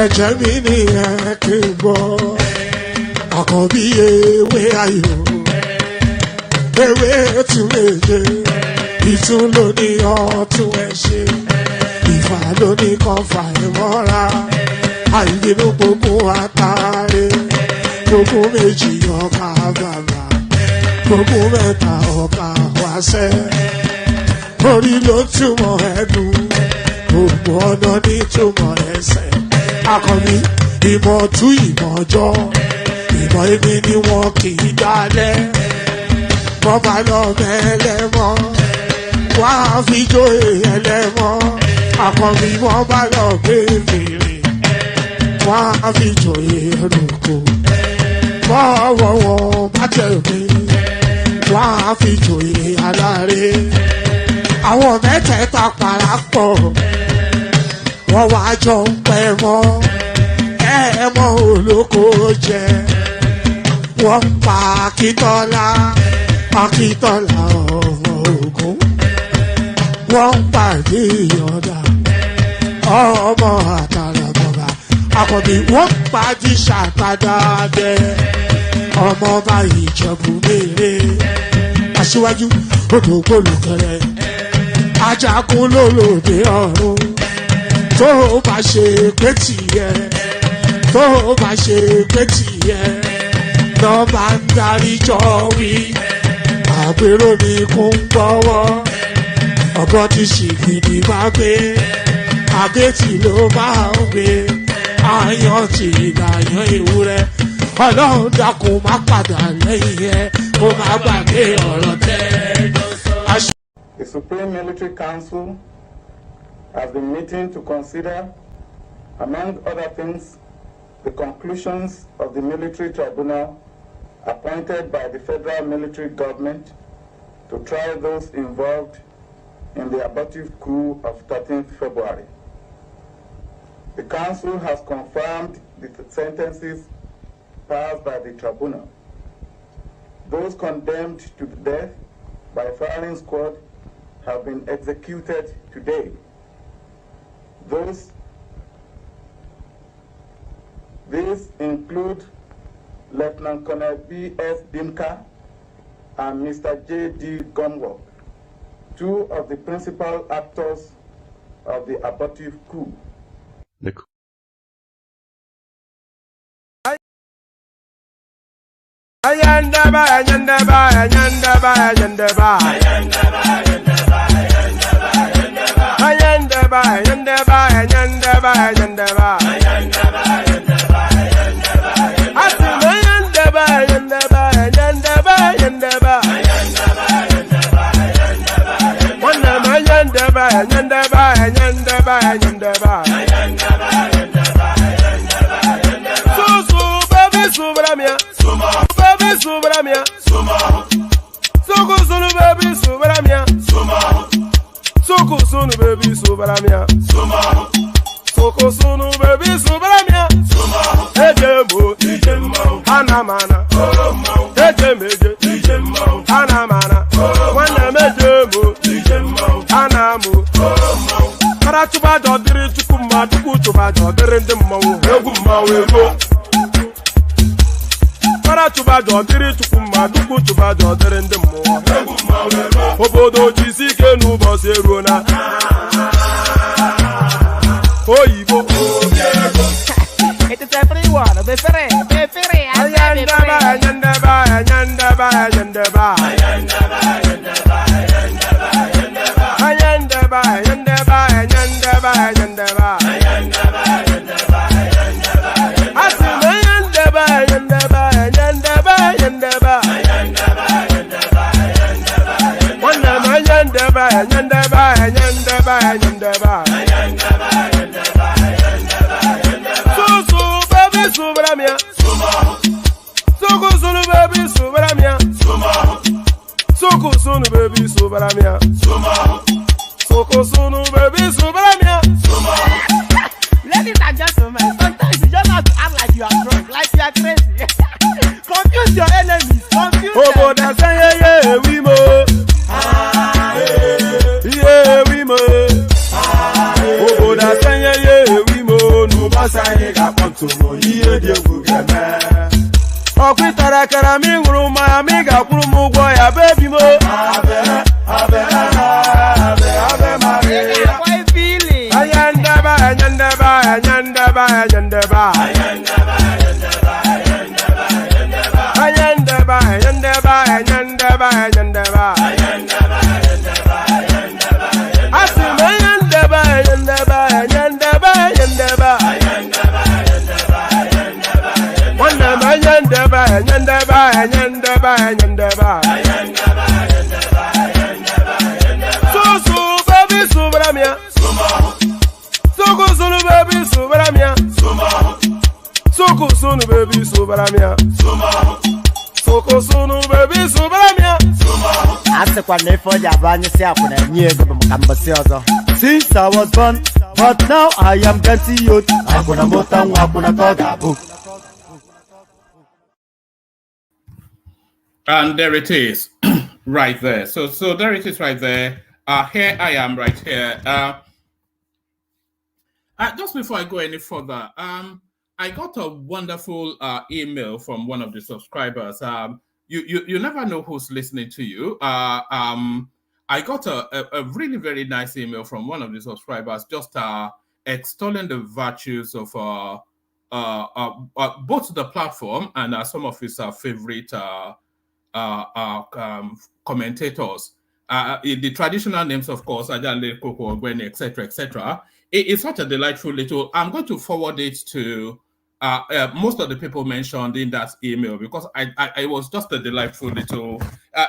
ẹ̀jẹ̀ mi ni ẹ kí n gbọ́ àkọ́bí ewé ayò ewé tún méje ìtún ló ní ọtún ẹ ṣe ìfà ló ní kan fà ẹ mọ́ra àìbínú gbogbo àtàrẹ gbogbo méjì ọkà bàbà gbogbo mẹ́ta ọkà wáṣẹ́ orí ló túmọ̀ ẹ̀dùn gbogbo ọ̀nà ní túmọ̀ ẹsẹ̀ akọni ìmọ̀ tú ìmọ̀ ọjọ́ ìmọ̀ èmi ni wọn kì í dálẹ̀ wọ́n bá lọ mẹ́lẹ́mọ́ wọ́n á fi jóye ẹlẹ́mọ́ akọni wọ́n bá lọ gbé fèrè wọ́n á fi jóye ẹlòkó bọ́wọ́ wọn bá tẹ̀lé wọ́n á fi jóye aláre àwọn mẹ́tẹ̀ẹ̀ta parapọ̀ wọ́n wá jọ ń pẹ́ mọ́ ẹ̀ẹ́mọ́ olóko jẹ wọ́n pa Akíntọ́lá ọmọ Ògún wọ́n pàdé Ìyọ̀dà ọmọ Àtàlàbọ̀bà Àkànbí wọ́n pàdé Ṣàtàdàdẹ ọmọ ọba Ìjẹ̀bú Mèrè Aṣíwájú odò gbólùkẹrẹ ajagun lólòdì ọ̀run tó bá ṣe pé tìyẹ tó bá ṣe pé tìyẹ lọ bá ń darí jọ wí àpérò ní kún gbọ́wọ́ ọ̀gọ́ ti ṣìgìdì bá gbé àgẹ́tì ló bá ń gbé àyàn ti ìlàyàn ewúrẹ́ ọlọ́run dákun má padà lẹ́yìn ẹ kó má gbàgbé ọ̀rọ̀ tẹ́. The Supreme Military Council has been meeting to consider, among other things, the conclusions of the military tribunal appointed by the federal military government to try those involved in the abortive coup of 13th February. The council has confirmed the sentences passed by the tribunal. Those condemned to death by firing squad have been executed today. These include Lieutenant Colonel B.S. Dimka and Mr. J.D. Gumwalk, two of the principal actors of the abortive coup. Lekki. Ladies and gentlemen, sometimes you just have to act like you are drunk, like you are crazy. Confuse your enemies, confuse them. Outside ihe dị egwu ga-eme. Ọkwitara kara mi nwụrụ mmanya mi ga-akwụrụ m ụgwọ ya bebi mo. Abe Maria. Ayandaba. Sunu baby subaramia. Sunu baby subaramia. Ase kwa nefo jabanye si akuna nyego mkambasi ozo. Since I was born, but now I am getting youth. Akuna mota akuna koga book. And there it is, right there. So there it is, right there. Here I am, right here. Just before I go any further, I got a wonderful email from one of the subscribers. You never know who's listening to you. I got a really, very nice email from one of the subscribers, just extolling the virtues of both the platform and some of his favorite commentators. The traditional names, of course, Ajale, Koko, Ogwene, etc., etc. It's such a delightful little. I'm going to forward it to most of the people mentioned in that email because I was just a delightful little.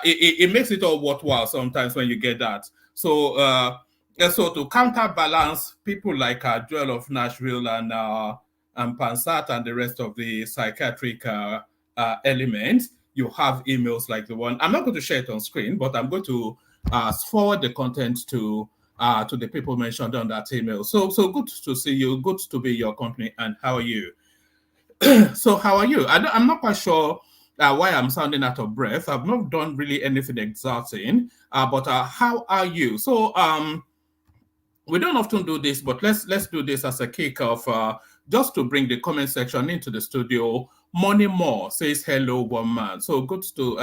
It makes it all worthwhile sometimes when you get that. So so to counterbalance people like Joel of Nashville and Pansat and the rest of the psychiatric elements, you have emails like the one. I'm not going to share it on screen, but I'm going to forward the content to the people mentioned on that email. So good to see you. Good to be your company. And how are you? So how are you? I'm not quite sure why I'm sounding out of breath. I've not done really anything exciting, but how are you? So we don't often do this, but let's do this as a kickoff, just to bring the comment section into the studio. Money More says hello, one man. So good to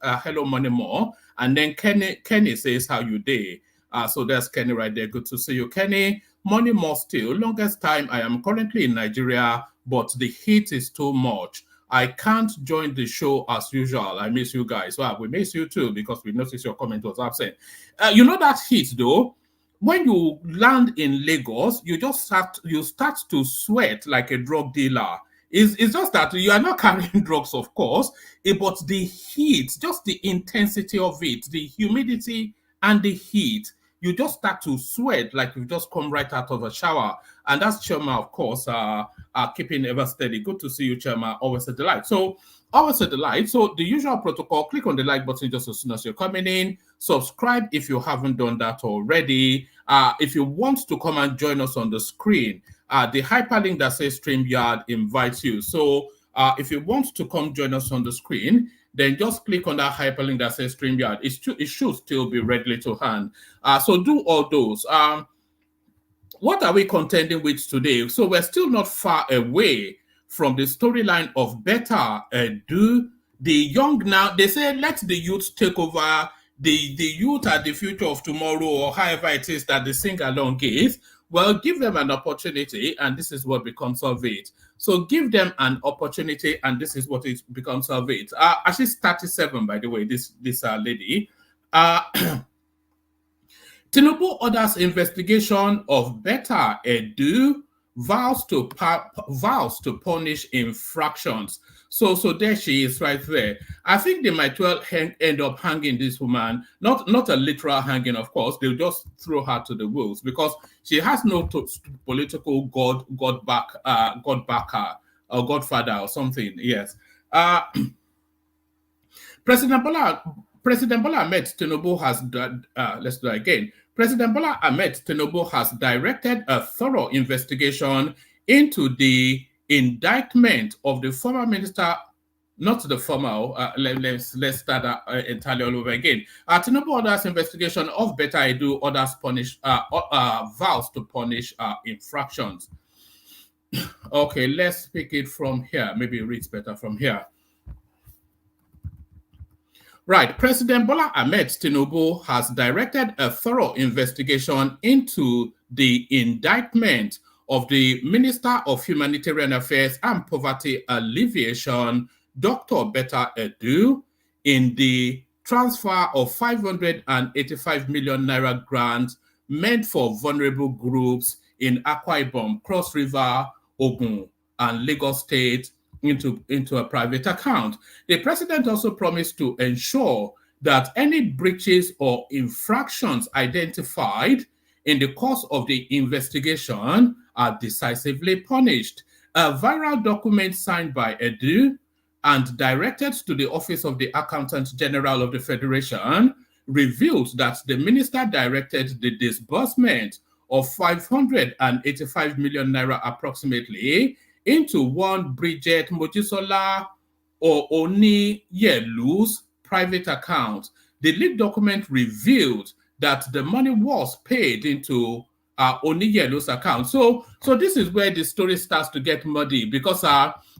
hello, Money More. And then Kenny says how you day. So there's Kenny right there. Good to see you, Kenny. Money More still. Longest time I am currently in Nigeria, but the heat is too much. I can't join the show as usual. I miss you guys. Well, we miss you too because we noticed your comment was absent. You know that heat though. When you land in Lagos, you start to sweat like a drug dealer. It's just that you are not carrying drugs, of course, but the heat, just the intensity of it, the humidity and the heat, you just start to sweat like you've just come right out of a shower. And that's Chema, of course, keeping ever steady. Good to see you, Chema. Always a delight. So, always a delight. So, the usual protocol, click on the like button just as soon as you're coming in. Subscribe if you haven't done that already. If you want to come and join us on the screen, the hyperlink that says StreamYard invites you. So, if you want to come join us on the screen, then just click on that hyperlink that says StreamYard. It should still be readily to hand. So do all those. What are we contending with today? So we're still not far away from the storyline of Better Do. The young now, they say, let the youth take over. The youth are the future of tomorrow, or however it is that the sing-along is. Well, give them an opportunity, and this is what becomes of it. So give them an opportunity, and this is what it becomes of it. She's 37, by the way, this lady. Tinubu orders investigation of Better Edu, vows to punish infractions. So there she is right there. I think they might well end up hanging this woman, not a literal hanging, of course. They'll just throw her to the wolves because she has no political godbacker or godfather or something. Yes. President Bola Ahmed Tinubu has let's do it again. President Bola Ahmed Tinubu has directed a thorough investigation into the indictment of the former minister, not the former, let's start entirely all over again. Tinubu orders investigation of Better Edu, orders vows to punish infractions. Okay, let's pick it from here. Maybe it reads better from here. Right. President Bola Ahmed Tinubu has directed a thorough investigation into the indictment of the Minister of Humanitarian Affairs and Poverty Alleviation, Dr. Betta Edu, in the transfer of 585 million naira grant meant for vulnerable groups in Akwa Ibom, Cross River, Ogun, and Lagos State into a private account. The president also promised to ensure that any breaches or infractions identified in the course of the investigation are decisively punished. A viral document signed by Edu and directed to the Office of the Accountant General of the Federation revealed that the minister directed the disbursement of 585 million naira approximately into one Bridget Mojisola or Oni Yelu's private account. The leaked document revealed that the money was paid into Oni Yelu's account. So this is where the story starts to get muddy, because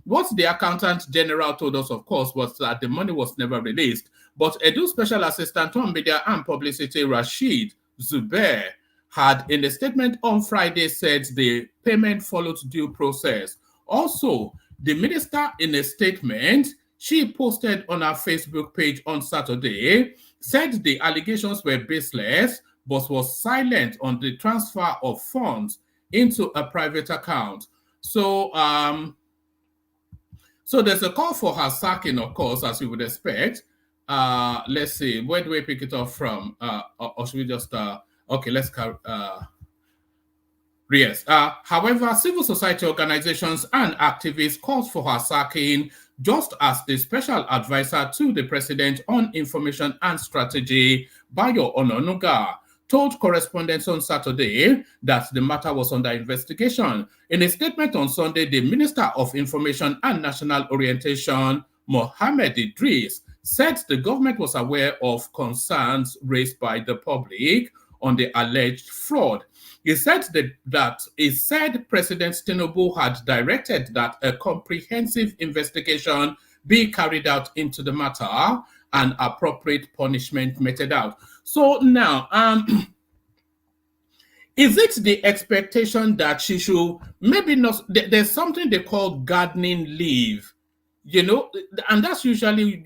what the accountant general told us, of course, was that the money was never released. But Edu Special Assistant on Media and Publicity Rashid Zubair had, in a statement on Friday, said the payment followed due process. Also, the minister, in a statement she posted on her Facebook page on Saturday, said the allegations were baseless, but was silent on the transfer of funds into a private account. So there's a call for her sacking, of course, as you would expect. Let's see, where do we pick it up from? Or should we just okay, let's carry. Yes. However, civil society organizations and activists called for her sacking, just as the special advisor to the president on information and strategy, Bayo Ononuga, told correspondents on Saturday that the matter was under investigation. In a statement on Sunday, the Minister of Information and National Orientation, Mohammed Idris, said the government was aware of concerns raised by the public on the alleged fraud. He said that President Tinubu had directed that a comprehensive investigation be carried out into the matter and appropriate punishment meted out. So now, is it the expectation that she should maybe not? There's something they call gardening leave, and that's usually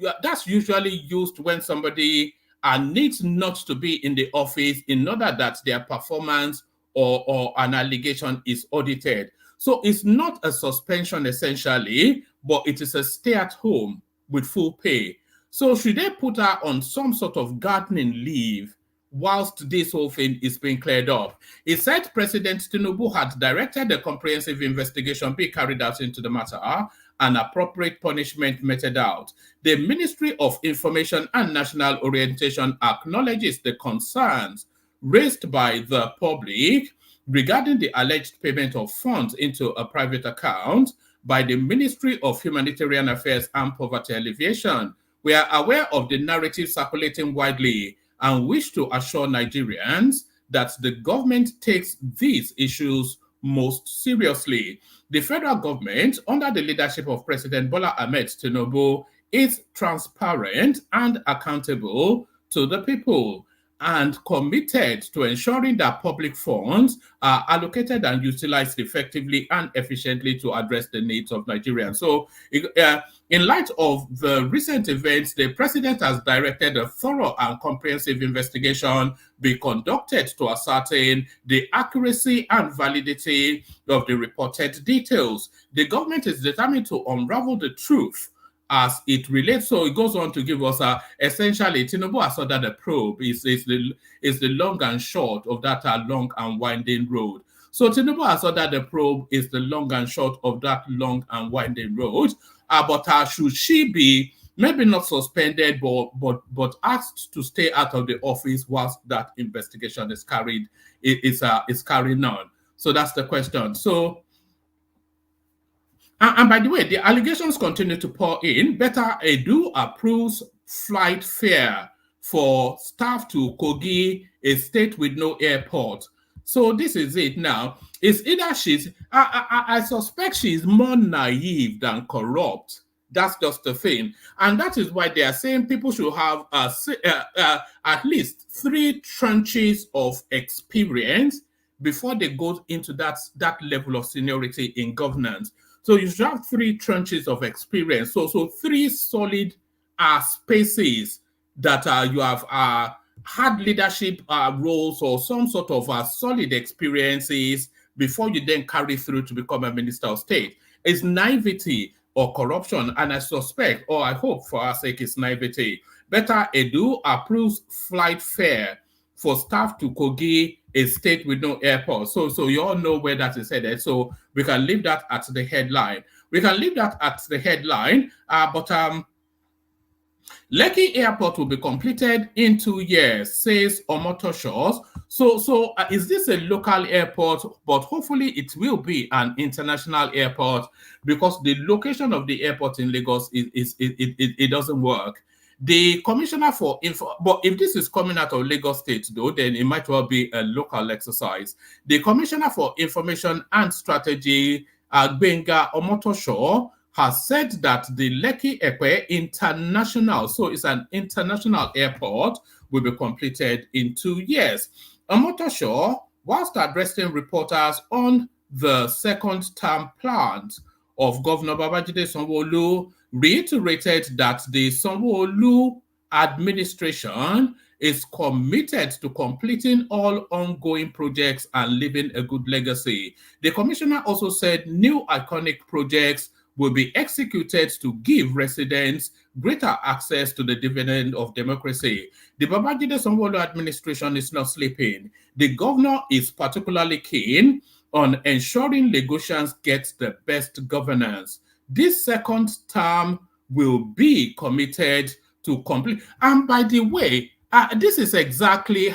used when somebody needs not to be in the office in order that their performance or an allegation is audited. So it's not a suspension essentially, but it is a stay at home with full pay. So should they put her on some sort of gardening leave whilst this whole thing is being cleared up? He said President Tinubu had directed a comprehensive investigation be carried out into the matter and appropriate punishment meted out. The Ministry of Information and National Orientation acknowledges the concerns raised by the public regarding the alleged payment of funds into a private account by the Ministry of Humanitarian Affairs and Poverty Alleviation. We are aware of the narrative circulating widely and wish to assure Nigerians that the government takes these issues most seriously. The federal government, under the leadership of President Bola Ahmed Tinubu, is transparent and accountable to the people and committed to ensuring that public funds are allocated and utilized effectively and efficiently to address the needs of Nigerians. So, in light of the recent events, the president has directed a thorough and comprehensive investigation be conducted to ascertain the accuracy and validity of the reported details. The government is determined to unravel the truth as it relates. So it goes on to give us essentially Tinubu has ordered a probe is the long and short of that long and winding road. So Tinubu has ordered a probe is the long and short of that long and winding road. But should she be maybe not suspended, but asked to stay out of the office whilst that investigation is carrying on? So that's the question. So. And by the way, the allegations continue to pour in. Betta Edu approves flight fare for staff to Kogi, a state with no airport. So this is it now. It's either I suspect she's more naive than corrupt. That's just the thing. And that is why they are saying people should have at least 3 tranches of experience before they go into that level of seniority in governance. So you should have 3 tranches of experience. So 3 solid spaces that you have had leadership roles or some sort of solid experiences before you then carry through to become a minister of state. It's naivety or corruption, and I suspect, or I hope for our sake, it's naivety. Better Edu approves flight fare for staff to Kogi, a state with no airport. So you all know where that is headed. So we can leave that at the headline. But Lekki Airport will be completed in 2 years, says Omotosho. So is this a local airport? But hopefully it will be an international airport, because the location of the airport in Lagos it doesn't work. The commissioner for but if this is coming out of Lagos State, though, then it might well be a local exercise. The commissioner for information and strategy, Gbenga Omotosho, has said that the Lekki Ekpe International, so it's an international airport, will be completed in 2 years. Omotosho, whilst addressing reporters on the second term plans of Governor Babajide Sanwo-Olu, reiterated that the Sanwo-Olu administration is committed to completing all ongoing projects and leaving a good legacy. The commissioner also said new iconic projects will be executed to give residents greater access to the dividend of democracy. The Babajide Sanwo-Olu administration is not sleeping. The governor is particularly keen on ensuring Lagosians get the best governance. This second term will be committed to complete. And by the way, this is exactly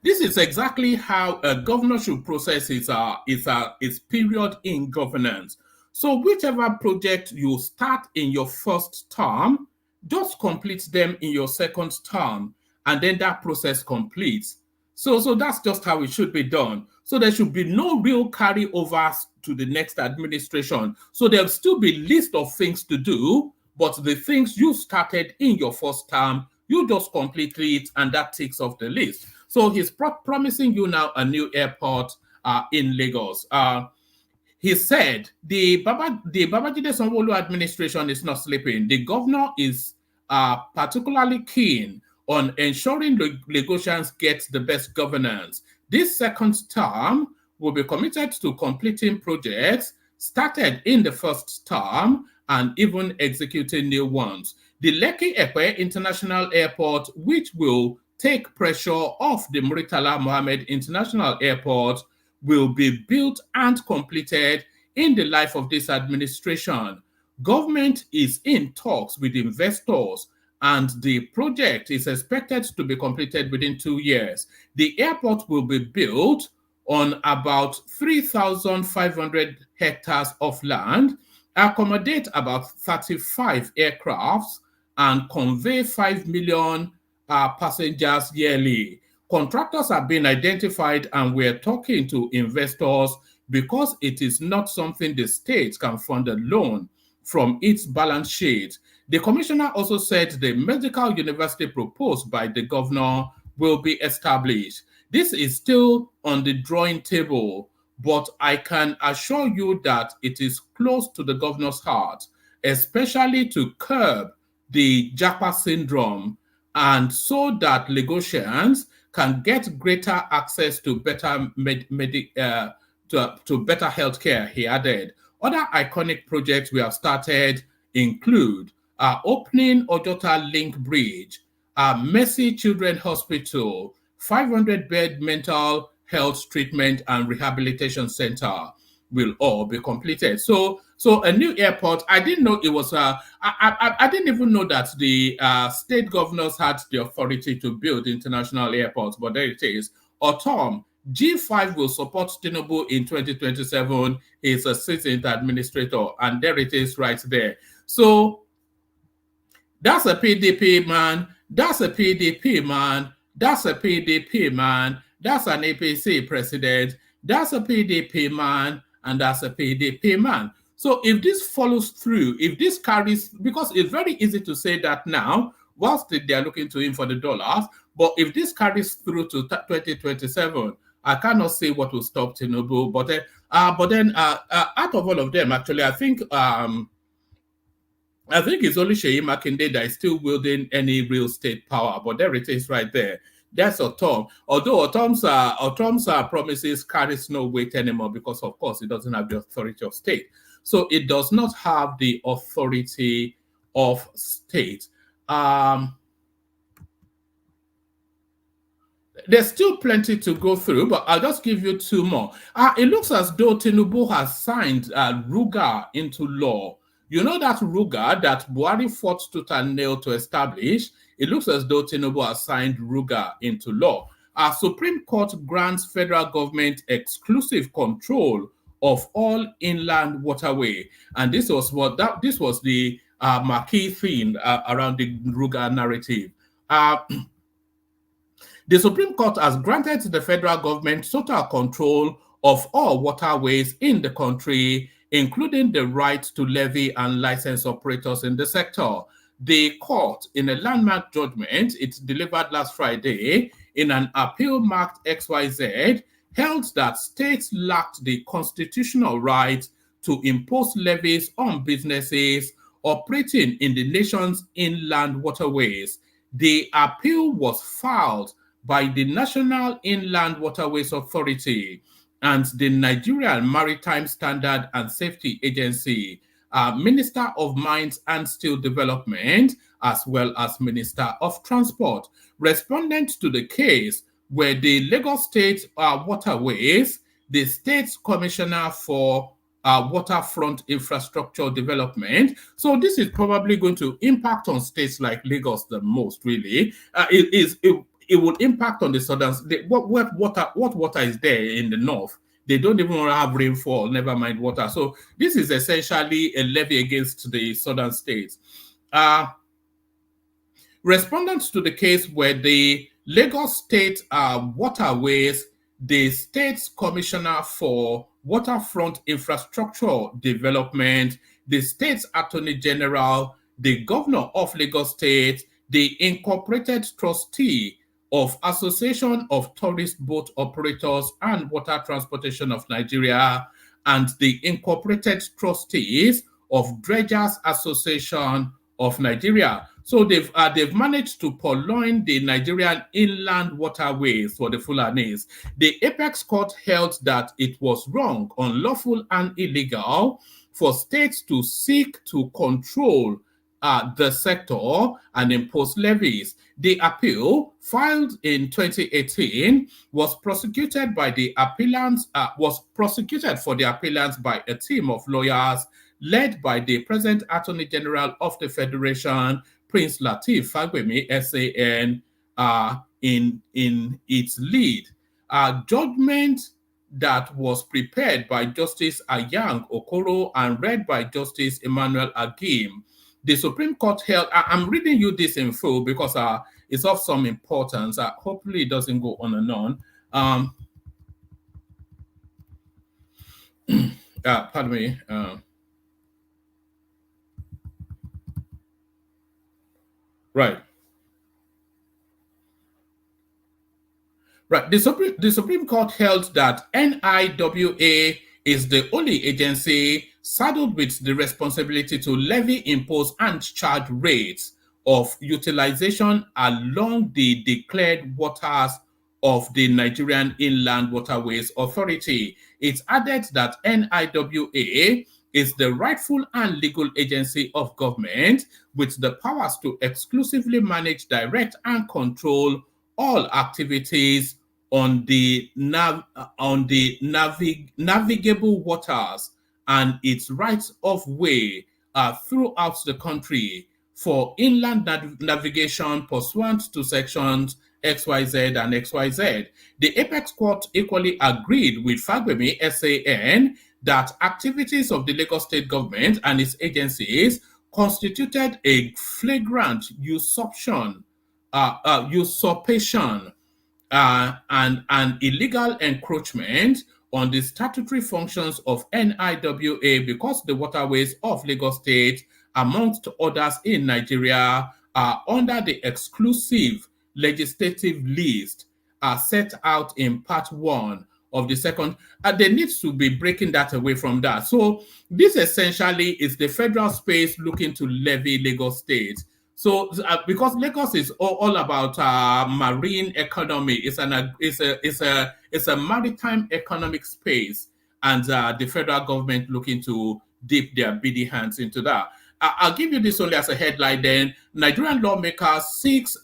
this is exactly how a governor should process his period in governance. So whichever project you start in your first term, just complete them in your second term, and then that process completes. So that's just how it should be done. So there should be no real carryovers to the next administration. So there'll still be list of things to do, but the things you started in your first term, you just complete it, and that takes off the list. So he's promising you now a new airport in Lagos. He said the Babajide Sanwo-Olu administration is not sleeping. The governor is particularly keen on ensuring Lagosians get the best governance. This second term will be committed to completing projects started in the first term and even executing new ones. The Lekki Ekpe International Airport, which will take pressure off the Murtala Mohammed International Airport, will be built and completed in the life of this administration. Government is in talks with investors, and the project is expected to be completed within 2 years. The airport will be built on about 3,500 hectares of land, accommodate about 35 aircrafts, and convey 5 million passengers yearly. Contractors have been identified, and we're talking to investors because it is not something the state can fund alone from its balance sheet. The commissioner also said the medical university proposed by the governor will be established. This is still on the drawing table, but I can assure you that it is close to the governor's heart, especially to curb the Japa syndrome, and so that Lagosians can get greater access to better to better healthcare, he added. Other iconic projects we have started include opening Ojota Link Bridge, Mercy Children Hospital, 500-bed mental health treatment and rehabilitation center will all be completed. So a new airport. I didn't know it was. I didn't even know that the state governors had the authority to build international airports. But there it is. Tom, G5 will support Tinubu in 2027. He's a seasoned administrator, and there it is right there. So that's a PDP man. That's a PDP man. That's a PDP man. That's an APC president. That's a PDP man. And that's a PDP man. So if this follows through, if this carries, because it's very easy to say that now, whilst they are looking to him for the dollars, but if this carries through to 2027, I cannot say what will stop Tinubu. But then out of all of them, actually, I think it's only Sheyi Makinde that is still wielding any real state power, but there it is right there. That's Otom. Although Otom's promises carries no weight anymore because, of course, it doesn't have the authority of state. So it does not have the authority of state. There's still plenty to go through, but I'll just give you two more. It looks as though Tinubu has signed Ruga into law. You know that Ruga that Buhari fought tooth and nail to establish? It looks as though Tinubu has signed Ruga into law. Our Supreme Court grants federal government exclusive control of all inland waterway. And this was the marquee theme around the Ruga narrative. The Supreme Court has granted the federal government total control of all waterways in the country, including the right to levy and license operators in the sector. The court, in a landmark judgment it delivered last Friday in an appeal marked XYZ, held that states lacked the constitutional right to impose levies on businesses operating in the nation's inland waterways. The appeal was filed by the National Inland Waterways Authority and the Nigerian Maritime Standard and Safety Agency, Minister of Mines and Steel Development, as well as Minister of Transport. Respondent to the case were the Lagos State Waterways, the State's Commissioner for Waterfront Infrastructure Development. So this is probably going to impact on states like Lagos the most, really. It will impact on the southern. What water is there in the north? They don't even have rainfall, never mind water. So this is essentially a levy against the southern states. Respondents to the case were the Lagos State Waterways, the State's Commissioner for Waterfront Infrastructure Development, the State's Attorney General, the Governor of Lagos State, the Incorporated Trustee of Association of Tourist Boat Operators and Water Transportation of Nigeria, and the Incorporated Trustees of Dredgers Association of Nigeria. So they've managed to purloin the Nigerian inland waterways for the Fulanis. The Apex Court held that it was wrong, unlawful, and illegal for states to seek to control the sector and impose levies. The appeal, filed in 2018, was prosecuted for the appellants by a team of lawyers led by the present Attorney General of the Federation, Prince Lateef Fagbemi, SAN, in its lead. Judgment that was prepared by Justice Ayang Okoro and read by Justice Emmanuel Agim. The Supreme Court held, I'm reading you this in full because it's of some importance. Hopefully it doesn't go on and on. Pardon me. Right. Right. The Supreme Court held that NIWA is the only agency saddled with the responsibility to levy, impose, and charge rates of utilization along the declared waters of the Nigerian Inland Waterways Authority. It added that NIWA is the rightful and legal agency of government with the powers to exclusively manage, direct, and control all activities on the navigable waters and its rights of way throughout the country for inland navigation pursuant to sections XYZ and XYZ. The Apex Court equally agreed with Fagbemi, SAN, that activities of the Lagos State government and its agencies constituted a flagrant usurpation usurpation and illegal encroachment on the statutory functions of NIWA because the waterways of Lagos State, amongst others in Nigeria, are under the exclusive legislative list set out in Part 1 of the second. They need to be breaking that away from that. So this essentially is the federal space looking to levy Lagos State. So, because Lagos is all about marine economy, it's a maritime economic space, and the federal government looking to dip their beady hands into that. I'll give you this only as a headline. Then Nigerian lawmaker says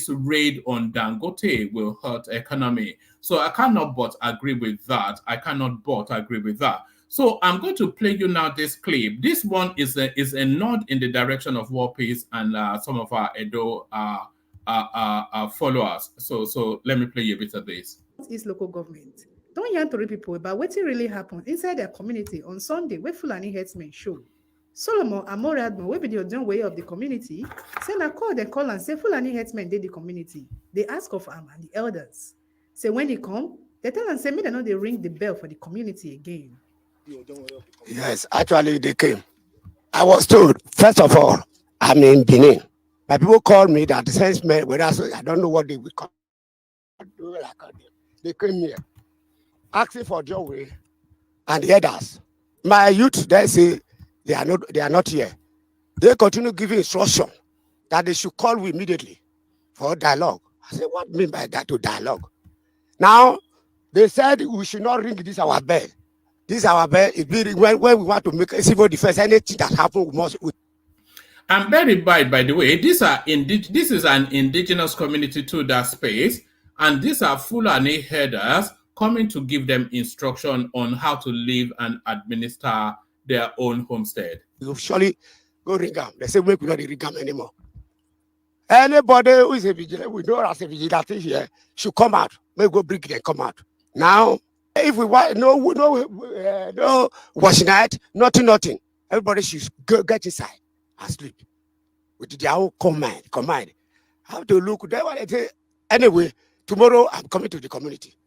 raid on Dangote will hurt economy. So I cannot but agree with that. So I'm going to play you now this clip. This one is a nod in the direction of War Peace and some of our Edo followers. So let me play you a bit of this. East local government don yarn tori people about wetin really happen inside their community on Sunday wey Fulani herdsmen show. Solomon Amoradmo, wey be the Odon way of the community, say na call dem call and say Fulani herdsmen dey the community. They ask of am and the elders. Say when they come, they tell am say make dem no dey ring the bell for the community again. Yes, actually they came. I was told, first of all, I'm in Benin. But people called me that the sense men, I don't know what they would call. They came here, asking for Joey and the others. My youth, they say they are not here. They continue giving instruction that they should call me immediately for dialogue. I said, what do you mean by that to dialogue? Now, they said we should not ring this our bell. This our bell is being when we want to make a civil defense, anything that happens we must. I'm very by the way, this is an indigenous community to that space, and these are Fulani headers coming to give them instruction on how to live and administer their own homestead. You surely go ring them. They say we cannot ring them anymore. Anybody who is a vigilante, we know as a vigilante here, should come out. May go bring them, come out. Now, if we want no washing night, nothing. Everybody should go get inside and sleep with their own command. Have to look there. Anyway, tomorrow I'm coming to the community.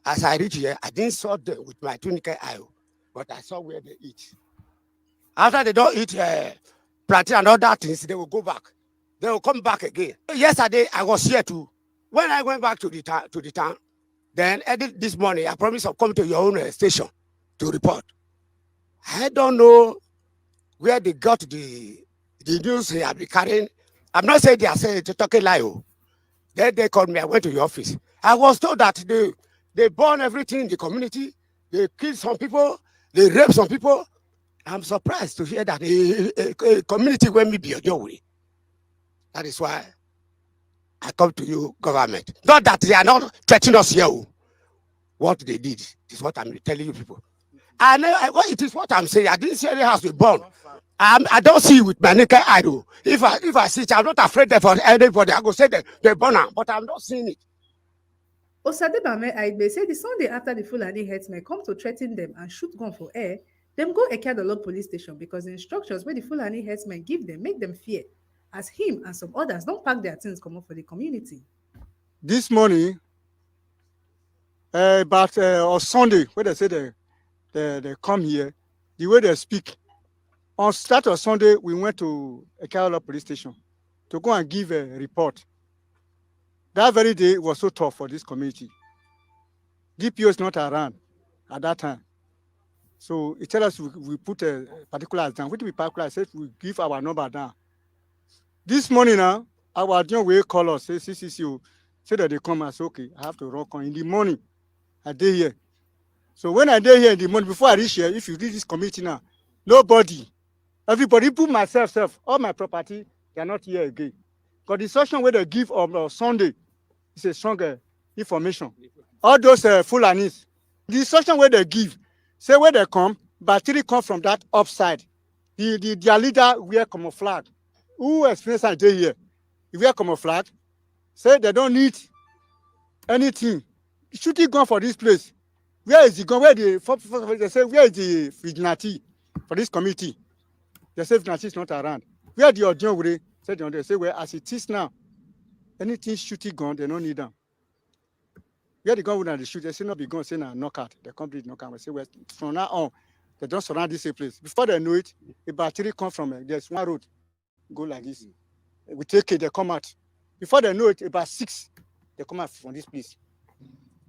As I reach here, I didn't saw them with my tunica eye, but I saw where they eat. After they don't eat plantain and other things, they will go back. They will come back again. Yesterday I was here too. When I went back to the town, then this morning I promised I'll come to your own station to report. I don't know where they got the news they have been carrying. I'm not saying they are saying to talk a lie. Then they called me. I went to your office. I was told that they burn everything in the community. They kill some people. They rape some people. I'm surprised to hear that a community will be your way. That is why I come to you, government. Not that they are not threatening us here. What they did is what I'm telling you people. And it is what I'm saying. I didn't see any house be burned. I don't see it with my naked eye. If I see it, I'm not afraid of anybody. I go say they burn them, but I'm not seeing it. Osadebame Aigbe say the Sunday after the Fulani herdsmen come to threaten them and shoot gun for air, them go Ekeadolo police station because the instructions where the Fulani herdsmen give them make them fear, as him and some others don't pack their things come up for the community. This morning, on Sunday, when they say they come here, the way they speak, on start of Sunday, we went to Ekeadolo police station to go and give a report. That very day was so tough for this community. DPO is not around at that time. So it tells us we put a particular down. What we particular said we give our number down. This morning now, our young way call us, say CCCO, say that they come and say, okay, I have to rock on. In the morning, I day here. So when I day here in the morning, before I reach here, if you read this community now, nobody, everybody, put myself, all my property, they are not here again. Because the instruction where they give on Sunday is a stronger information. All those Fulanis, the instruction where they give, say where they come, but three come from that upside. Their leader wear camouflage. Who explains that day here? If wear camouflage, say they don't need anything. Shooting gun for this place. Where is the gun? They say, where is the vigilante for this committee? They say vigilante is not around. Where the audience? Say the other say, well, as it is now, anything shooting gun, they don't need them. Where the gun would not shoot, they say not be gun, say now knockout. The company knockout. We say, well, from now on, they don't surround this place. Before they know it, a battery come from it. There's one road, go like this. We take it, they come out. Before they know it, about 6, they come out from this place.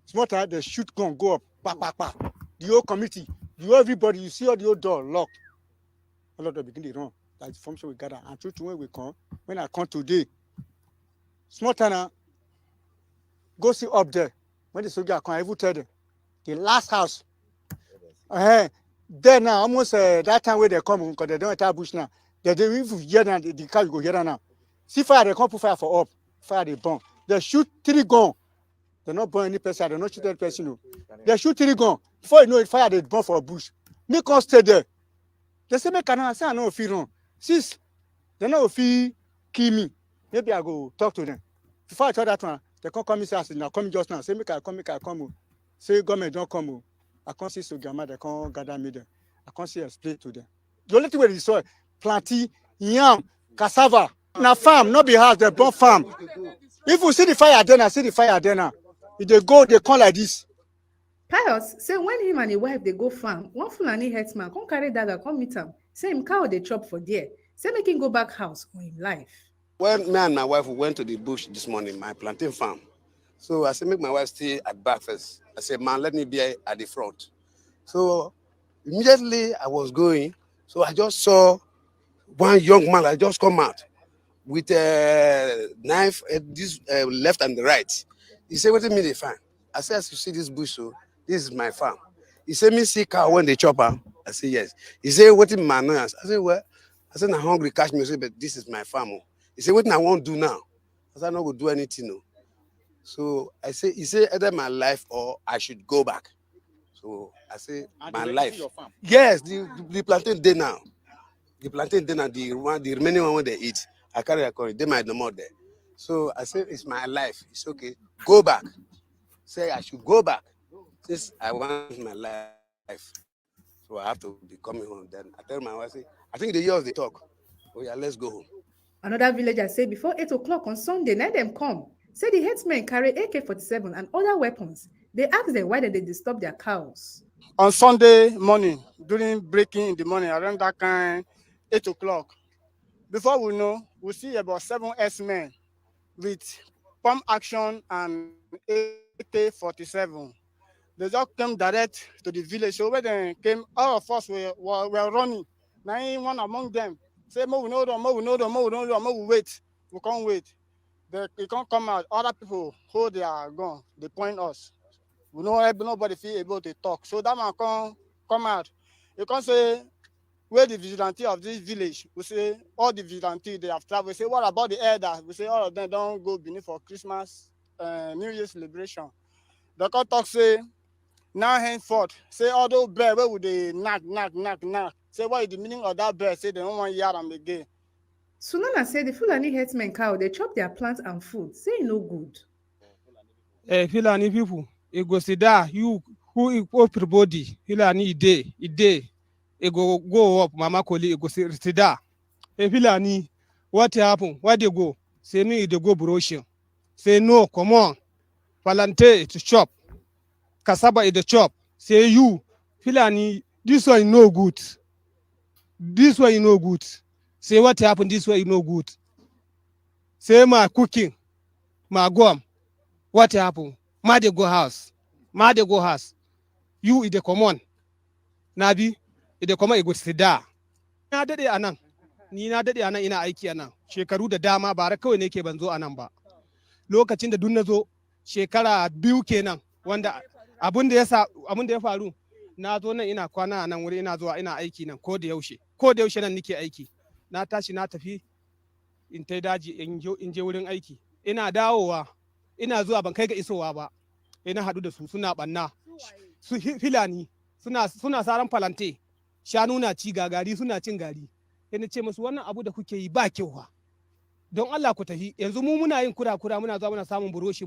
Small time, they shoot gun, go up, pa, pa, pa. The whole committee, the whole everybody, you see all the old door locked. A lot of them begin to run. That's the function we gather. And true to when we come, when I come today, small time, go see up there. When the soldier come, I will tell them, the last house, there now, almost that time where they come, because they don't enter bush now. They if you hear now, the car will go here now. See fire, they come put fire for up. Fire, they burn. They shoot 3 guns. They not burn any person, they not shoot any person. No. They shoot 3 guns. Before you know it, fire, they burn for a bush. Make us stay there. They say, make I say, I know if you run. Since they know if you kill me, maybe I go talk to them. Before I tell that one, they can't come inside, now come just now. Say, make I come. Say, government don't come. I can't see Sogama, they can't gather me there. I can't see explain to them. The only thing where you saw, planting, yam, cassava. Now farm, not be house, they burn farm. If you see the fire there now, see the fire there now. If they go, they come like this. Pius say when him and his wife they go farm, one Fulani herdsman come carry dagger, come meet him. Say him cow they chop for there. Say make him go back house on him life. When me and my wife went to the bush this morning, my plantain farm. So I said, make my wife stay at back first. I said, man, let me be at the front. So immediately I was going. So I just saw one young man. I just come out with a knife at this left and the right. He said, what do you mean they find? I said, as you see this bush, so this is my farm. He said, me see cow when they chop her. I said, yes. He said, what is my annoyance? I said, well, I said, I'm hungry, catch me. I said, but this is my farm. He said, what I won't do now? I said, I'm not going to do anything. No. So I said, he said, either my life or I should go back. So I said, my life. Yes, the plantain day now. The plantain day now, the remaining one when they eat. I carry a curry, they might no more there. So I said, it's my life. It's okay. Go back. Say I should go back. Since I want my life. So I have to be coming home. Then I tell my wife, I think the years they talk. Oh yeah, let's go home. Another villager say before 8 o'clock on Sunday, let them come. Say the headsmen carry AK-47 and other weapons. They ask them why did they disturb their cows. On Sunday morning, during breaking in the morning, around that kind 8 o'clock, before we know, we see about 7 S-men with pump action and AK-47. They just came direct to the village. So when they came, all of us were running. Now one among them say, "Mo, we know them, Mo, we know them, Mo, we know them, Mo, we wait. We can't wait. They can't come out. Other people hold their gun. They point us. We know nobody feel able to talk. So that man can't come out. You can't say, where the vigilante of this village? We say, all the vigilante, they have traveled. We say, what about the elders? We say, all of them don't go Benin for Christmas, New Year celebration. The court talk say, now henceforth, say all those birds, where would they knock? Say, what is the meaning of that bird? Say, they don't want to hear them again. Sunana said the Fulani herdsmen cow, they chop their plants and food. Say no good. Fulani people, it goes to that, you who everybody, Fulani ide, it go up, Mama Koli, it goes to that. Fulani, what happened? Where they go? Say no, they go broching. Say no, come on. Palante to chop. Cassava is the chop. Say you, Fulani, this one is no good. This one is no good. Say what happened, this way is no good. Say my cooking, my guam. What happened? Ma de go house. You is the common. Nabi, is the common, you go sit there. Na dade anan. Ni na dade anan ina aiki anan. Shekaru da dama ba kawai ne ke ban zo anan ba. Lokacin da dun na zo shekara 2 kenan wanda abun da ya faru na zo nan ina kwana anan wuri ina zuwa ina aiki nan ko da yaushe nan nake aiki. Na tashi na tafi in tai daji in je wurin aiki. Ina dawowa ina zuwa ban kai ga isowa ba. Ina haɗu da su suna ɓanna. Su Fulani suna saran falante. Shanu na ci gari suna cin gari. Ina ce musu wannan abu da kuke yi ba kyau fa. Don Allah ku tafi. Yanzu mu muna yin kura muna zuwa muna samun buroshin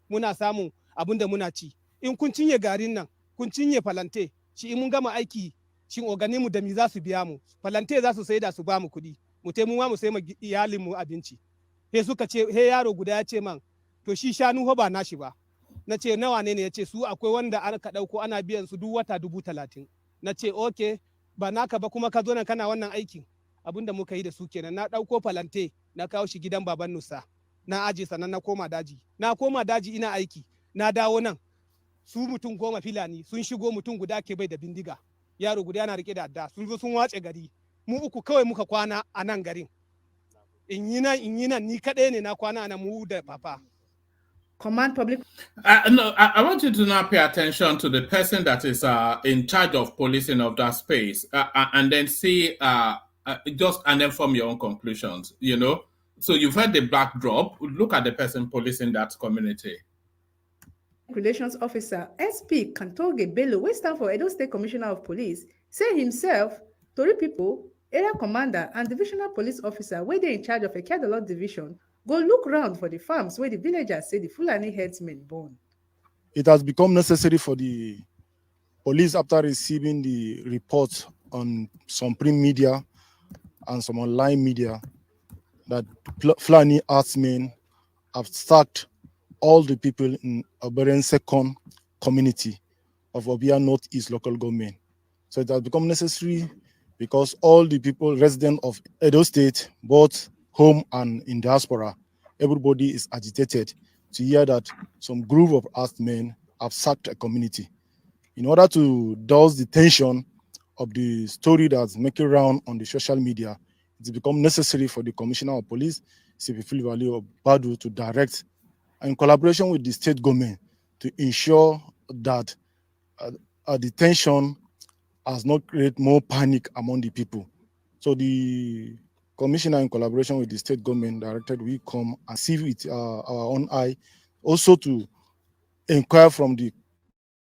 muna samun abin da muna ci. In kun cinye garin nan kun cinye falante shi in mun gama aiki shin organimu da mi za su biya mu falante za su sai da su ba mu kuɗi mu te mu ma mu sai ma iyalin mu abinci he suka ce he yaro guda ya ce man to shi shanu ho ba nashi ba na ce nawa ne ya ce su akwai wanda aka dauko ana biyan su duk wata 30,000 na ce okay ba naka ba kuma ka zo nan kana wannan aikin abinda muka yi da su kenan na dauko falante na kawo shi gidan baban Nusa na aje sannan na koma daji ina aiki na dawo nan su mutum 10 filani sun shigo mutum guda ke bai da bindiga yaro guda yana rike da adda sun zo sun wace gari mu uku kawai muka kwana a nan garin in yi nan ni kaɗai ne na kwana na mu da papa. Command public. No, I want you to now pay attention to the person that is in charge of policing of that space, and then see and then form your own conclusions. You know, so you've heard the backdrop. Look at the person policing that community. Relations Officer SP Kantoge Bello, wey stand for Edo State Commissioner of Police, say himself, Tori people, area commander and divisional police officer wey dey in charge of Ekeadolo division go look round for the farms where the villagers say the Fulani herdsmen born. It has become necessary for the police, after receiving the reports on some print media and some online media, that Fulani herdsmen have sacked all the people in Oberen Second community of Obia Northeast local government. So it has become necessary because all the people resident of Edo State, both home and in diaspora, everybody is agitated to hear that some group of armed men have sacked a community. In order to douse the tension of the story that's making round on the social media, it's become necessary for the Commissioner of Police, CP Valley of Badu, to direct, in collaboration with the state government, to ensure that the tension has not created more panic among the people. So the Commissioner, in collaboration with the state government, directed we come and see with our own eye, also to inquire from the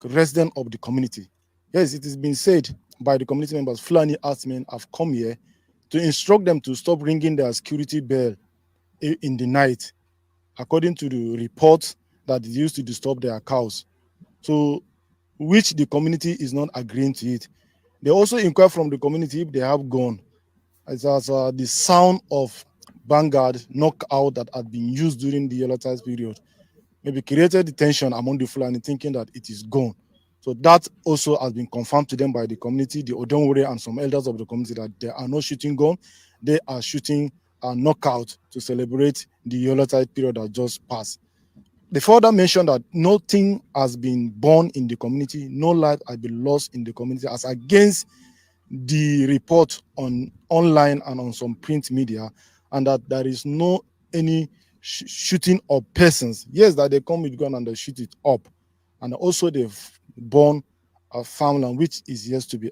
resident of the community. Yes, it has been said by the community members, Fulani herdsmen have come here to instruct them to stop ringing their security bell in the night, according to the reports that they used to disturb their cows. So, which the community is not agreeing to it. They also inquire from the community if they have gone. As the sound of vanguard knockout that had been used during the yellow tide period maybe created the tension among the Fulani, thinking that it is gone. So that also has been confirmed to them by the community, the Odonwore and some elders of the community, that they are not shooting gun, they are shooting a knockout to celebrate the yellow tide period that just passed. They further mentioned that nothing has been born in the community, no life has been lost in the community, as against the report on online and on some print media, and that there is no any shooting of persons. Yes, that they come with gun and they shoot it up, and also they've born a farmland which is yet to be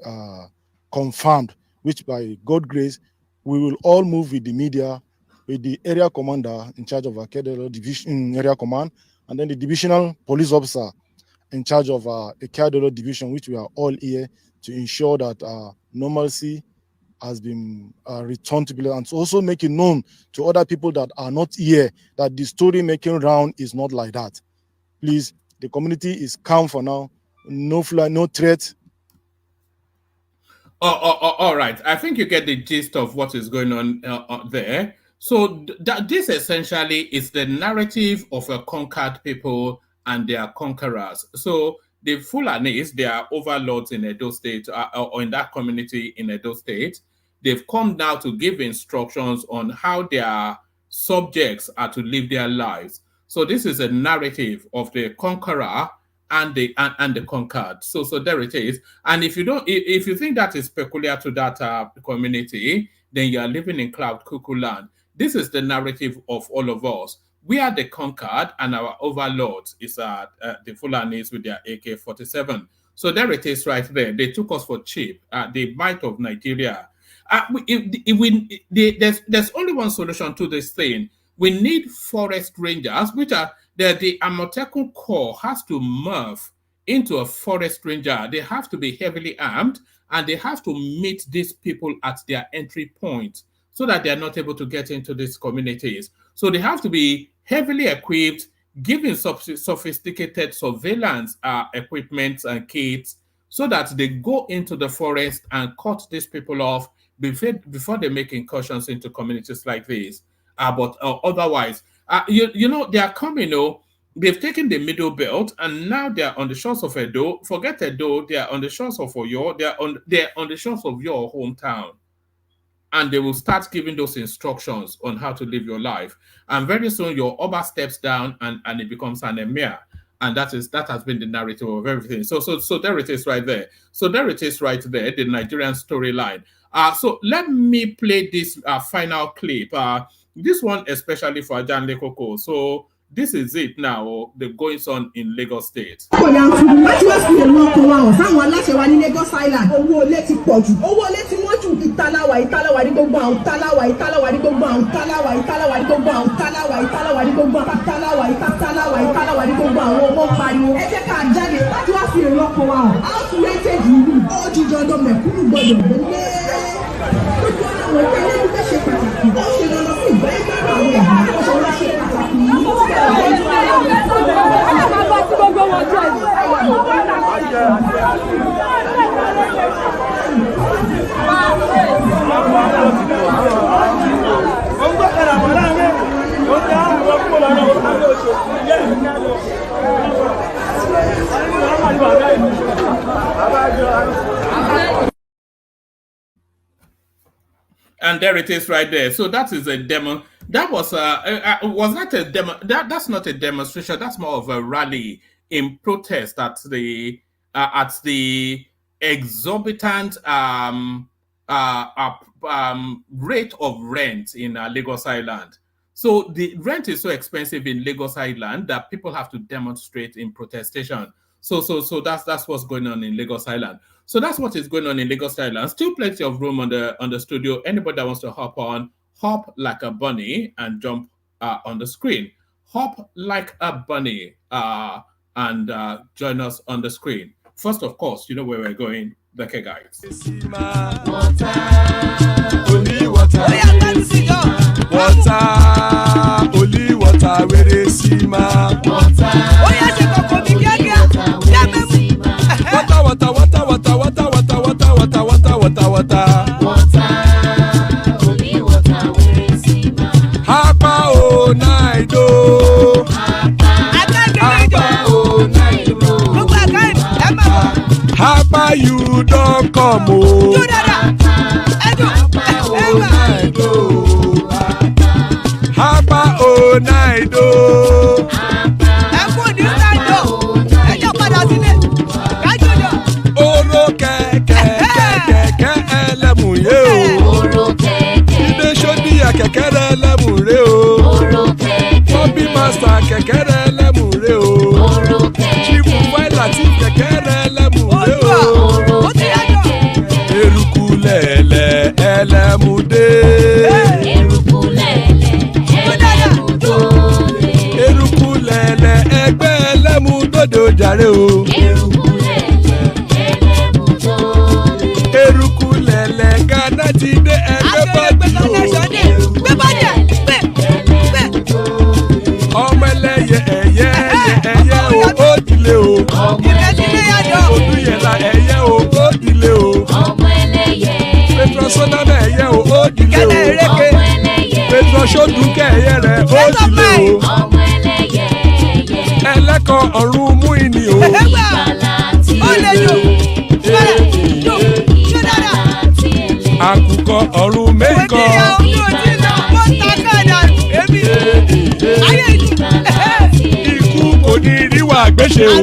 confirmed, which by God's grace we will all move with the media, with the area commander in charge of Ekeadolo division area command, and then the divisional police officer in charge of Ekeadolo division, which we are all here to ensure that normalcy has been returned to people, and to also make it known to other people that are not here that the story making round is not like that. Please, the community is calm for now. No fly, no threat. All right. I think you get the gist of what is going on there. So this essentially is the narrative of a conquered people and their conquerors. So the Fulanis, they are overlords in Edo State, or in that community in Edo State. They've come now to give instructions on how their subjects are to live their lives. So this is a narrative of the conqueror and the conquered. So there it is. And if you think that is peculiar to that community, then you are living in cloud cuckoo land. This is the narrative of all of us. We are the conquered, and our overlords is the Fulanis with their AK-47. So there it is right there. They took us for cheap. The might of Nigeria. There's only one solution to this thing. We need forest rangers, which are the Amotekun Corps has to morph into a forest ranger. They have to be heavily armed, and they have to meet these people at their entry point so that they are not able to get into these communities. So they have to be heavily equipped, given sophisticated surveillance equipment and kits, so that they go into the forest and cut these people off before they make incursions into communities like this. But otherwise, you know, they are coming, they've taken the middle belt and now they are on the shores of Edo. Forget Edo, they are on the shores of Oyo, they're on the shores of your hometown. And they will start giving those instructions on how to live your life. And very soon your Oba steps down and it becomes an emir. And that has been the narrative of everything. So there it is right there. So there it is right there, the Nigerian storyline. So let me play this final clip. This one especially for Ajan Lekoko. So this is it now, the goings on in Lagos State. láti wá sí ìlú ọkọ̀ wa hàn sáwọn aláṣẹ wa ní Lagos Island. Owó ilé ti pọ̀ jù. Owó ilé ti wọ́n jù. Ìtaláwa ní gbogbo àwọn ìtaláwa ní gbogbo àwọn ìtaláwa ní gbogbo àwọn ìtaláwa ní gbogbo àwọn ìtaláwa ní gbogbo àwọn ọmọ pariwo. Ẹ jẹ́ ká jáde láti wá sí ìlú ọkọ̀ wa hàn. House rented ìlú. Ó di dandan mẹ̀kúnnù gbọdọ̀ gbélé. Gbogbo àwọn ìpínlẹ̀ ẹ̀dùn fẹ́ ṣe pàtàkì. Ó ṣe dandan fún ìgbà ẹgbẹ́ àwọn èèyàn. Ó ṣe wá ṣe pàtàkì. And there it is right there. So that is a demo. That was that a demo? That's not a demonstration. That's more of a rally in protest at the exorbitant rate of rent in Lagos Island. So the rent is so expensive in Lagos Island that people have to demonstrate in protestation. So that's what's going on in Lagos Island. So that's what is going on in Lagos Island. Still plenty of room on the studio. Anybody that wants to hop on, hop like a bunny and jump on the screen. Hop like a bunny and join us on the screen. First, of course, you know where we're going, Lekki guys. Only water, where they see ma. Hapa o naido. Hapa you don't come o. Hapa o naido. Oro kẹ̀kẹ́ ẹlẹ́mù yé o. Ilé sọ́dí kẹ̀kẹ́ ẹlẹ́mù rẹ o. Bobby master kẹ̀kẹ́ ẹlẹ́mù rẹ o. Chief Wailati kẹ̀kẹ́ ẹlẹ́mù rẹ o. Eruku lẹ̀lẹ̀ ẹlẹ́mù dé. Eruku lẹ̀lẹ̀ ẹgbẹ́ ẹlẹ́mù dòdò jàre o. Eruku lẹ̀lẹ̀ Ghana ti dé ẹgbẹ́ bọ́dì o. Ọmọ ẹlẹ́yẹ ẹ̀yẹ o ó dilé o. Olúyẹ̀lá ẹ̀yẹ o ó dilé o. Petro Sodana ẹ̀yẹ o ó dilé o. Petro Sodunke ẹ̀yẹ rẹ̀ ó dilé o. Ẹlẹ́kọ̀ ọ̀run mú ìní o. Àkùkọ ọ̀run mẹ́kọ. Ikú kò ní ríwà gbéṣe o.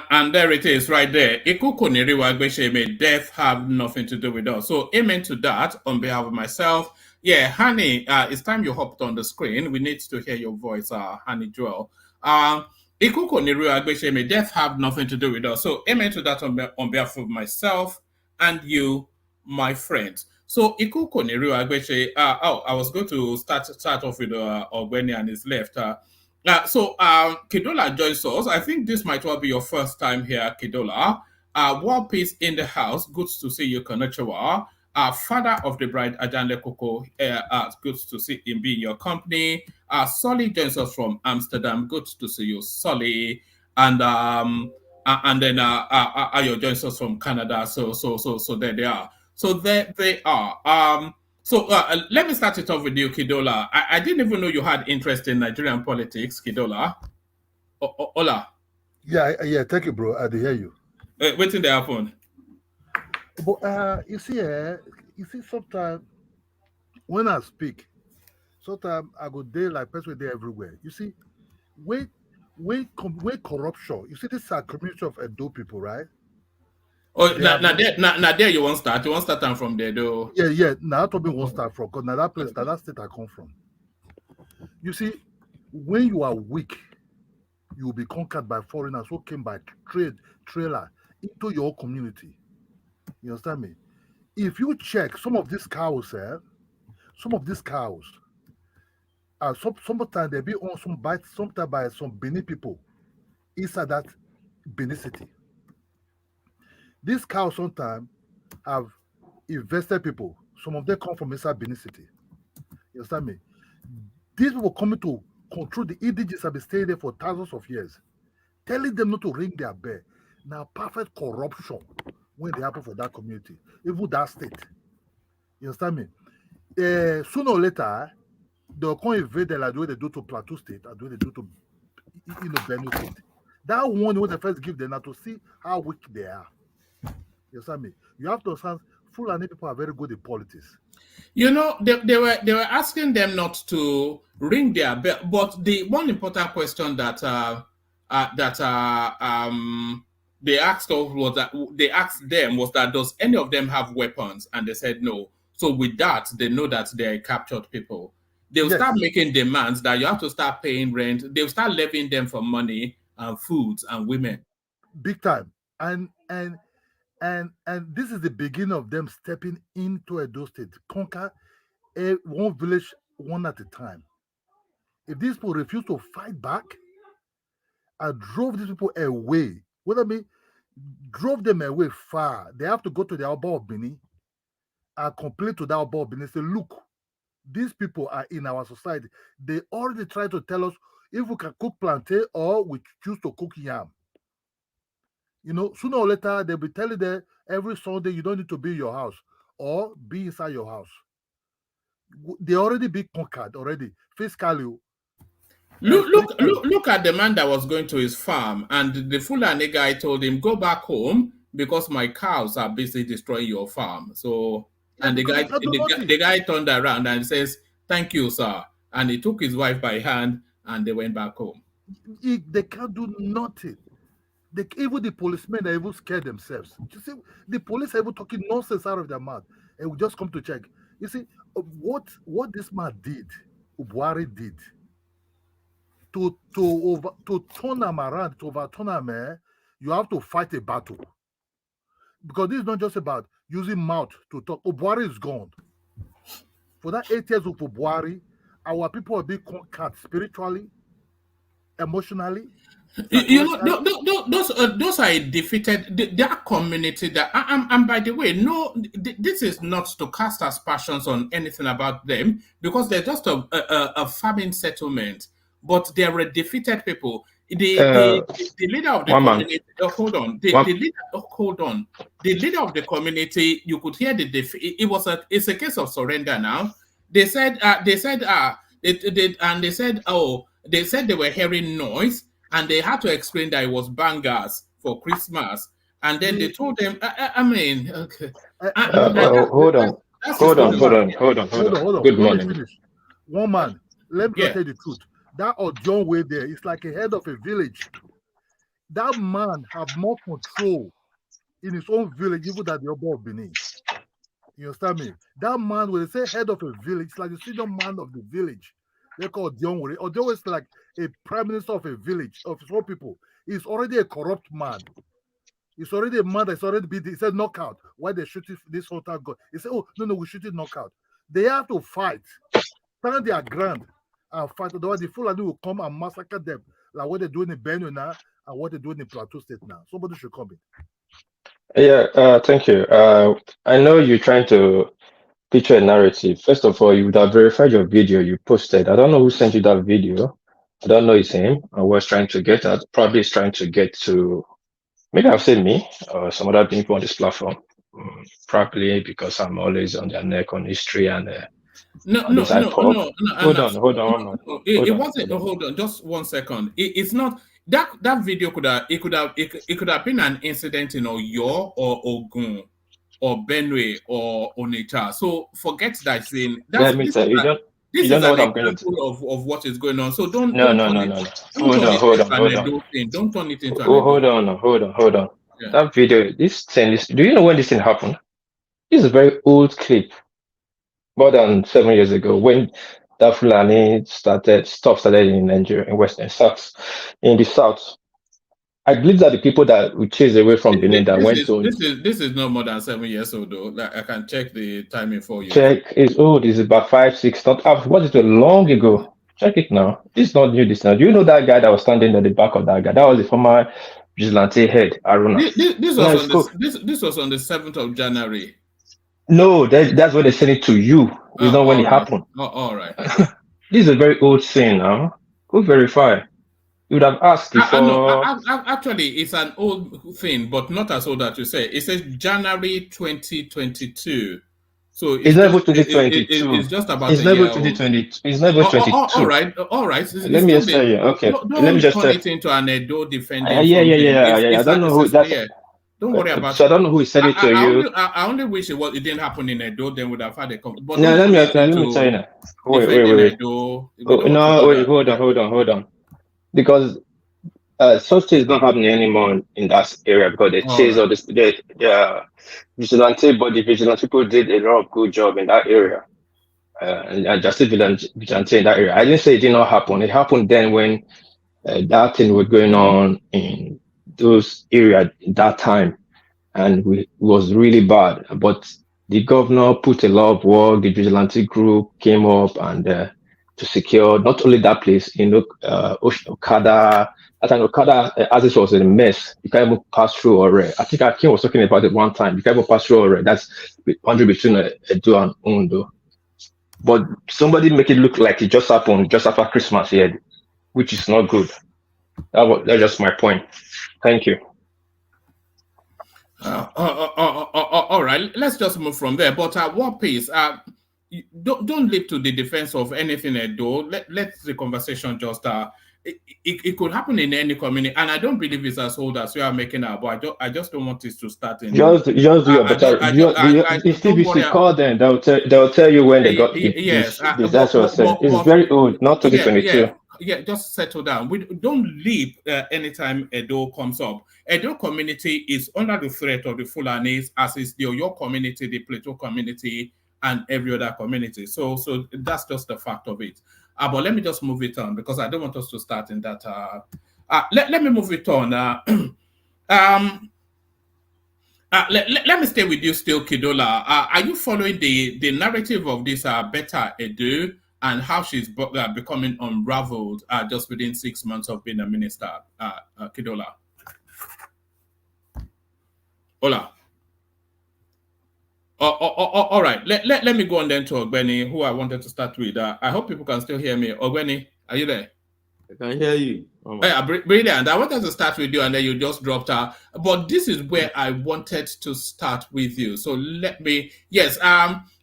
And there it is right there. Ikuko Niriwa Gbeshe, may death have nothing to do with us. So amen to that on behalf of myself. Yeah, Honey, it's time you hopped on the screen. We need to hear your voice, Honey Joel. Ikuko Niriwa Gbeshe, may death have nothing to do with us. So amen to that on behalf of myself and you, my friends. So Ikuko Niriwa Gbeshe, I was going to start off with Ogbeni and his left. So Kidola joins us. I think this might well be your first time here, Kidola. War Peace in the house. Good to see you, Konnichiwa. Father of the bride, Ajanle Koko, good to see him be in your company. Solly joins us from Amsterdam. Good to see you, Solly. And then Ayo joins us from Canada. So there they are. So there they are. So let me start it off with you, Kidola. I didn't even know you had interest in Nigerian politics, Kidola. Ola. Yeah, thank you, bro. I hear you. Waiting to happen. But you see, sometimes when I speak, sometimes I go there like person there everywhere. You see, when corruption, you see, this is a community of Edo people, right? Oh, now there you won't start. You won't start from there, though. Yeah. Now that topic won't start from because now that place, that state I come from. You see, when you are weak, you will be conquered by foreigners who came by trailer into your community. You understand me? If you check some of these cows, sometimes they be on sometimes by some Benin people inside that Benin city. These cows sometimes have invested people. Some of them come from inside Benin city. You understand me? These people coming to control the indigenous have been staying there for thousands of years, telling them not to ring their bell. Now, perfect corruption when they happen for that community, even that state. You understand me? Sooner or later, they'll come invade like the way they do to Plateau State and the way they do to Benue State. That one when they first give them now to see how weak they are. You understand me? You have to understand Fulani people are very good in politics. You know, they were asking them not to ring their bell, but the one important question that they asked them was that does any of them have weapons, and they said no. So with that, they know that they are captured people. They'll start making demands that you have to start paying rent. They'll start levying them for money and foods and women. Big time. And this is the beginning of them stepping into Edo State, conquer one village one at a time. If these people refuse to fight back, I drove these people away. What I mean, drove them away far. They have to go to the Oba of Benin and complain to the Oba of Benin. Say, look, these people are in our society. They already try to tell us if we can cook plantain or we choose to cook yam. You know, sooner or later, they'll be telling them every Sunday you don't need to be in your house or be inside your house. They already be conquered already fiscally. Look at the man that was going to his farm, and the Fulani guy told him, "Go back home because my cows are busy destroying your farm." So, and the guy turned around and says, "Thank you, sir," and he took his wife by hand and they went back home. They can't do nothing. Even the policemen, they even scared themselves. You see, the police are even talking nonsense out of their mouth, and we just come to check. You see, what this man did, Buhari did, to turn them around, to overturn them, you have to fight a battle. Because this is not just about using mouth to talk. Buhari is gone. For that 8 years of Buhari, our people are being conquered spiritually, emotionally. You know, those are defeated. Their community. That and by the way, no, this is not to cast aspersions on anything about them because they're just a farming settlement. But they are defeated people. The leader of the community. Hold on. The leader of the community. You could hear the it's a case of surrender now. They said they said they were hearing noise. And they had to explain that it was bangers for Christmas. And then they told them, hold on. Good morning. One man, let me tell you the truth. That Odion way there is like a head of a village. That man have more control in his own village even than the Oba of Benin. You understand me? That man, when they say head of a village, it's like the senior man of the village. They call Odion. Odion is like a prime minister of a village, of his own people. He's already a corrupt man. He's already a man that's already been, he said knockout. Why they shooting this hotel guy? He said, oh, no, we shoot it knockout. They have to fight. Stand their ground and fight. Otherwise, the Fulani will come and massacre them. Like what they're doing in Benue now and what they're doing in Plateau State now. Somebody should come in. Yeah, thank you. I know you're trying to picture a narrative. First of all, you would have verified your video you posted. I don't know who sent you that video. I don't know his name. I was trying to get at, probably is trying to get to, maybe I've said me or some other people on this platform. Probably because I'm always on their neck on history and No, on no, this no, hype. no, no, Hold Anna. on, hold on, No, one more. no, Hold it on, wasn't. hold on. Hold on, just 1 second. It's not that video it could have been an incident in Oyo or Ogun or Benue or Onitsha. So forget that thing. Let me tell you, you This don't is know an what I'm going to. example of what is going on. So don't No, don't no, turn no, it no, no. don't turn it Hold into on, an hold on. anecdote thing. Don't turn it into an Oh, anecdote. hold on. Yeah. That video, this thing is, do you know when this thing happened? This is a very old clip, more than 7 years ago, when that Fulani stuff started in Nigeria, in Western South, in the South. I believe that the people that we chased away from Benin that went to This is no more than 7 years old though. Like, I can check the timing for you. check is old, is about 5, 6, not up. What is it long ago? Check it now. This is not new, this now. Do you know that guy that was standing at the back of that guy? That was the former vigilante head, Aruna. This Now was he on spoke. this was on the 7th of January. No, that's when they sent it to you. It's not when All it right. happened. All right. This is a very old thing now. Go verify. You would have asked I know. before. Actually, it's an old thing, but not as old as you say. It says January 2022, so It's it's not even just 2022. it's just about It's a not year even old. 2020. It's not even All 22. right, all right. Let It's me still just the tell you. Okay. Let me don't just turn tell. it into an Edo defending Yeah, yeah, something. yeah, yeah. I don't know who that's. Yeah. Don't worry about So I it. don't know who said it to you. I only wish it didn't happen in Edo. Then would have had a but No, don't turn it let me tell you into now. defending Wait. Edo. We Oh, don't want to no, do wait, that. Yeah. hold on. Because such things not happening anymore in that area because they All chase right. all this. Vigilante, but the vigilante people did a lot of good job in that area. And just vigilante in that area. I didn't say it did not happen. It happened then when that thing was going on in those areas that time, and it was really bad. But the governor put a lot of work. The vigilante group came up and to secure not only that place, Okada. I think Okada, as it was in a mess, you can't even pass through already. I think Akin was talking about it one time. You can't even pass through already. That's the boundary between Edo and Ondo. But somebody make it look like it just happened just after Christmas here, which is not good. That's just my point. Thank you. All right, let's just move from there. But at what pace? Don't leap to the defense of anything, Edo. Let the conversation just it could happen in any community, and I don't believe it's as old as we are making out. But I just don't want this to start in. Just do your better. If Don't TVC worry. call them, they'll tell you when they got Yes, that's what I said. It's very old, not 2022. Yeah, just settle down. We don't leap anytime Edo comes up. Edo community is under the threat of the Fulanis, as is the Oyo community, the Plateau community, and every other community. So that's just the fact of it. But let me just move it on because I don't want us to start in that. Let me move it on. Let me stay with you still, Kidola. Are you following the narrative of this Beta Edo and how she's becoming unraveled just within 6 months of being a minister, Kidola? Hola. All right. Let me go on then to Ogbeni, who I wanted to start with. I hope people can still hear me. Ogbeni, are you there? I can hear you. Yeah, brilliant. I wanted to start with you and then you just dropped out. But this is where I wanted to start with you. So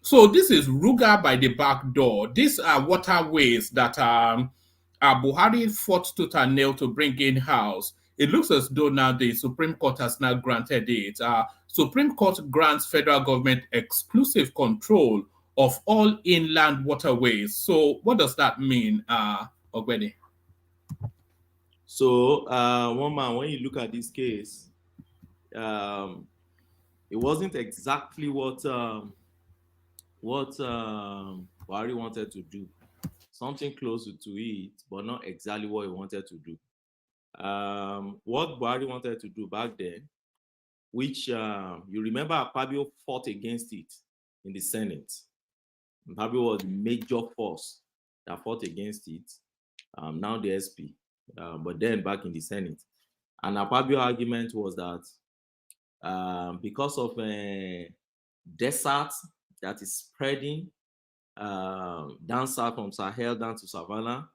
so this is Ruga by the back door. These are waterways that Buhari fought tooth and nail to bring in-house. It looks as though now the Supreme Court has now granted it. Supreme Court grants federal government exclusive control of all inland waterways. So what does that mean, Ogbeni? So, one man, when you look at this case, it wasn't exactly what Buhari wanted to do. Something close to it, but not exactly what he wanted to do. What Buhari wanted to do back then, which you remember Akpabio fought against it in the Senate. Akpabio was the major force that fought against it. Now the SP. But then back in the Senate. And Akpabio's argument was that because of desert that is spreading down south from Sahel down to Savannah,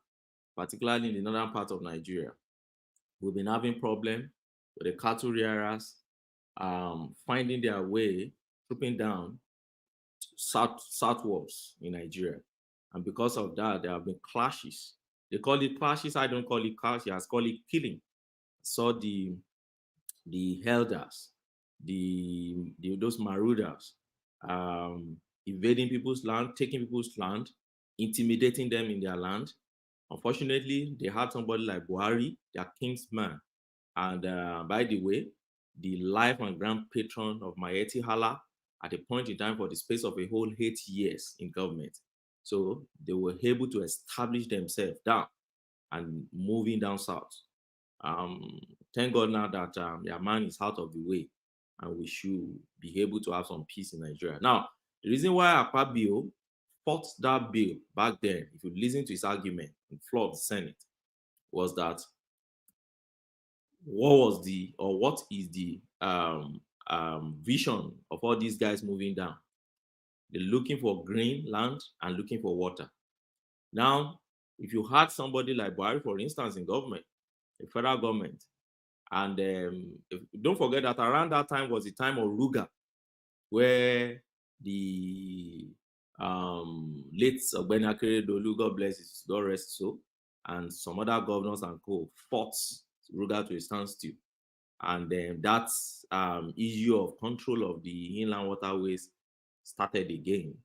particularly in the northern part of Nigeria. We've been having problem with the cattle rearers finding their way, trooping down southwards in Nigeria. And because of that, there have been clashes. They call it clashes. I don't call it clashes. I call it killing. So the elders, those marauders, invading people's land, taking people's land, intimidating them in their land. Unfortunately, they had somebody like Buhari, their king's man. And by the way, the life and grand patron of Maeti Hala at a point in time for the space of a whole 8 years in government. So they were able to establish themselves down and moving down south. Thank God now that their man is out of the way and we should be able to have some peace in Nigeria. Now, the reason why Akpabio fought that bill back then, if you listen to his argument on the floor of the Senate, was that what is the vision of all these guys moving down? They're looking for green land and looking for water. Now, if you had somebody like Buhari, for instance, in government, the federal government, and don't forget that around that time was the time of Ruga, where the late Ogbeni Akeredolu, God bless his, God rest so, and some other governors and co fought Ruga to a standstill. And then that issue of control of the inland waterways started again.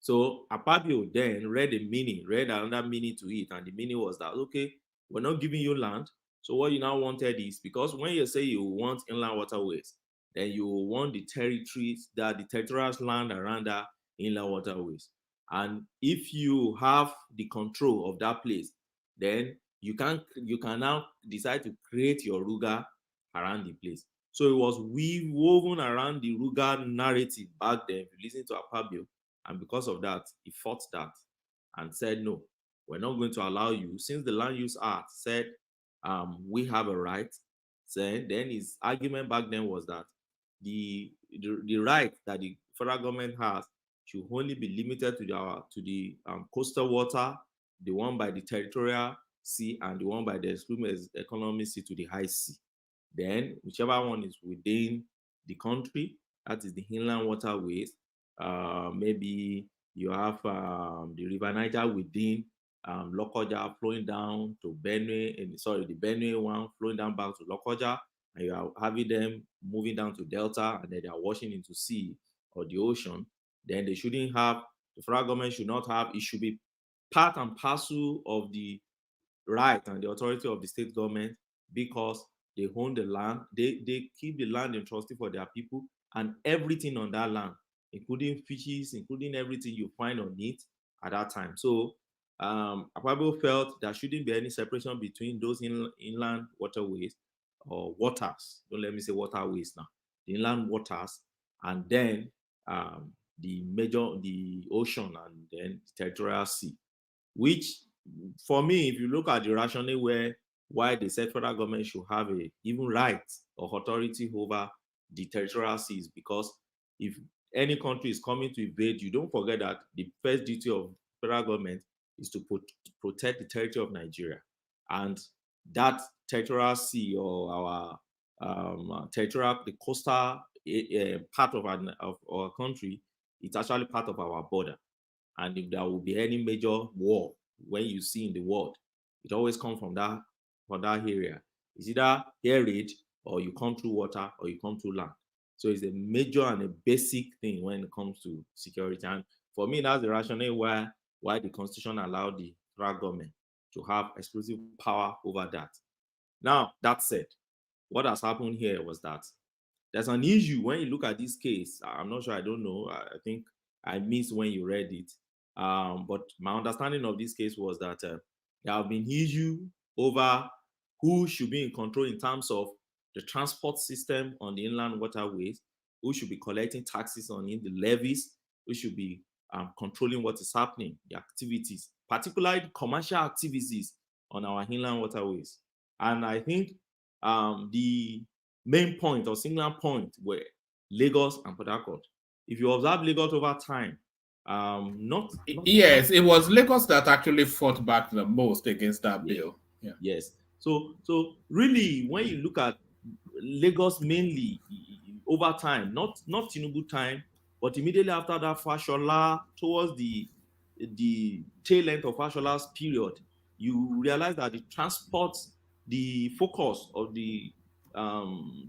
So Akpabio then read another meaning to it, and the meaning was that, okay, we're not giving you land. So what you now wanted is, because when you say you want inland waterways, then you want the territories, that the territorial land around the inland waterways. And if you have the control of that place, then you can now decide to create your Ruga around the place. So it was woven around the Ruga narrative back then, if you listen to Akpabio, and because of that, he fought that and said, no, we're not going to allow you, since the Land Use Act said we have a right. Then his argument back then was that the right that the federal government has should only be limited to the coastal water, the one by the territorial sea, and the one by the exclusive economic sea to the high sea. Then whichever one is within the country, that is the inland waterways, maybe you have the River Niger within Lokoja flowing down to Benue, the Benue one flowing down back to Lokoja, and you are having them moving down to Delta, and then they are washing into sea or the ocean. Then they shouldn't have, the federal government should not have, it should be part and parcel of the right and the authority of the state government, because they own the land, they keep the land in trustee for their people, and everything on that land, including fishes, including everything you find on it at that time. So Akpabio felt there shouldn't be any separation between those inland waterways or waters. Don't let me say waterways now. The inland waters, and then the ocean, and then the territorial sea. Which, for me, if you look at the rationale why they said federal government should have a even right or authority over the territorial seas, because if any country is coming to invade you, don't forget that the first duty of federal government is to protect the territory of Nigeria. And that territorial sea, or our territorial, the coastal part of our country, it's actually part of our border. And if there will be any major war, when you see in the world, it always comes from that area. It's either air raid, or you come through water, or you come through land. So it's a major and a basic thing when it comes to security. And for me, that's the rationale why the Constitution allowed the federal government to have exclusive power over that. Now, that said, what has happened here was that there's an issue when you look at this case. I'm not sure, I don't know. I think I missed when you read it. But my understanding of this case was that there have been issues over who should be in control in terms of the transport system on the inland waterways, who should be collecting taxes on it, the levies, who should be controlling what is happening, the activities, particularly the commercial activities on our inland waterways. And I think the main point or singular point were Lagos and Port Harcourt. If you observe Lagos over time, yes, it was Lagos that actually fought back the most against that bill. Yeah. Yes. So really, when you look at Lagos mainly over time, not Tinubu time, but immediately after that Fashola, towards the tail end of Fashola's period, you realize that the focus of the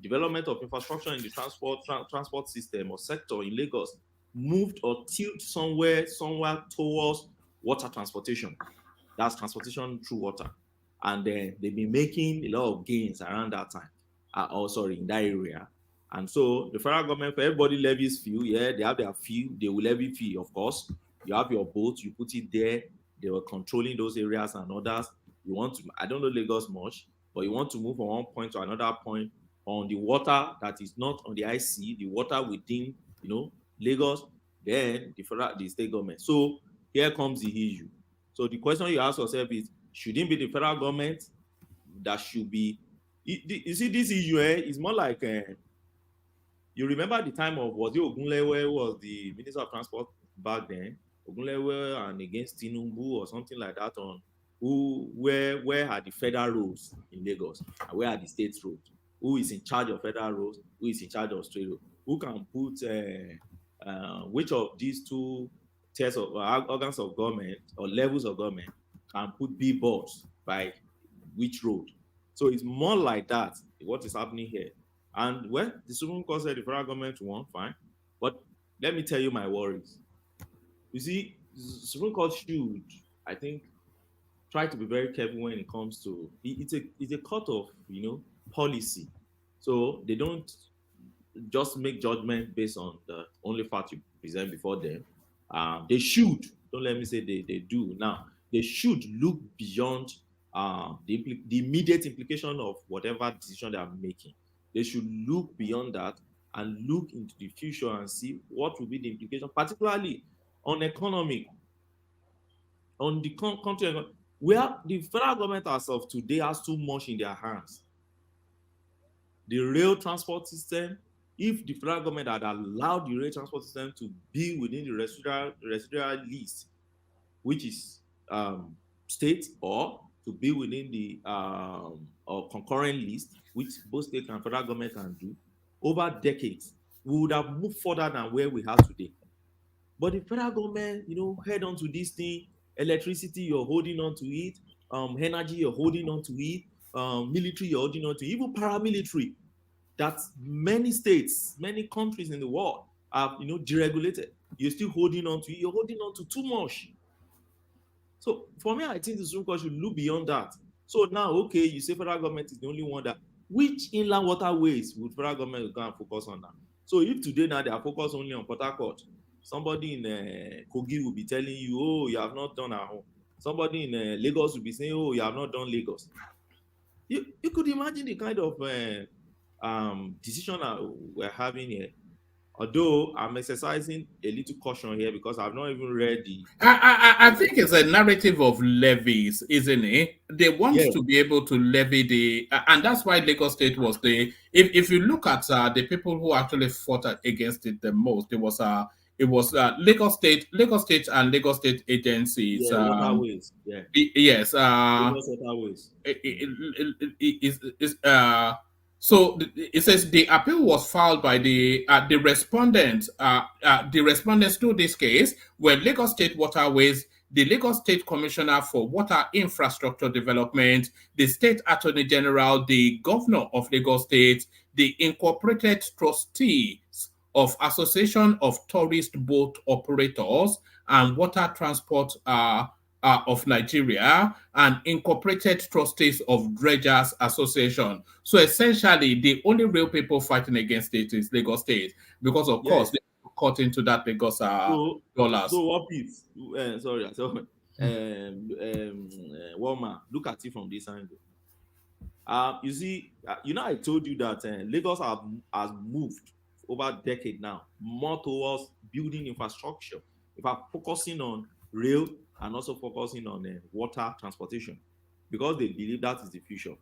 development of infrastructure in the transport system or sector in Lagos moved or tilted somewhere towards water transportation. That's transportation through water. And then they've been making a lot of gains around that time. In that area. And so the federal government, for everybody levies fee, they have their fee, they will levy fee, of course. You have your boat, you put it there, they were controlling those areas and others. You want to, I don't know Lagos much, but you want to move from one point to another point on the water that is not on the IC, the water within, Lagos, then the state government. So here comes the issue. So the question you ask yourself is, should it be the federal government that should be? You see, this issue is more like you remember the time of, was it Ogunlewe who was the Minister of Transport back then? Ogunlewe and against Tinubu or something like that on where are the federal roads in Lagos and where are the state roads? Who is in charge of federal roads? Who is in charge of state roads? Who can put which of these two tiers of organs of government or levels of government can put billboards by which road? So it's more like that, what is happening here. And the Supreme Court said the federal government won, fine. But let me tell you my worries. You see, the Supreme Court should, I think, try to be very careful when it comes to, it's a court of, policy. So they don't just make judgment based on the only fact you present before them. They should, don't let me say they do. Now, they should look beyond the immediate implication of whatever decision they are making. They should look beyond that and look into the future and see what will be the implication, particularly on economic, on the country, where the federal government as of today has too much in their hands. The rail transport system, if the federal government had allowed the rail transport system to be within the residual list, which is state, or to be within the or concurrent list, which both state and federal government can do, over decades, we would have moved further than where we are today. But the federal government, head on to this thing, electricity, you're holding on to it, energy, you're holding on to it, military, you're holding on to it, even paramilitary, that many states, many countries in the world have, deregulated. You're still holding on to it, you're holding on to too much. So for me, I think the Supreme Court should look beyond that. So now, okay, you say federal government is the only one that, which inland waterways would federal government go and focus on now? So if today now they are focused only on Port Harcourt, somebody in Kogi will be telling you, oh, you have not done at home. Somebody in Lagos will be saying, oh, you have not done Lagos. You could imagine the kind of decision we're having here. Although I'm exercising a little caution here because I've not even read the... I think it's a narrative of levies, isn't it? They want to be able to levy the... and that's why Lagos State was the... If you look at the people who actually fought against it the most, it was Lagos State and Lagos State agencies. Waterways. Yes. Lagos waterways. So it says the appeal was filed by the respondents. The respondents to this case were Lagos State Waterways, the Lagos State Commissioner for Water Infrastructure Development, the State Attorney General, the Governor of Lagos State, the Incorporated Trustees of Association of Tourist Boat Operators and Water Transport of Nigeria, and Incorporated Trustees of Dredgers Association. So essentially, the only real people fighting against it is Lagos State, because of course they caught into that Lagos dollars. So what is? Walmart, look at it from this angle. You see, I told you that Lagos has moved over a decade now more towards building infrastructure. If I'm focusing on rail and also focusing on water transportation, because they believe that is the future,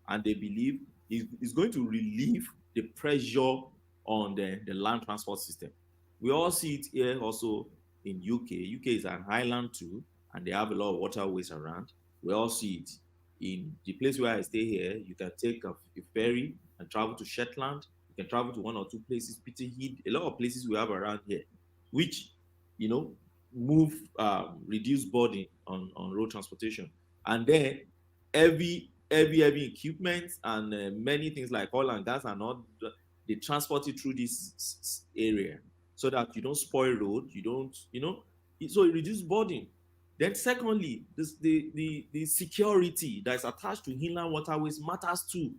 and they believe is going to relieve the pressure on the land transport system. We all see it here also in UK. UK is an island too, and they have a lot of waterways around. We all see it. In the place where I stay here, you can take a ferry and travel to Shetland. You can travel to one or two places, Peterhead, a lot of places we have around here, which, move, reduce burden on road transportation. And then heavy equipment and many things like oil and gas are not, they transport it through this area so that you don't spoil road, you don't, so it reduces burden. Then secondly, the security that is attached to inland waterways matters too.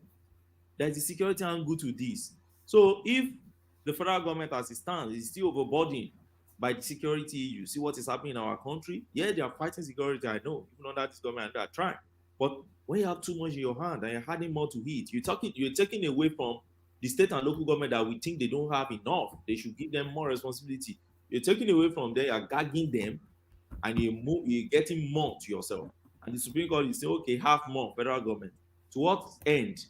There's a security angle to this. So if the federal government as it stands is still overburdened by the security, you see what is happening in our country. Yeah, they are fighting security, I know, even under this government, they are trying. But when you have too much in your hand and you're adding more to it, you're taking away from the state and local government that we think they don't have enough. They should give them more responsibility. You're taking away from them, you're gagging them, and you're getting more to yourself. And the Supreme Court is saying, okay, have more federal government. To what end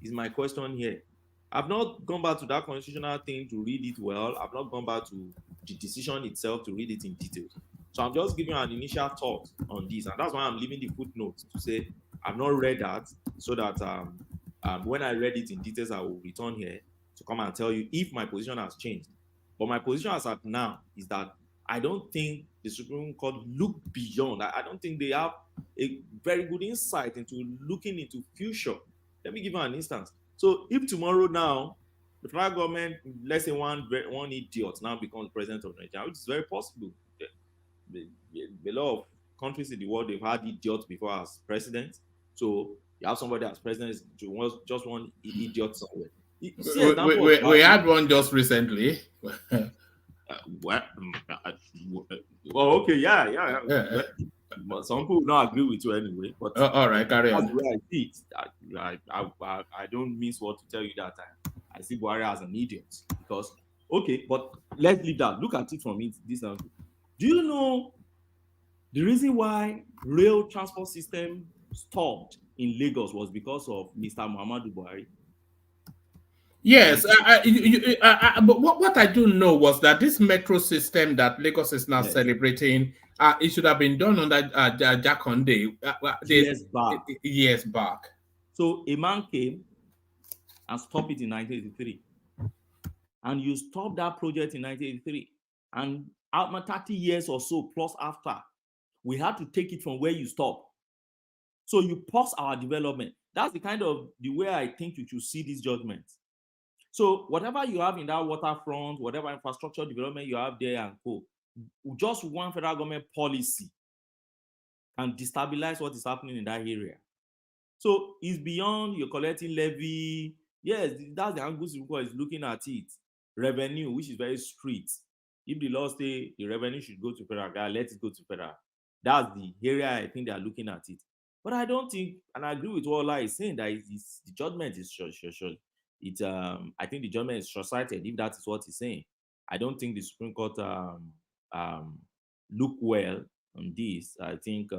is my question here? I've not gone back to that constitutional thing to read it well. I've not gone back to the decision itself to read it in details. So I'm just giving you an initial thought on this. And that's why I'm leaving the footnote to say I've not read that, so that when I read it in details, I will return here to come and tell you if my position has changed. But my position as at now is that I don't think the Supreme Court look beyond. I don't think they have a very good insight into looking into future. Let me give you an instance. So if tomorrow now, the federal government, let's say one idiot now becomes president of Nigeria, which is very possible. A lot of countries in the world, they've had idiots before as president. So you have somebody as president, just one idiot somewhere. We had one just recently. Well, okay, yeah. But some people don't agree with you anyway. But all right, carry on. That's the way I see it. I don't miss what to tell you that I see Buhari as an idiot because but let's leave that. Look at it from this angle. Do you know the reason why rail transport system stopped in Lagos was because of Mr. Muhammadu Buhari? Yes, but what I do know was that this metro system that Lagos is now celebrating, it should have been done under Jakonde years back. So a man came and stopped it in 1983, and you stopped that project in 1983, and after 30 years or so plus after, we had to take it from where you stopped. So you pause our development. That's the way I think you should see this judgment. So whatever you have in that waterfront, whatever infrastructure development you have there and co, just one federal government policy can destabilize what is happening in that area. So it's beyond you're collecting levy. Yes, that's the angle is looking at it. Revenue, which is very strict. If the law say the revenue should go to federal, let it go to federal. That's the area I think they are looking at it. But I don't think, and I agree with what Ola is saying, that the judgment is short. I think the judgment is short-sighted if that is what he's saying. I don't think the Supreme Court look well on this. I think,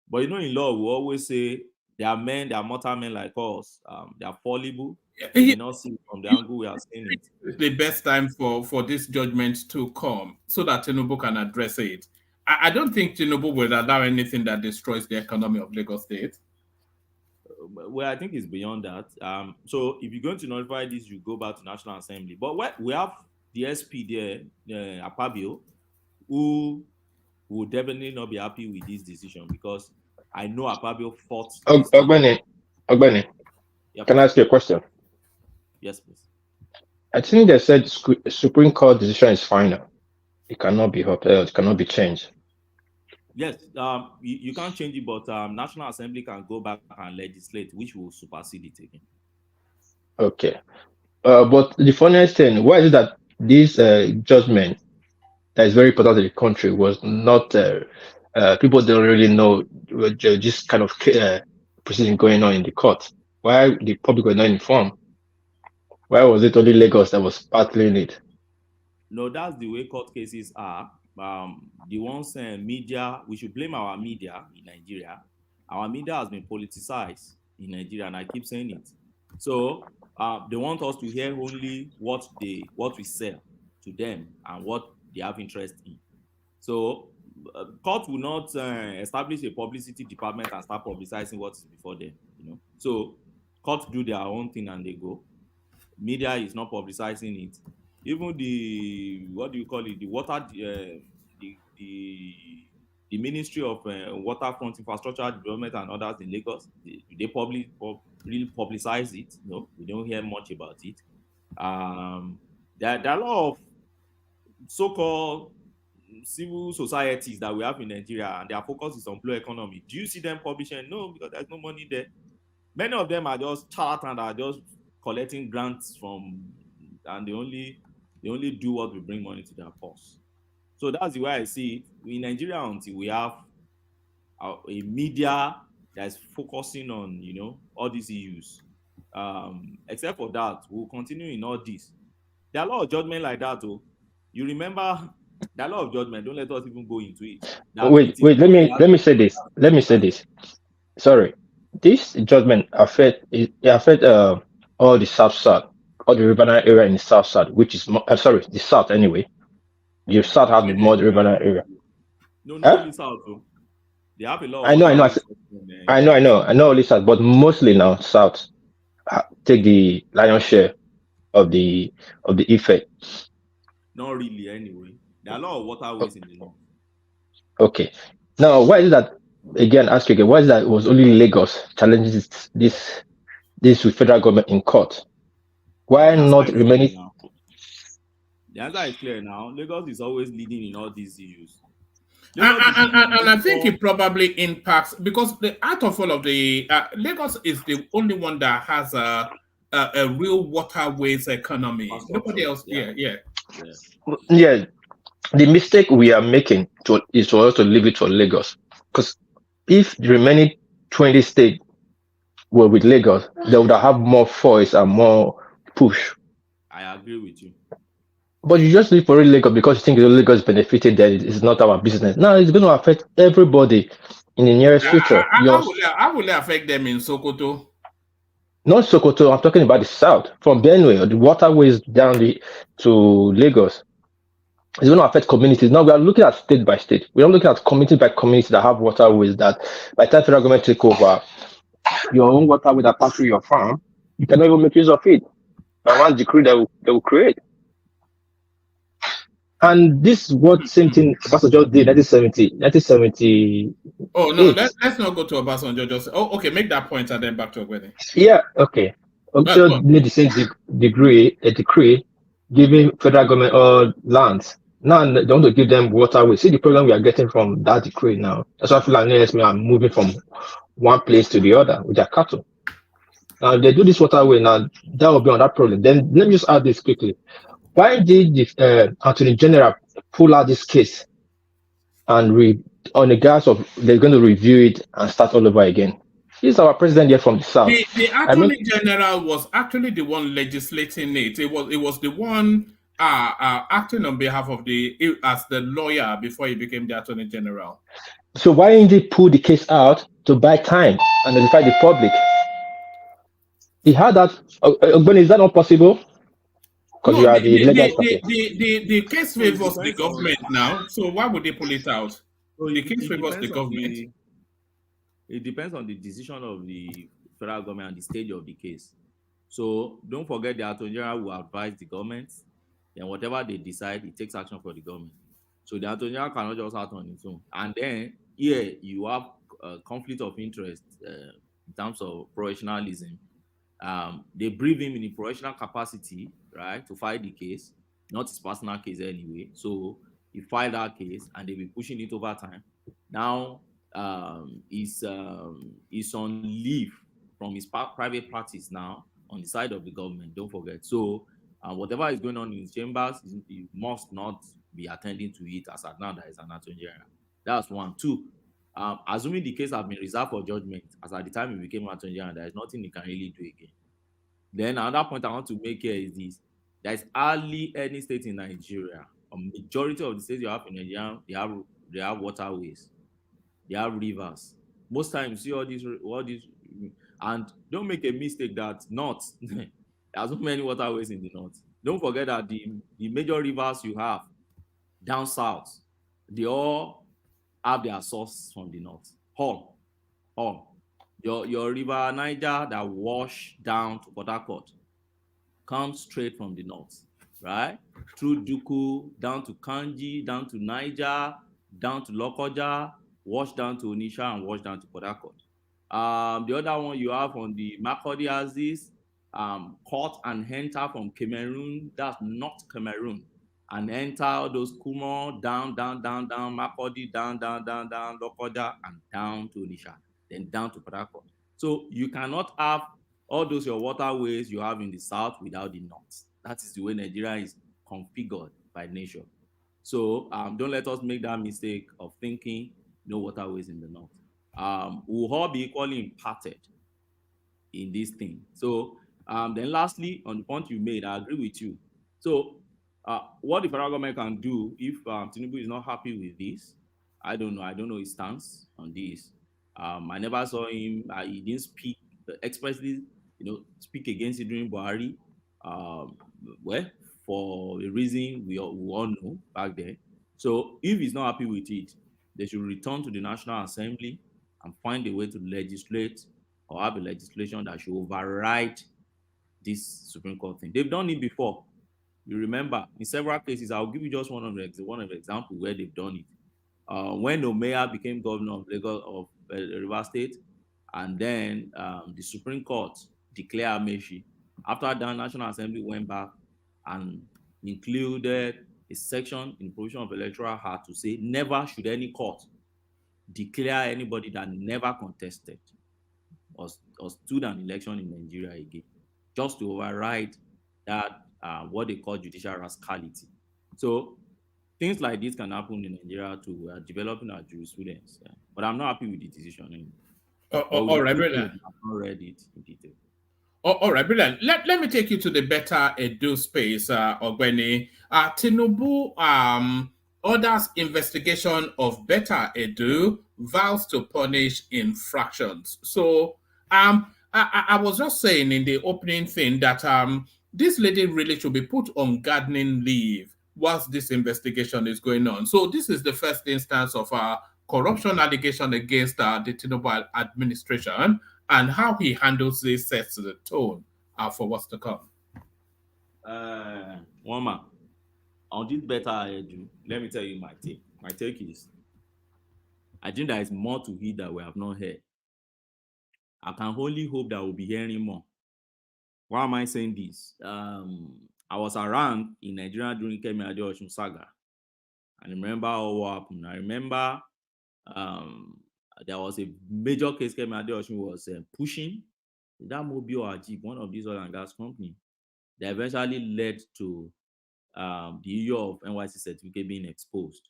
but in law we always say there are mortal men like us. They are fallible. We may not see it from the angle we are seeing it. The best time for this judgment to come so that Tinubu can address it. I don't think Tinubu will allow anything that destroys the economy of Lagos State. Well, I think it's beyond that. So if you're going to notify this, you go back to National Assembly. But we have the SP there, Akpabio, who will definitely not be happy with this decision because I know Akpabio fought. Ogbeni, Yep. Can I ask you a question? Yes, please. I think they said Supreme Court decision is final. It cannot be upheld. It cannot be changed. Yes, you can't change it, but National Assembly can go back and legislate, which will supersede it again. Okay. But the funniest thing, why is it that this judgment that is very important to the country was not, people don't really know this kind of proceeding going on in the court? Why the public were not informed? Why was it only Lagos that was battling it? No, that's the way court cases are. The ones media, we should blame our media in Nigeria. Our media has been politicized in Nigeria, and I keep saying it. So they want us to hear only what we sell to them and what they have interest in. So court will not establish a publicity department and start publicizing what is before them. So court do their own thing and they go. Media is not publicizing it. Even the water, the Ministry of Waterfront Infrastructure Development and others in Lagos, they really publicize it. We don't hear much about it. There are a lot of so-called civil societies that we have in Nigeria, and their focus is on blue economy. Do you see them publishing? No, because there's no money there. Many of them are just charlatans, are just collecting grants from, and they only do what will bring money to their purse. So that's the way I see it. In Nigeria, until we have a media that's focusing on all these issues, except for that, we'll continue in all this. There are a lot of judgment like that, though. You remember, there are a lot of judgment. Don't let us even go into it. Wait. Let me say this. Sorry, this judgment affect all the south, all the riverine area in the south, which is sorry, the south anyway. The south has the more riverine area. No, not only south, though. They have a lot of I know only south, but mostly now south take the lion's share of the effect. Not really, anyway. There are a lot of waterways in the north. Okay. Now, why is that? Again, ask you again. Why is that? It was only Lagos challenges this with federal government in court? Why not remaining? The answer is clear now. Lagos is always leading in all these issues. And I think it probably impacts because out of all of the Lagos is the only one that has a real waterways economy. Nobody else. Yeah. The mistake we are making is for us to leave it for Lagos, because if the remaining 20 states were with Lagos, they would have more force and more push. I agree with you. But you just leave for Lagos because you think Lagos benefited, that it's not our business. No, it's going to affect everybody in the nearest future. How will it affect them in Sokoto? Not Sokoto, I'm talking about the south, from Benue, or the waterways down to Lagos. It's going to affect communities. Now we are looking at state by state. We're not looking at community by community that have waterways that by the time federal government take over, your own waterway that pass through your farm, you cannot even make use of it. By one decree they will create. And this is what same thing Obasanjo did 1970. Oh no, let's not go to Obasanjo. Just okay, make that point and then back to Ogbeni. Yeah, okay. Obasanjo made the same decree giving federal government all lands. Now they want to give them waterways. See the problem we are getting from that decree now. That's why Fulani are moving from one place to the other with their cattle. Now if they do this waterway now, that will be on that problem. Then let me just add this quickly. Why did the Attorney General pull out this case and on the grounds of they're going to review it and start all over again? He's our president here from the south. The Attorney General was actually the one legislating it. It was the one acting on behalf of as the lawyer before he became the Attorney General. So why didn't he pull the case out to buy time and notify the public? He had that. But is that not possible? No, you are the case favors the government now. So why would they pull it out? So the case favors the government. It depends on the decision of the federal government and the stage of the case. So don't forget the Attorney General will advise the government, and whatever they decide, it takes action for the government. So the Attorney General cannot just act on its own. And then here you have a conflict of interest in terms of professionalism. They brief him in a professional capacity, right, to file the case, not his personal case anyway. So he filed that case and they'll be pushing it over time. Now he's on leave from his private practice now on the side of the government, don't forget. So whatever is going on in his chambers, he must not be attending to it as at now that is an Attorney General. That's one. Two, assuming the case has been reserved for judgment, as at the time he became Attorney General, there is nothing he can really do again. Then another point I want to make here is this: there is hardly any state in Nigeria, a majority of the states you have in Nigeria, they have waterways, they have rivers. Most times, you see all these And don't make a mistake that north, there's so many waterways in the north. Don't forget that the major rivers you have down south, they all have their source from the north. All. Your river Niger that wash down to Port Harcourt comes straight from the north, right? Through Duku, down to Kanji, down to Niger, down to Lokoja, wash down to Onisha, and wash down to Port Harcourt. The other one you have on the Makurdi axis, cut and enter from Cameroon, that's not Cameroon, and enter those Kumo down, Makurdi, down, Lokoja, and down to Onisha, then down to Port Harcourt. So you cannot have all those your waterways you have in the south without the north. That is the way Nigeria is configured by nature. So don't let us make that mistake of thinking no waterways in the north. We'll all be equally impacted in this thing. So then lastly, on the point you made, I agree with you. So what the federal government can do if Tinubu is not happy with this, I don't know. I don't know his stance on this. I never saw him. He didn't speak expressly, speak against it during Buhari. Well, for a reason we all know back then. So if he's not happy with it, they should return to the National Assembly and find a way to legislate or have a legislation that should override this Supreme Court thing. They've done it before. You remember, in several cases, I'll give you just one of the examples where they've done it. When Omeya became governor of Lagos of Rivers State, and then the Supreme Court declared Amechi. After that, National Assembly went back and included a section in the provision of electoral act to say never should any court declare anybody that never contested or stood an election in Nigeria again, just to override that what they call judicial rascality. So things like this can happen in Nigeria too. We are developing our jurisprudence, but I'm not happy with the decision anymore. All right, brilliant. I've not read it in detail. All right, brilliant. Let me take you to the better Edo space, Ogbeni. Tinubu orders investigation of better Edo, vows to punish infractions. So I was just saying in the opening thing that this lady really should be put on gardening leave whilst this investigation is going on. So this is the first instance of corruption allegation against the Tinubu administration, and how he handles this sets the tone for what's to come. Woma, on this better I do, let me tell you my take. My take is, I think there is more to it that we have not heard. I can only hope that we'll be hearing more. Why am I saying this? I was around in Nigeria during Kemi Adeosun saga. I remember what happened. I remember there was a major case Kemi Adeosun was pushing. That Mobile or Jeep, one of these oil and gas companies, that eventually led to the issue of NYC certificate being exposed,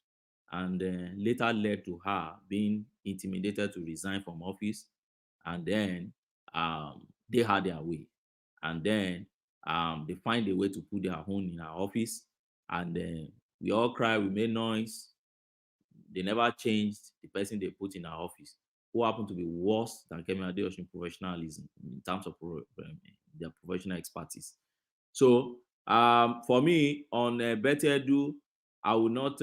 and later led to her being intimidated to resign from office. And then they had their way, and then they find a way to put their own in her office, and then we all cry, we made noise. They never changed the person they put in her office, who happened to be worse than Kemi Adeosun professionalism in terms of their professional expertise. So for me, on Better Edu, I will not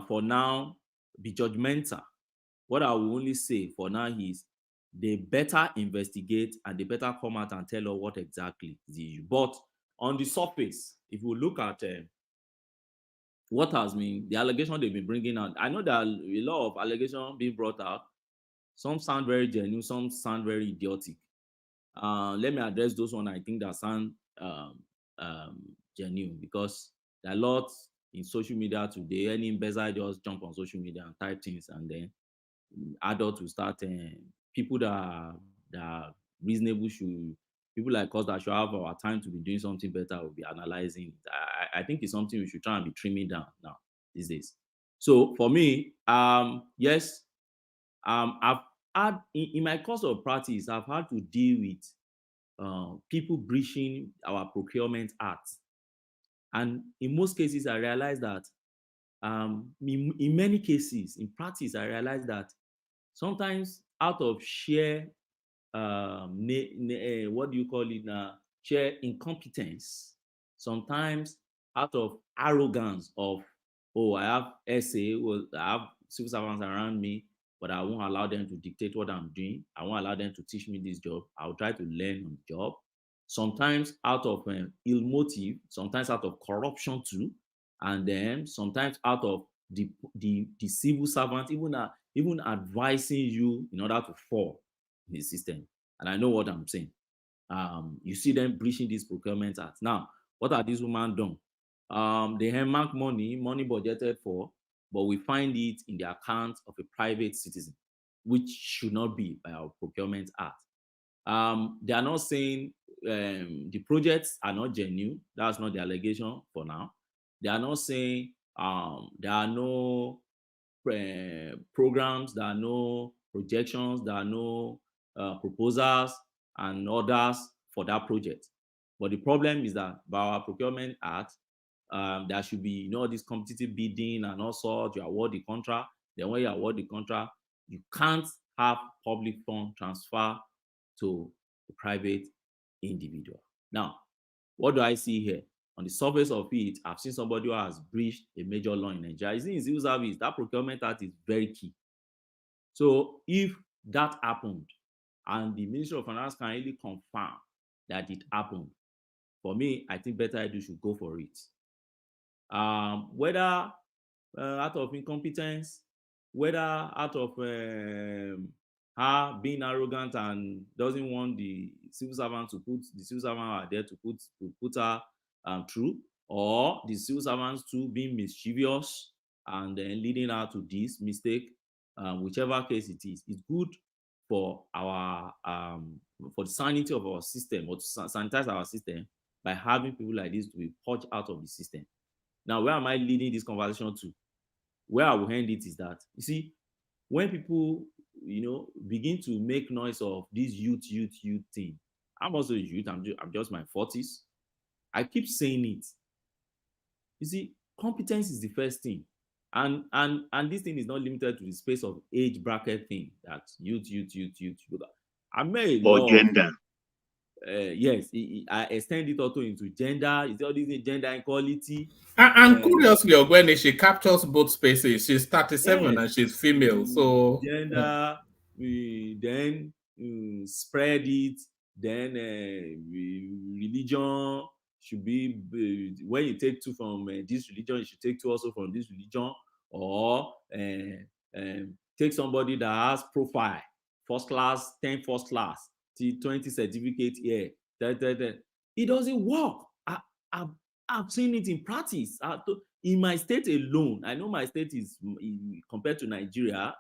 for now be judgmental. What I will only say for now is they better investigate and they better come out and tell us what exactly is the issue. But on the surface, if you look at what has been the allegation they've been bringing out, I know there are a lot of allegations being brought out. Some sound very genuine, some sound very idiotic. Let me address those ones I think that sound genuine, because there are lots in social media today. Any embezzler just jump on social media and type things, and then adults will start people that are reasonable people like us that should have our time to be doing something better will be analyzing. I think it's something we should try and be trimming down now these days. So for me, yes, I've had in my course of practice, I've had to deal with people breaching our procurement act, and in most cases, I realized that in many cases, in practice, I realized that sometimes out of sheer what do you call it now? Sheer incompetence. Sometimes out of arrogance of, oh, I have SA, well, I have civil servants around me, but I won't allow them to dictate what I'm doing. I won't allow them to teach me this job. I'll try to learn on the job. Sometimes out of ill motive, sometimes out of corruption too, and then sometimes out of the civil servant even advising you in order to fall in the system. And I know what I'm saying. You see them breaching this procurement act. Now, what are these women done? They earmark money budgeted for, but we find it in the account of a private citizen, which should not be by our procurement act. They are not saying the projects are not genuine. That's not the allegation for now. They are not saying there are no programs, there are no projections, there are no proposals and orders for that project. But the problem is that by our procurement act, there should be this competitive bidding and all sorts. You award the contract. Then when you award the contract, you can't have public fund transfer to the private individual. Now, what do I see here? On the surface of it, I've seen somebody who has breached a major law in Nigeria. Is in civil service. That procurement act is very key. So if that happened and the Ministry of Finance can really confirm that it happened, for me, I think Better Edu should go for it. Whether out of incompetence, whether out of her being arrogant and doesn't want the civil servant to put the civil servant are there to put her through, or the civil servants to being mischievous and then leading her to this mistake, whichever case it is, it's good for our for the sanity of our system, or to sanitize our system by having people like this to be purged out of the system. Now, where am I leading this conversation to? Where I will end it is that, you see, when people, begin to make noise of this youth thing, I'm also a youth, I'm just my 40s. I keep saying it. You see, competence is the first thing. And this thing is not limited to the space of age bracket thing, that youth. I made or gender. Yes, I extend it also into gender. It's all this gender equality. And curiously, Ogwene, she captures both spaces. She's 37 and she's female. So gender, then spread it. Then religion should be when you take two from this religion, you should take two also from this religion, or take somebody that has profile, first class, 10 first class, 20 certificate here. It doesn't work. I've seen it in practice. In my state alone, I know my state is compared to Nigeria,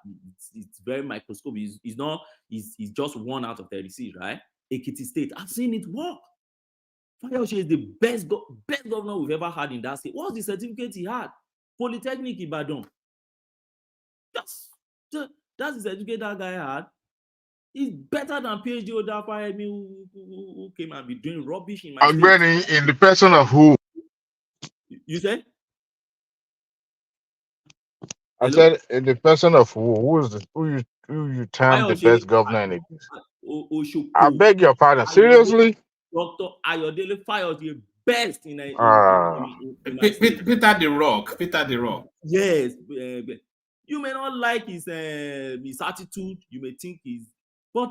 it's very microscopic. It's just 1 out of 36, right? Ekiti State, I've seen it work. Fayose is the best governor we've ever had in that state. What's the certificate he had? Polytechnic Ibadan. That's the certificate that guy had. It's better than PhD holder Fayemi who came and be doing rubbish in my state. In the person of who? You said? I said in the person of who you term the best governor in it. I beg your pardon. Seriously? Dr. Ayodele Fayose, the best in Peter the Rock. Yes. You may not like his attitude. You may think but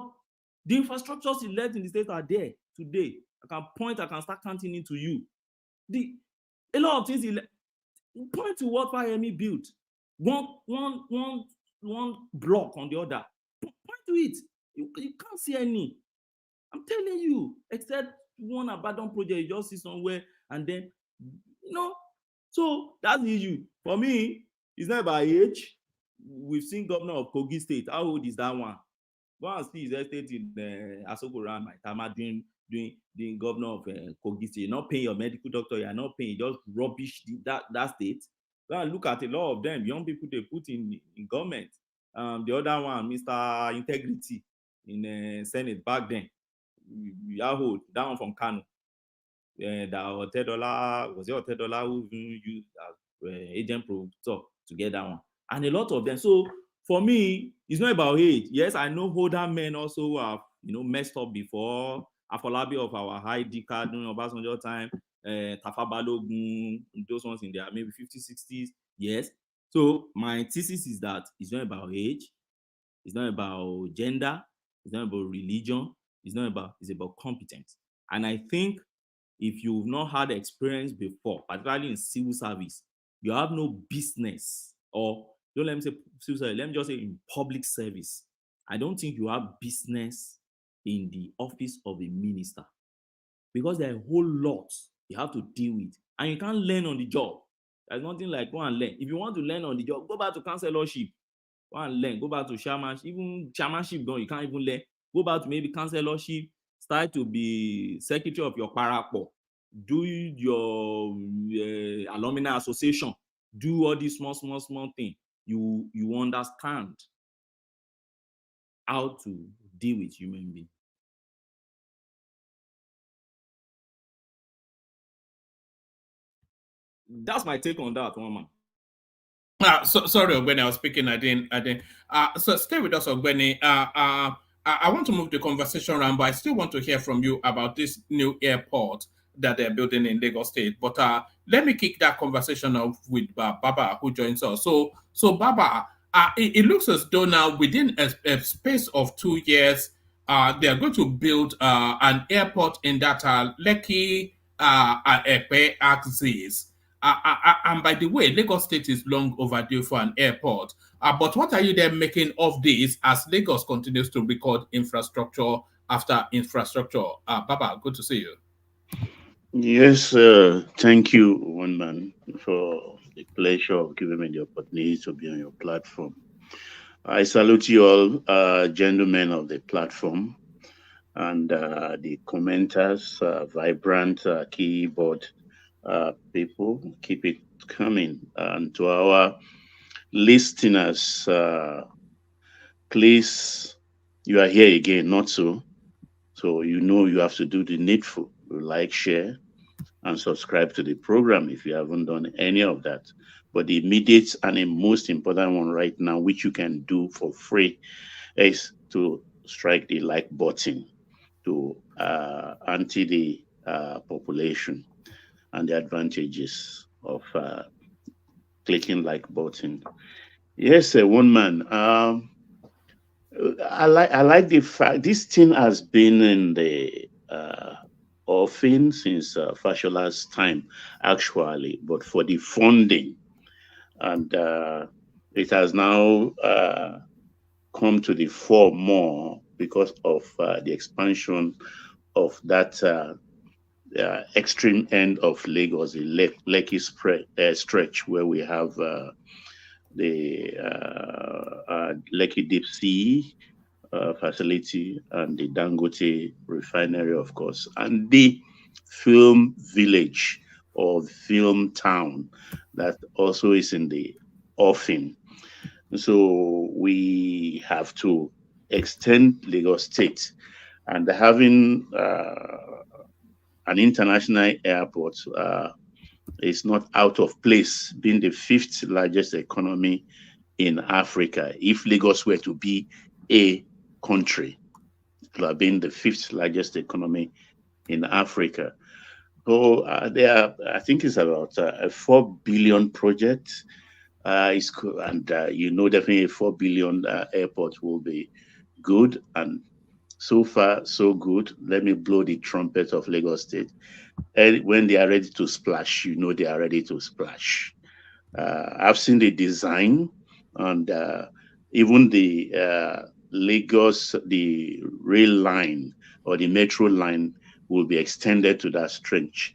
the infrastructures he left in the state are there today. I can start counting into you. A lot of things he point to what Fayemi built. One block on the other. Point to it. You can't see any. I'm telling you, except one abandoned project, you just see somewhere and then, So that's the issue. For me, it's not by age. We've seen governor of Kogi State. How old is that one? Go and see his estate in Asokoro, my Tama, doing governor of Kogi State. You're not paying your medical doctor. You're not paying. Just rubbish that state. Go and look at a lot of them. Young people they put in government. The other one, Mr. Integrity in Senate back then. Yahoo, that one from Kano. That $10 was it $10 who used as agent producer to get that one, and a lot of them. So for me, it's not about age. Yes, I know older men also who have, messed up before. Afolabi of our ID card during Obasanjo time, Tafa Balogun, those ones in there, maybe 50s, 60s. Yes. So my thesis is that it's not about age, it's not about gender, it's not about religion, it's about competence. And I think if you've not had experience before, particularly in civil service, you have no business, or don't let me say civil service, let me just say in public service. I don't think you have business in the office of a minister, because there are a whole lot you have to deal with, and you can't learn on the job. There's nothing like go and learn. If you want to learn on the job, go back to councillorship, go and learn, go back to chairmanship. Even chairmanship, you can't even learn. Go back to maybe councillorship, start to be secretary of your parapo, do your alumni association, do all these small things. You understand how to deal with human beings. That's my take on that one, man. Sorry, Ogbeni, I was speaking. I didn't. So stay with us, Ogbeni. I want to move the conversation around, but I still want to hear from you about this new airport that they're building in Lagos State. But let me kick that conversation off with Baba, who joins us. So Baba, it looks as though now within a space of 2 years, they are going to build an airport in that Lekki Epe axis. And by the way, Lagos State is long overdue for an airport. But what are you then making of this as Lagos continues to record infrastructure after infrastructure? Baba, good to see you. Yes, thank you, one man, for the pleasure of giving me the opportunity to be on your platform. I salute you all, gentlemen of the platform, and the commenters, vibrant keyboard people. Keep it coming. And to our listeners, please, you are here again, not so. So you have to do the needful. Like, share, and subscribe to the program if you haven't done any of that. But the immediate and the most important one right now, which you can do for free, is to strike the like button to anti the population and the advantages of clicking like button. Yes, one man. I like the fact this thing has been in the offing since Fashola's time, actually, but for the funding, and it has now come to the fore more because of the expansion of that extreme end of Lagos, the Lekki stretch, where we have the Lekki Deep Sea facility and the Dangote refinery, of course, and the film village or film town that also is in the offing. So we have to extend Lagos State, and having an international airport is not out of place, being the 5th largest economy in Africa. If Lagos were to be a country, it would have been the 5th largest economy in Africa. So I think it's about a 4 billion project. And definitely a 4 billion airport will be good. And so far, so good. Let me blow the trumpet of Lagos State. And when they are ready to splash, they are ready to splash. I've seen the design, and even the Lagos, the rail line or the metro line will be extended to that stretch,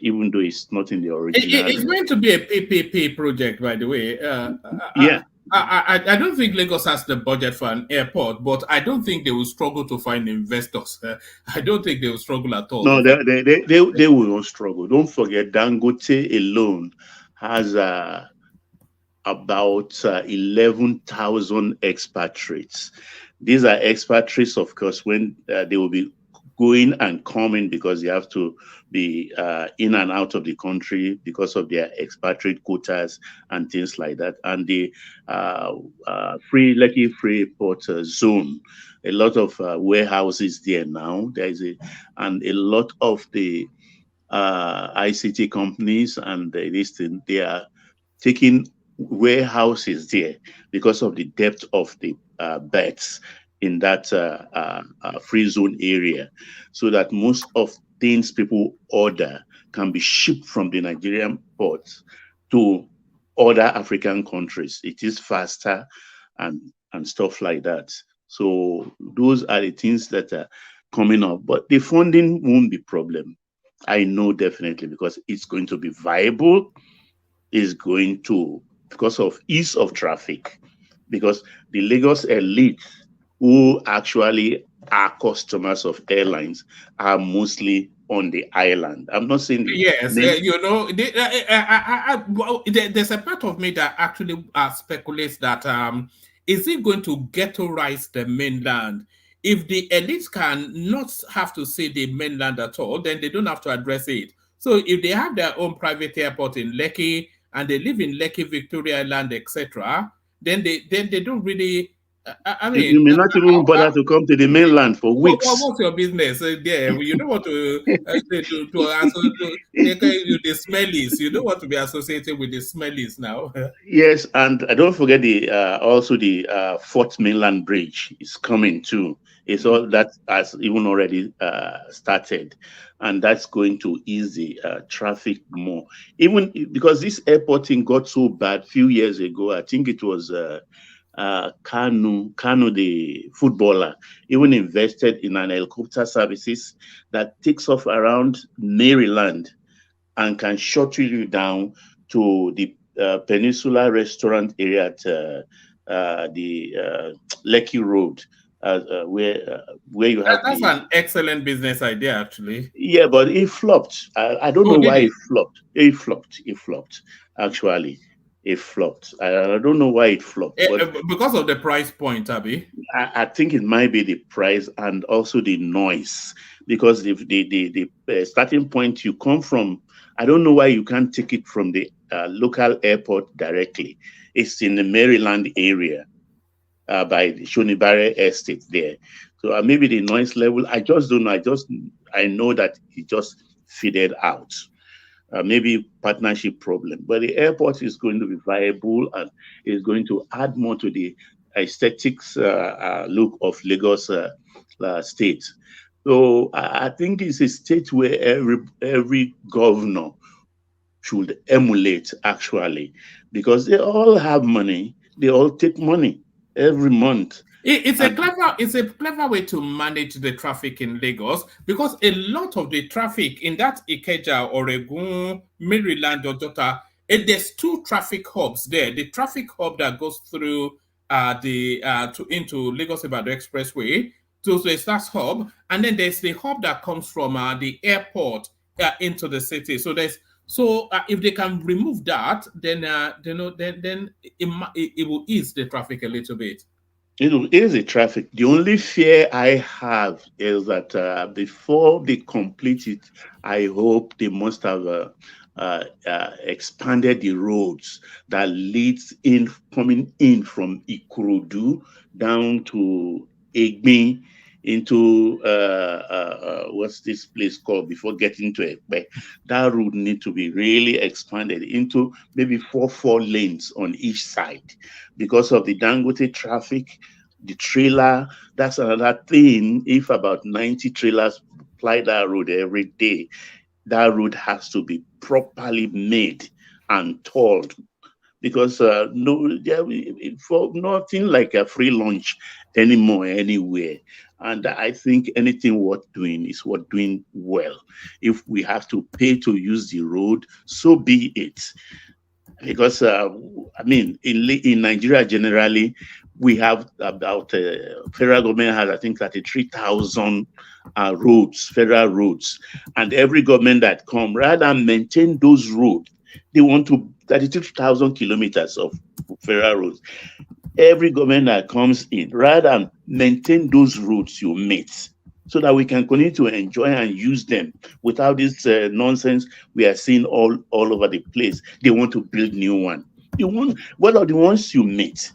even though it's not in the original. It's going to be a PPP project, by the way. Yeah. I don't think Lagos has the budget for an airport, but I don't think they will struggle to find investors. I don't think they will struggle at all. No, they will not struggle. Don't forget, Dangote alone has about 11,000 expatriates. These are expatriates, of course, when they will be going and coming because they have to be in and out of the country because of their expatriate quotas and things like that. And the Lekki Freeport Zone, a lot of warehouses there now. And a lot of the ICT companies and they are taking warehouses there because of the depth of the beds in that free zone area, so that most of things people order can be shipped from the Nigerian ports to other African countries. It is faster and stuff like that. So those are the things that are coming up, but the funding won't be problem. I know definitely, because it's going to be viable, is going to, because of ease of traffic, because the Lagos elite who actually are customers of airlines are mostly on the island. I'm not saying yes, there's a part of me that actually speculates that is it going to ghettoize the mainland? If the elites can not have to see the mainland at all, then they don't have to address it. So if they have their own private airport in Lekki and they live in Lekki, Victoria Island, etc., then they don't really. I mean, you may not even bother to come to the mainland for weeks. What's your business there? You don't want to take you the smellies. You don't want to be associated with the smellies now. Yes, and don't forget the also the Fourth Mainland Bridge is coming too. It's all that has even already started, and that's going to ease the traffic more. Even because this airport thing got so bad a few years ago, I think it was Kanu, the footballer, even invested in an helicopter services that takes off around Maryland and can shuttle you down to the Peninsula Restaurant area at the Lekki Road, where you have. That's an excellent business idea, actually. Yeah, but it flopped. I don't know why it flopped. It flopped. Actually, it flopped. I don't know why it flopped. Because of the price point, Abby. I think it might be the price and also the noise. Because the starting point you come from, I don't know why you can't take it from the local airport directly. It's in the Maryland area by the Shonibare Estate there. So maybe the noise level, I just don't know. I know that it just faded out. Maybe partnership problem. But the airport is going to be viable and is going to add more to the aesthetics look of Lagos state. So I think it's a state where every governor should emulate, actually, because they all have money. They all take money every month. It's a clever way to manage the traffic in Lagos, because a lot of the traffic in that Ikeja, Oregon, Maryland, or Jota, there's two traffic hubs there. The traffic hub that goes through into Lagos Ibadan Expressway. So there's that hub, and then there's the hub that comes from the airport into the city. So if they can remove that, then it will ease the traffic a little bit. It will ease the traffic. The only fear I have is that before they complete it, I hope they must have expanded the roads that leads in, coming in from Ikorodu down to Egbin into what's this place called before getting to Ekpe. That road need to be really expanded into maybe four lanes on each side because of the Dangote traffic, the trailer. That's another thing. If about 90 trailers ply that road every day, that road has to be properly made and tolled, because for nothing like a free lunch anymore anywhere. And I think anything worth doing is worth doing well. If we have to pay to use the road, so be it. Because in Nigeria generally, we have about federal government has, I think, 33,000 roads, federal roads, and every government that come, rather than maintain those roads, they want to 32,000 kilometers of federal roads. Every government that comes in, rather than maintain those roads you meet, so that we can continue to enjoy and use them without this nonsense we are seeing all over the place. They want to build new one. What are the ones you meet?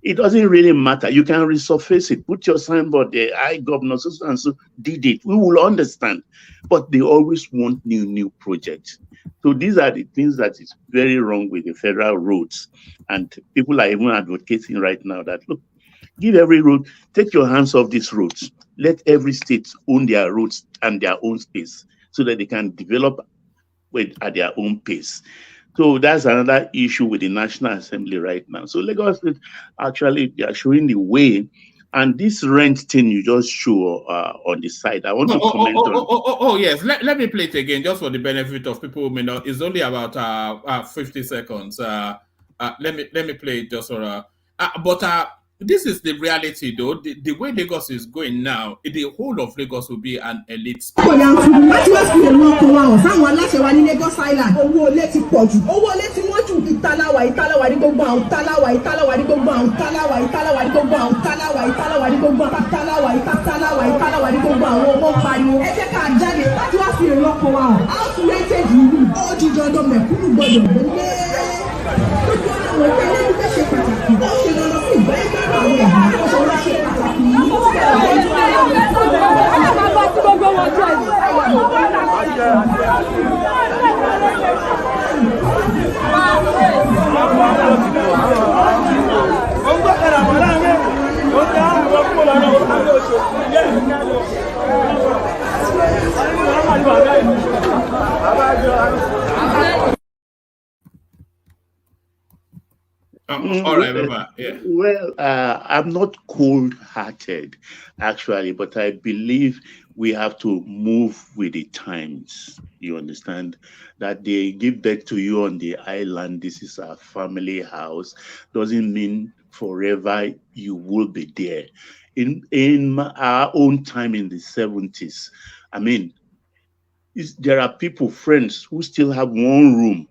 It doesn't really matter. You can resurface it, put your signboard there. I, Governor so and so did it. We will understand. But they always want new projects. So these are the things that is very wrong with the federal roads. And people are even advocating right now that, look, give every road, take your hands off these roads. Let every state own their roads and their own space so that they can develop at their own pace. So that's another issue with the National Assembly right now. So Lagos State, actually, they are showing the way. And this rent thing you just show on the side, I want to comment on. Yes. Let me play it again, just for the benefit of people who may not. It's only about 50 seconds. Let me play it just for. This is the reality, though. The way Lagos is going now, the whole of Lagos will be an elite space. láti wá sí èrò ọkọ̀ wa hàn sáwọn aláṣẹ wa ní Lagos Island. owó ilé ti pọ̀ jù, owó ilé ti wọ́n jù. ìtaláwa ní gbogbo àwọn ìtaláwa ní gbogbo àwọn ìtaláwa ní gbogbo àwọn ìtaláwa ní gbogbo àwọn ìtaláwa ní gbogbo àwọn ọmọ pariwo. ẹ jẹ́ ká jáde láti wá sí èrò ọkọ̀ wa hàn. house rented ìlú ó di dandan mẹ̀kúnnù gbọdọ̀ gbé. gbogbo àwọn ìpínlẹ̀ ìgbẹ́ ṣe pàtàkì. ó ṣe lọ́dọ̀ sí ìgbẹ́ ìgbẹ́ àwọn ẹ̀dá ó ṣe wá ṣe pàtàkì. All right, yeah. Well, I'm not cold-hearted, actually, but I believe we have to move with the times. You understand that they give birth to you on the island. This is our family house. Doesn't mean forever you will be there. In our own time in the 70s, I mean, there are people, friends, who still have one room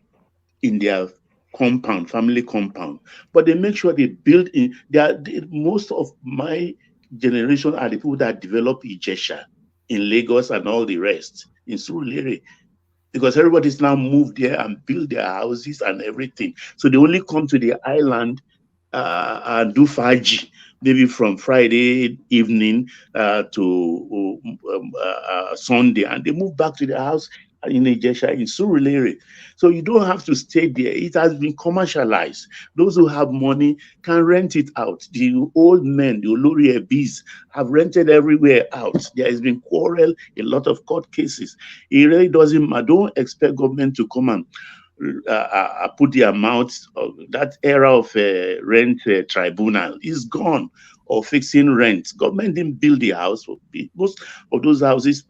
in their compound, family compound, but they make sure they build in. Most of my generation are the people that develop Ijesha in Lagos and all the rest in Surulere, because everybody's now moved there and build their houses and everything. So they only come to the island and do Faji, maybe from Friday evening to Sunday, and they move back to their house in Ijesha, in Surulere. So you don't have to stay there. It has been commercialized. Those who have money can rent it out. The old men, the Olori Ebis, have rented everywhere out. There has been quarrel, a lot of court cases. It really doesn't matter. Don't expect government to come and put their mouths. That era of rent tribunal is gone, or fixing rent. Government didn't build the house. Most of those houses,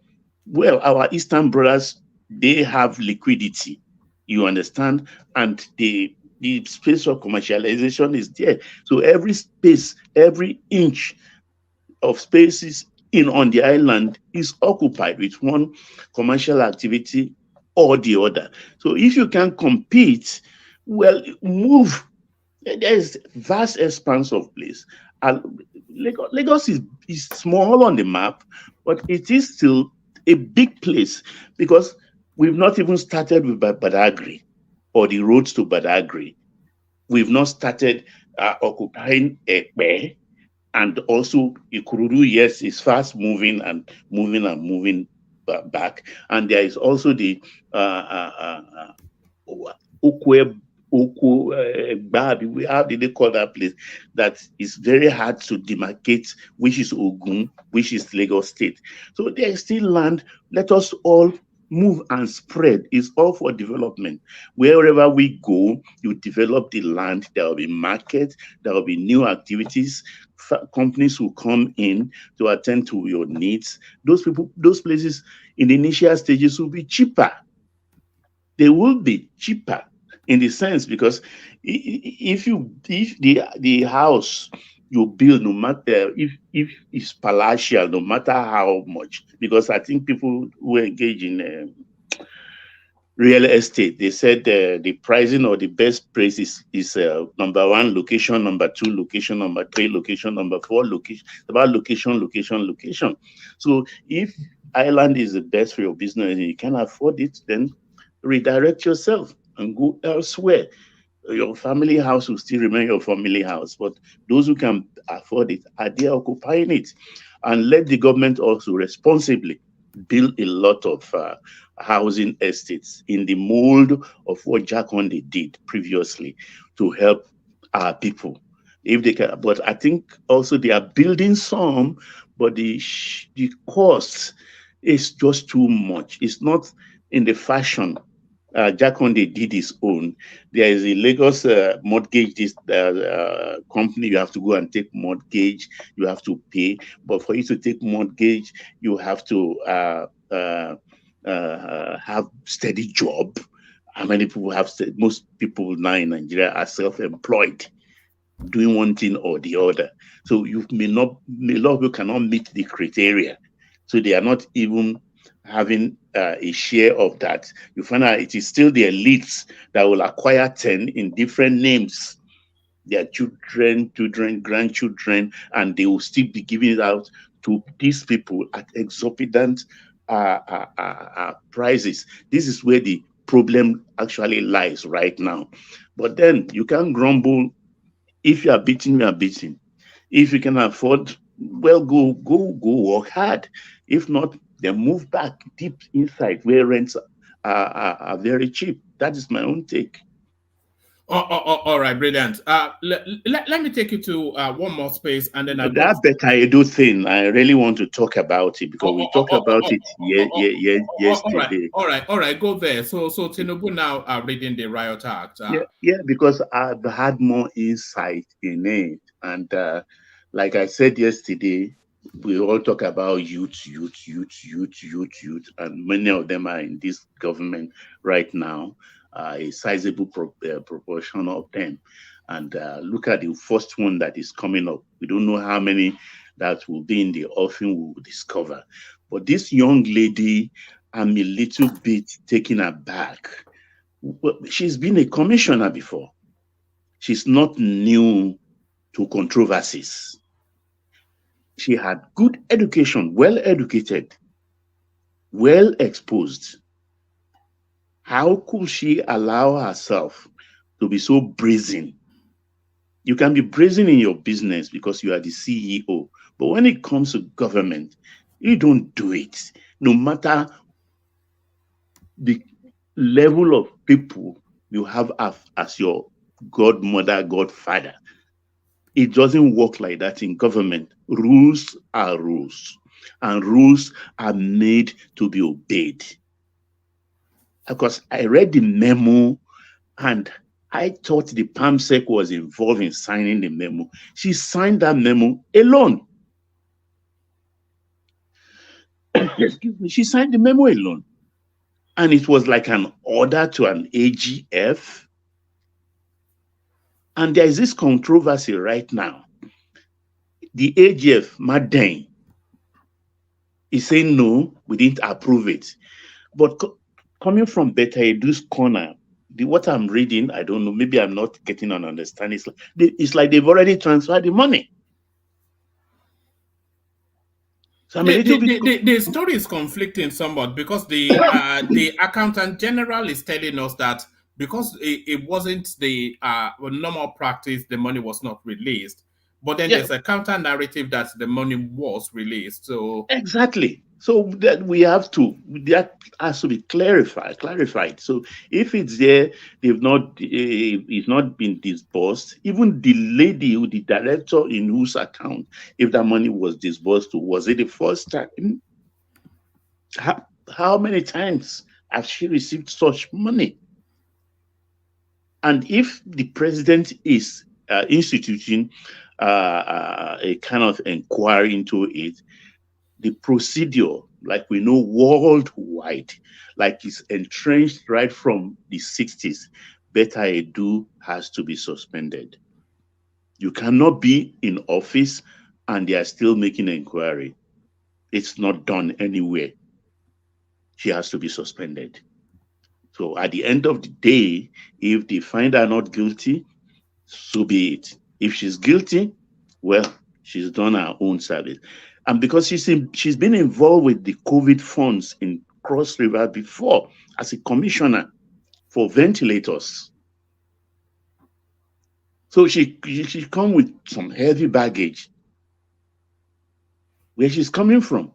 well, our Eastern brothers, they have liquidity, you understand, and the space of commercialization is there. So every space, every inch of spaces on the island is occupied with one commercial activity or the other. So if you can compete, well, move. There's vast expanse of place. And Lagos is small on the map, but it is still a big place, because we've not even started with Badagry or the roads to Badagry. We've not started occupying Ekpe, and also Ikurudu, yes, is fast moving and moving back. And there is also the Babi, how did they call that place? That is very hard to demarcate, which is Ogun, which is Lagos State. So there is still land. Let us all move and spread. It's all for development. Wherever we go, you develop the land. There will be markets. There will be new activities. Companies will come in to attend to your needs. Those people, those places in the initial stages will be cheaper. They will be cheaper in the sense, because if the house you build, no matter if it's palatial, no matter how much, because I think people who engage in real estate. They said the pricing or the best price is number one location, number two location, number three location, number four location. It's about location, location, location. So if island is the best for your business and you can afford it, then redirect yourself and go elsewhere. Your family house will still remain your family house, but those who can afford it are there occupying it. And let the government also responsibly build a lot of housing estates in the mold of what Jakonde did previously to help our people. If they can, but I think also they are building some, but the cost is just too much. It's not in the fashion Jakonde did his own. There is a Lagos mortgage company. You have to go and take mortgage. You have to pay. But for you to take mortgage, you have to have steady job. How many people have? Most people now in Nigeria are self-employed, doing one thing or the other. So a lot of people cannot meet the criteria. So they are not even having a share of that. You find out it is still the elites that will acquire 10 in different names, their children, grandchildren, and they will still be giving it out to these people at exorbitant prices. This is where the problem actually lies right now. But then you can't grumble. If you are beaten, you are beaten. If you can afford, well, go work hard. If not, then move back deep inside where rents are very cheap. That is my own take. All right, brilliant. Let me take you to one more space, and then That Beka Edo thing, I really want to talk about it because we talked about it yesterday. All right. Go there. So Tinubu now are reading the Riot Act. Yeah, because I've had more insight in it, and like I said yesterday, we all talk about youth, and many of them are in this government right now. A sizable proportion of them. And look at the first one that is coming up. We don't know how many that will be in the offing, we will discover. But this young lady, I'm a little bit taken aback. Well, she's been a commissioner before. She's not new to controversies. She had good education, well educated, well exposed. How could she allow herself to be so brazen? You can be brazen in your business because you are the CEO, but when it comes to government, you don't do it. No matter the level of people you have as your godmother, godfather, it doesn't work like that in government. Rules are rules, and rules are made to be obeyed. Because I read the memo and I thought the PAMSEC was involved in signing the memo. She signed that memo alone. Excuse me. She signed the memo alone. And it was like an order to an AGF. And there is this controversy right now. The AGF, Madden, is saying, no, we didn't approve it. But coming from Beta Edu's corner, what I'm reading, I don't know, maybe I'm not getting an understanding. It's like they've already transferred the money. So the story is conflicting somewhat because the accountant general is telling us that because it wasn't the normal practice, the money was not released. But then there's a counter narrative that the money was released. So exactly. So that that has to be clarified. So if it's there, it's not been disbursed. Even the lady, the director in whose account, if that money was disbursed to, was it the first time? How many times has she received such money? And if the president is instituting a kind of inquiry into it, the procedure, like we know worldwide, like it's entrenched right from the 60s, Beta Edu has to be suspended. You cannot be in office and they are still making an inquiry. It's not done anywhere. She has to be suspended. So at the end of the day, if they find her not guilty, so be it. If she's guilty, well, she's done her own service. And because she's been involved with the COVID funds in Cross River before as a commissioner for ventilators. So she come with some heavy baggage. Where she's coming from.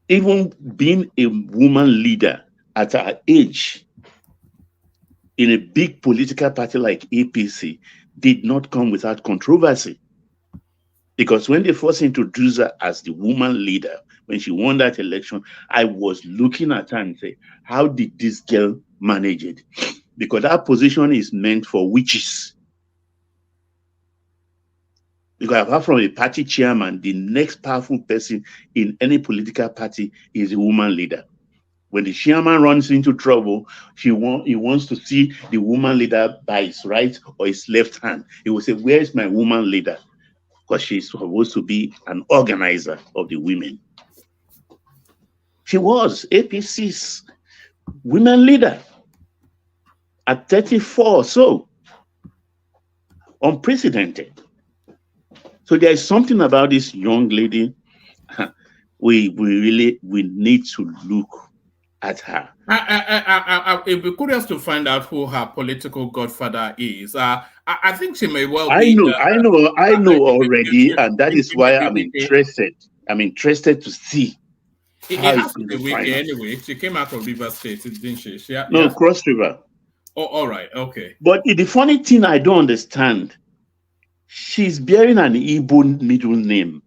Even being a woman leader at her age in a big political party like APC did not come without controversy. Because when they first introduced her as the woman leader, when she won that election, I was looking at her and say, how did this girl manage it? Because that position is meant for witches. Because apart from a party chairman, the next powerful person in any political party is a woman leader. When the chairman runs into trouble, he wants to see the woman leader by his right or his left hand. He will say, where is my woman leader? Because she's supposed to be an organizer of the women. She was APC's women leader at 34 or so. Unprecedented. So there is something about this young lady. We need to look at her. I'll be curious to find out who her political godfather is. I think she may well I be. I know already, and that is why I'm interested. I'm interested to see how It it's has to going be to Wiki find out. anyway. She came out of River State, didn't she? No, yeah? Cross River. Oh, all right, okay. But the funny thing I don't understand, she's bearing an Igbo middle name,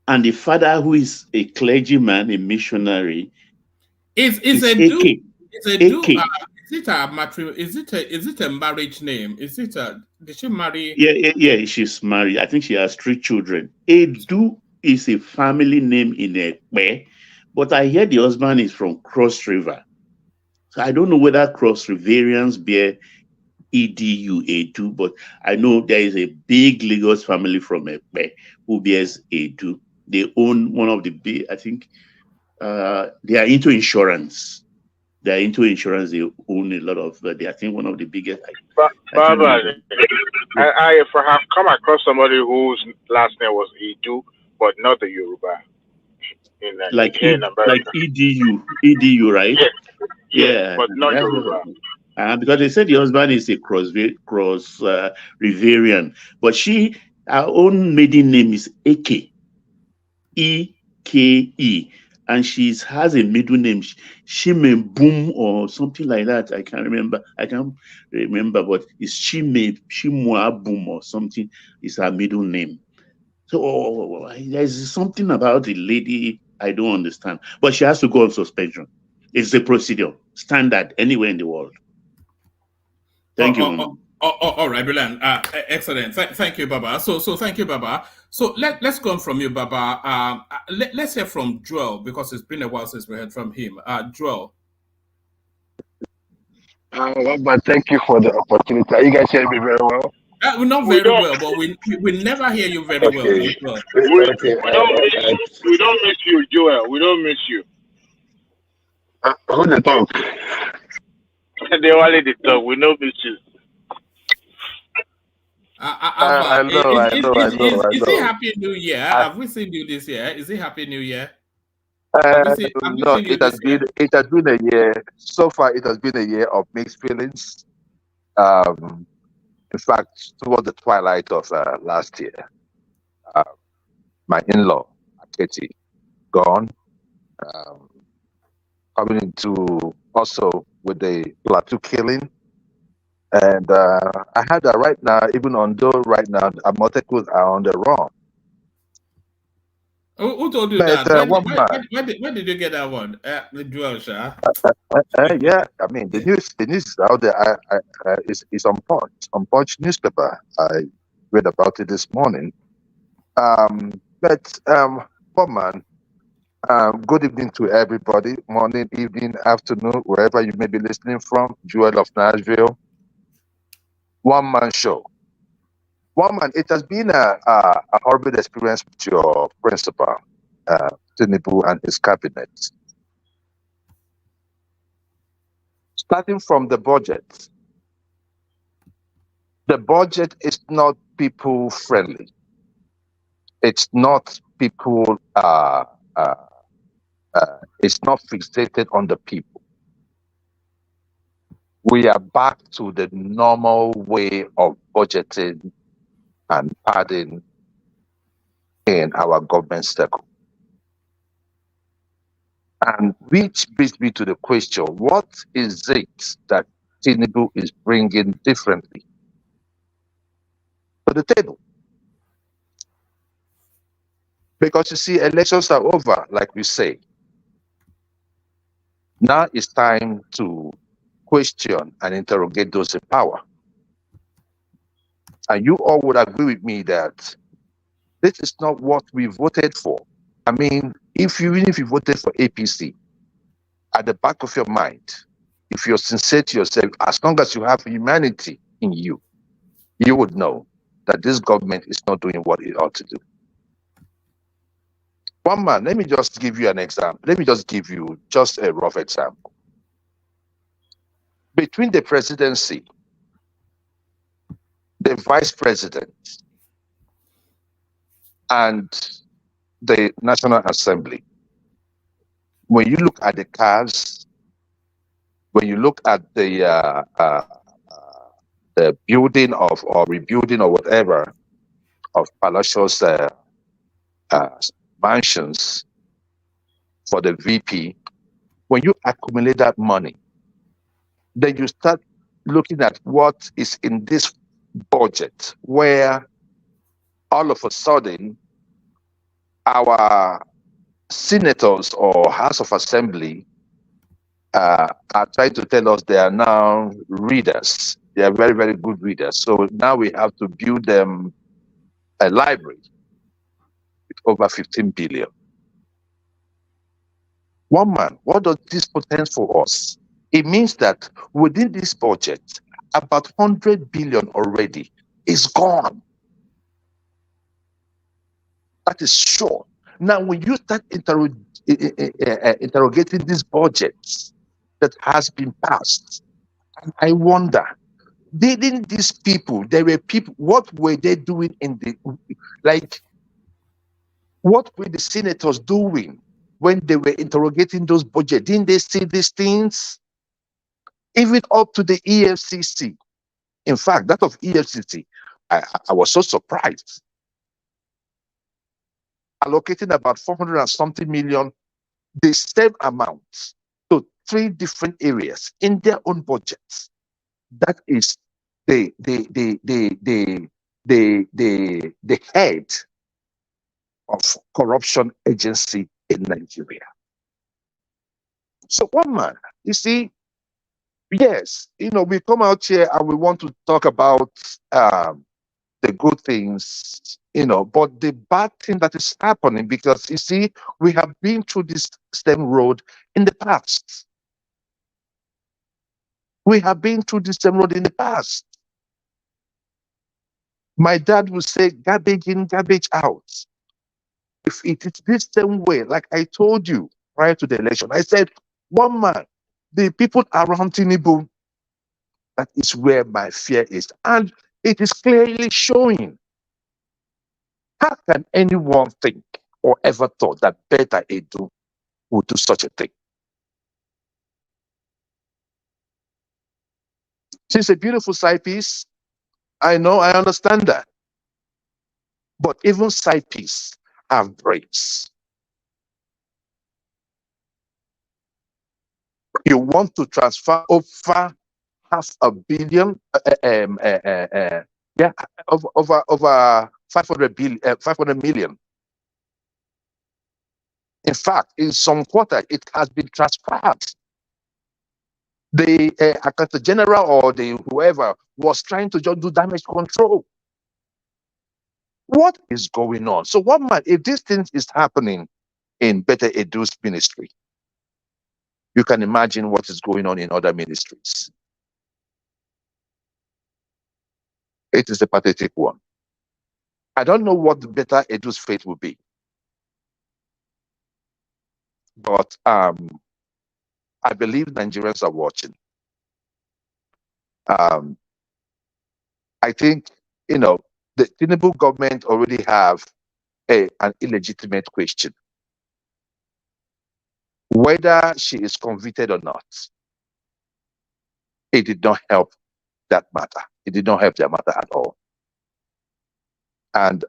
and the father, who is a clergyman, a missionary, is a AK. do. It's a do. AK. Is it a marriage name? Is it a? Did she marry? Yeah. She's married. I think she has 3 children. Edu is a family name in Ekpe, but I hear the husband is from Cross River. So I don't know whether Cross Riverians bear Edu, but I know there is a big Lagos family from Ekpe who bears Edu. They own one of the big, I think, they are into insurance. They own a lot of, I think one of the biggest. Baba, I have come across somebody whose last name was Edu, but not the Yoruba. Like America. EDU, right? Yeah, but not Yoruba. Because they said the husband is a cross Riverian, but her own maiden name is Eke, E-K-E, and she has a middle name, Boom or something like that. I can't remember, but it's Shimua Boom or something is her middle name. So there's something about the lady I don't understand, but she has to go on suspension. It's a procedure, standard anywhere in the world. Thank you. All right, brilliant. Excellent. Thank you, Baba. So thank you, Baba. So let's go on from you, Baba. Let's hear from Joel, because it's been a while since we heard from him. Joel. But thank you for the opportunity. Are you guys hearing me very well? Not very well, but we never hear you very well. We don't miss you, Joel. We don't miss you. Who the talk? They only the talk. We don't miss you. I know. Is it Happy New Year? Have we seen you this year? Is it Happy New Year? No, it has been a year. So far, it has been a year of mixed feelings. In fact, toward the twilight of last year, my in-law, Katie, gone. Coming into also with the plateau killing. And I had that right now, even though right now Amotekos are on the run. Who told you But, that? When did you get that one? The Joel, Shah? Yeah, I mean the news is out there. It's on Punch newspaper. I read about it this morning. Woman, good evening to everybody. Morning, evening, afternoon, wherever you may be listening from. Joel of Nashville. One man show. Woman, it has been a horrible experience with your principal, Tinubu, and his cabinet. Starting from the budget. The budget is not people friendly. It's not people, it's not fixated on the people. We are back to the normal way of budgeting and padding in our government circle. And which brings me to the question, what is it that Tinubu is bringing differently to the table? Because you see, elections are over, like we say. Now it's time to question and interrogate those in power. And you all would agree with me that this is not what we voted for. I mean, even if you voted for APC, at the back of your mind, if you're sincere to yourself, as long as you have humanity in you, you would know that this government is not doing what it ought to do. One man, let me just give you an example. Let me just give you just a rough example. Between the presidency, the vice president, and the National Assembly, when you look at the cars, when you look at the building of or rebuilding or whatever of Palacios mansions for the VP, when you accumulate that money, then you start looking at what is in this budget, where all of a sudden our senators or House of Assembly are trying to tell us they are now readers. They are very, very good readers. So now we have to build them a library with over 15 billion. One man, what does this portend for us? It means that within this budget, about 100 billion already is gone. That is sure. Now, when you start interrogating these budgets that has been passed, I wonder, didn't these people, there were people, what were they doing in the, like, what were the senators doing when they were interrogating those budgets? Didn't they see these things? Even up to the EFCC. In fact, that of EFCC, I was so surprised. Allocating about 400 and something million, the same amount to 3 different areas in their own budgets. That is the head of corruption agency in Nigeria. So one man, you see, yes, we come out here and we want to talk about the good things, but the bad thing that is happening, because you see, we have been through this same road in the past. We have been through this same road in the past. My dad would say, garbage in, garbage out. If it is this same way, like I told you prior to the election, I said, one man, the people around Tinubu, that is where my fear is. And it is clearly showing. How can anyone think or ever thought that Beta Edu would do such a thing? She's a beautiful side piece. I know, I understand that. But even side piece have brains. You want to transfer over $500 billion, over 500 million. In fact, in some quarter, it has been transferred. The Accountant General or the whoever was trying to just do damage control. What is going on? So what man, if this thing is happening in Beta Edu's ministry, you can imagine what is going on in other ministries. It is a pathetic one. I don't know what the Beta Edu's fate will be. But I believe Nigerians are watching. I think, the Tinubu government already have an illegitimate question. Whether she is convicted or not, it did not help that matter. It did not help their matter at all. And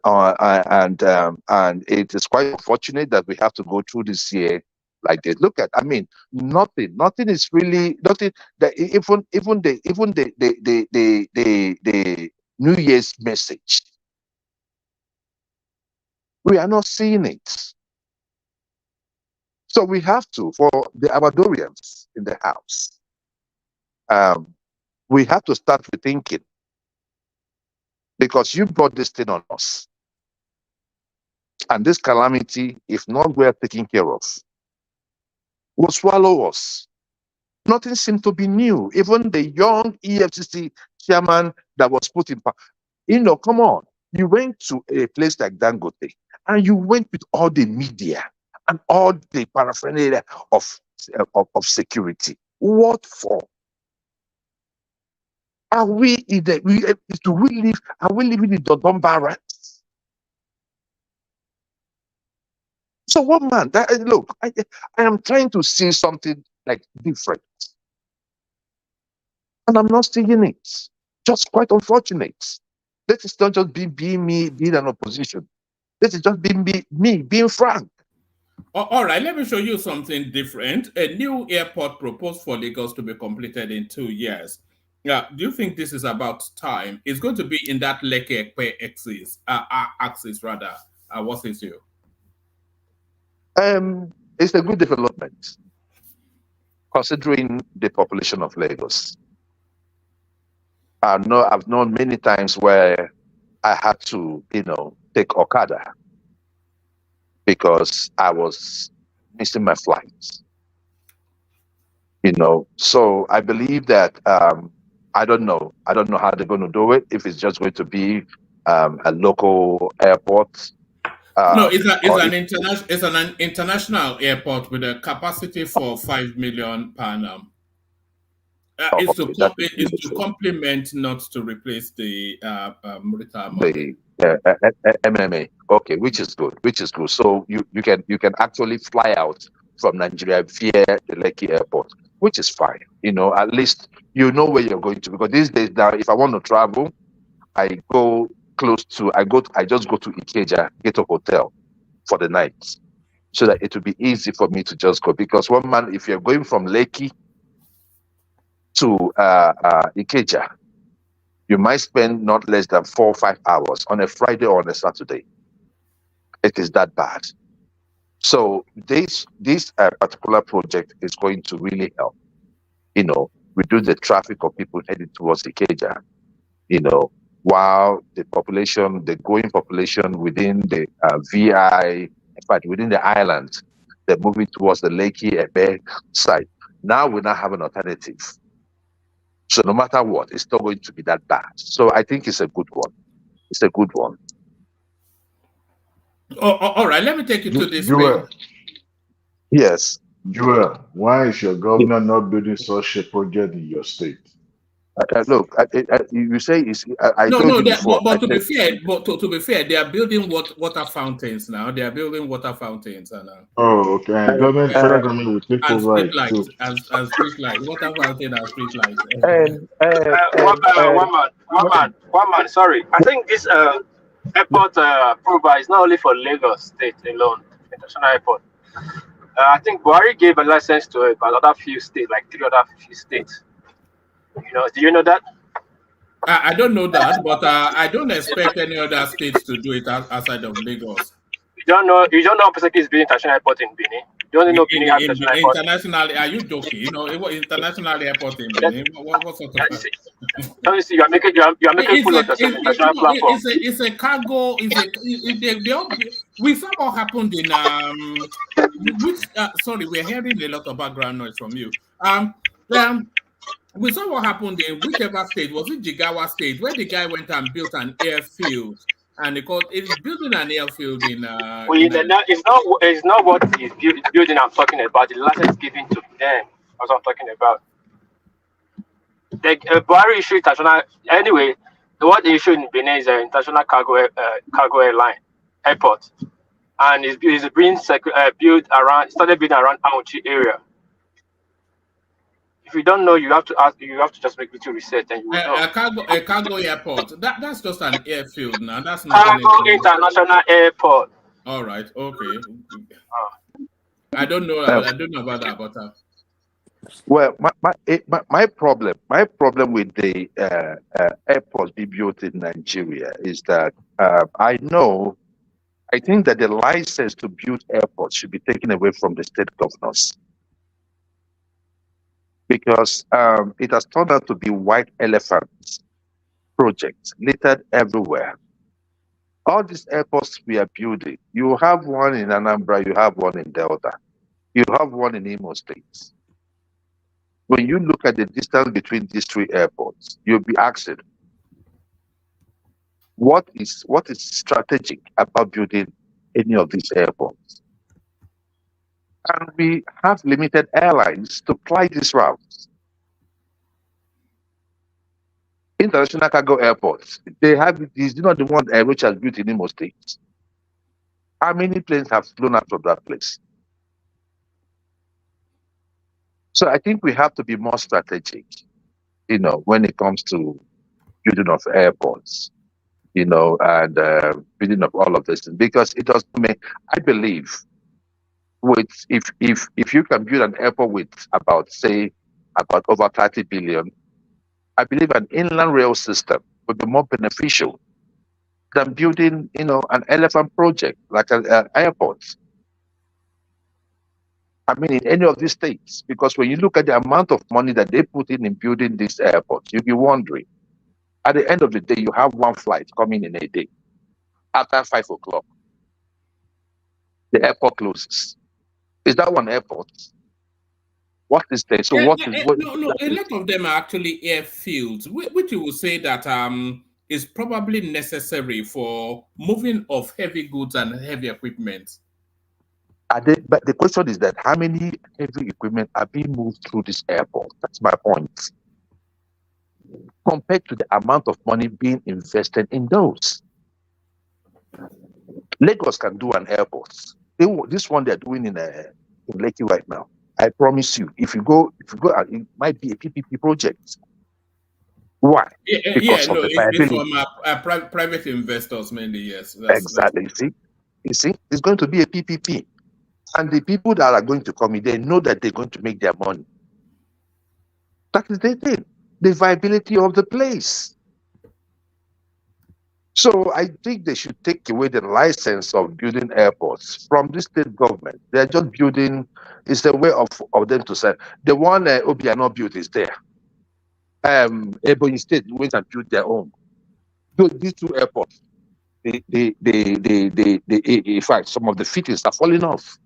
it is quite unfortunate that we have to go through this year like this. Look at, nothing is really nothing. Even the New Year's message, we are not seeing it. So we have to, for the Abadorians in the house, we have to start rethinking, because you brought this thing on us. And this calamity, if not well taken care of, will swallow us. Nothing seemed to be new. Even the young EFCC chairman that was put in power, come on. You went to a place like Dangote, and you went with all the media and all the paraphernalia of security. What for? Are we in the, are we living in the Donbass? So one man, look, I am trying to see something like different. And I'm not seeing it. Just quite unfortunate. This is not just being me, being an opposition. This is just me being frank. All right, let me show you something different. A new airport proposed for Lagos to be completed in 2 years. Yeah, do you think this is about time? It's going to be in that Lekki axis rather. What is you? It's a good development, considering the population of Lagos. I've known many times where I had to, take Okada because I was missing my flights. So I believe that I don't know how they're going to do it. If it's just going to be a local airport. No, it's an international airport with a capacity for 5 million per annum. It's to complement, not to replace the Murita model. The MMA. Okay, which is good. So you can actually fly out from Nigeria via the Lekki airport, which is fine. At least you know where you're going to, because these days now, if I want to travel, I just go to Ikeja, get a hotel for the night, so that it will be easy for me to just go. Because one man, if you're going from Lekki to Ikeja, you might spend not less than 4 or 5 hours on a Friday or on a Saturday. It is that bad. So this particular project is going to really help, reduce the traffic of people heading towards Ikeja, while the growing population within the VI, in fact, within the island, they're moving towards the Lekki Ebe side. Now we now have an alternative. So no matter what, it's not going to be that bad. So I think it's a good one. It's a good one. All right, let me take you to this. Joel. Yes. Joel, why is your governor not building such a project in your state? Look, you say I no, told no. You before. But to be fair, they are building water fountains now. They are building water fountains and. Oh, okay. And federal government will take and over street it lights, too. and street lights, water fountain and street lights. One man. Sorry, I think this airport approval is not only for Lagos State alone, international airport. I think Buhari gave a license to it, but other few states, like 3 other few states. Do you know that? I don't know that, but I don't expect any other states to do it outside of Lagos. You don't know Peseki is building international airport in Benin. You don't know Benin has international airport. Internationally, are you joking? International airport in Benin. What sort of? Obviously, you are making full of yourself international platform. It's a cargo. We saw what happened in sorry, we're hearing a lot of background noise from you. We saw what happened in whichever state, was it Jigawa State, where the guy went and built an airfield, and it's building an airfield in. It's not what he's building. I'm talking about the license given to them. That's what I'm talking about. Buhari issued international anyway. What they issued in Benin is an international cargo airline airport, and it's being built around started building around Auchi area. If you don't know, you have to ask. You have to just make little research, and you will know. A cargo airport. That's just an airfield now. That's not Cargo anything. International Airport. All right. Okay. I don't know. I don't know about that, but. Well, my problem with the airports being built in Nigeria is that I think that the license to build airports should be taken away from the state governors, because it has turned out to be white elephants projects littered everywhere. All these airports we are building, you have one in Anambra, you have one in Delta, you have one in Imo State. When you look at the distance between these three airports, you'll be asking, what is strategic about building any of these airports? And we have limited airlines to fly these routes. International cargo airports, they have is not the one which has built in Imo State. How many planes have flown out of that place? So I think we have to be more strategic, when it comes to building of airports, and building of all of this, because it does make, I believe, if you can build an airport with about over 30 billion, I believe an inland rail system would be more beneficial than building, an elephant project like an airport. I mean, in any of these states, because when you look at the amount of money that they put in building these airports, you'll be wondering, at the end of the day, you have one flight coming in a day. After 5 o'clock, the airport closes. Is that one airport? What is there? So No, a lot of them are actually airfields, which you will say that is probably necessary for moving of heavy goods and heavy equipment. But the question is that how many heavy equipment are being moved through this airport? That's my point. Compared to the amount of money being invested in those. Lagos can do an airport. This one they're doing in Lekki right now. I promise you, if you go, it might be a PPP project. Why? Because of the viability. It's from private investors mainly. Yes, exactly. You see, it's going to be a PPP. And the people that are going to come in, they know that they're going to make their money. That is the thing, the viability of the place. So I think they should take away the license of building airports from the state government. They're just building, it's a way of them to say, the one Obiano built is there. Ebonyi State went and built their own. So these two airports, in fact, some of the fittings are falling off.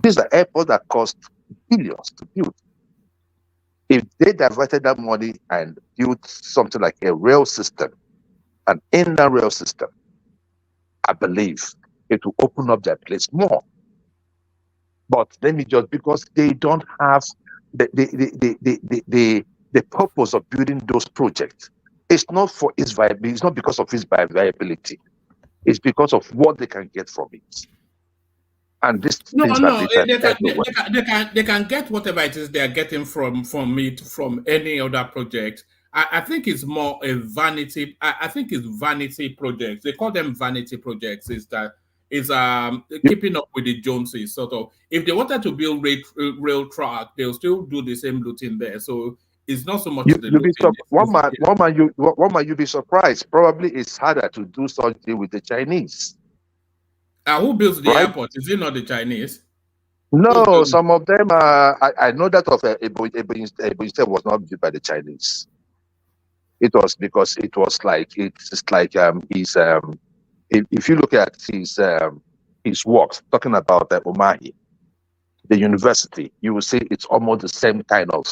These are airports that cost billions to build. If they diverted that money and built something like a rail system, an inland rail system, I believe it will open up their place more. But let me just, because they don't have the purpose of building those projects. It's not for its viability. It's not because of its viability. It's because of what they can get from it. And this they can get whatever it is they are getting from any other project. I think it's more a vanity. I think it's vanity projects. They call them vanity projects. Keeping up with the Joneses, sort of. If they wanted to build rail track, they'll still do the same looting there. So it's not so much the looting. One might you be surprised? Probably it's harder to do such deal with the Chinese. Who builds the airport? Is it not the Chinese? No, some of them are. I know that of Ebonyi State was not built by the Chinese. It was because it was like if you look at his works talking about Umahi, the university, you will see it's almost the same kind of.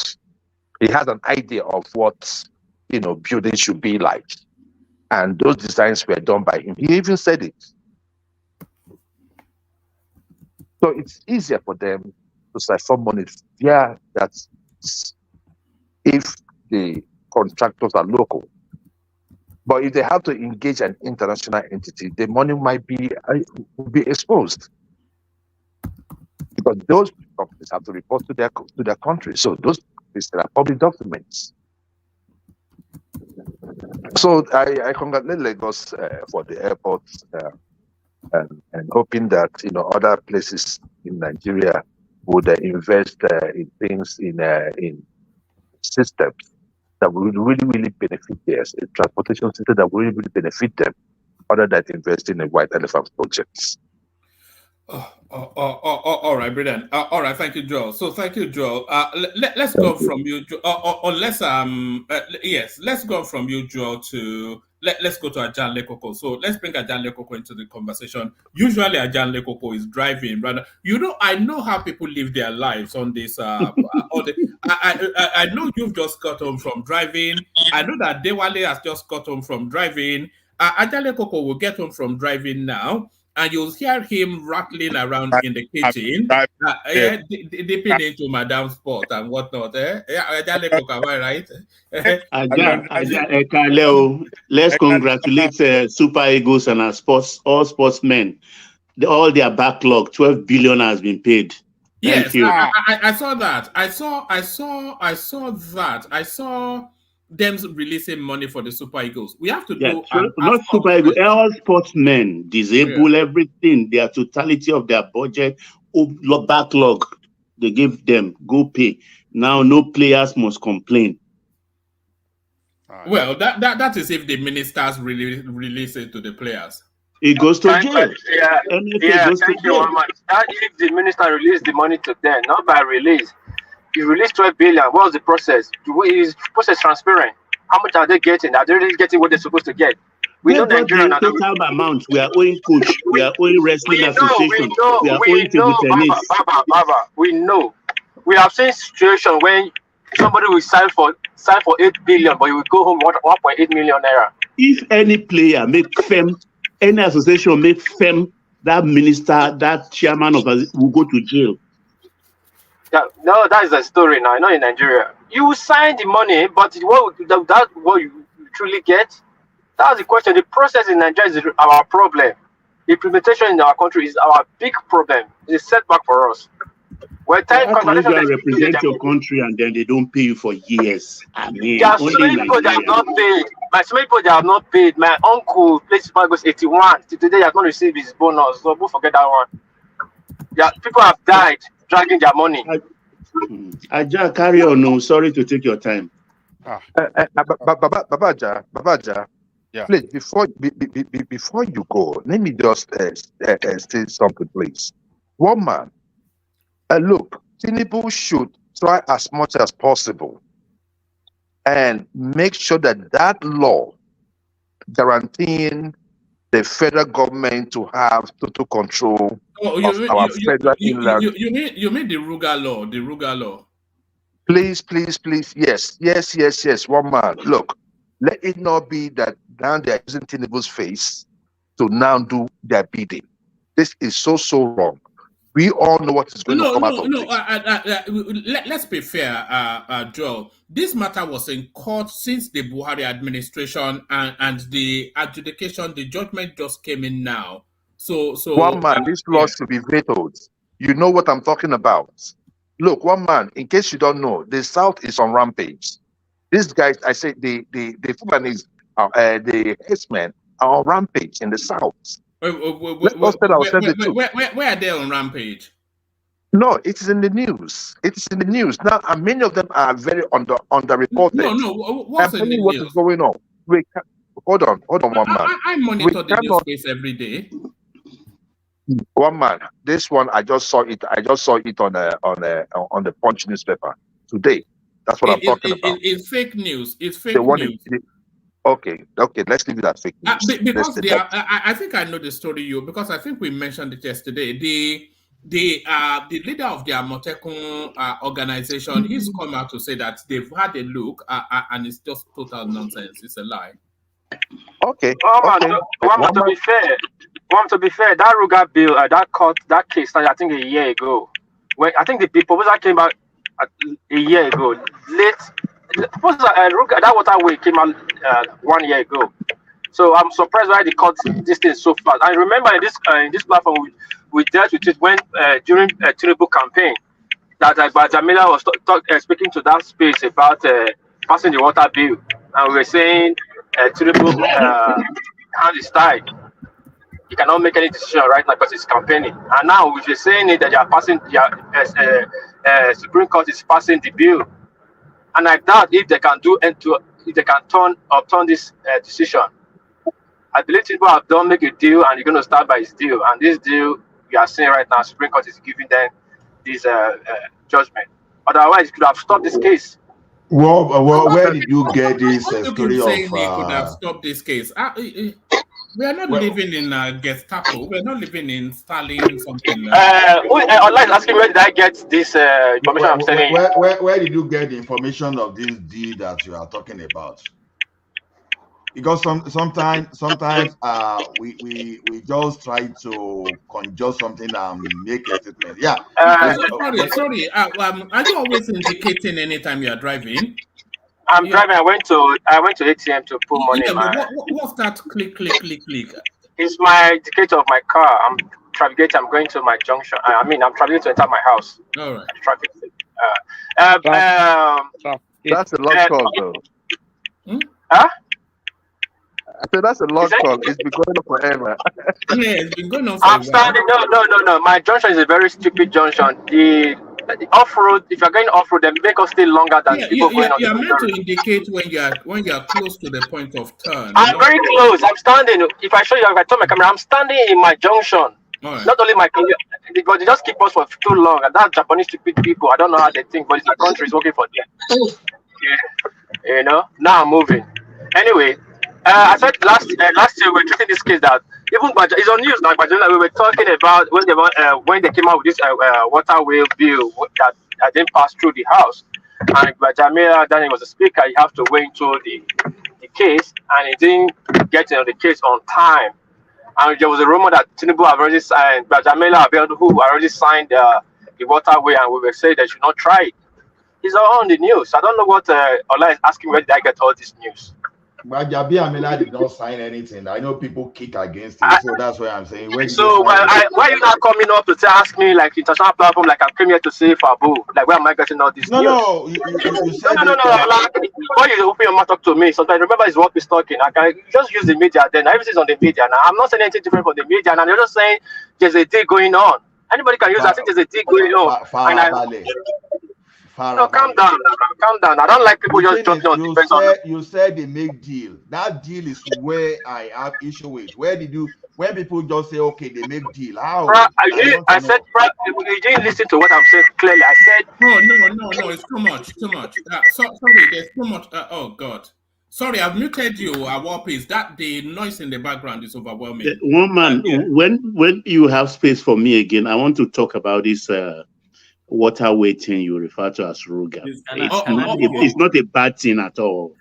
He has an idea of what buildings should be like, and those designs were done by him. He even said it. So it's easier for them to siphon money via that if the contractors are local. But if they have to engage an international entity, the money might be exposed, because those companies have to report to their country. So those are public documents. So I congratulate Lagos for the airport, and hoping that other places in Nigeria would invest in things in systems that would really benefit theirs, a transportation system that would really benefit them, other than investing in white elephant projects. All right, brilliant. All right, thank you, Joel. So thank you, Joel. Let's go from you, let's go from you, Joel, to let's go to Ajan Lekoko. So let's bring Ajan Lekoko into the conversation. Usually, Ajan Lekoko is driving, rather. I know how people live their lives on this. I know you've just got home from driving. I know that Dewale has just got home from driving. Ajan Lekoko will get home from driving now. And you'll hear him rattling around in the kitchen, dipping into Madame's pot and whatnot. Right? Let's congratulate Super Eagles and our all sportsmen. All their backlog, 12 billion has been paid. Thank you. I saw that. I saw that. I saw them releasing money for the Super Eagles. We have to do not Super Eagles, all sportsmen, disable everything, their totality of their budget, backlog. They give them, go pay. Now no players must complain. Well, that is if the ministers really release it to the players. It goes to jail. Thank you very much. If the minister released the money to them, not by release. You released 12 billion. What was the process? Is the process transparent? How much are they getting? Are they really getting what they're supposed to get? We know Nigeria. Total amount. We are owing coach. We are owing wrestling association. We are owing table tennis. We know. We have seen situation when somebody will sign for 8 billion, but he will go home 1.8 million naira. If any player make FEM, any association make FEM, that minister, that chairman of us will go to jail. Yeah, no, that is the story now. Not in Nigeria. You sign the money, but what you truly get? That's the question. The process in Nigeria is our problem. The implementation in our country is our big problem. It's a setback for us. How can you represent your country and then they don't pay you for years? I mean, there are so many people that have not paid. So many people that have not paid. My uncle places was 81. Today he has not received his bonus. So don't forget that one. Yeah, people have died dragging their money. Aja, carry on. No, sorry to take your time. Babaja, please, before you go, let me just say something, please. One man, look, Tinubu should try as much as possible and make sure that law guaranteeing the federal government to have total control of our federal inland. You mean the Ruga law? The Ruga law. Please. Yes. One man. Look, let it not be that now they are using Tinubu's face to now do their bidding. This is so wrong. We all know what is going to come out of this. Let's be fair, Joel. This matter was in court since the Buhari administration, and the adjudication, the judgment just came in now. So one man, this law should be vetoed. You know what I'm talking about. Look, one man, in case you don't know, the South is on rampage. These guys, I say the Fulanis, the herdsmen are on rampage in the South. Where are they on rampage? No, it is in the news. It is in the news now, and many of them are very underreported. No. What's in the news? What is going on? Hold on, one man. I monitor the news space every day. One man. This one I just saw it. I just saw it on the Punch newspaper today. That's what I'm talking about. It's fake news. It's fake news. Okay. Let's leave it at fake news. Because I think I know the story, because I think we mentioned it yesterday. The leader of the Amotekun organization, he's come out to say that they've had a look and it's just total nonsense. It's a lie. Okay. To be fair, that Ruga bill, that case started, I think, a year ago. When I think the proposal came out a year ago, late that waterway came out 1 year ago. So I'm surprised why they cut this thing so fast. I remember in this platform we dealt with it when during Tinubu campaign that Jamila was speaking to that space about passing the water bill, and we were saying Tinubu hand is tied. He cannot make any decision right now because he's campaigning. And now we're saying it that they are passing, Supreme Court is passing the bill, and I doubt if they can if they can upturn this decision. I believe people have done make a deal, and you're going to start by his deal. And this deal we are seeing right now, Supreme Court is giving them this judgment. Otherwise, it could have stopped this case. Well, where did you get this What you story keep of? saying he could have stopped this case. We are not living in Gestapo. We are not living in Stalin something. Online asking where did I get this information I'm telling you? Where did you get the information of this deal that you are talking about? Because sometimes we just try to conjure something and make a statement. Yeah. Sorry. Are you always indicating anytime you are driving? I'm driving. I went to ATM to put money in my. What's that? Click. It's my indicator of my car. I'm navigating. I'm going to my junction. I'm traveling to enter my house. All right. Traffic. That's a long call, though. Huh? I said that's a long call. It's been going on forever. Yeah, it's been going on I'm standing. No. My junction is a very stupid junction. The off-road, if you're going off-road, they make us stay longer than people going on the road. You're meant to indicate when you are close to the point of turn. I'm very close. I'm standing. If I turn my camera, I'm standing in my junction. Right. Not only my career, because they just keep us for too long. And that's Japanese stupid people. I don't know how they think, but it's the country is working for them. Yeah. Now I'm moving. Anyway, I said last year we were treating this case that even it's on news now. But we were talking about when they came out with this waterway bill that didn't pass through the house, and Jamila, then he was a speaker. He have to wait into the case, and he didn't get the case on time. And there was a rumor that Tinubu have already signed, but Jamila who already signed the waterway, and we were saying they should not try it. It's all on the news. I don't know what Ola is asking. Where did I get all this news? But Jabi Amela did not sign anything. I know people kick against it, so that's why I'm saying. So why are you not coming up to ask me like international platform like I came here to say Fabu? Like where am I getting all this news? No. You said no. Like, why you open your mouth talk to me? Sometimes remember it's what we're talking. I can just use the media. Then everything's on the media. Now I'm not saying anything different from the media. And you're just saying there's a deal going on. Anybody can use. I think there's a deal going on. No, calm down. I don't like people just jumping on defense. You said they make deal. That deal is where I have issue with. When people just say, okay, they make deal. How? I said, you didn't listen to what I'm saying clearly. I said, no, it's too much. Sorry, there's too much. Oh God. Sorry, I've muted you. Is that the noise in the background is overwhelming? One man, when you have space for me again, I want to talk about this waterway thing you refer to as Ruga. It's not a bad thing at all.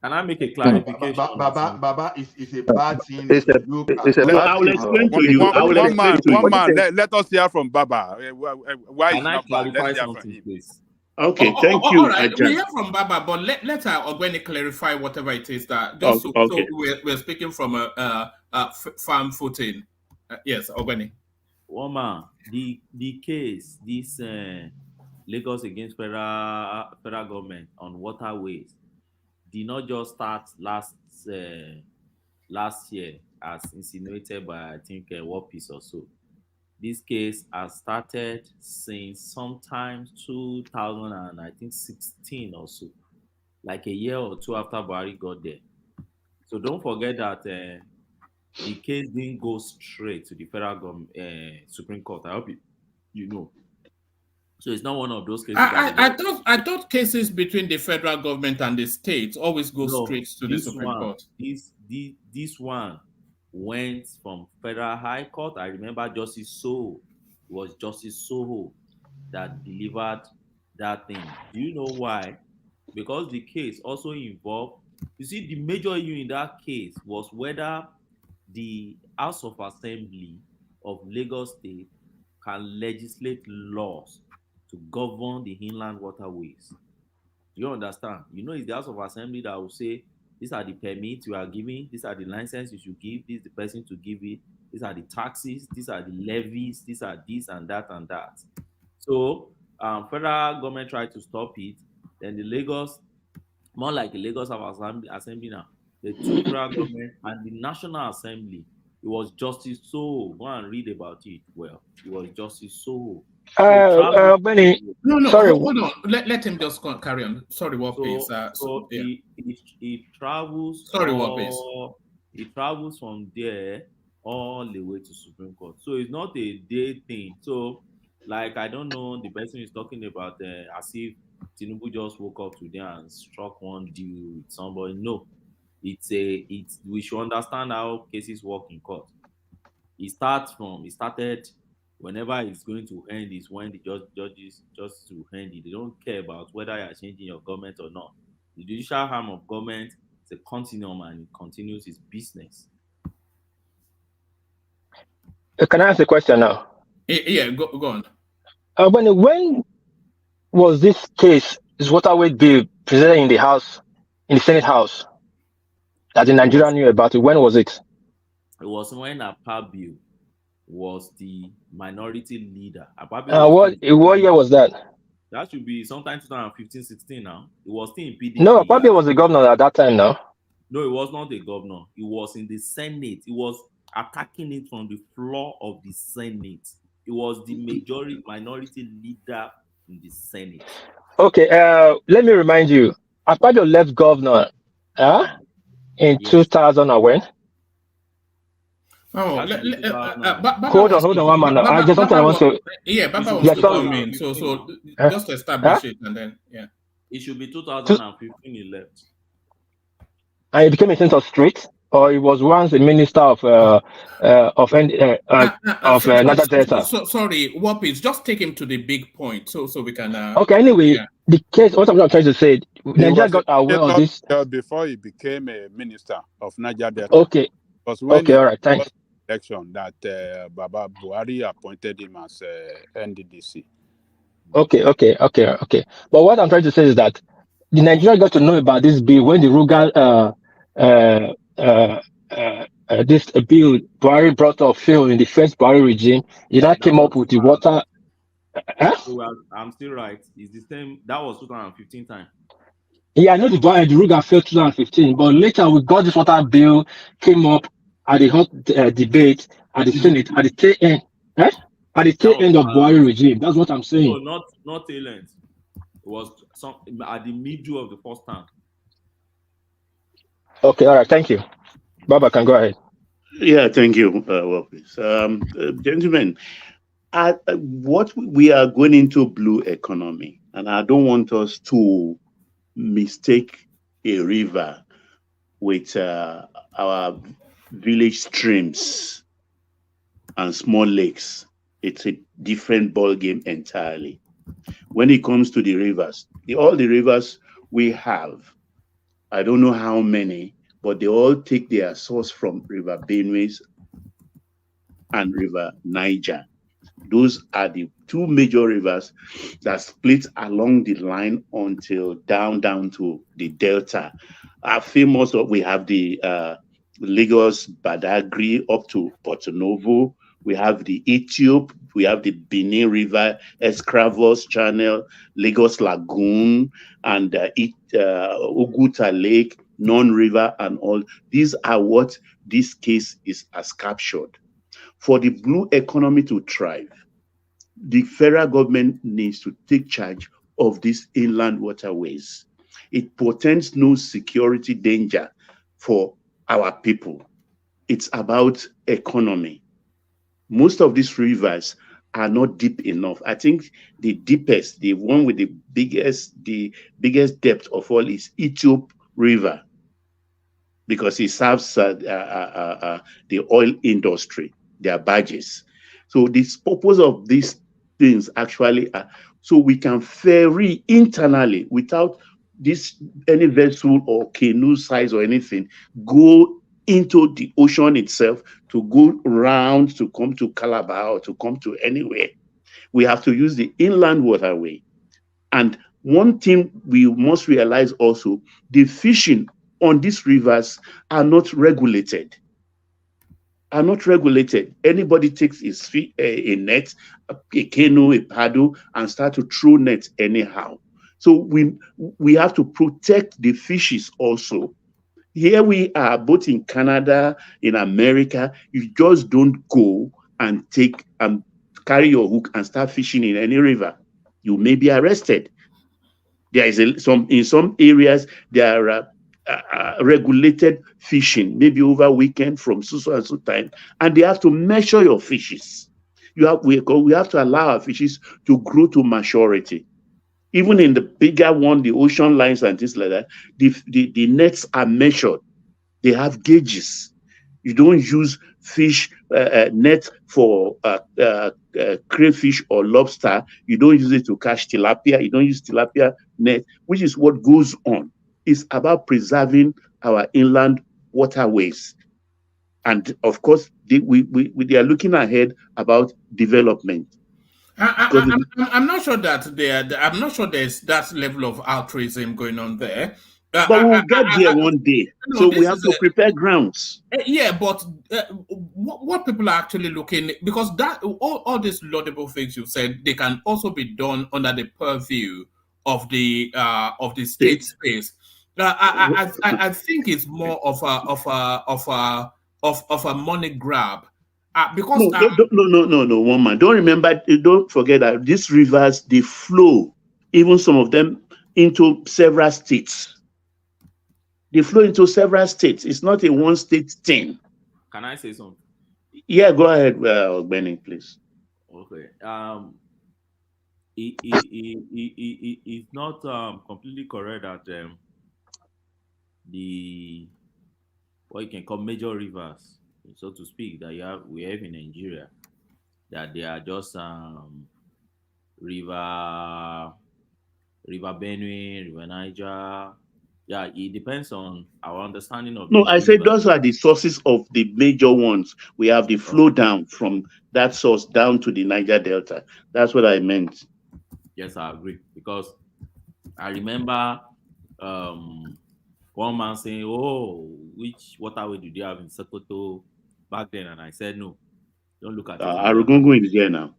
Can I make a clarification? Baba, it's a bad thing. It's a bad thing. I will explain to you. One man. Let us hear from Baba. Why can I clarify something, please? Okay, thank you. All right, we hear from Baba, but let Ogweni clarify whatever it is that. So we're speaking from a farm footing. Yes, Ogweni. Woman, the case, this Lagos against federal government on waterways did not just start last year as insinuated by I think War Peace or so. This case has started since sometime 2016 or so, like a year or two after Buhari got there. So don't forget that the case didn't go straight to the federal government, Supreme Court. I hope you know. So it's not one of those cases. I thought cases between the federal government and the states always go straight to the Supreme Court. This one went from federal high court. I remember Justice Soho. It was Justice Soho that delivered that thing. Do you know why? Because the case also involved, you see, the major issue in that case was whether the House of Assembly of Lagos State can legislate laws to govern the inland waterways. You understand? It's the House of Assembly that will say, these are the permits you are giving, these are the licenses you should give, this is the person to give it, these are the taxes, these are the levies, these are this and that and that. So federal government tried to stop it. Then the Lagos, more like the Lagos House of Assembly now, the two federal government and the National Assembly. It was Justice So. Go and read about it. Well, it was Justice So. Benny, No, sorry. hold on. Let him just carry on. Sorry, what please? So Yeah. it travels. Sorry, what please? It travels from there all the way to Supreme Court. So it's not a day thing. So, like, I don't know, the person is talking about as if Tinubu just woke up today and struck one deal with somebody. No, we should understand how cases work in court. It started whenever it's going to end is when the judges just to end it. They don't care about whether you're changing your government or not. The judicial arm of government is a continuum and it continues its business. Can I ask a question now? Yeah, go on. When was this waterway bill presented in the Senate House, that the Nigeria knew about it? When was it? It was when Akpabio was the minority leader. What year was that? That should be sometime 2015-16 now. It was still in PDP. No, Akpabio was the governor at that time now. No, it was not the governor. It was in the Senate. It was attacking it from the floor of the Senate. It was the minority leader in the Senate. Okay, let me remind you. Akpabio left governor in 2000 and when? Oh, hold on, one minute. I just something I want to. Yeah, Baba wants to come in. So just to establish it and then It should be 2015 he left. And he became a senator straight, or he was once a minister of Niger Delta. Sorry, Wapis, just take him to the big point so we can. Okay, anyway, the case. What I'm trying to say, Nigeria got aware of this before he became a minister of Niger Delta. Okay. Because when all right, thanks. Election that Baba Buhari appointed him as NDDC. Okay. But what I'm trying to say is that the Nigeria got to know about this bill when the Rugal this bill Buhari brought up failed in the first Buhari regime. It now came up with the water. I'm still right. It's the same. That was 2015 time. Yeah, I know the Rugal failed 2015, but later we got this water bill came up at the hot debate at the Senate at the tail end. At the tail end of Buhari regime. That's what I'm saying. No, not tail end. It was at the middle of the first term. Okay, all right, thank you. Baba can go ahead. Yeah, thank you, Wapis. Gentlemen, what we are going into blue economy, and I don't want us to mistake a river with our village streams and small lakes. It's a different ball game entirely. When it comes to the rivers, all the rivers we have, I don't know how many, but they all take their source from River Benue and River Niger. Those are the two major rivers that split along the line until down to the delta. Famous, we have the Lagos Badagry up to Porto Novo. We have the Ethiopia, we have the Benin River, Escravos Channel, Lagos Lagoon, and Oguta Lake, Non River, and all. These are what this case is as captured. For the blue economy to thrive, the federal government needs to take charge of these inland waterways. It portends no security danger for our people. It's about economy. Most of these rivers are not deep enough. I think the deepest, the one with the biggest depth of all is Ethiopia River, because it serves the oil industry, their barges. So the purpose of these things actually are so we can ferry internally without any vessel or canoe size or anything go into the ocean itself to go round to come to Calabar or to come to anywhere. We have to use the inland waterway. And one thing we must realize also, the fishing on these rivers are not regulated. Anybody takes a net, a canoe, a paddle, and start to throw nets anyhow. So we have to protect the fishes also. Here we are, both in Canada, in America. You just don't go and carry your hook and start fishing in any river. You may be arrested. There is in some areas there are regulated fishing, maybe over weekend from so and so time, and they have to measure your fishes. We have to allow our fishes to grow to maturity. Even in the bigger one, the ocean lines and things like that, the nets are measured. They have gauges. You don't use fish net for crayfish or lobster. You don't use it to catch tilapia. You don't use tilapia net, which is what goes on. It's about preserving our inland waterways. And of course, they are looking ahead about development. I'm not sure that I'm not sure there's that level of altruism going on there. But we'll get there one day. No, So we have to prepare grounds. Yeah, but what people are actually looking, because that all these laudable things you said, they can also be done under the purview of the state space. I think it's more of a money grab. Because No, one man. Don't forget that these rivers, they flow, even some of them, into several states. They flow into several states. It's not a one state thing. Can I say something? Yeah, go ahead, Benny, please. Okay. It's not completely correct that the what you can call major rivers, so to speak, that we have in Nigeria, that they are just river Benue, river Niger. Yeah, it depends on our understanding of No, these I said rivers. those are the sources of the major ones. We have the flow down from that source down to the Niger Delta. That's what I meant. Yes, I agree, because I remember one man saying, "Oh, which waterway do they have in Sokoto back then?" And I said, "No, don't look at it from there." Arugungu is there now.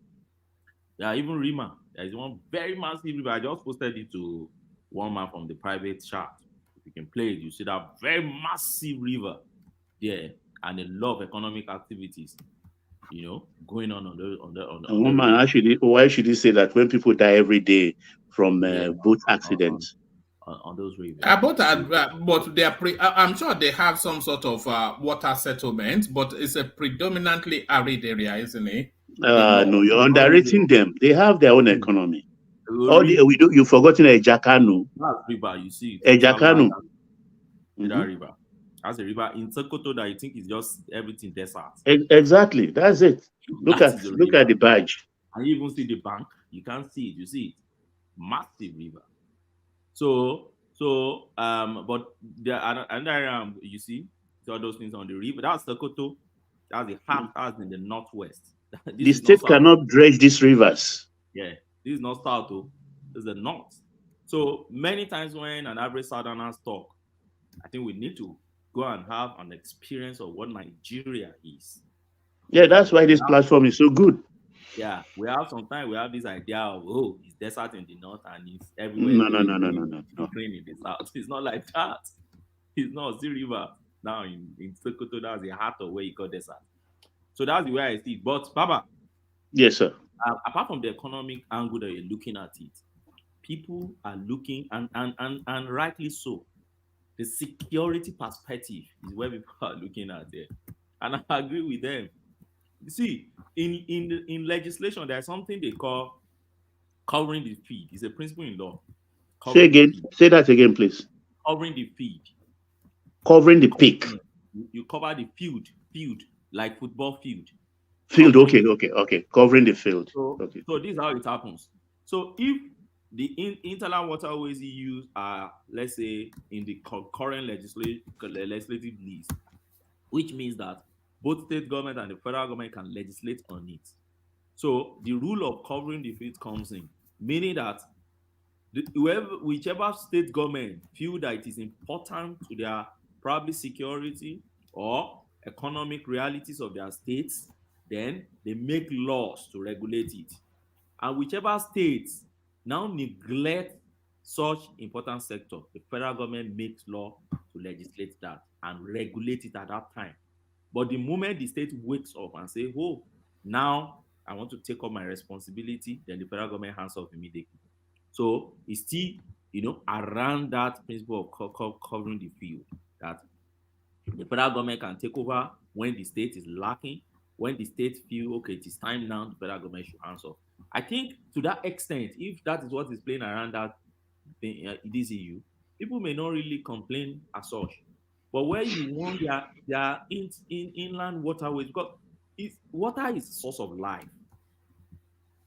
Yeah, even Rima. There is one very massive river. I just posted it to one man from the private chat. If you can play it, you see that very massive river there, and a lot of economic activities, going on And one man, why should he say that when people die every day from boat accidents? On those rivers. But they are I'm sure they have some sort of water settlement, but it's a predominantly arid area, isn't it? No, you're underrating them. They have their own economy. You've forgotten Ejakanu. That's river, you see. Ejakanu. That river. That's a river in Sokoto that you think is just everything desert. Exactly, that's it. Look at the badge. And you even see the bank. You can't see it. You see it. Massive river. But there are you see all those things on the river. That's Sokoto. That's the half. That's in the northwest. The state cannot dredge these rivers. Yeah, this is not south, though. This is the north. So many times when an average southerner talk, I think we need to go and have an experience of what Nigeria is. Yeah, that's why this platform is so good. Yeah, we have this idea of, it's desert in the north and it's everywhere. No. Rain in the south. It's not like that. It's not Sea River now in Sokoto. That's the heart of where you call desert. So that's the way I see it. But Baba, yes, sir. Apart from the economic angle that you're looking at it, people are looking and rightly so. The security perspective is where people are looking at there, and I agree with them. You see, in legislation, there's something they call covering the feed. It's a principle in law. Say that again, please. Covering the feed. Covering the peak. You cover the field like football field. Field, okay. Covering the field. So this is how it happens. So if the interland waterways you use are, let's say, in the current legislative list, which means that both state government and the federal government can legislate on it. So the rule of covering the field comes in, meaning that Whichever state government feel that it is important to their probably security or economic realities of their states, then they make laws to regulate it. And whichever states now neglect such important sector, the federal government makes law to legislate that and regulate it at that time. But the moment the state wakes up and say, oh, now I want to take up my responsibility, then the federal government hands off immediately. So it's still, around that principle of covering the field, that the federal government can take over when the state is lacking, when the state feel, okay, it is time now, the federal government should answer. I think to that extent, if that is what is playing around that thing, this EU, people may not really complain as such. But where you want their inland waterways, because water is a source of life.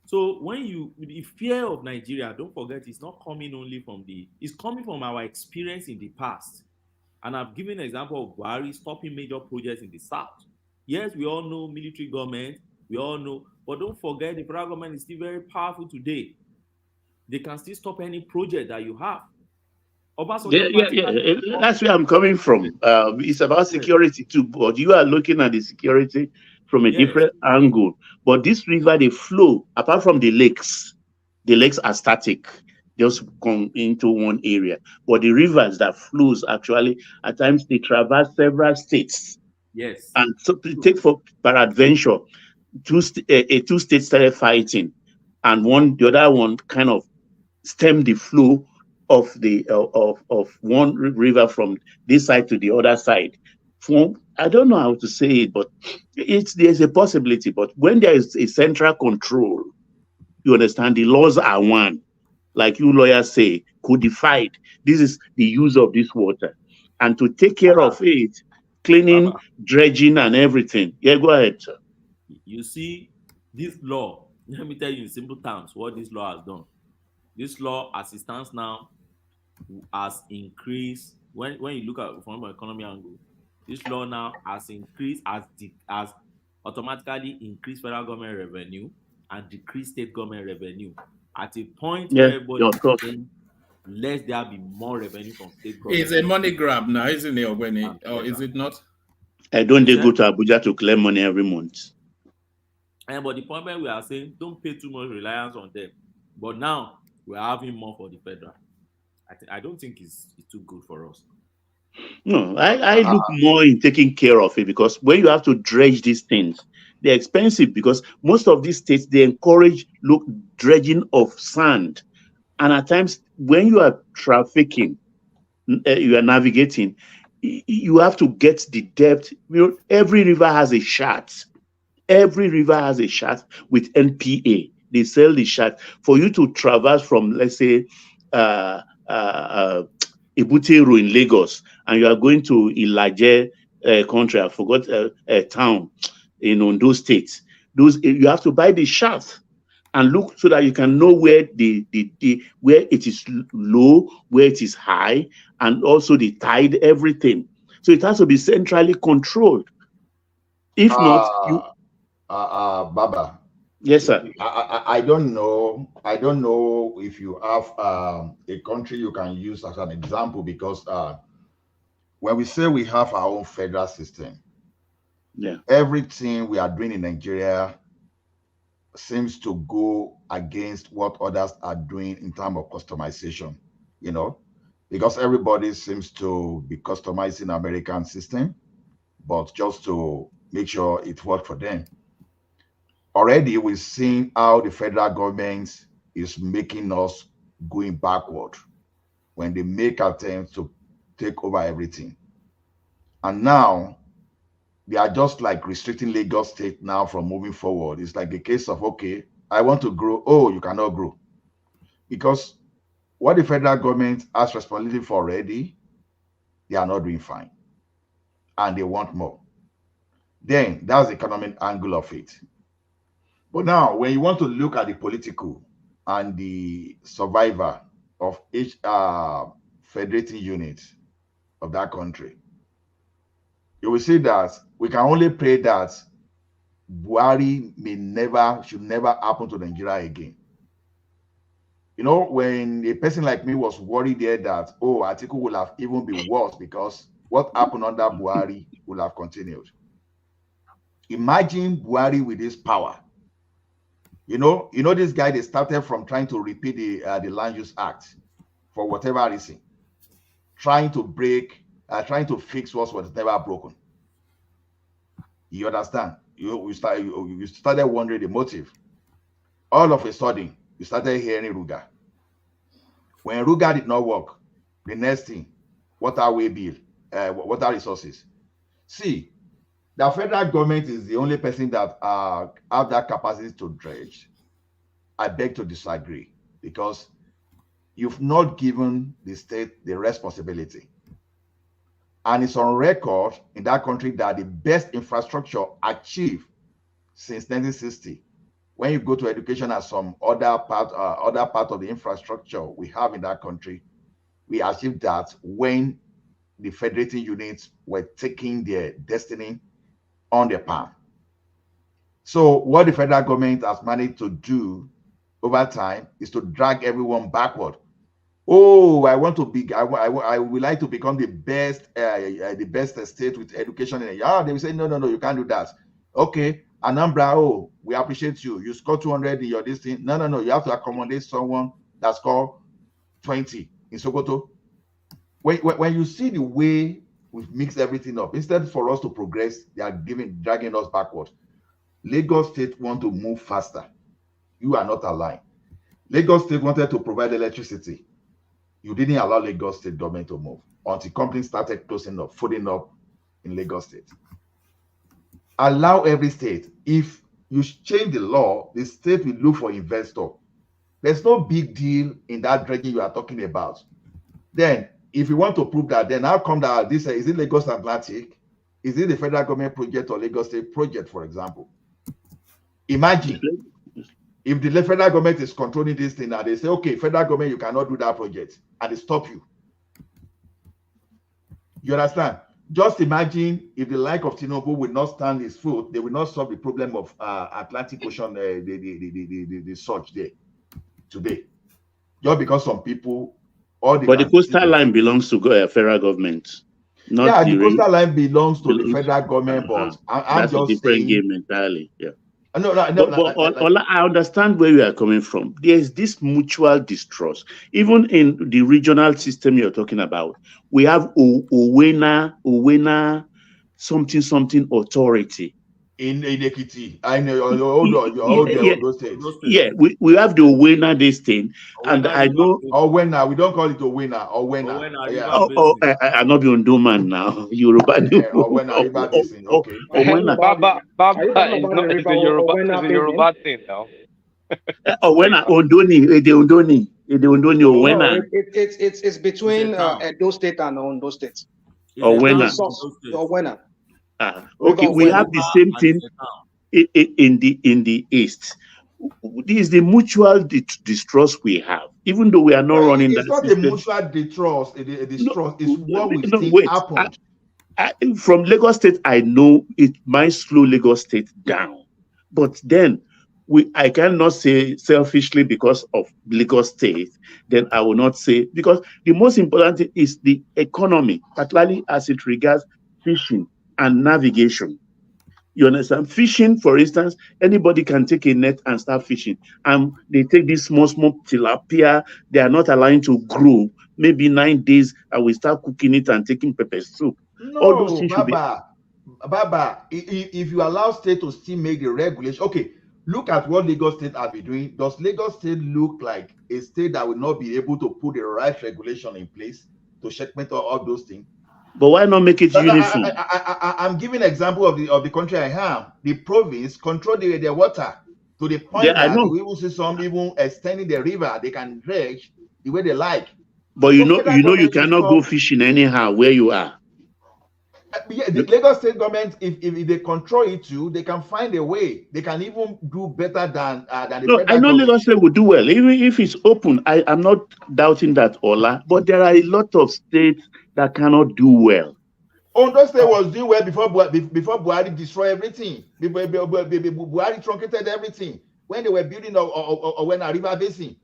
So when the fear of Nigeria, don't forget, it's not coming only from it's coming from our experience in the past. And I've given an example of Buhari stopping major projects in the south. Yes, we all know military government, we all know, but don't forget the federal government is still very powerful today. They can still stop any project that you have. Yeah. That's where I'm coming from. It's about security too, but you are looking at the security from a different angle. But this river, they flow apart from the lakes. The lakes are static, just come into one area. But the rivers that flows actually at times they traverse several states. Yes. And so to take for peradventure, two states started fighting, and the other one kind of stemmed the flow of the of one river from this side to the other side. I don't know how to say it, but there's a possibility. But when there is a central control, you understand, the laws are one. Like you lawyers say, codified. This is the use of this water. And to take care of it, cleaning, dredging, and everything. Yeah, go ahead, sir. You see, this law, let me tell you in simple terms what this law has done. This law, as it stands now, has increased. When you look at it from an economy angle, this law now has increased, has automatically increased federal government revenue and decreased state government revenue at a point where everybody is saying, let there be more revenue from state government. It's a money grab now, isn't it, Ogweni? Or is it not? Don't they go to Abuja to claim money every month? But the point where we are saying, don't pay too much reliance on them. But now we're having more for the federal. I don't think it's too good for us. No, I look more in taking care of it, because when you have to dredge these things, they're expensive, because most of these states, they encourage dredging of sand. And at times when you are trafficking, you are navigating, you have to get the depth. Every river has a chart. Every river has a chart with NPA. They sell the chart for you to traverse from, let's say, Ibutero in Lagos, and you are going to Ilaje country. I forgot a town in Ondo State. You have to buy the chart and look so that you can know where where it is low, where it is high, and also the tide, everything. So it has to be centrally controlled. If not, Baba. Yes, sir. I don't know. I don't know if you have a country you can use as an example, because when we say we have our own federal system, everything we are doing in Nigeria seems to go against what others are doing in terms of customization, because everybody seems to be customizing American system, but just to make sure it works for them. Already we've seen how the federal government is making us going backward when they make attempts to take over everything. And now they are just like restricting Lagos State now from moving forward. It's like a case of, okay, I want to grow. Oh, you cannot grow. Because what the federal government has responsibility for already, they are not doing fine. And they want more. Then that's the economic angle of it. But now, when you want to look at the political and the survivor of each federating unit of that country, you will see that we can only pray that Buhari should never happen to Nigeria again. You know, when a person like me was worried there that, oh, Atiku will have even been worse because what happened under Buhari will have continued. Imagine Buhari with this power. You know, this guy, they started from trying to repeat the Land Use Act for whatever reason, trying to fix what was never broken. You understand? You started wondering the motive. All of a sudden, you started hearing Ruga. When Ruga did not work, the next thing, waterway bill, water resources. See, the federal government is the only person that have that capacity to dredge. I beg to disagree, because you've not given the state the responsibility. And it's on record in that country that the best infrastructure achieved since 1960. When you go to education and some other part of the infrastructure we have in that country, we achieved that when the federating units were taking their destiny on their palm. So what the federal government has managed to do over time is to drag everyone backward. Oh, I want to be. I would like to become the best state with education. They will say no, you can't do that. Okay, Anambra, oh, we appreciate you. You scored 200 in your this thing. No, you have to accommodate someone that scored 20 in Sokoto. When you see the way we've mixed everything up, instead for us to progress, they are dragging us backward. Lagos State want to move faster. You are not aligned. Lagos State wanted to provide electricity. You didn't allow Lagos State government to move until companies started closing up, folding up in Lagos State. Allow every state. If you change the law, the state will look for investor. There's no big deal in that dredging you are talking about. Then, if you want to prove that, then how come that this is it Lagos Atlantic? Is it the federal government project or Lagos State project, for example? Imagine if the federal government is controlling this thing and they say, okay, federal government, you cannot do that project, and they stop you. You understand? Just imagine if the like of Tinubu will not stand his foot, they will not solve the problem of Atlantic Ocean, the surge there today. Just because some people, but the coastal line belongs to federal government. Not the coastal line belongs to the federal government, but I'm just a different saying, game entirely. Yeah. But I understand where you are coming from. There is this mutual distrust. Even in the regional system you're talking about, we have Owena something authority. In Lekki, I know state. Yeah, we have the Owena this thing, and I know Owena. We don't call it Owena. Owena. I'm not the Ondo man now. Yoruba. Owena River Basin. Okay. Baba, it's a Yoruba thing now. Owena Ondoni, the Ondoni, Owena. It's between Edo State and Ondo State. Owena. Okay, we have the same thing in the east. This is the mutual distrust we have, even though we are not running that system. It's not the mutual distrust. It's what we think happened. From Lagos State, I know it might slow Lagos State down, but then I cannot say selfishly because of Lagos State. Then I will not say, because the most important thing is the economy, particularly as it regards fishing and navigation. You understand? Fishing, for instance, anybody can take a net and start fishing. And they take this small tilapia. They are not allowing to grow. Maybe 9 days, and we start cooking it and taking pepper soup. No, all those things Baba, if you allow state to still make the regulation, okay, look at what Lagos State has been doing. Does Lagos State look like a state that will not be able to put the right regulation in place to checkmate all those things? But why not make it uniform? I'm giving an example of the country I am. The province control their water to the point that we will see some even extending the river. They can dredge the way they like. But you you cannot go fishing anyhow where you are. Yeah, the Lagos State government, if they control it too, they can find a way. They can even do better than the federal I know government. Lagos State will do well, even if it's open. I'm not doubting that, Ola. But there are a lot of states that cannot do well. Ondo State was doing well before Buhari destroyed everything. Buhari truncated everything when they were building when a river basin.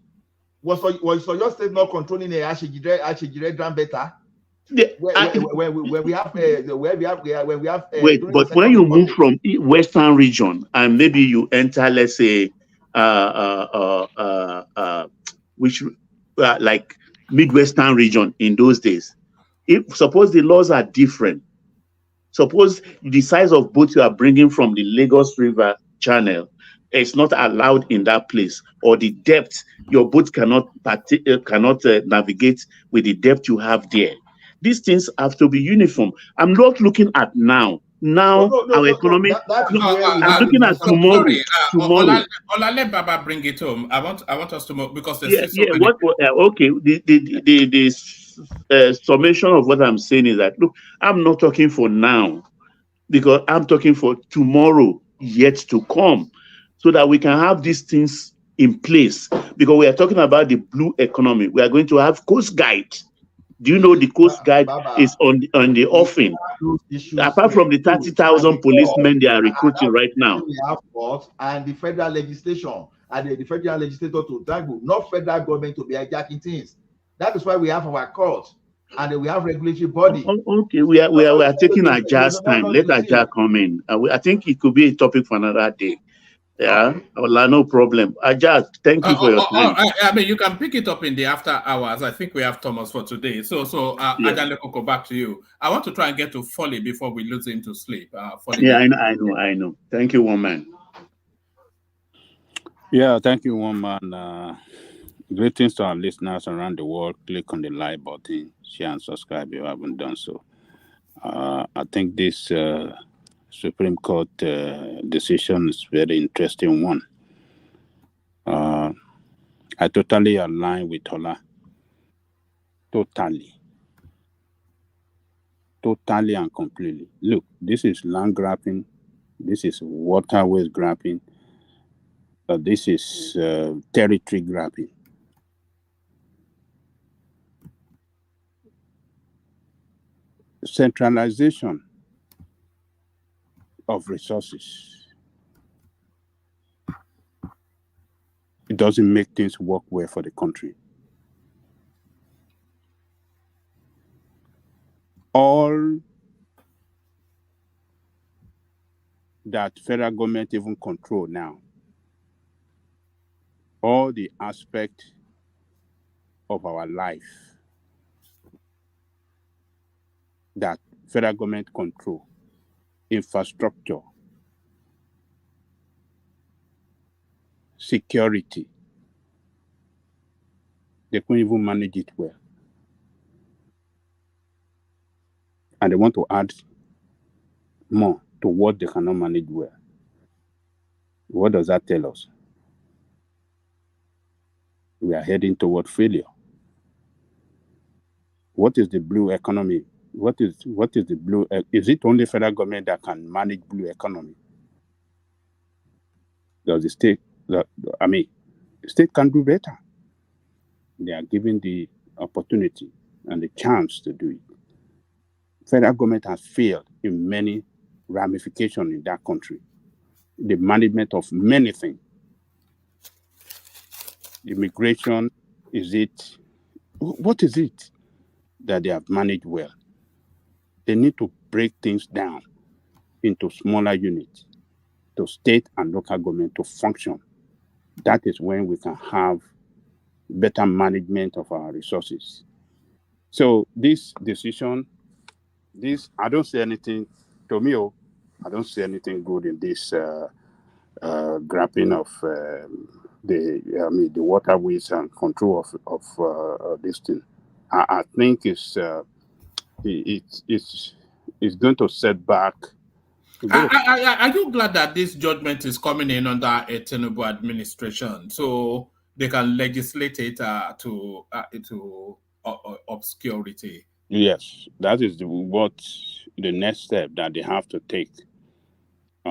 Was your state not controlling the Ashigire Grand Beta? Where we have wait, during but the when Second you move Republic. from Western region and maybe you enter, let's say, which like Midwestern region in those days, if suppose the laws are different, suppose the size of boat you are bringing from the Lagos River channel is not allowed in that place, or the depth your boat cannot navigate with the depth you have there. These things have to be uniform. I'm not looking at now. Now our economy. I'm looking at tomorrow. Sorry, Tomorrow. Let Baba bring it home. I want us to move because there's Yeah, still so yeah. many. Okay. The summation of what I'm saying is that, look, I'm not talking for now, because I'm talking for tomorrow yet to come, so that we can have these things in place. Because we are talking about the blue economy. We are going to have Coast Guide. Do you know the Coast Guide is on the offing? Apart from the 30,000 policemen they are recruiting right now. We have courts and the federal legislation and the federal legislator to dangle, not federal government to be hijacking things. That is why we have our courts and we have regulatory body. Okay, we are taking Aja's time. Let Aja come in. I think it could be a topic for another day. Yeah, no problem. Aja, thank you for your time. I mean, you can pick it up in the after hours. I think we have Thomas for today. So Yeah. Aja Lekoko, back to you. I want to try and get to Folly before we lose him to sleep. Yeah, I know. Thank you, one man. Yeah, thank you, one man. Greetings to our listeners around the world. Click on the like button, share and subscribe if you haven't done so. I think this Supreme Court decision is a very interesting one. I totally align with Ola. Totally and completely. Look, this is land grabbing. This is waterways grabbing. This is territory grabbing. Centralization of resources. It doesn't make things work well for the country. All that federal government even control now, all the aspects of our life that federal government control, infrastructure, security, they couldn't even manage it well. And they want to add more to what they cannot manage well. What does that tell us? We are heading toward failure. What is the blue economy? What is the blue? Is it only federal government that can manage blue economy? Does the state? The state can do better. They are given the opportunity and the chance to do it. Federal government has failed in many ramifications in that country. The management of many things. Immigration, what is it that they have managed well? They need to break things down into smaller units to state and local government to function. That is when we can have better management of our resources. So this decision, I don't see anything, to me, I don't see anything good in this grabbing of the waterways and control of this thing. I think it's going to set back. Are you glad that this judgment is coming in under a Tinubu administration, so they can legislate it to obscurity? Yes, that is the next step that they have to take.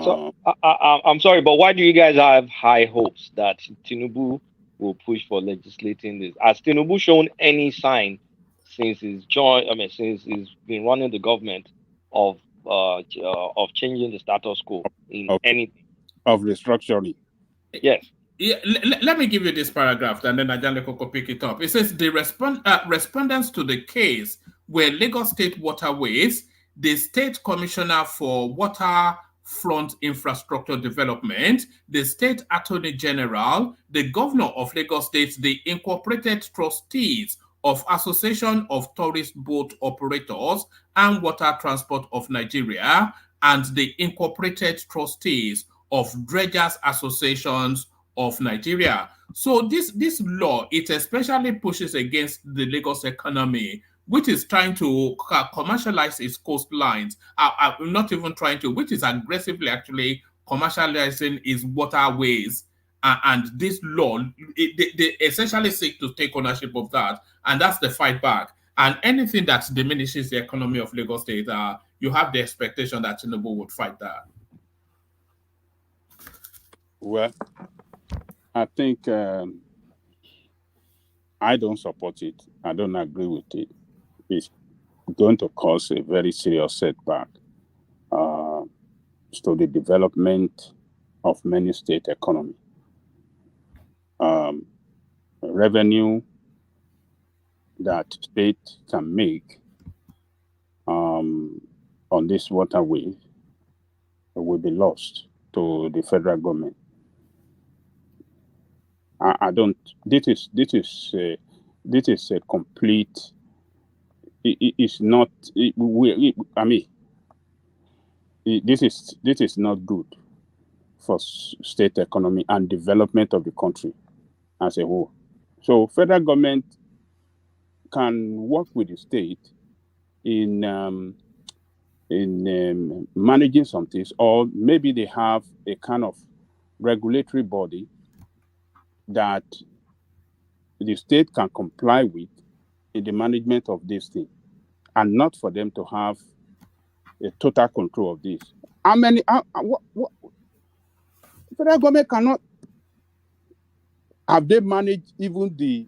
So I'm sorry, but why do you guys have high hopes that Tinubu will push for legislating this? Has Tinubu shown any sign since he's since he's been running the government of changing the status quo in anything? Of restructuring? Yes. Yeah, let me give you this paragraph, and then Ajale Koko pick it up. It says the respondents to the case were Lagos State Waterways, the State Commissioner for Waterfront Infrastructure Development, the State Attorney General, the Governor of Lagos State, the Incorporated Trustees of Association of Tourist Boat Operators and Water Transport of Nigeria, and the Incorporated Trustees of Dredgers Associations of Nigeria. So this law, it especially pushes against the Lagos economy, which is trying to commercialize its coastlines, not even trying to, which is aggressively actually commercializing its waterways. And this law, they essentially seek to take ownership of that, and that's the fight back. And anything that diminishes the economy of Lagos State, you have the expectation that Tinubu would fight that. Well, I think I don't support it. I don't agree with it. It's going to cause a very serious setback to the development of many state economy. Revenue that state can make on this waterway will be lost to the federal government. I don't. This is a complete. It's not. This is not good for state economy and development of the country as a whole. So federal government can work with the state in managing some things, or maybe they have a kind of regulatory body that the state can comply with in the management of this thing, and not for them to have a total control of this. How many? What federal government cannot have they managed even the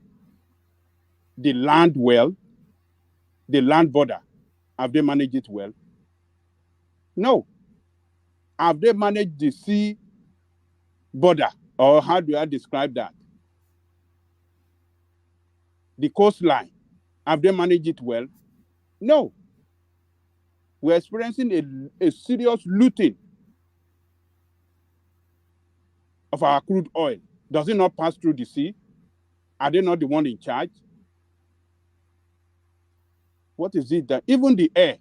land well, the land border? Have they managed it well? No. Have they managed the sea border, or how do I describe that? The coastline, have they managed it well? No. We're experiencing a serious looting of our crude oil. Does it not pass through the sea? Are they not the one in charge? What is it that even the air?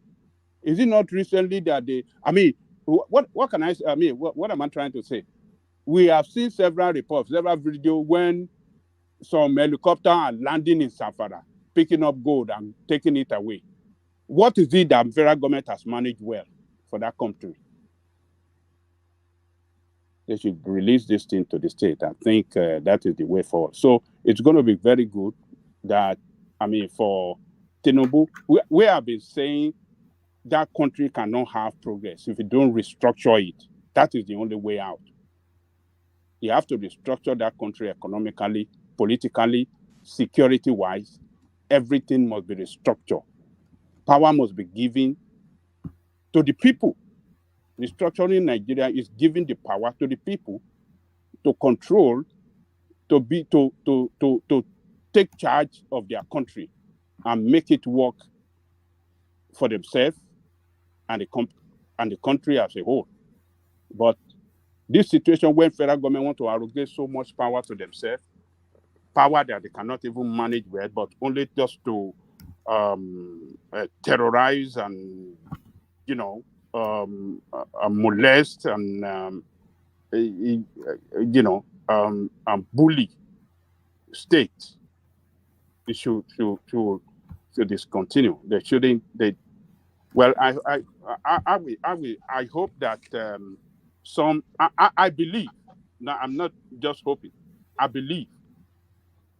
Is it not recently that they? I mean, what can I say? I mean, what am I trying to say? We have seen several reports, several videos when some helicopter are landing in Safara, picking up gold and taking it away. What is it that the federal government has managed well for that country? They should release this thing to the state. I think that is the way forward. So it's going to be very good that, I mean, for Tinubu, we have been saying that country cannot have progress if you don't restructure it. That is the only way out. You have to restructure that country economically, politically, security-wise. Everything must be restructured. Power must be given to the people. Restructuring Nigeria is giving the power to the people to control, to take charge of their country and make it work for themselves and the country as a whole. But this situation when federal government want to arrogate so much power to themselves, power that they cannot even manage well, but only just to terrorize and, molest and, bully states. It should discontinue. They shouldn't. Well, I hope that I believe. Now, I'm not just hoping. I believe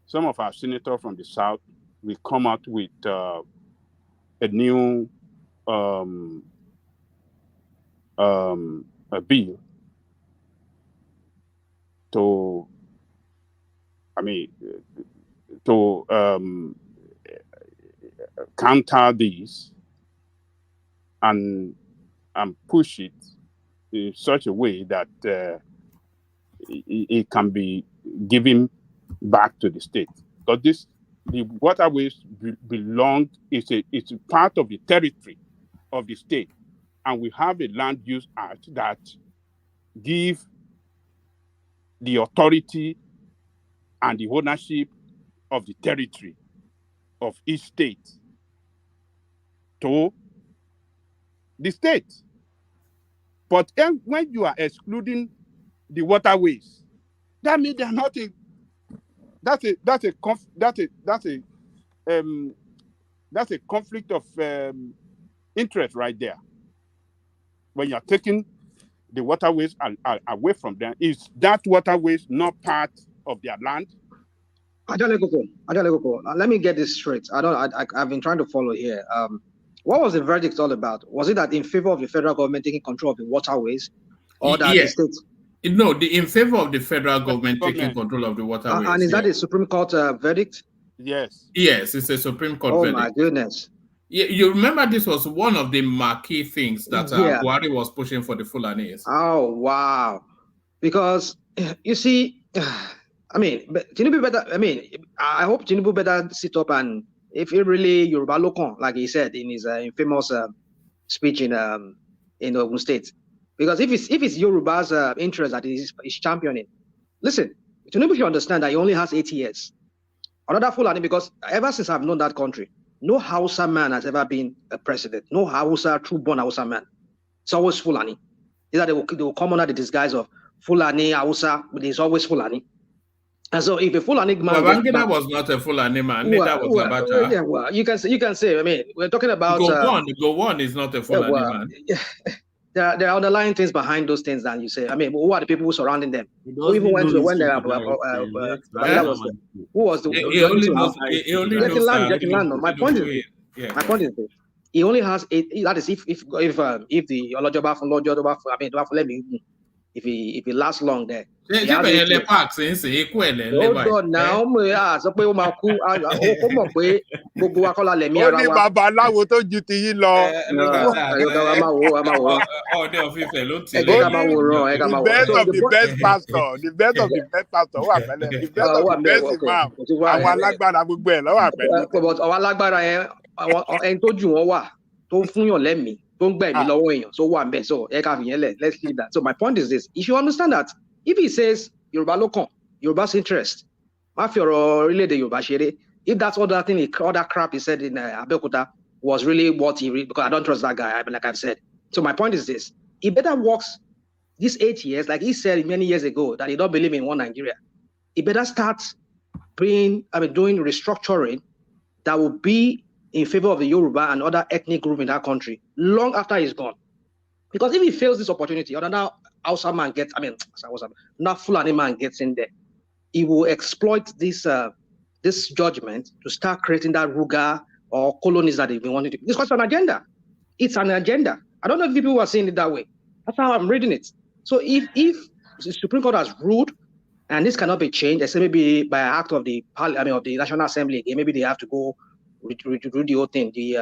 some of our senators from the South will come out with a new a bill to counter these and push it in such a way that it can be given back to the state. Because the waterways belong, it's a part of the territory of the state. And we have a land use act that give the authority and the ownership of the territory of each state to the state. But when you are excluding the waterways, that means they're not a. That's a conflict of interest right there. When you are taking the waterways away from them, is that waterways not part of their land? Adelekoko, let me get this straight. I've been trying to follow here. What was the verdict all about? Was it that in favor of the federal government taking control of the waterways, or that the state? No, in favor of the federal government taking control of the waterways. And is that a Supreme Court verdict? Yes. Yes, it's a Supreme Court verdict. Oh my goodness. You remember this was one of the marquee things that Buhari was pushing for the Fulanis. Oh, wow. Because, you see, I mean, Tinubu better, I hope Tinubu better sit up and, if he really Yoruba Lokon, like he said in his famous speech in Ogun State. Because if it's Yoruba's interest that he's championing, listen, Tinubu should understand that he only has 8 years. Another Fulani, because ever since I've known that country, no Hausa man has ever been a president. No Hausa, true-born Hausa man. It's always Fulani. Either they will come under the disguise of Fulani, Hausa, but it's always Fulani. And so if a Fulani man... Babangida was not a Fulani man. Neither was Abacha. Yeah, well, you can say, I mean, we're talking about... Gowon is not a Fulani man. There are underlying things behind those things that you say. I mean, who are the people who surrounding them? Who even went to when they who was the my point is this. He only has 8. That is if the Olojoba from Lojoba, I mean, let me if he lasts long there. Oh God, now so pé ó máa kú ó mọ̀ pé gbogbo wa kọ́ la lẹ̀mí ara wa. Ó ní babaláwo tó ju ti yín lọ. The best of the best pastor wà pẹ̀lẹ́. The best of the best imam. Àwọn alágbára gbogbo ẹ̀ lọ́wọ́ pẹ̀lú. But àwọn alágbára yẹn ẹni tó jù wọ́n wà tó ń fúnyàn lẹ́mìí tó ń gbẹ̀mí lọ́wọ́ èèyàn so wà ń bẹ̀ so ẹ ká fi yẹn lẹ̀ let's leave that. So my point is this: you should understand that if he says Yoruba Lokon, Yoruba's interest, if that's all that thing, all that crap he said in Abeokuta was really what he read, because I don't trust that guy, like I've said. So my point is this: he better works these 8 years, like he said many years ago, that he don't believe in one Nigeria. He better start doing restructuring that will be in favor of the Yoruba and other ethnic group in that country long after he's gone. Because if he fails this opportunity, or now Hausa man gets, not Fulani man gets in there, he will exploit this this judgment to start creating that Ruga or colonies that they've been wanting to. It's an agenda. It's an agenda. I don't know if people are seeing it that way. That's how I'm reading it. So if the Supreme Court has ruled, and this cannot be changed, except maybe by an act of the of the National Assembly again, maybe they have to go redo the whole thing, the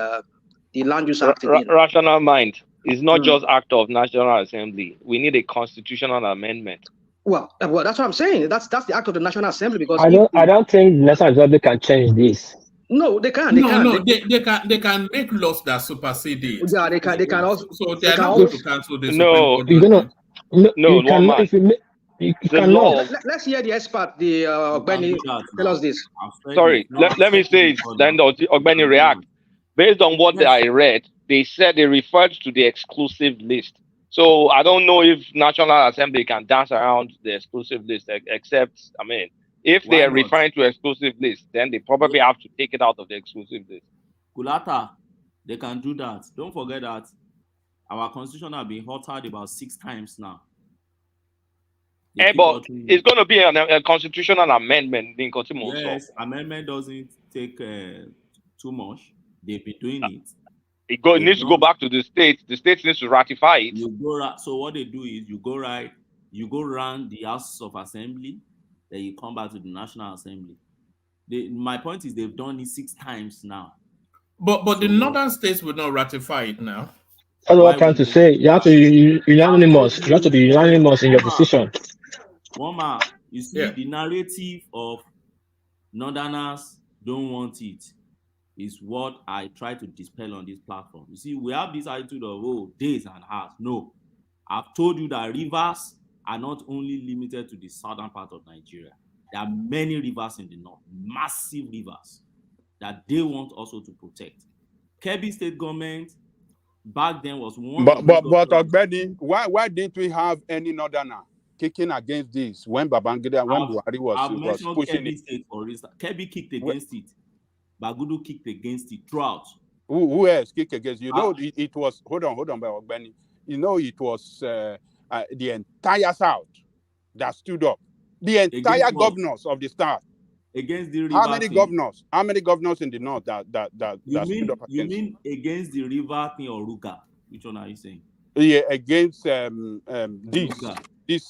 land use act again. Rational mind. It's not just act of National Assembly. We need a constitutional amendment. Well, that's what I'm saying. That's the act of the National Assembly, because I don't think the National Assembly can change this. No, they can't. They can make laws that supersede it. Yeah, they can also. So they are not going to cancel this. No, you cannot. You cannot. Let's hear the expert, the Ogbeni, tell us this. Sorry, let me say it. Then Ogbeni react. Based on what I read, they said they referred to the exclusive list. So I don't know if National Assembly can dance around the exclusive list, except, if they are referring to exclusive list, then they probably have to take it out of the exclusive list. Kulata, they can do that. Don't forget that our constitution has been altered about 6 times now. But it's going to be a constitutional amendment. Yes, amendment doesn't take too much. They've been doing it. It needs to go back to the state. The state needs to ratify it. So what they do is you go around the House of Assembly, then you come back to the National Assembly. My point is they've done it 6 times now. But the northern states will not ratify it now. That's what I'm trying to say. You have to be unanimous. You have to be unanimous in your decision. You see, the narrative of Northerners don't want it is what I try to dispel on this platform. You see, we have this attitude of, oh, days and hours. No, I've told you that rivers are not only limited to the southern part of Nigeria. There are many rivers in the north, massive rivers that they want also to protect. Kebbi state government back then was one but Ogbeni, why didn't we have any Northerner kicking against this when Babangida, when Buhari was pushing Kebbi state, for instance. Kebbi kicked against it. Bagudu kicked against it throughout. Who else kicked against? You know, it was, hold on, Ogbeni. You know, it was the entire South that stood up. The entire governors of the South. Against the river. How many governors? How many governors in the north that stood up against? You mean against the river thing or Ruga? Which one are you saying? Yeah, against this. No. It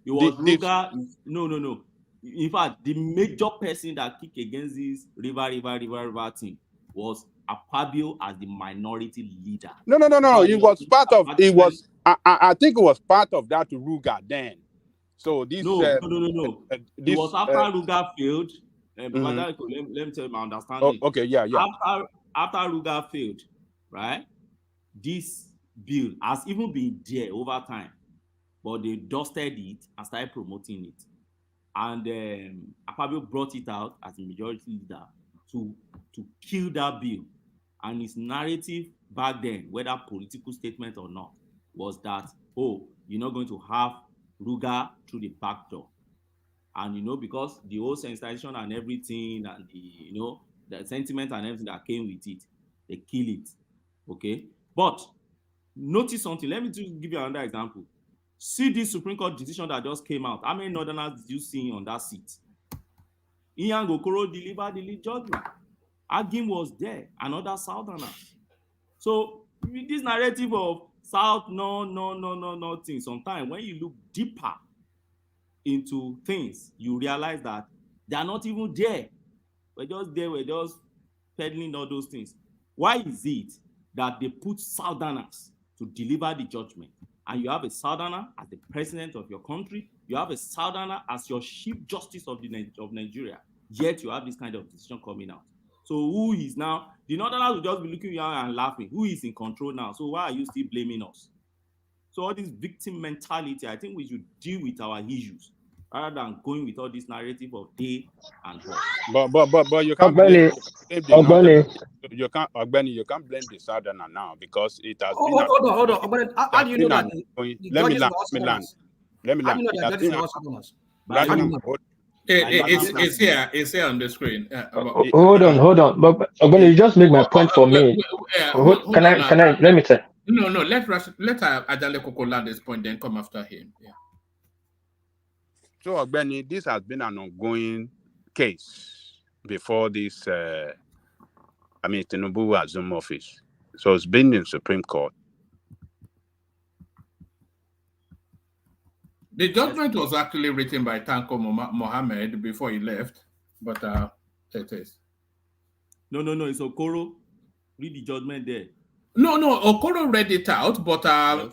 was Ruga. No. In fact, the major person that kicked against this river thing was Akpabio as the minority leader. No. It was part of. It was. I think it was part of that Ruga then. So this. No. It was after Ruga failed. Let me tell you my understanding. Okay, yeah. After Ruga failed, right? This bill has even been there over time, but they dusted it and started promoting it. And Akpabio brought it out as a majority leader to kill that bill. And his narrative back then, whether political statement or not, was that, oh, you're not going to have Ruga through the back door. And, because the whole sensitization and everything and the sentiment and everything that came with it, they kill it. Okay? But notice something. Let me just give you another example. See this Supreme Court decision that just came out. How many Northerners did you see on that seat? Ian Gokoro delivered the lead judgment. Agim was there, and other Southerners. So this narrative of South, no thing. Sometimes when you look deeper into things, you realize that they are not even there. We're just peddling all those things. Why is it that they put Southerners to deliver the judgment? And you have a Southerner as the president of your country. You have a Southerner as your chief justice of Nigeria. Yet you have this kind of decision coming out. So who is now? The Northerners will just be looking around and laughing. Who is in control now? So why are you still blaming us? So all this victim mentality, I think we should deal with our issues rather than going with all this narrative of day and night. But you can't blame you can't blame the Southerner now because it has been. Hold on. How do you know that? Let me land. It's here on the screen. Hold on. But you just make my point for me. Can I? Let me tell. No. Let Ajale Koko land this point, then come after him. Yeah. So, Ogbeni, this has been an ongoing case before this. Tinubu assumed office. So it's been in Supreme Court. The judgment was actually written by Tanko Mohammed before he left, but it is. No, it's Okoro. Read the judgment there. No, Okoro read it out, but the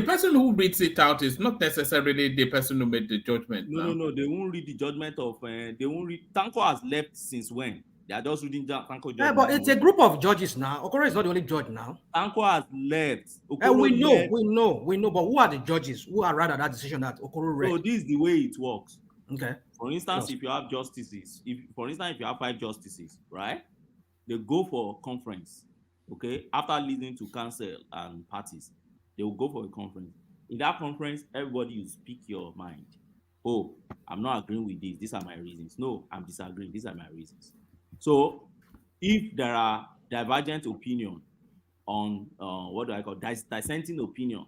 person who reads it out is not necessarily the person who made the judgment. No, they won't read the judgment of. They won't read. Tanko has left since when? They are just reading Tanko judgment. Yeah, but it's a group of judges now. Okoro is not the only judge now. Tanko has left. We know. But who are the judges who are rather that decision that Okoro read? So this is the way it works. Okay. For instance, if you have justices, if you have 5 justices, right? They go for a conference, okay? After listening to counsel and parties, they will go for a conference. In that conference, everybody will speak your mind. Oh, I'm not agreeing with this. These are my reasons. No, I'm disagreeing. These are my reasons. So, if there are divergent opinion on dissenting opinion,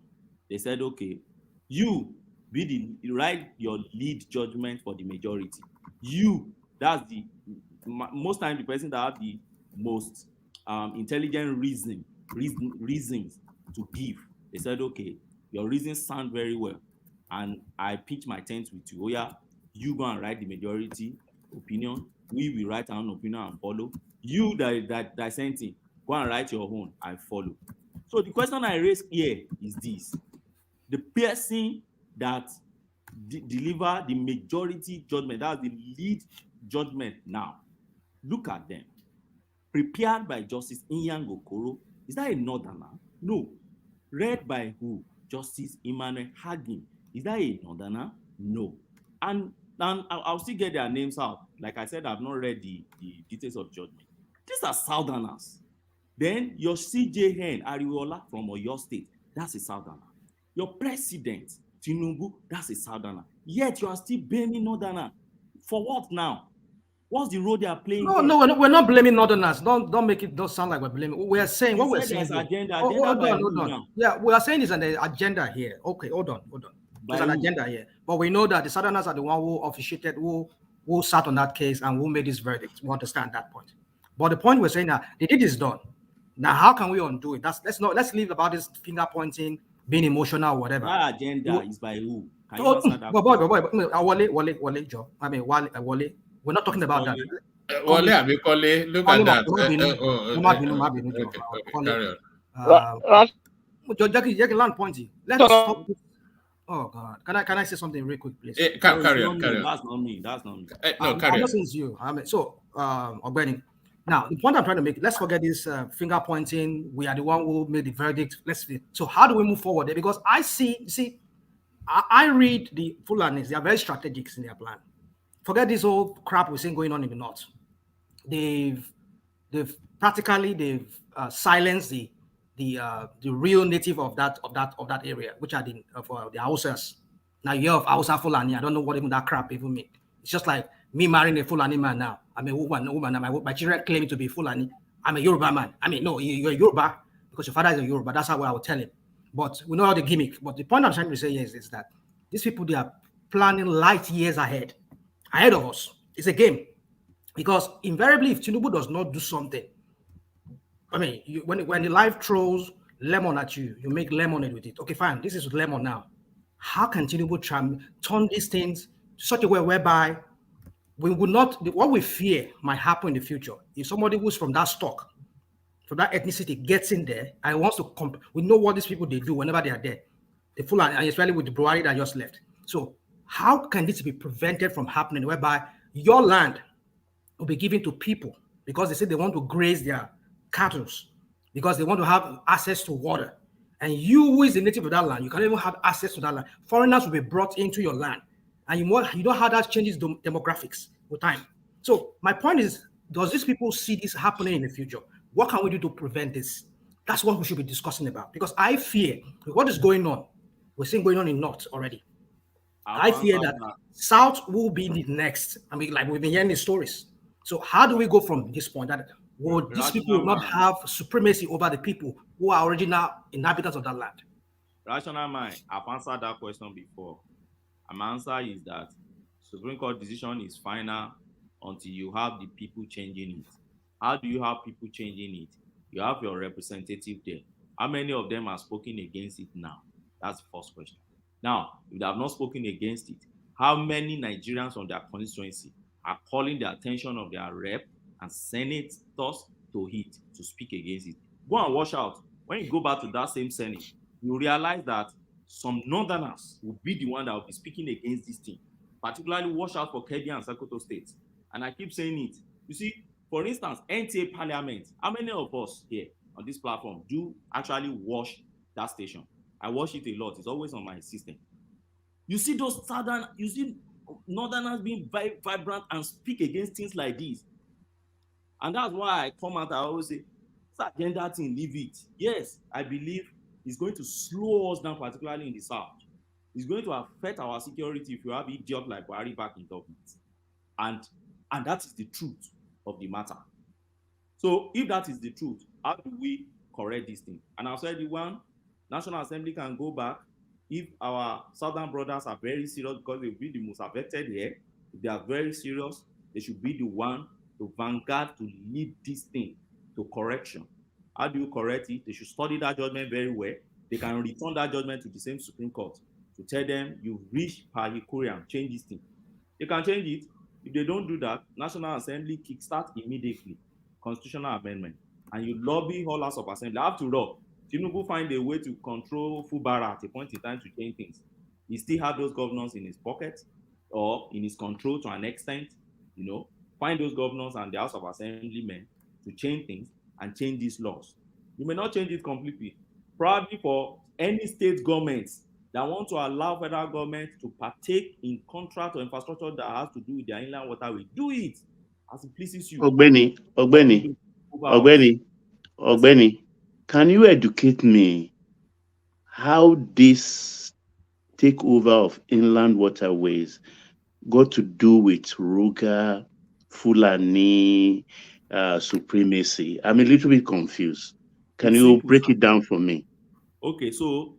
they said, okay, you write your lead judgment for the majority. That's most time the person that have the most intelligent reasons to give. They said, okay, your reasons sound very well, and I pitch my tent with you. Oh yeah, you go and write the majority opinion. We will write our own opinion and follow. You that dissenting, go and write your own. I follow. So the question I raise here is this: the person that deliver the majority judgment. That's the lead judgment now. Look at them. Prepared by Justice Inyang Okoro. Is that a northerner? No. Read by who? Justice Emmanuel Hagin. Is that a northerner? No. And I'll still get their names out. Like I said, I've not read the details of judgment. These are southerners. Then your CJN Ariwola from Oyo State, that's a southerner. Your president, Tinubu, that's a southerner. Yet you are still blaming northerner. For what now? What's the role they are playing? No, we're not blaming northerners. Don't make it don't sound like we're blaming. We are saying what we're saying. Agenda. Hold on. Yeah, we are saying is an agenda here. Okay, hold on. There's an agenda here. But we know that the southerners are the one who officiated, who sat on that case and who made this verdict. We understand that point. But the point we're saying that the deed is done. Now, how can we undo it? Let's leave about this finger pointing, being emotional, whatever. That agenda is by who? Can you answer that? Wale, Joe. I mean, Wale. We're not talking about that. Wale, look at that. Jackie, land pointy. Let's stop. Oh God, can I say something real quick, please? Carry on. That's not me. No, carry on. I'm listening to you. Ogbening. Now, the point I'm trying to make, let's forget this finger pointing. We are the one who made the verdict. So how do we move forward there? Because I read the Fulanis. They are very strategic in their plan. Forget this whole crap we're seeing going on in the north. They've silenced the real native of that area, which are the Hausas. Now you hear of Hausa Fulani. I don't know what even that crap even means. It's just like me marrying a Fulani man now. I'm a woman. My children claim to be Fulani. I'm a Yoruba man. I mean, no, you're a Yoruba because your father is a Yoruba. That's how I would tell him. But we know how the gimmick. But the point I'm trying to say is that these people, they are planning light years ahead of us. It's a game. Because invariably, if Tinubu does not do something, I mean, when the life throws lemon at you, you make lemonade with it. Okay, fine. This is lemon now. How can Tinubu turn these things to such a way whereby we would not, what we fear might happen in the future, if somebody who's from that stock, from that ethnicity gets in there and wants to we know what these people they do whenever they are there. The full, and especially with the Buhari that just left. So how can this be prevented from happening whereby your land will be given to people because they say they want to graze their cattle, because they want to have access to water. And you, who is a native of that land, you can't even have access to that land. Foreigners will be brought into your land. And you know how that changes demographics with time. So my point is, does these people see this happening in the future? What can we do to prevent this? That's what we should be discussing about. Because I fear what is going on. We're seeing going on in North already. I fear that South will be the next. I mean, like we've been hearing these stories. So how do we go from this point that these people will not have supremacy over the people who are original inhabitants of that land? Rational mind, I've answered that question before. And my answer is that Supreme Court decision is final until you have the people changing it. How do you have people changing it? You have your representative there. How many of them are spoken against it now? That's the first question. Now, if they have not spoken against it, how many Nigerians from their constituency are calling the attention of their rep and senators to it, to speak against it? Go and watch out. When you go back to that same Senate, you realize that some northerners will be the one that will be speaking against this thing. Particularly watch out for Kebbi and Sokoto states. And I keep saying it. You see, for instance, NTA Parliament, how many of us here on this platform do actually watch that station? I watch it a lot. It's always on my system. You see those northerners being vibrant and speak against things like this. And that's why I come out, I always say, it's agenda thing, leave it. Yes, I believe it's going to slow us down, particularly in the South. It's going to affect our security if you have idiot like Buhari back in government. And that is the truth of the matter. So if that is the truth, how do we correct this thing? And I'll say the one, National Assembly can go back if our southern brothers are very serious, because they'll be the most affected here. If they are very serious, they should be the one to vanguard to lead this thing to correction. How do you correct it? They should study that judgment very well. They can return that judgment to the same Supreme Court to tell them you've reached Parikuriam, change this thing. They can change it. If they don't do that, National Assembly kickstart immediately constitutional amendment, and you lobby all House of Assembly. After all, Tinubu find a way to control Fubara at a point in time to change things. He still had those governors in his pocket or in his control to an extent, find those governors and the House of Assemblymen to change things and change these laws. You may not change it completely. Probably for any state governments that want to allow federal government to partake in contract or infrastructure that has to do with their inland waterway, do it as it pleases you. Ogbeni, can you educate me how this takeover of inland waterways got to do with Ruga, Fulani, supremacy? I'm a little bit confused. Can you simple, break it down for me? Okay, so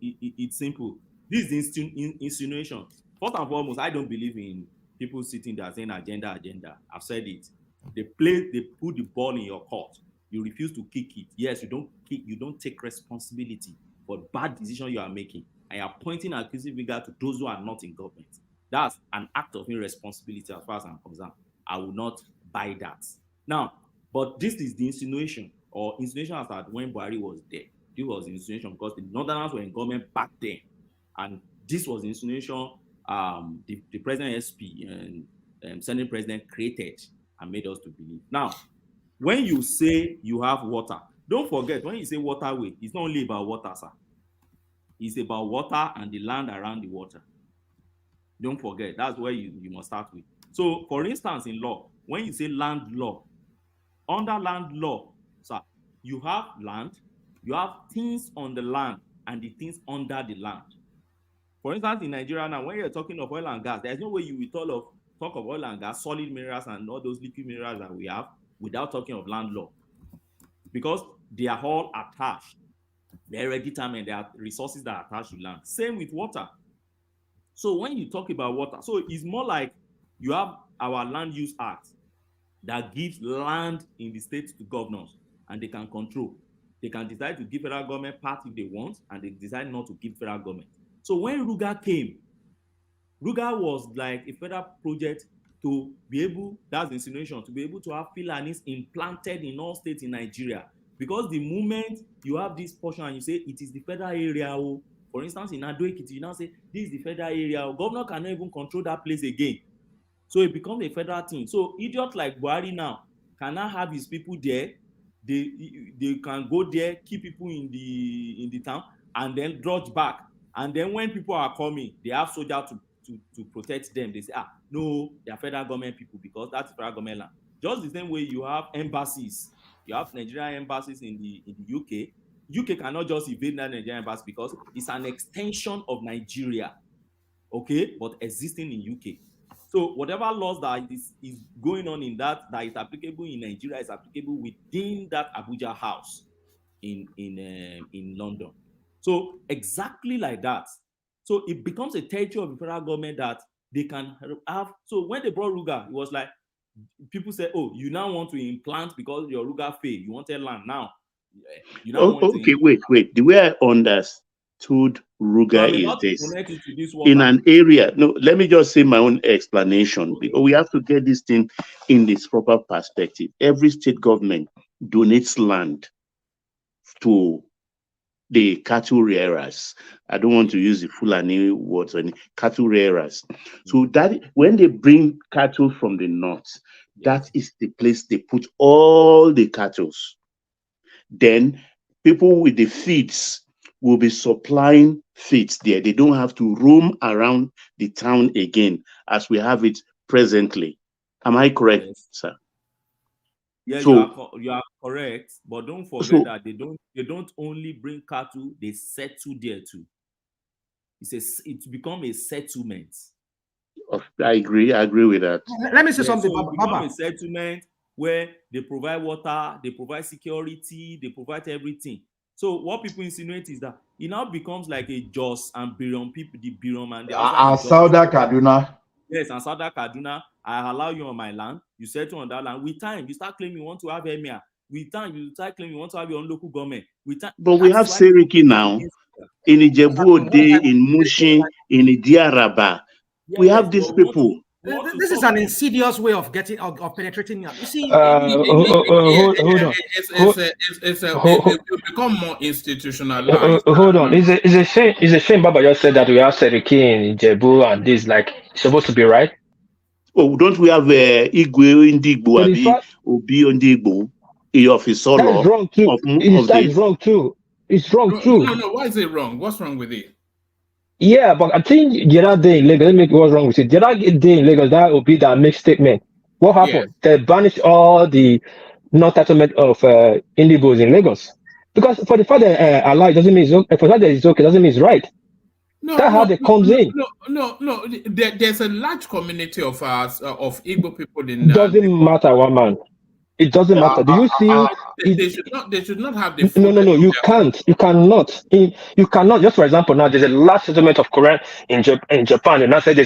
it's simple. This is insinuation. First and foremost, I don't believe in people sitting there saying agenda. I've said it. They put the ball in your court. You refuse to kick it. Yes, you don't take responsibility for bad decision you are making, and you are pointing accusing finger to those who are not in government. That's an act of irresponsibility as far as I'm concerned. I will not buy that. Now, but this is the insinuation, or insinuation as that when Buhari was there. This was the insinuation because the Northerners were in government back then, and this was the insinuation the President SP and Senate President created and made us to believe. Now, when you say you have water, don't forget, when you say waterway, it's not only about water, sir. It's about water and the land around the water. Don't forget, that's where you must start with. So, for instance, in law, when you say land law, under land law, sir, you have land, you have things on the land and the things under the land. For instance, in Nigeria now, when you're talking of oil and gas, there's no way you will talk of oil and gas, solid minerals and all those liquid minerals that we have without talking of land law. Because they are all attached. They're already determined. There are resources that are attached to land. Same with water. So when you talk about water, so it's more like you have our Land Use Act that gives land in the state to governors, and they can control. They can decide to give federal government part if they want, and they decide not to give federal government. So when Ruga came, Ruga was like a federal project to be able, that's the insinuation, to be able to have Fulanis implanted in all states in Nigeria. Because the moment you have this portion and you say it is the federal area, for instance, in Ado-Ekiti, you now say this is the federal area, governor cannot even control that place again. So it becomes a federal thing. So idiot like Buhari now cannot have his people there. They can go there, keep people in the town, and then dodge back. And then when people are coming, they have soldiers to protect them. They say, no, they are federal government people because that's federal government land. Just the same way you have embassies. You have Nigerian embassies in the UK. UK cannot just invade that Nigerian embassy because it's an extension of Nigeria, okay, but existing in UK. So whatever laws that is going on in that is applicable in Nigeria is applicable within that Abuja house in London. So exactly like that. So it becomes a territory of the federal government that they can have. So when they brought Ruga, it was like people said, "Oh, you now want to implant because your Ruga failed. You wanted land now." You now want okay, to wait. The way I understood Ruga is this: in an area. No, let me just say my own explanation because we have to get this thing in this proper perspective. Every state government donates land to the cattle rearers. I don't want to use the Fulani words, any cattle rearers. So that when they bring cattle from the north, that is the place they put all the cattle. Then people with the feeds will be supplying feeds there. They don't have to roam around the town again as we have it presently. Am I correct, sir? Yeah, so, you are correct, but don't forget that they don't only bring cattle, they settle there too. It's become a settlement. I agree with that. Let me say something, so Baba. Become a settlement where they provide water, they provide security, they provide everything. So what people insinuate is that it now becomes like a Jos and Birom people, the Birom and the Sauda Kaduna. Yes, and Sauda Kaduna. I allow you on my land, you settle on that land. With time, you start claiming you want to have emir. With time, you start claiming you want to have your own local government. With time, but we have Seriki now, in Ijebu Ode, in Mushin, in Idiaraba. We have these people. This is an insidious way of getting of penetrating. You see, it become more institutionalized. Hold on. It's a shame. It's a shame. Baba just said that we have Seriki in Jebu and this like supposed to be right. Oh, don't we have Igwe Ndigbo But Abi Obi Ndigbo of his solo? That is wrong too. That is wrong too. It's wrong too. No. Why is it wrong? What's wrong with it? Yeah, but I think the other day in Lagos, let me what's wrong with it. The other day in Lagos, that will be that mixed statement. What happened? They banished all the non-titlement of Indigbos in Lagos. Because for the fact that Allah doesn't mean it's okay, for the fact that it's okay doesn't mean it's right. That's how it comes in. No. There's a large community of us of Igbo people in. Doesn't matter, one man. It doesn't matter. Do you see? They should not have the. No. You can't. You cannot. You cannot. Just for example, now there's a large settlement of Korean in Japan, and I said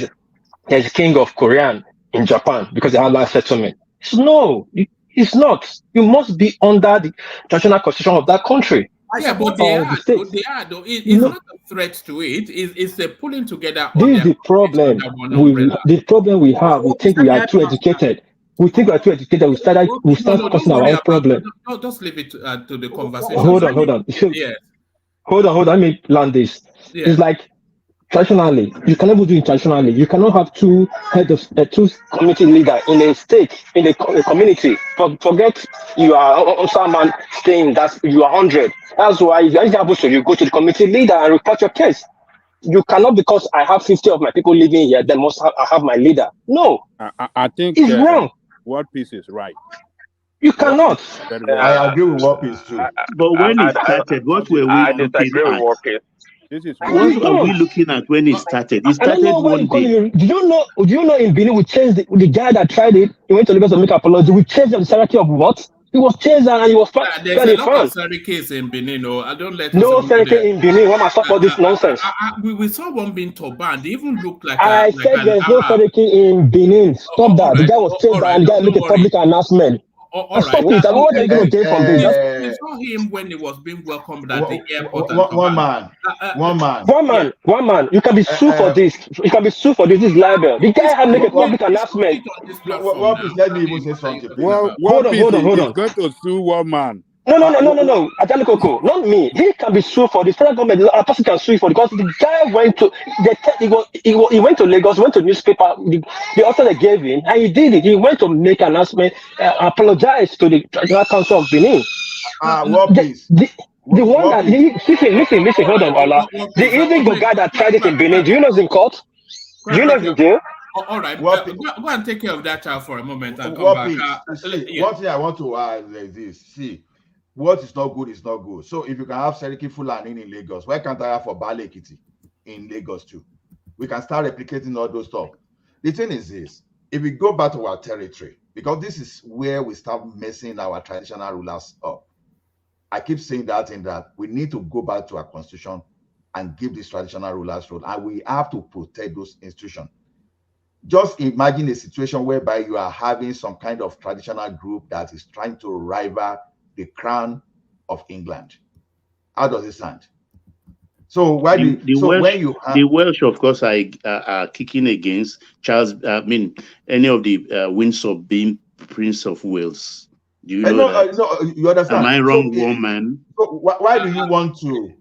there's king of Korean in Japan because they have large settlement. No, it's not. You must be under the traditional constitution of that country. Yeah, but they are. Though. It's not a threat to it. It's a pulling together. This is the problem. The problem we have. We think we are too educated. We think we are too educated. We start focusing on our own problem. No, just leave it to the conversation. Hold on. Yes. Hold on. Let me land this. Yeah. It's like traditionally, you can never do it traditionally. You cannot have two head of two community leader in a state, in a community. Forget you are someone saying that you are 100. That's why if anything happens to you, go to the community leader and report your case. You cannot, because I have 50 of my people living here, then I have my leader. No. I think it's wrong. World Peace is right. You cannot. I agree with World Peace too. But when it started, what were we looking at? What are we looking at when it started? It started one day. Do you know in Benin we changed the guy that tried it? He went to Lagos to make apology. We changed the hierarchy of what? He was chased and he was there's a lot of Sarikis in Benin. I don't let no Sariki in Benin. Why must I stop all this nonsense? We saw one being turban. They even looked like I said there's no Sariki in Benin. Stop that. The guy was chased and the guy made a public announcement. Stop it. I don't want to get away from this. We saw him when he was being welcomed at the airport. One man. You can be sued for this. You can be sued for this. This is libel. The guy had made a public announcement. Let me even say something. Hold on. He's going to sue one man. No. Ajali Koko, not me. He can be sued for this. Federal government, a person can sue for because the guy went to he went to Lagos, went to newspaper. The author they gave him, and he did it. He went to make an announcement, apologize to the Traditional Council of Benin. The one that listen. Hold on, Allah. The illegal guy that tried it in Benin. Do you know he's in court? Do you know he's in jail? All right, go and take care of that child for a moment and come back. One thing I want to add is this. See, what is not good is not good. So if you can have Seriki Fulani in Lagos, why can't I have for Bale Ekiti in Lagos too? We can start replicating all those stuff. The thing is this, if we go back to our territory, because this is where we start messing our traditional rulers up. I keep saying that in that we need to go back to our constitution and give these traditional rulers role, and we have to protect those institutions. Just imagine a situation whereby you are having some kind of traditional group that is trying to rival the crown of England. How does it sound? So why the Welsh, of course, are kicking against Charles. Any of the Windsor being Prince of Wales. Do you know that? No, you understand? Am I wrong, woman? So why do you want to?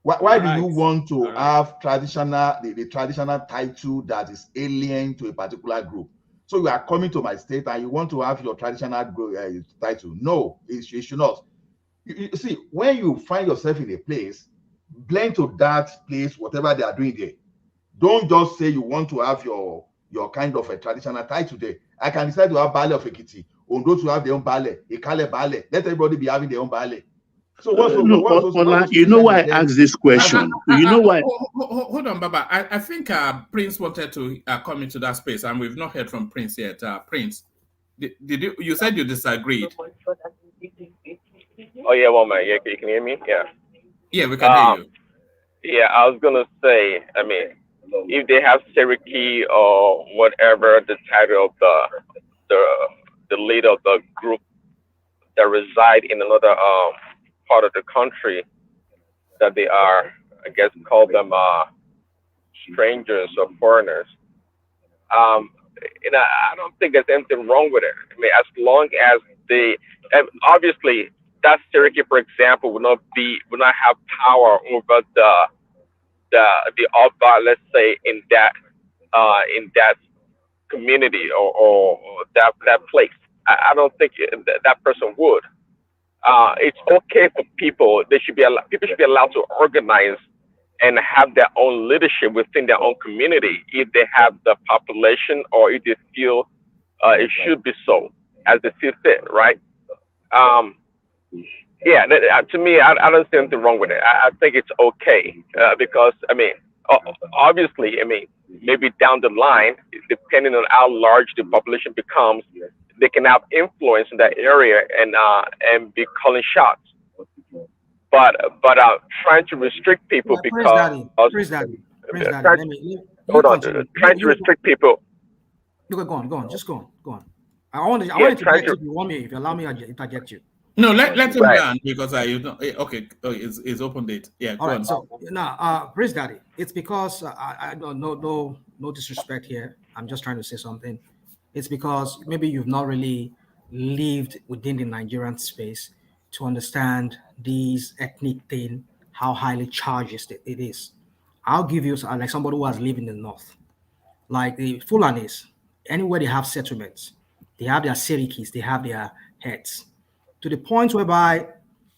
Why do you want to have the traditional title that is alien to a particular group? So you are coming to my state and you want to have your traditional title. No, it should not. You see, when you find yourself in a place, blend to that place, whatever they are doing there. Don't just say you want to have your kind of a traditional title there. I can decide to have Bale of Ekiti, or those who have their own Bale, Ikale Bale. Let everybody be having their own Bale. So you know why I asked this question? You know why? Hold on, Baba. I think Prince wanted to come into that space, and we've not heard from Prince yet. Prince, did you said you disagreed? Oh yeah, well, man, yeah, you can hear me. Yeah, we can hear you. Yeah, I was gonna say, I mean, if they have Cherokee or whatever the title of the leader of the group that reside in another part of the country, that they are, I guess, call them strangers or foreigners. I don't think there's anything wrong with it. I mean, as long as and obviously that Cherokee, for example, will not have power over the Oba, let's say, in that community or that place. I don't think that person would. It's okay for people. People should be allowed to organize and have their own leadership within their own community if they have the population or if they feel it should be so, as they see fit, right? Um, yeah, to me, I don't see anything wrong with it. I think it's okay because, I mean, obviously, I mean, maybe down the line, depending on how large the population becomes, they can have influence in that area and be calling shots. But trying to restrict people because Praise Daddy. hold on, trying to restrict people. You go on, just go on. I want to interject if you want me, if you allow me, I interject you. No, let him land because okay, it's open date. Yeah, all go right. on. So now, Praise Daddy, it's because I don't no disrespect here. I'm just trying to say something. It's because maybe you've not really lived within the Nigerian space to understand these ethnic thing, how highly charged it is. I'll give you like somebody who has lived in the north, like the Fulanis. Anywhere they have settlements, they have their serikis, they have their heads, to the point whereby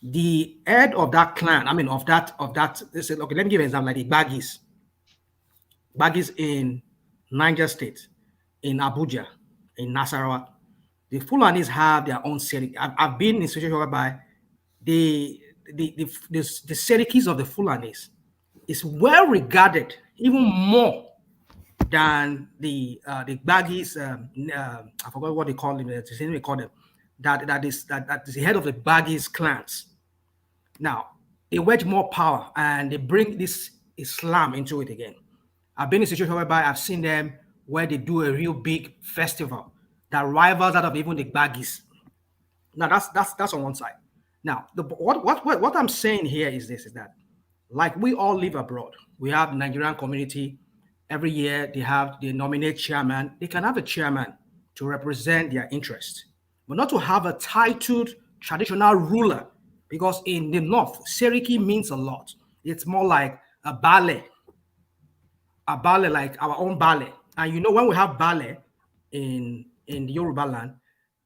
the head of that clan, of that, okay, let me give an example, like the Bagis in Niger State, in Abuja, in Nasarawa. The Fulanis have their own Seriki. I've been in a situation whereby the Serikis of the Fulanis is well regarded, even more than the Bagis. I forgot what they call them. They call them. That is the head of the Bagis clans. Now they wedge more power and they bring this Islam into it again. I've been in a situation whereby I've seen them where they do a real big festival that rivals that of even the Baggies. Now that's on one side. Now what I'm saying here is this: is that like we all live abroad, we have the Nigerian community. Every year they nominate chairman. They can have a chairman to represent their interest, but not to have a titled traditional ruler. Because in the north, Seriki means a lot. It's more like a ballet like our own ballet. And you know, when we have ballet in the Yoruba land,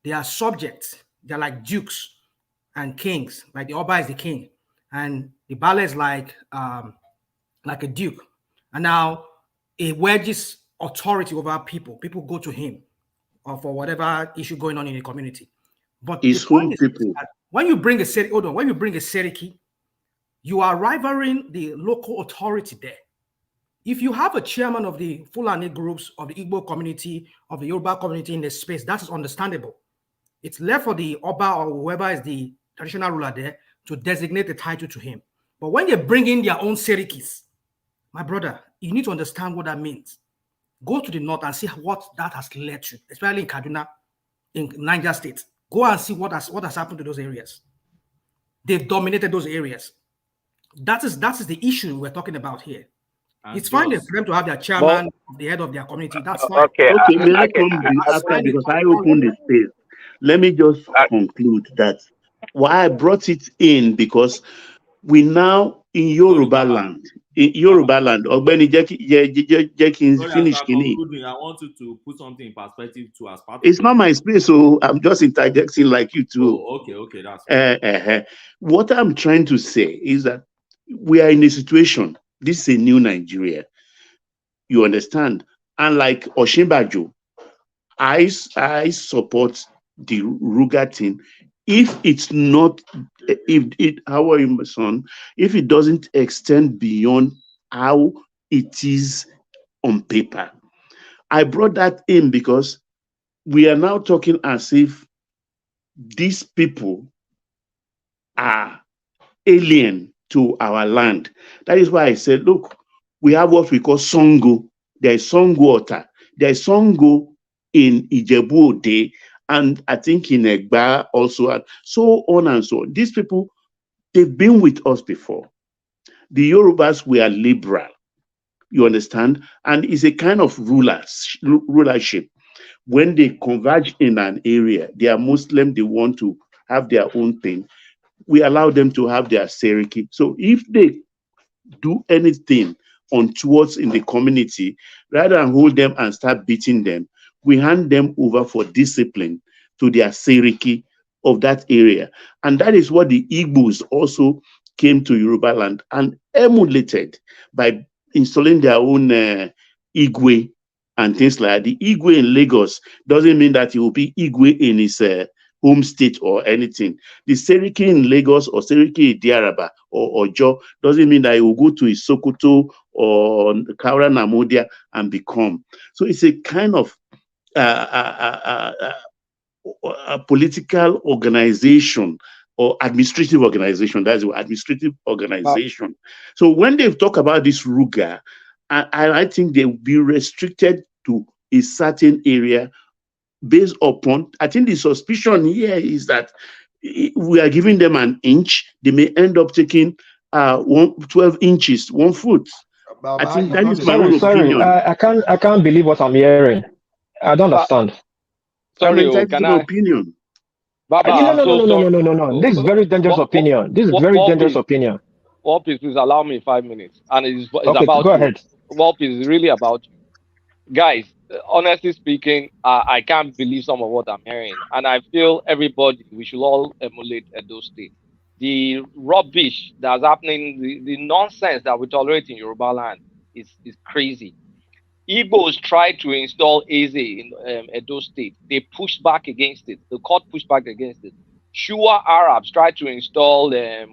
they are subjects. They're like dukes and kings. Like the Oba is the king, and the ballet is like a duke. And now it wedges authority over people. People go to him for whatever issue going on in the community. But his own people. When you bring a seriki, you are rivaling the local authority there. If you have a chairman of the Fulani groups, of the Igbo community, of the Yoruba community in the space, that is understandable. It's left for the Oba or whoever is the traditional ruler there to designate the title to him. But when they bring in their own serikis, my brother, you need to understand what that means. Go to the north and see what that has led to, especially in Kaduna, in Niger State. Go and see what has happened to those areas. They've dominated those areas. That is the issue we're talking about here. It's fine for them to have their chairman, the head of their community. That's fine. Okay, may I come after because I opened the space. Let me just conclude that why I brought it in because we now in Yoruba land. Ogbeni finish kini. I want you to put something in perspective too as part of it's not my space, so I'm just interjecting like you too. Okay, that's fine. What I'm trying to say is that we are in a situation. This is a new Nigeria. You understand? And like Oshimbajo, I support the Ruga thing. If it's not, how are you, my son? If it doesn't extend beyond how it is on paper. I brought that in because we are now talking as if these people are alien to our land. That is why I said, look, we have what we call Songo. There is Songo Ota. There is Songo in Ijebu Ode, and I think in Egba also, and so on and so on. These people, they've been with us before. The Yorubas were liberal, you understand? And it's a kind of rulership. when they converge in an area, they are Muslim, they want to have their own thing. We allow them to have their Seriki. So if they do anything untoward in the community, rather than hold them and start beating them, we hand them over for discipline to their Seriki of that area. And that is what the Igbos also came to Yoruba land and emulated by installing their own Igwe and things like that. The Igwe in Lagos doesn't mean that he will be Igwe in his home state or anything. The Seriki in Lagos or Seriki in Diaraba or Ojo doesn't mean that he will go to his Sokoto or Kaura Namodia and become. So it's a kind of a political organization or administrative organization. That's the administrative organization. So when they talk about this Ruga, I think they will be restricted to a certain area based upon, I think the suspicion here is that we are giving them an inch, they may end up taking 12 inches, 1 foot. I think that is my own opinion. I can't believe what I'm hearing. I don't understand. Sorry, that's can an I? opinion. Baba, No. This is very dangerous opinion. This is very dangerous opinion. Well, please allow me 5 minutes. And it's Okay, about go you. ahead. Well, it's really about you. Guys, honestly speaking, I can't believe some of what I'm hearing. And I feel everybody, we should all emulate Edo State. The rubbish that's happening, the nonsense that we tolerate in Yoruba land is crazy. Igbos tried to install AZ in Edo State. They pushed back against it. The court pushed back against it. Shua Arabs tried to install they'll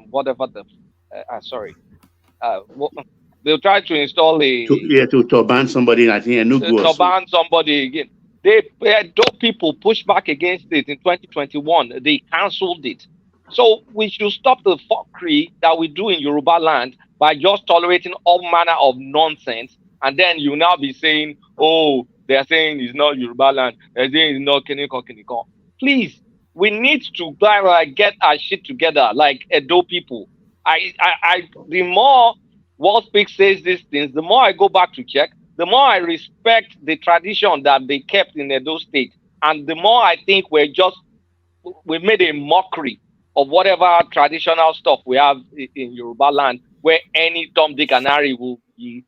try to install to ban somebody. I think to ban somebody again. Those people pushed back against it in 2021. They cancelled it. So we should stop the fuckery that we do in Yoruba land by just tolerating all manner of nonsense. And then you now be saying, oh, they're saying it's not Yoruba land. They're saying it's not Kiniko. Please, we need to get our shit together like Edo people. The more Wall Speak says these things, the more I go back to check, the more I respect the tradition that they kept in Edo State. And the more I think we made a mockery of whatever traditional stuff we have in Yoruba land, where any Tom, Dick, and Harry will be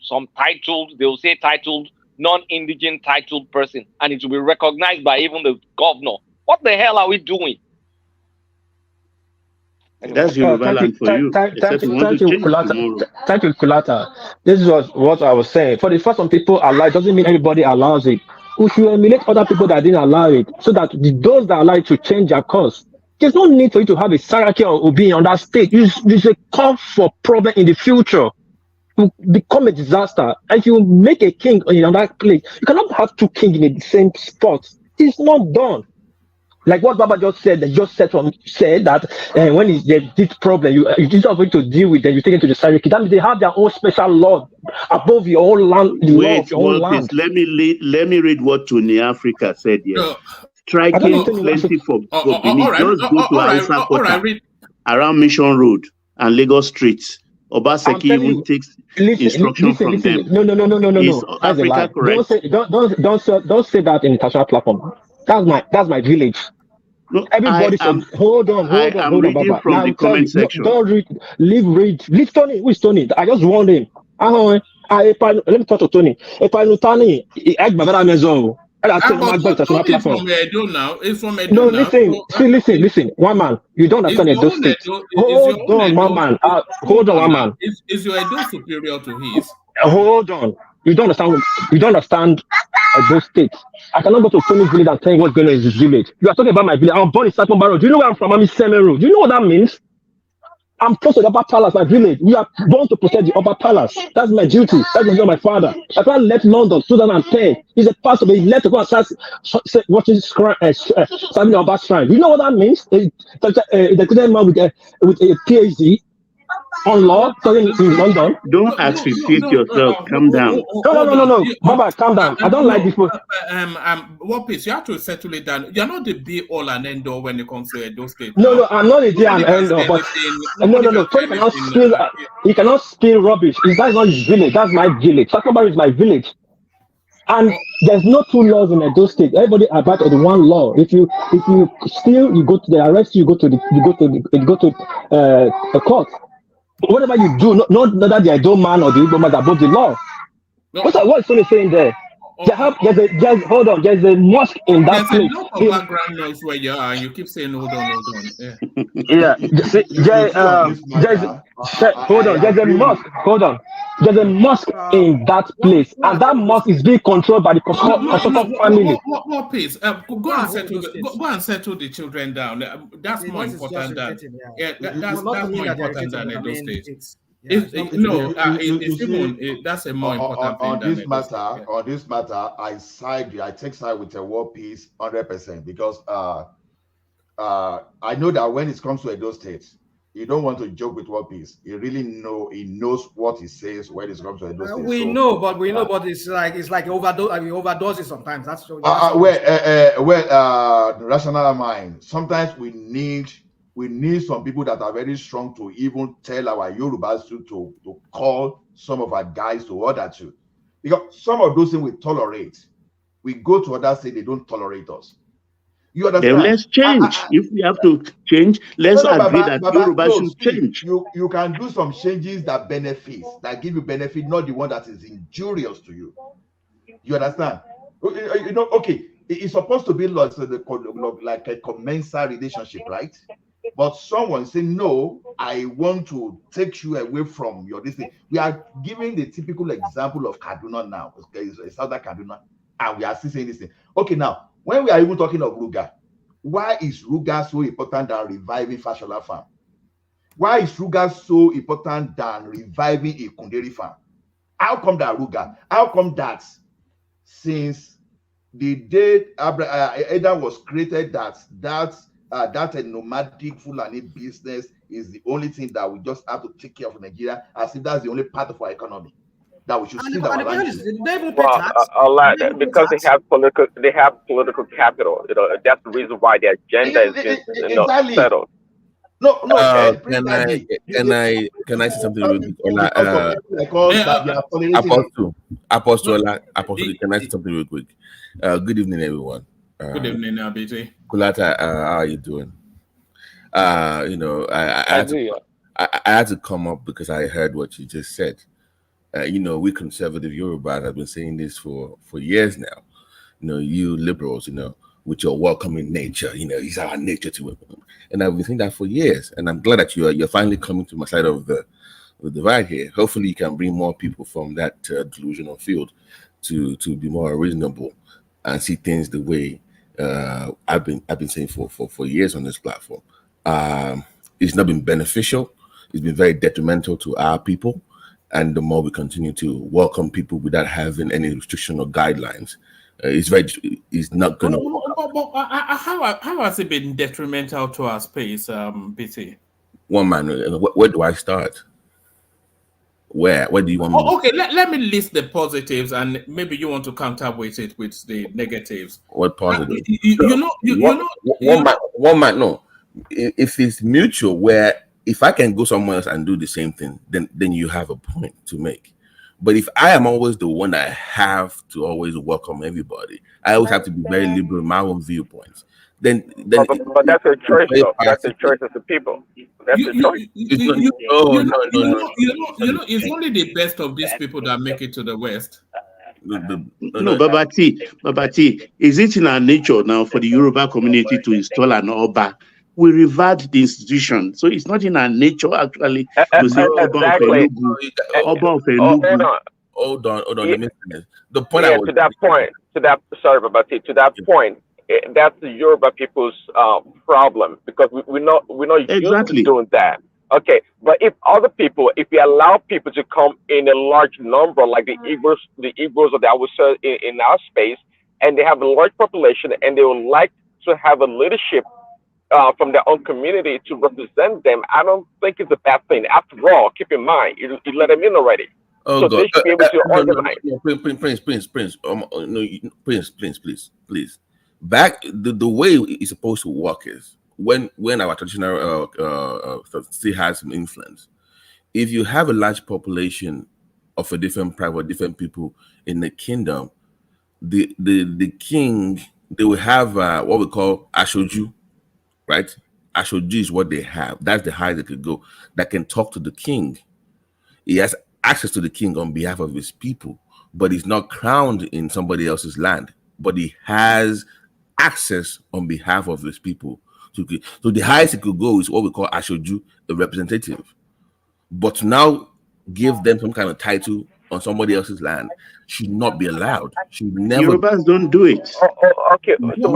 some titled, they'll say titled, non-indigent titled person, and it will be recognized by even the governor. What the hell are we doing? That's Yoruba land for you. Thank you, Kulata. This is what I was saying. For the first some people allow it doesn't mean everybody allows it. We should emulate other people that didn't allow it, so that those that allow it to change their course. There's no need for you to have a Saraki or Obi on that state. It's a call for problem in the future. To become a disaster. And if you make a king in that place, you cannot have two kings in the same spot. It's not done. Like what Baba just said, that when there's this problem, you just have to deal with them, you take it to the Sariki. That means they have their own special law above your own land, the law of your own land. Let me read what Tony Africa said here. Striking plenty for Benin. Just go to Hausa Quarter around Mission Road and Lagos Street. Obaseki even takes instruction from them. No. Is Africa correct? Don't say that in international platform. That's my village. No, everybody hold on, reading Baba. from now, the comment section. Don't read. Leave Tony. Who is Tony? I just warned him. Let me talk to Tony. It's from Edo now. It's from Edo no, now. Listen. One man, you don't understand Edo State. Hold on, one man. Hold on, one man. Is your Edo superior to his? Hold on. You don't understand Edo State. I cannot go to Tony's village and tell you what's going on in his village. You are talking about my village. I'm born in Satumba Road. Do you know where I'm from? I'm in Seme Road. Do you know what that means? I'm close to the Upper Palace, my village. We are born to protect the Upper Palace. That's my duty. That's my job, my father. My father left London 2010. He's a pastor, but he left to go and start watching Samuel Oba's shrine. You know what that means? The man with a PhD on law, studying in London. Don't asphyxiate yourself. Calm down. No. Baba, calm down. I don't like people. What piece? You have to settle it down. You're not the be all and end all when it comes to Edo State. No, I'm not the be and end all. But no. Tony he cannot spill rubbish. That's not his village. That's my village. Sakobar is my village. And there's no two laws in Edo State. Everybody abide by the one law. If you steal, you go to the arrest. You go to a court. Whatever you do, not that the Edo man or the Igbo man is above the law. What's Tony saying there? Hold on. There's a mosque in that There's place. a lot of background noise where you are, and you keep saying, hold on. Yeah. Yeah. Hold on. There's a mosque. Hold on. There's a mosque in that place, and that mosque is being controlled by the Kosoko family. What please? Go and settle the children down. That's more important than that's more important than Edo State. That's a more important thing on than this matter. On this matter, I take side with a war peace 100% because I know that when it comes to Edo State, you don't want to joke with war peace. He knows what he says when it comes to Edo State. We know, but it's like overdose. I mean, overdoses sometimes. That's the rational mind. Sometimes we need some people that are very strong to even tell our Yorubas to call some of our guys to order to. Because some of those things we tolerate. We go to others, say they don't tolerate us. You understand? Then let's change. If we have to change, let's agree that Yoruba should change. You can do some changes that give you benefit, not the one that is injurious to you. You understand? Okay, it's supposed to be like a commensal relationship, right? But someone say, no, I want to take you away from your this thing. We are giving the typical example of Kaduna now. It's Southern Kaduna, and we are still saying this thing. Okay, now, when we are even talking of Ruga, why is Ruga so important than reviving Fashola farm? Why is Ruga so important than reviving a Kunderi farm? How come that Ruga? How come that since the day Adam was created, that a nomadic Fulani business is the only thing that we just have to take care of Nigeria, as if that's the only part of our economy that we should see our land. Because they have political capital. That's the reason why the agenda is exactly settled. No. Can I say something real quick? Apostle, can I say something real quick? Good evening, everyone. Good evening, BT. Kulata, how are you doing? I had to come up because I heard what you just said. We conservative Yorubas have been saying this for years now. You liberals, with your welcoming nature, it's our nature to it. And I've been saying that for years. And I'm glad that you're finally coming to my side of the divide here. Hopefully you can bring more people from that delusional field to be more reasonable and see things the way I've been saying for years on this platform. It's not been beneficial. It's been very detrimental to our people. And the more we continue to welcome people without having any restriction or guidelines, it's not going to. How has it been detrimental to our space, BT? One man, where do I start? Where do you want me? Okay, let me list the positives, and maybe you want to counter with it with the negatives. What positive? One man. No, if it's mutual, where if I can go somewhere else and do the same thing, then you have a point to make. But if I am always the one that have to always welcome everybody, I always have to be very liberal in my own viewpoints. But that's a choice, though. That's a choice of the people. That's a choice. It's only the best of these people that make it to the West. No, Babati, is it in our nature now for the Yoruba community to install an Oba? We revert the institution, so it's not in our nature actually to say Oba of Enugu. Hold on. Let me finish. The point sorry, Babati, to that point. That's the Yoruba people's problem, because we're not used to doing that. Okay, but if we allow people to come in a large number, like the Igbos or the Hausa in our space, and they have a large population, and they would like to have a leadership from their own community to represent them, I don't think it's a bad thing. After all, keep in mind, you let them in already. Oh, so God. they should be able to organize. Prince, please. Back the way it's supposed to work is when our traditional still has some influence. If you have a large population of a different tribe or different people in the kingdom, the king, they will have what we call ashoju, right? Ashoju is what they have. That's the highest they could go. That can talk to the king. He has access to the king on behalf of his people, but he's not crowned in somebody else's land. But he has access on behalf of his people. So the highest he could go is what we call ashoju, a representative. But to now give them some kind of title on somebody else's land should not be allowed. Should never. Yorubas don't do it. Okay, so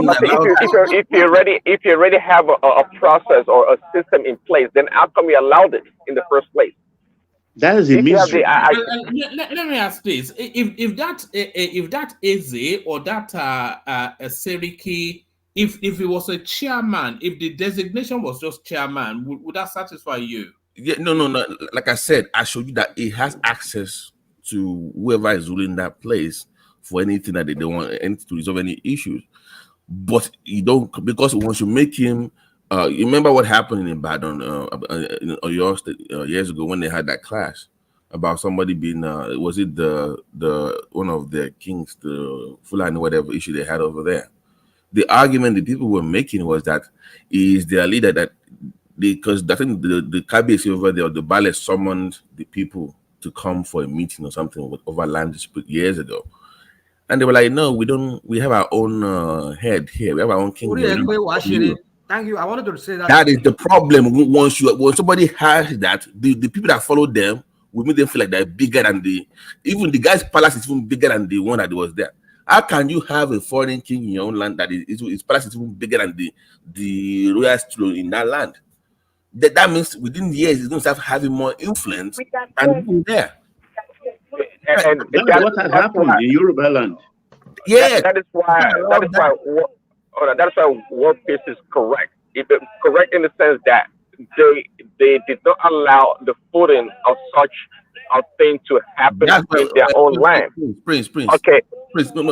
if you already have a process or a system in place, then how come you allowed it in the first place? That is a mystery. Let me ask this: if that Eze or that Seriki, if it was a chairman, if the designation was just chairman, would that satisfy you? Yeah, no. Like I said, I showed you that it has access to whoever is ruling that place for anything that they want, anything to resolve any issues. But you don't, because once you make him, you remember what happened in Ibadan, in Oyo State, years ago when they had that clash about somebody being, was it the one of the kings, the Fulani, whatever issue they had over there? The argument the people were making was that he is their leader, that because I think the Kabiyesi over there, the Bale summoned the people to come for a meeting or something over land dispute years ago. And they were like, no, we don't, we have our own head here. We have our own king. Thank you. I wanted to say that. That is the problem. When somebody has that, the people that follow them will make them feel like they're bigger than even the guy's palace is even bigger than the one that was there. How can you have a foreign king in your own land that his palace is even bigger than the royal throne in that land? That means within years he's going to start having more influence than people there. And that's what has happened in Yoruba land. Yeah, that is why War Peace is correct. It's correct in the sense that they did not allow the footing of such a thing to happen in their own land. Prince. Okay. Prince, no.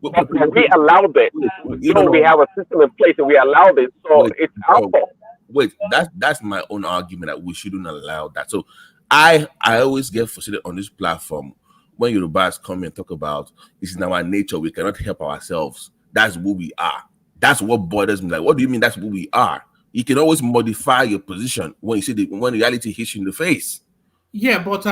We allowed it. We have a system in place and we allowed it. So it's our fault. Wait, that's my own argument that we shouldn't allow that. So I always get frustrated on this platform when Yorubas come and talk about it's in our nature, we cannot help ourselves. That's who we are. That's what bothers me. Like, what do you mean that's who we are? You can always modify your position when you see when reality hits you in the face. Yeah, but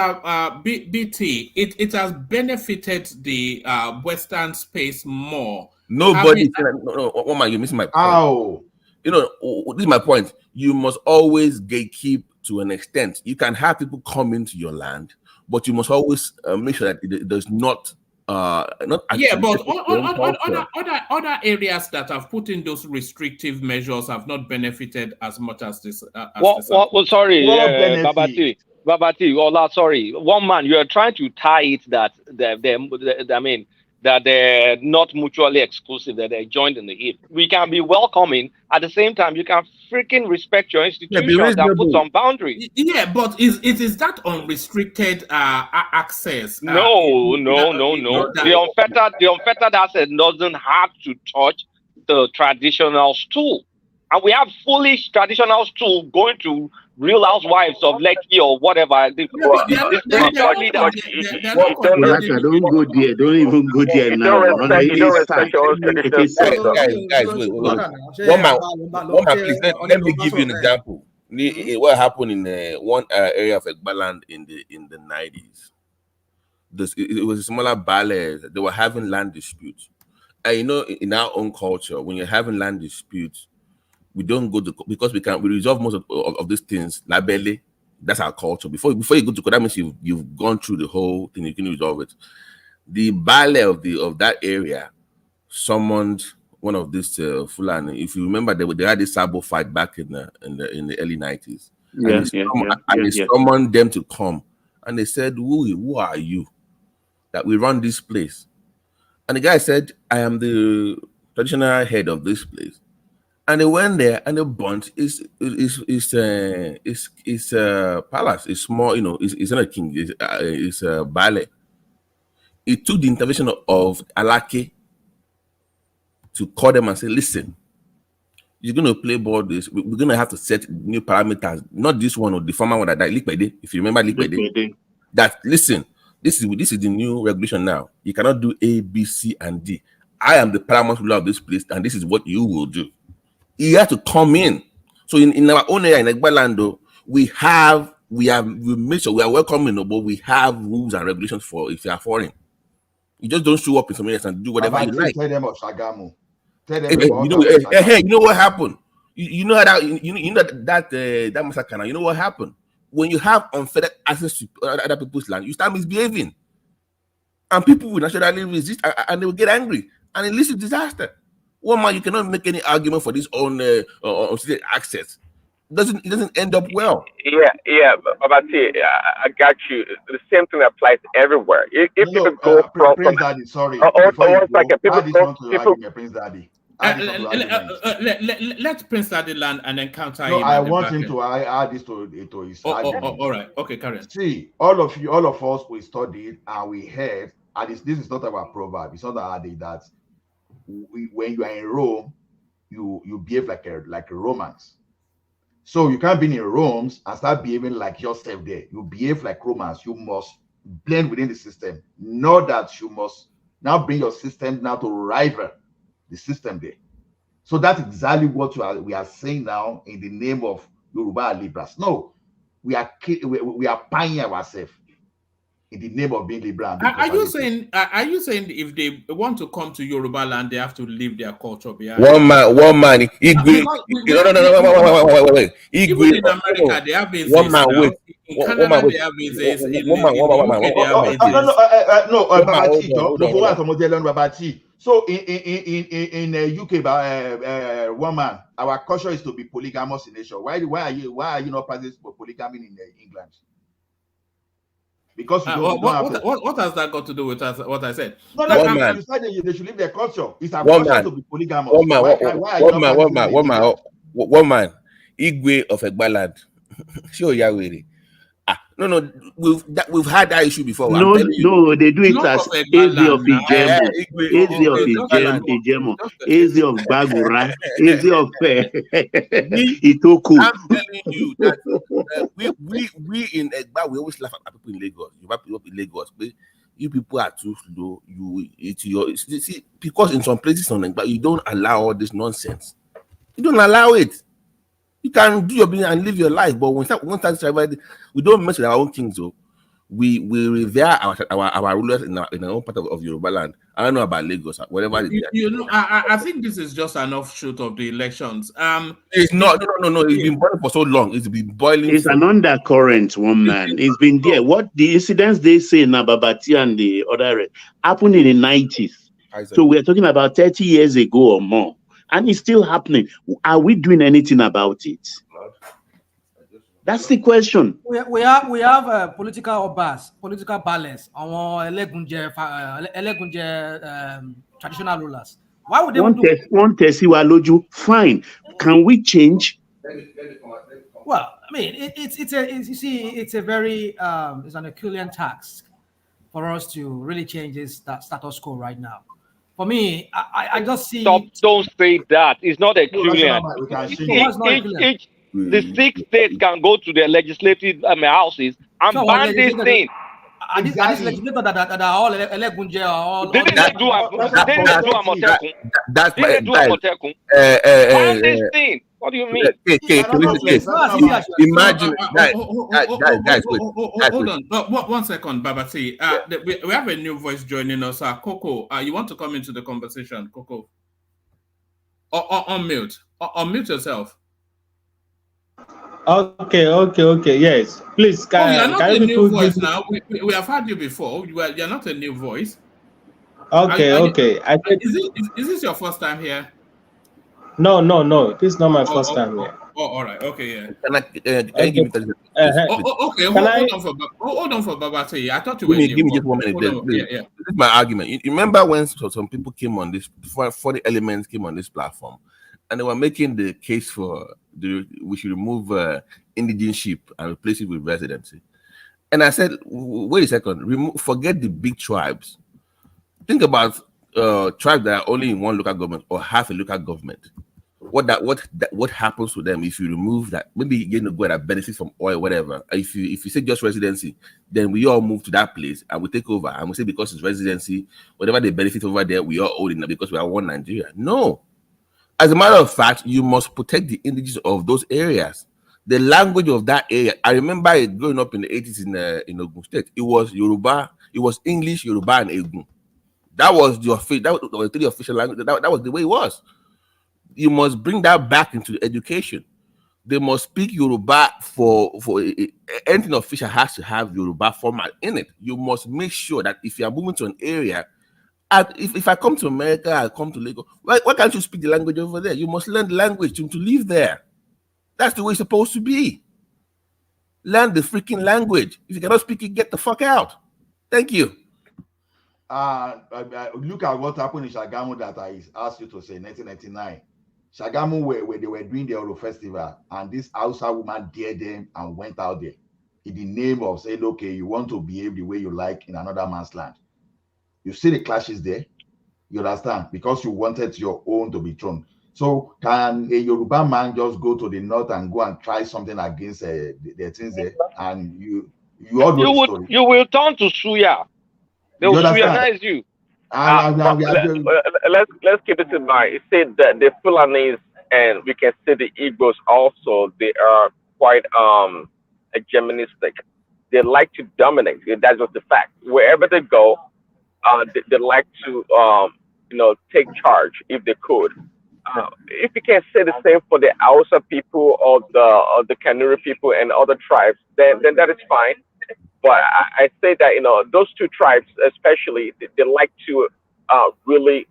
BT, it has benefited the Western space more. Nobody. No, you're missing my point. Oh. You know, this is my point. You must always gatekeep to an extent. You can have people come into your land, but you must always make sure that it does not. Yeah, but other areas that have put in those restrictive measures have not benefited as much as this. Sorry, Babati, sorry. One man, you are trying to tie it that that they're not mutually exclusive, that they're joined in the hip. We can be welcoming. At the same time, you can freaking respect your institutions and put some boundaries. Yeah, but it is that unrestricted access? No. The unfettered access doesn't have to touch the traditional stool. And we have foolish traditional stool going to Real Housewives of Lekki or whatever. Don't go there. Don't even go there now. Guys, wait. One man, please let me give you an example. What happened in one area of Ekbaland in the 90s? It was a smaller ballet. They were having land disputes. And you know, in our own culture, when you're having land disputes, we don't go to, because we resolve most of these things labelly. That's our culture. Before you go to court, that means you've gone through the whole thing. You can resolve it. The ballet of that area summoned one of these Fulani. If you remember, they had this Sabo fight back in the early 90s. They summoned them to come, and they said, "Who are you that we run this place?" And the guy said, "I am the traditional head of this place." And they went there, and the bunch is palace. It's small, you know. It's not a king. It's a ballet. It took the intervention of Alake to call them and say, "Listen, you're going to play ball this. We're going to have to set new parameters. Not this one or the former one that died, Likpede. If you remember Likpede, that listen, This is the new regulation now. You cannot do A, B, C, and D. I am the paramount ruler of this place, and this is what you will do. You have to come in. So in our own area in Egbalando, we made sure we are welcoming, but we have rules and regulations for if you are foreign. You just don't show up in some areas and do whatever you like. Tell them of Shagamu. Tell them You know what happened? You know that that massacre now. You know what happened? When you have unfettered access to other people's land, you start misbehaving. And people will naturally resist and they will get angry. And it leads to disaster. One man, you cannot make any argument for this on access. It doesn't end up well. Yeah, but see, I got you. The same thing applies everywhere. If people go from Prince Daddy, sorry. Prince Daddy. Let Prince Daddy land and then counter him. I want him to add this to his argument. All right. Okay, Karen. See, all of us, we studied and we heard, and this is not our proverb. It's not our day that when you are in Rome, you behave like a Romans. So you can't be in Rome and start behaving like yourself there. You behave like Romans. You must blend within the system. Not that you must now bring your system now to rival the system there. So that's exactly what we are saying now in the name of Yoruba Libras. No, we are paying ourselves in the name of being liberal. Are you saying if they want to come to Yoruba land, they have to leave their culture behind? One man. Igwe. No. Wait. Even in America, they have bases. One man, wait. In Canada, they have bases. In the UK, they have bases. So in UK, one man, our culture is to be polygamous in nature. Why are you not practicing polygamy in England? Because what has that got to do with what I said? No, you said they should leave their culture. It's our culture to be polygamous. One man. Igwe of Egbaland. Sure, Yahweh. No, we've had that issue before. No, they do it as Eze of Ijemo, Eze of Ijemo, Eze of Bagura, Eze of Itoku. I'm telling you that we in Egba, we always laugh at people in Lagos. You have people in Lagos, but you people are too slow. See, because in some places on Egba, you don't allow all this nonsense. You don't allow it. You can do your business and live your life, but when we don't mess with our own things. So we revere our rulers in our own part of Yoruba land. I don't know about Lagos, whatever it is. I think this is just an offshoot of the elections. It's not. No. It's been boiling for so long. It's been boiling. It's an undercurrent, one man. It's been there. What the incidents they say in Ababati and the other happened in the 90s. So we're talking about 30 years ago or more. And it's still happening. Are we doing anything about it? That's the question. We have political balance on traditional rulers. Why would they want to fine? Can we change? Well, I mean, it's a very it's an Herculean task for us to really change this status quo right now. For me, I just see. Don't say that. It's not a Herculean. The 6 states can go to their legislative houses and ban this thing. And these legislators that are all Elegunje are all. Didn't they do Amotekun? Didn't they do Amotekun? Ban this thing. What do you mean? Imagine, guys. Hold on. 1 second, Babati. We have a new voice joining us. Coco, you want to come into the conversation, Coco? Unmute. Unmute yourself. Okay. Yes, please. You're not a new voice now. We have had you before. You're not a new voice. Okay. Is this your first time here? No. This is not my first time here. All right. Okay, yeah. Can I give it okay. Hold on for Babati. I thought you were give me just 1 minute. Yeah. This is my argument. You remember when some people came on this, 40 elements came on this platform, and they were making the case for we should remove indigenship and replace it with residency. And I said, wait a second, forget the big tribes. Think about tribes that are only in one local government or half a local government. what happens to them if you remove that? Maybe you know, go that benefits from oil, whatever. If you say just residency, then we all move to that place and we take over and we say because it's residency, whatever they benefit over there, we all own it because we are one Nigeria. No. As a matter of fact, you must protect the indigenous of those areas. The language of that area. I remember growing up in the 80s in Ogun State. It was Yoruba, it was English, Yoruba, and Egun. That was the official language. That was the way it was. You must bring that back into education. They must speak Yoruba for anything official has to have Yoruba format in it. You must make sure that if you are moving to an area, if I come to America, I come to Lagos, why can't you speak the language over there? You must learn the language to live there. That's the way it's supposed to be. Learn the freaking language. If you cannot speak it, get the fuck out. Thank you. Look at what happened in Shagamu that I asked you to say, 1999. Shagamu, where they were doing the Oro Festival, and this Hausa woman dared them and went out there in the name of saying, okay, you want to behave the way you like in another man's land. You see the clashes there? You understand? Because you wanted your own to be thrown. So can a Yoruba man just go to the north and go and try something against the things there? And you all know the story. You will turn to Suya. They will Suyanize you. Let's keep it in mind. It said that the Fulanis and we can say the Igbos also, they are quite hegemonistic. They like to dominate. That's just the fact. Wherever they go, they like to take charge if they could. If you can say the same for the Hausa people or the Kanuri people and other tribes, then that is fine. But I say that those two tribes especially, they like to really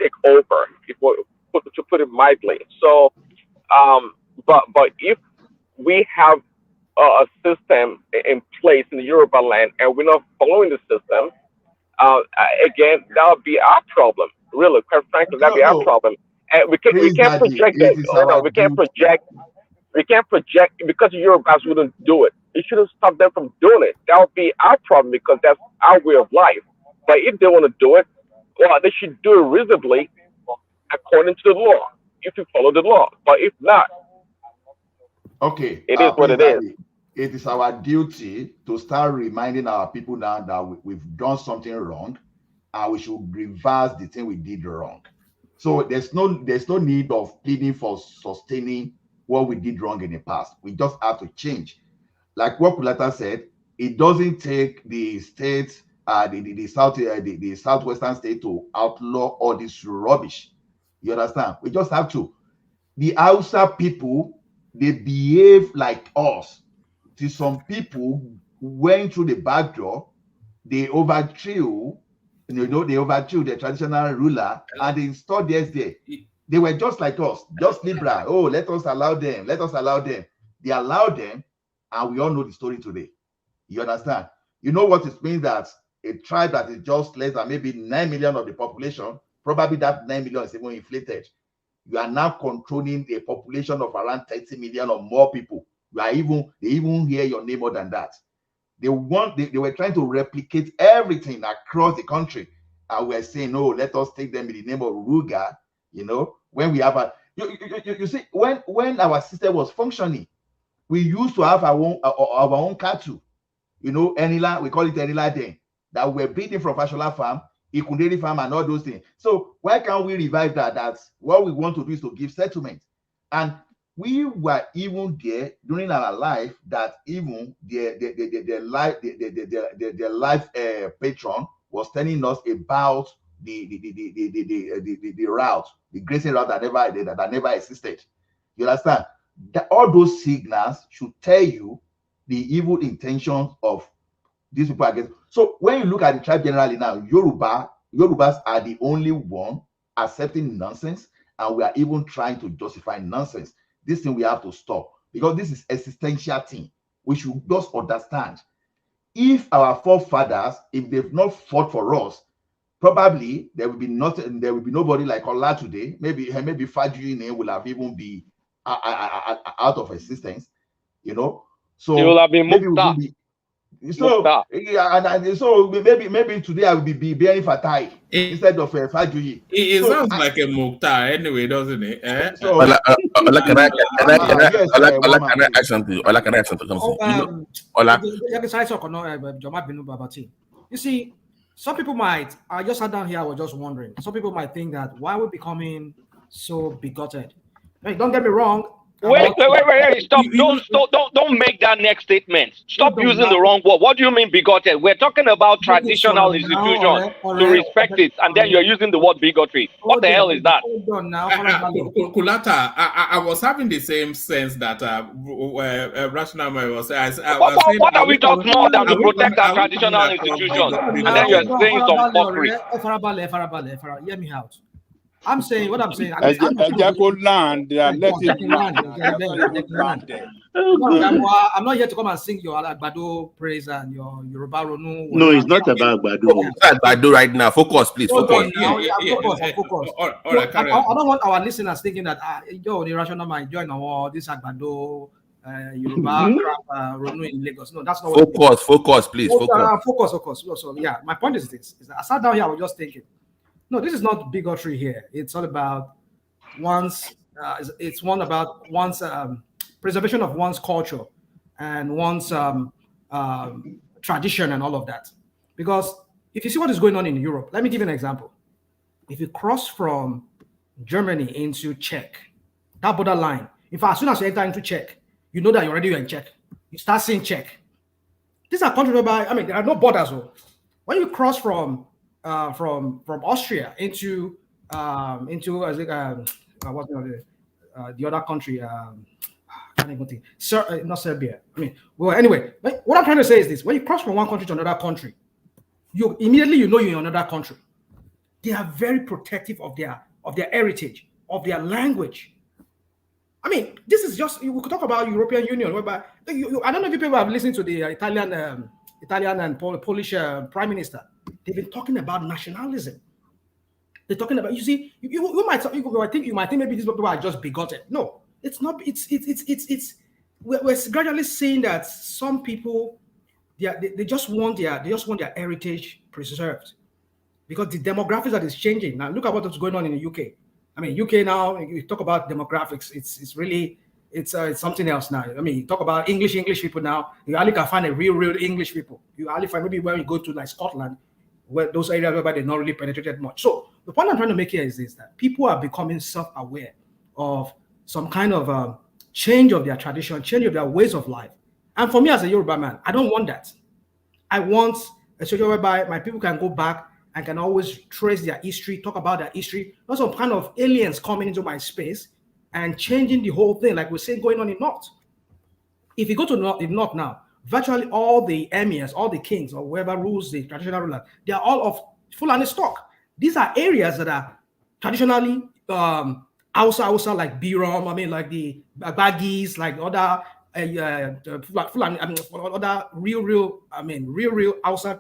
take over, to put it mildly. So, but if we have a system in place in the Yoruba land and we're not following the system, again, that would be our problem. Really, quite frankly, that'd be our problem. And we can't project that. We can't project because the Yorubas wouldn't do it. It shouldn't stop them from doing it. That would be our problem because that's our way of life. But if they want to do it, well, they should do it reasonably according to the law. If you follow the law, but if not, okay, it is what it is. It is our duty to start reminding our people now that we've done something wrong, and we should reverse the thing we did wrong. So there's no need of pleading for sustaining what we did wrong in the past. We just have to change. Like what Kulata said, it doesn't take the states, the southwestern state to outlaw all this rubbish. You understand? We just have to. The Hausa people, they behave like us. See, some people went through the back door, they overthrew the traditional ruler and they installed theirs there. They were just like us, just liberal. Oh, let us allow them. They allowed them, and we all know the story today. You understand? You know what it means that a tribe that is just less than maybe 9 million of the population, probably that 9 million is even inflated. You are now controlling a population of around 30 million or more people. They even hear your name more than that. They were trying to replicate everything across the country, and we're saying, no, let us take them in the name of Ruga. When we have you see, when our system was functioning, we used to have our own cattle. Enila, we call it Enila then, that were breeding from Fashola farm, Ikunderi farm, and all those things. So why can't we revive that? That's what we want to do, is to give settlement. And we were even there during our life that even their life patron was telling us about the route, the grazing route that never existed. You understand? All those signals should tell you the evil intentions of these people against. So when you look at the tribe generally now, Yorubas are the only one accepting nonsense, and we are even trying to justify nonsense. This thing we have to stop, because this is existential thing. We should just understand. If our forefathers, if they've not fought for us, probably there will be nothing. There will be nobody like Ola today. Maybe Fajuyine will have even be out of existence. So they will have been maybe we will be. So so maybe today I will be bearing Fatai instead of Fajuyi. It sounds like a Mukhtar anyway, doesn't it? So Ola, can I add something? Ola, can I add something? Ola. You see, some people might, I just sat down here, I was just wondering, some people might think that why we're becoming so bigoted. Hey, don't get me wrong. Wait, stop. Don't make that next statement. Stop using the wrong word. What do you mean bigoted? We're talking about traditional institutions to respect it, and then you're using the word bigotry. What the hell is that? Kulata, I was having the same sense that Rational was saying. What are we talking more than to protect our traditional institutions? And then you're saying some fuckery. Hear me out. I'm saying what I'm saying. I'm not here to come and sing your Agbado praise and your Yoruba Ronu. No, it's not about Agbado. Agbado right now. Focus, please. Focus. Focus. I don't want our listeners thinking that you're the rational mind join all this Agbado Yoruba crap Ronu in Lagos. No, that's not. Focus, please. Focus. So yeah, my point is this: I sat down here, I was just thinking. No, this is not bigotry here. It's all about about one's preservation of one's culture and one's tradition and all of that. Because if you see what is going on in Europe, let me give you an example. If you cross from Germany into Czech, that borderline, in fact, as soon as you enter into Czech, you know that you're already in Czech. You start seeing Czech. These are countries whereby, there are no borders. When you cross from Austria into what's the other country? I can't even think. Not Serbia. Anyway, what I'm trying to say is this: when you cross from one country to another country, you immediately you're in another country. They are very protective of their heritage, of their language. This is just, we could talk about European Union, whereby I don't know if people have listened to the Italian and Polish prime minister. They've been talking about nationalism. They're talking about, you might think maybe these people are just bigoted. No, it's not. We're gradually seeing that some people they just want their heritage preserved because the demographics that is changing. Now look at what's going on in the UK. UK now, you talk about demographics, it's really something else now. You talk about English people now. You only can find a real English people. You only find maybe when you go to like Scotland, where those areas where they're not really penetrated much. So the point I'm trying to make here is this: that people are becoming self-aware of some kind of change of their tradition, change of their ways of life. And for me as a Yoruba man, I don't want that. I want a situation whereby my people can go back and can always trace their history, talk about their history, not some kind of aliens coming into my space and changing the whole thing, like we're saying going on in North. If you go to North now, virtually all the emirs, all the kings, or whoever rules the traditional ruler, they are all of Fulani stock. These are areas that are traditionally Hausa, like Birom, like the Bagis, like other Fulani, other real Hausa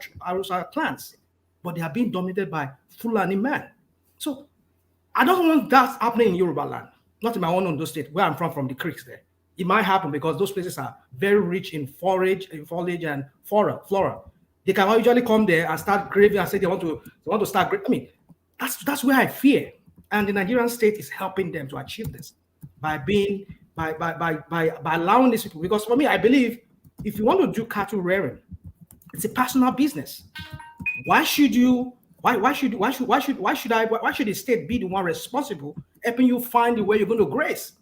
clans. But they are being dominated by Fulani man. So I don't want that happening in Yoruba land, not in my own Ondo state, where I'm from the creeks there. It might happen because those places are very rich in foliage and flora. They can usually come there and start graving and say they want to start. That's where I fear. And the Nigerian state is helping them to achieve this by allowing these people. Because for me, I believe if you want to do cattle rearing, it's a personal business. Why should the state be the one responsible helping you find the way you're going to graze?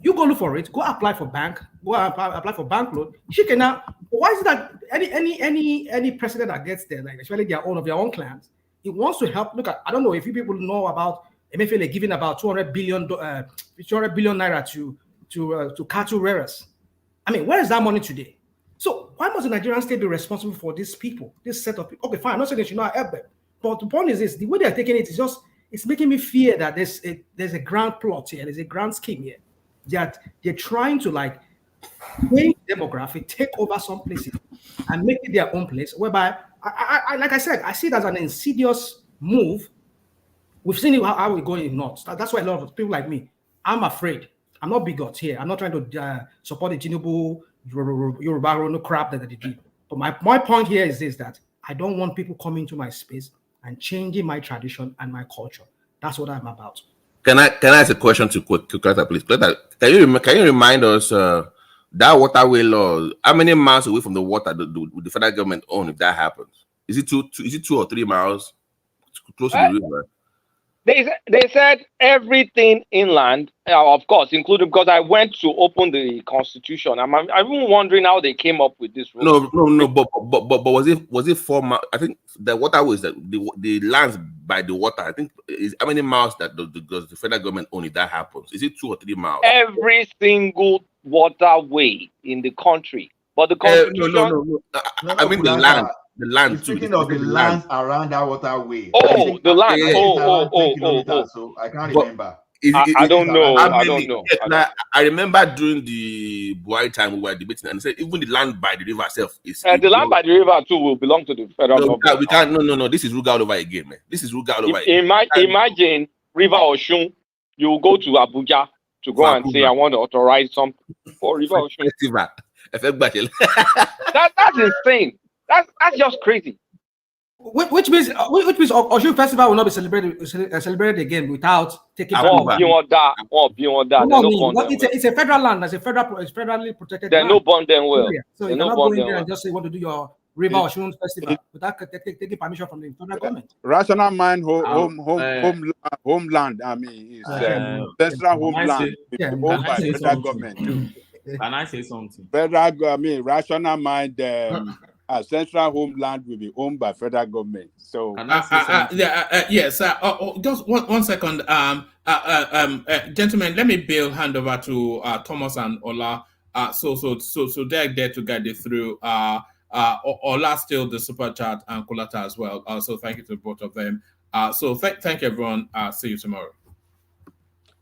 You go look for it. Go apply for bank. Go apply for bank loan. Chicken now. Why is it that any president that gets there, like especially their own clans, it wants to help? Look at, I don't know if you people know about Emefiele giving about 200 billion naira to cattle rearers. Where is that money today? So why must the Nigerian state be responsible for these people, this set of people? Okay, fine. I'm not saying they should not help them, but the point is this: the way they are taking it is it's making me fear that there's a grand plot here. There's a grand scheme here. That they're trying to change demographic, take over some places, and make it their own place. Whereby, I like I said, I see it as an insidious move. We've seen it how we're going in North. That's why a lot of people like me, I'm afraid. I'm not bigot here. I'm not trying to support the Tinubu Yoruba crap that they do. But my point here is this, that I don't want people coming to my space and changing my tradition and my culture. That's what I'm about. Can I ask a question to Kleta, please? Kleta, can you remind us that waterway law? How many miles away from the water would the federal government own if that happens? Is it 2 or 3 miles close to the river? They said everything inland, of course, including, because I went to open the Constitution. I'm even wondering how they came up with this rule. No. But was it 4 miles? I think the waterways that the lands by the water. I think is how many miles that does the federal government own if that happens? Is it 2 or 3 miles? Every single waterway in the country, but the Constitution. No, I mean the land. The land too. Speaking of the land around that waterway. Oh, the land. So I can't remember. I don't know. I don't know. I remember during the Buhari time we were debating and said even the land by the river itself is the land by the river too will belong to the federal government. We can't. No. This is Ruga all over again, man. This is Ruga all over again. Imagine River Oshun. You go to Abuja to go and say I want to authorize something for River Oshun. That's insane. That's just crazy. Which means Oshun Festival will not be celebrated again without taking. It's a federal land. It's federally protected. They no bond them well. So you cannot go in there and just say you want to do your River Oshun Festival without taking permission from the federal government. Rational mind homeland. I mean, it's central homeland owned by federal government. Can I say something? Rational mind. Central homeland will be owned by federal government. So, yes. Just one second, gentlemen. Let me hand over to Thomas and Ola. So they're there to guide you through. Ola still the super chat and Kolata as well. So thank you to both of them. So thank you everyone. See you tomorrow.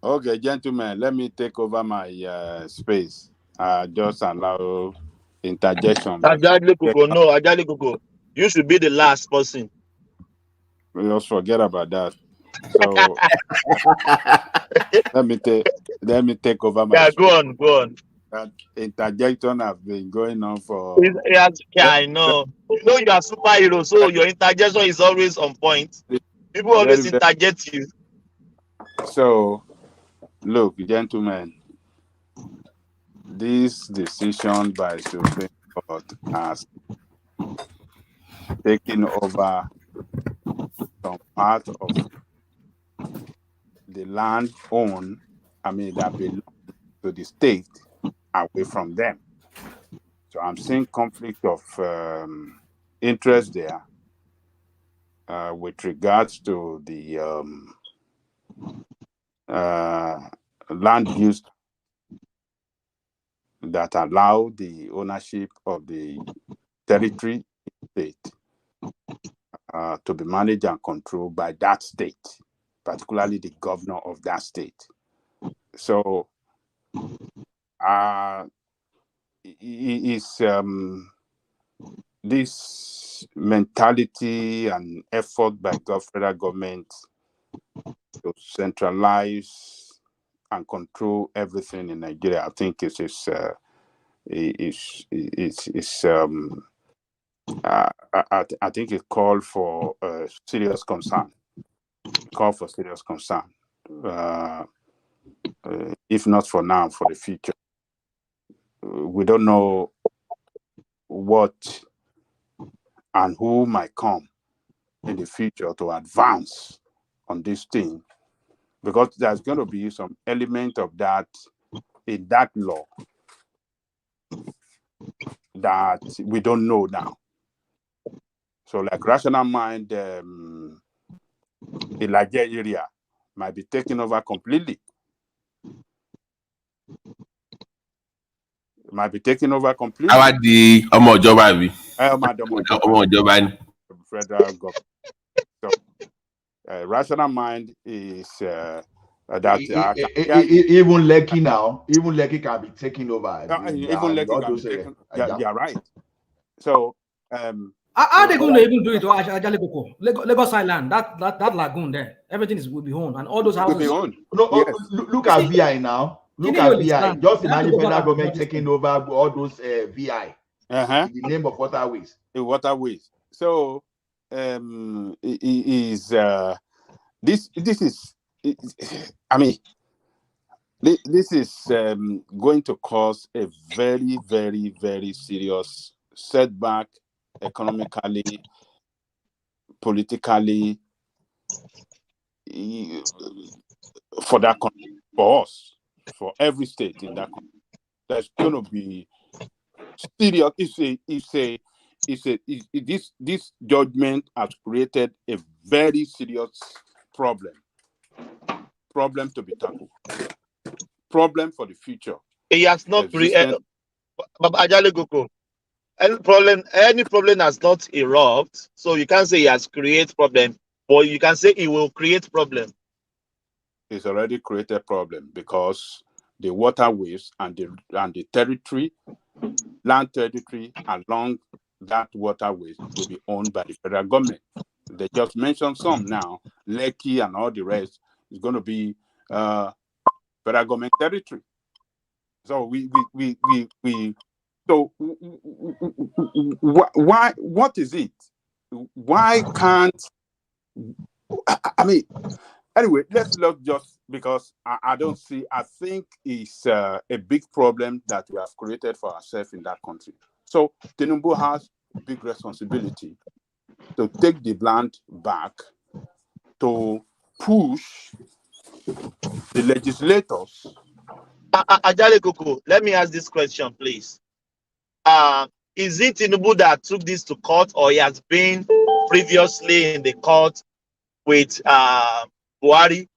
Okay, gentlemen. Let me take over my space. Just allow interjection. Ajali Koko. You should be the last person. We just forget about that. So let me take over my space. Go on. That interjection has been going on for. I know. You are a superhero, so your interjection is always on point. People always interject you. So, look, gentlemen. This decision by Supreme Court has taken over some part of the land that belongs to the state away from them. So I'm seeing conflict of interest there with regards to the land use that allow the ownership of the territory state to be managed and controlled by that state, particularly the governor of that state. So this mentality and effort by the federal government to centralize and control everything in Nigeria, I think I think it called for serious concern. If not for now, for the future. We don't know what and who might come in the future to advance on this thing, because there's going to be some element of that in that law that we don't know now. So like rational mind, the larger area might be taken over completely. How are the federal government? So rational mind is that even Lekki now, even Lekki can be taken over. Even Lekki can be taken. Yeah, right. So how are they going to even do it? Lagos Island, that lagoon there, everything will be owned, and all those houses will be owned. No, yes. Look at VI now. Look at VI. Just imagine federal government taking over all those VI. in the name of waterways. The waterways. So this is I mean this is going to cause a very, very, very serious setback economically, politically, for that country, for us, for every state in that country. There's going to be serious. This judgment has created a very serious problem to be tackled. Problem for the future. He has not created. Ajale Goko, any problem has not erupt, so you can't say he has created problem, but you can say he will create problem. It's already created problem because the waterways and the territory, land territory along that waterways will be owned by the federal government. They just mentioned some now. Lekki and all the rest is going to be federal government territory. So so why? What is it? Why can't? I mean, anyway, let's look just because I don't see. I think it's a big problem that we have created for ourselves in that country. So Tinubu has a big responsibility to take the land back, to push the legislators. Ajale Goko, let me ask this question, please. Is it Tinubu that took this to court, or he has been previously in the court with Buhari?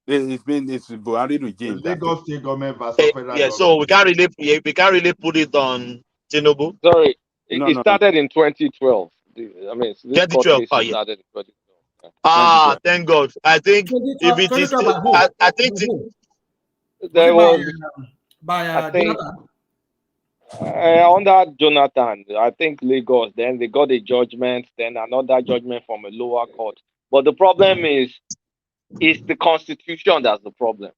It's Buhari regime. Lagos State government versus federal yeah, government. so we can't really put it on Tinubu. Sorry, it started in 2012. I mean, this court 2012. case started in 2012. Thank God. I think if it is, I think there was by I think Jonathan. under Jonathan, I think Lagos. Then they got a judgment, then another judgment from a lower court. But the problem is the Constitution that's the problem,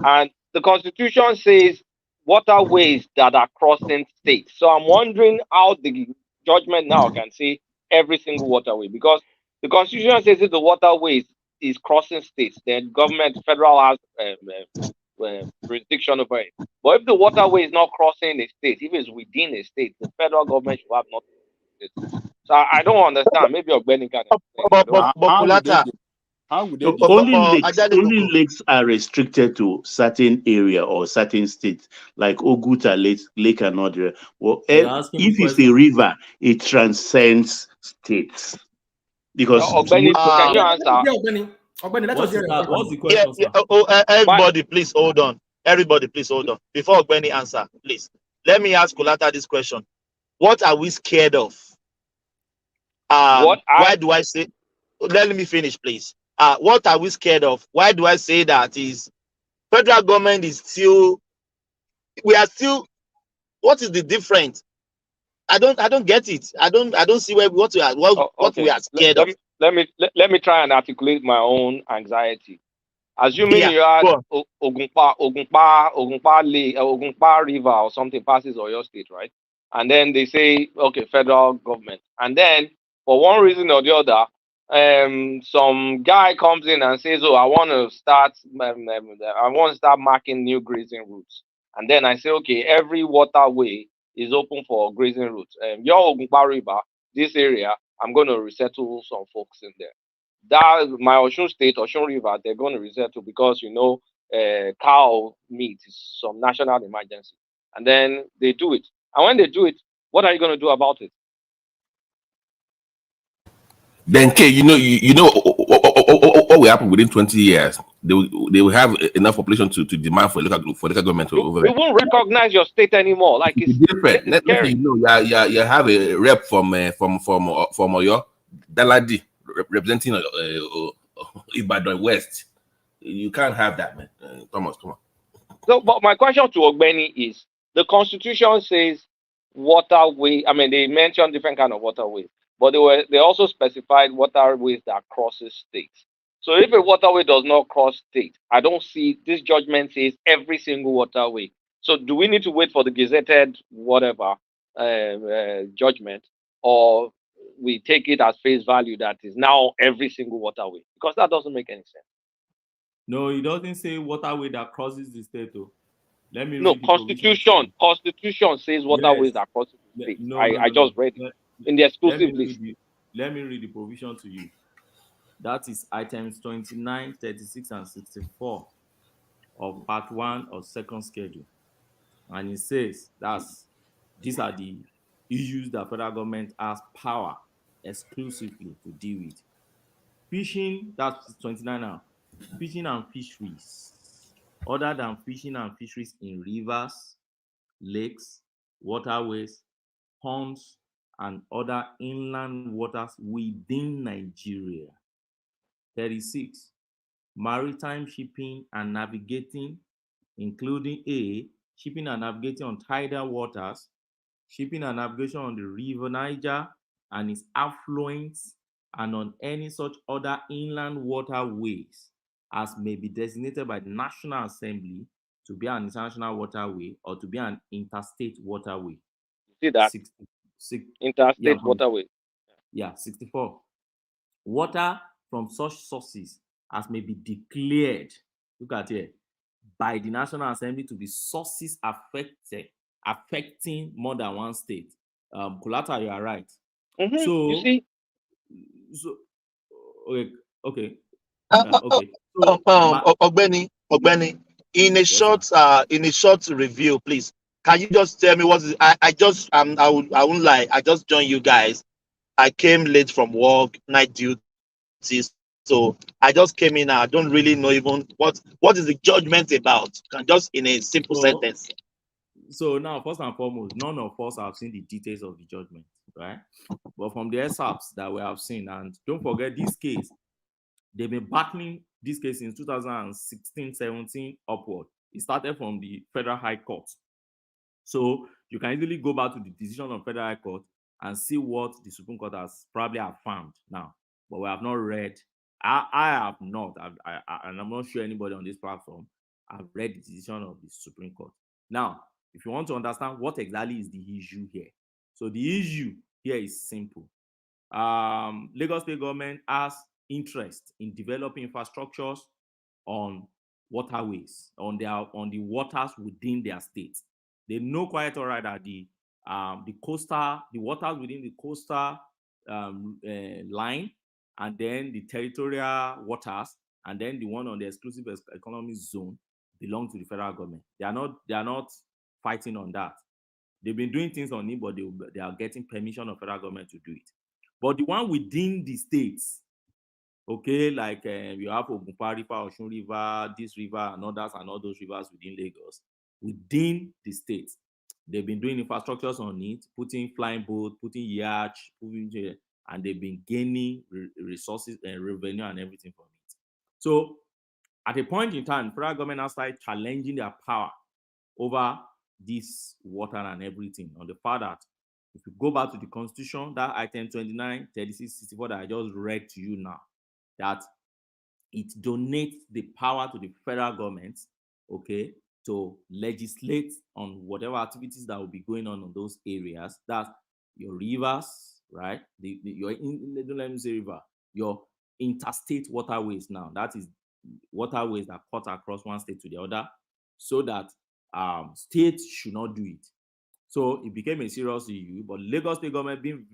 and the Constitution says waterways that are crossing states. So I'm wondering how the judgment now can say every single waterway, because the Constitution says if the waterways is crossing states, then government federal has jurisdiction over it. But if the waterway is not crossing a state, if it's within a state, the federal government should have nothing to do with it. So I don't understand. Maybe Ogbeni can explain. How would they So only lakes are restricted to certain area or certain states, like Oguta Lake and other. Well, if it's a river, it transcends states. Because Ogbeni, can you answer? Ogbeni, let us hear your What's the Yeah, question, everybody, please hold on. Everybody, please hold on. Before Ogbeni answer, please let me ask Kulata this question: what are we scared of? Why do I say? Let me finish, please. What are we scared of? Why do I say that? Is federal government is still? We are still. What is the difference? I don't get it. I don't see what we are we are scared of. Let me try and articulate my own anxiety. Assuming you had Ogunpa River or something passes Oyo State, right? And then they say, okay, federal government. And then for one reason or the other, some guy comes in and says, "Oh, I want to start marking new grazing routes." And then I say, "Okay, every waterway is open for grazing routes. Your Ogunpa River, this area, I'm going to resettle some folks in there. That my Osun State, Osun River, they're going to resettle because cow meat is some national emergency." And then they do it. And when they do it, what are you going to do about it? Then, K, you know what will happen within 20 years? They will have enough population to demand for local government over We there. won't recognize your state anymore. Like it's different. Let's say you have a rep from Oyo, Daladi, representing Ibadan West. You can't have that, man. Thomas, come on. So, but my question to Ogbeni is: the Constitution says waterway. I mean, they mentioned different kind of waterways, but they also specified waterways that crosses states. So, if a waterway does not cross state, I don't see this judgment says every single waterway. So, do we need to wait for the gazetted whatever judgment, or we take it as face value that is now every single waterway, because that doesn't make any sense. No, it doesn't say waterway that crosses the state. Oh. Let me No, read the provision. Constitution says waterways that crosses the state. I just read it in the exclusive list. Let me read the provision to you. That is items 29, 36, and 64 of part 1 of second schedule. And it says these are the issues that federal government has power exclusively to deal with. Fishing, that's 29 now. Fishing and fisheries, other than fishing and fisheries in rivers, lakes, waterways, ponds, and other inland waters within Nigeria. 36. Maritime shipping and navigating, including A, shipping and navigating on tidal waters, shipping and navigation on the river Niger and its affluents, and on any such other inland waterways as may be designated by the National Assembly to be an international waterway or to be an interstate waterway. See that? Interstate waterway. Yeah, 64. Water from such sources as may be declared, look at here, by the National Assembly to be sources affecting more than one state. Kulata, you are right. So you see, okay. Ogbeni, in a short review, please. Can you just tell me what is? I won't lie. I just joined you guys. I came late from work, night duties, so I just came in. I don't really know even what is the judgment about. Just in a simple sentence. So now, first and foremost, none of us have seen the details of the judgment, right? But from the excerpts that we have seen, and don't forget this case, they've been battling this case since 2016-17 upward. It started from the Federal High Court. So you can easily go back to the decision of Federal High Court and see what the Supreme Court has probably affirmed now. But we have not read. I have not, and I'm not sure anybody on this platform have read the decision of the Supreme Court. Now, if you want to understand what exactly is the issue here, so the issue here is simple. Lagos State government has interest in developing infrastructures on waterways, on the waters within their state. They know quite all right that the waters within the coastal line, and then the territorial waters, and then the one on the exclusive economic zone belong to the federal government. They are not fighting on that. They've been doing things on it, but they are getting permission of federal government to do it. But the one within the states, okay, like you have Ogunpa River, Osun River, this river, and others, and all those rivers within Lagos, within the states, they've been doing infrastructures on it, putting flying boat, putting yacht, and they've been gaining resources and revenue and everything from it. So at a point in time, federal government has started challenging their power over this water and everything, on the fact that if you go back to the Constitution, that item 29, 36, 64 that I just read to you now, that it donates the power to the federal government, okay, to legislate on whatever activities that will be going on those areas. That your rivers, right? Don't let me say river, your interstate waterways now. That is waterways that cut across one state to the other, so that states should not do it. So it became a serious issue. But Lagos State government, being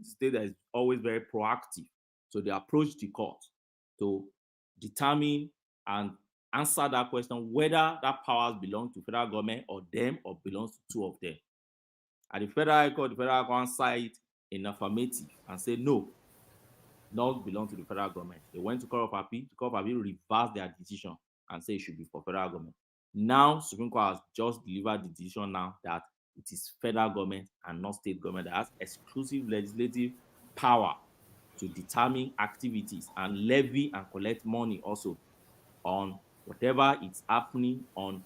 state that is always very proactive, so they approached the court to determine and answer that question, whether that powers belong to federal government or them, or belongs to two of them. At the federal court, the federal court answered it in affirmative and said no, not belong to the federal government. They went to Court of Appeal. The Court of Appeal reversed their decision and said it should be for federal government. Now, Supreme Court has just delivered the decision now that it is federal government and not state government that has exclusive legislative power to determine activities and levy and collect money also on whatever is happening on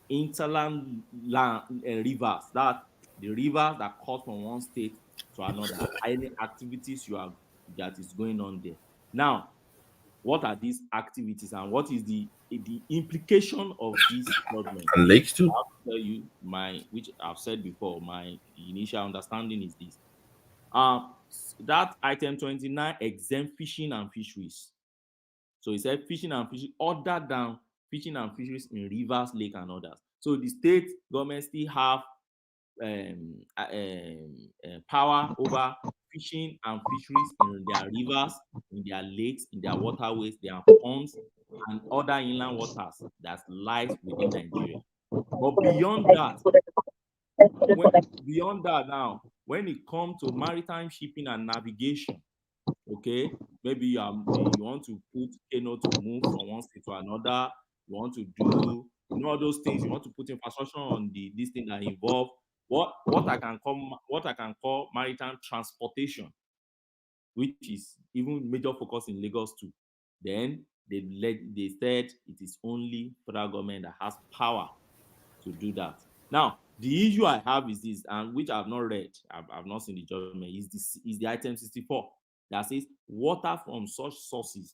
interland rivers, that the rivers that cut from one state to another, any activities that is going on there. Now, what are these activities and what is the implication of this government? And lakes too. tell you which I've said before, my initial understanding is this. That item 29 exempt fishing and fisheries. So he said fishing and fisheries other than fishing and fisheries in rivers, lake, and others. So the state government still have power over fishing and fisheries in their rivers, in their lakes, in their waterways, their ponds, and other inland waters that lies within Nigeria. But beyond that, now, when it comes to maritime shipping and navigation, okay, maybe you want to put canoe to move from one state to another, you want to do all those things, you want to put infrastructure on this thing that involve what I can call maritime transportation, which is even major focus in Lagos too. Then they said it is only federal government that has power to do that. Now, the issue I have is this, and which I've not read, I've not seen the judgment, is the item 64 that says water from such sources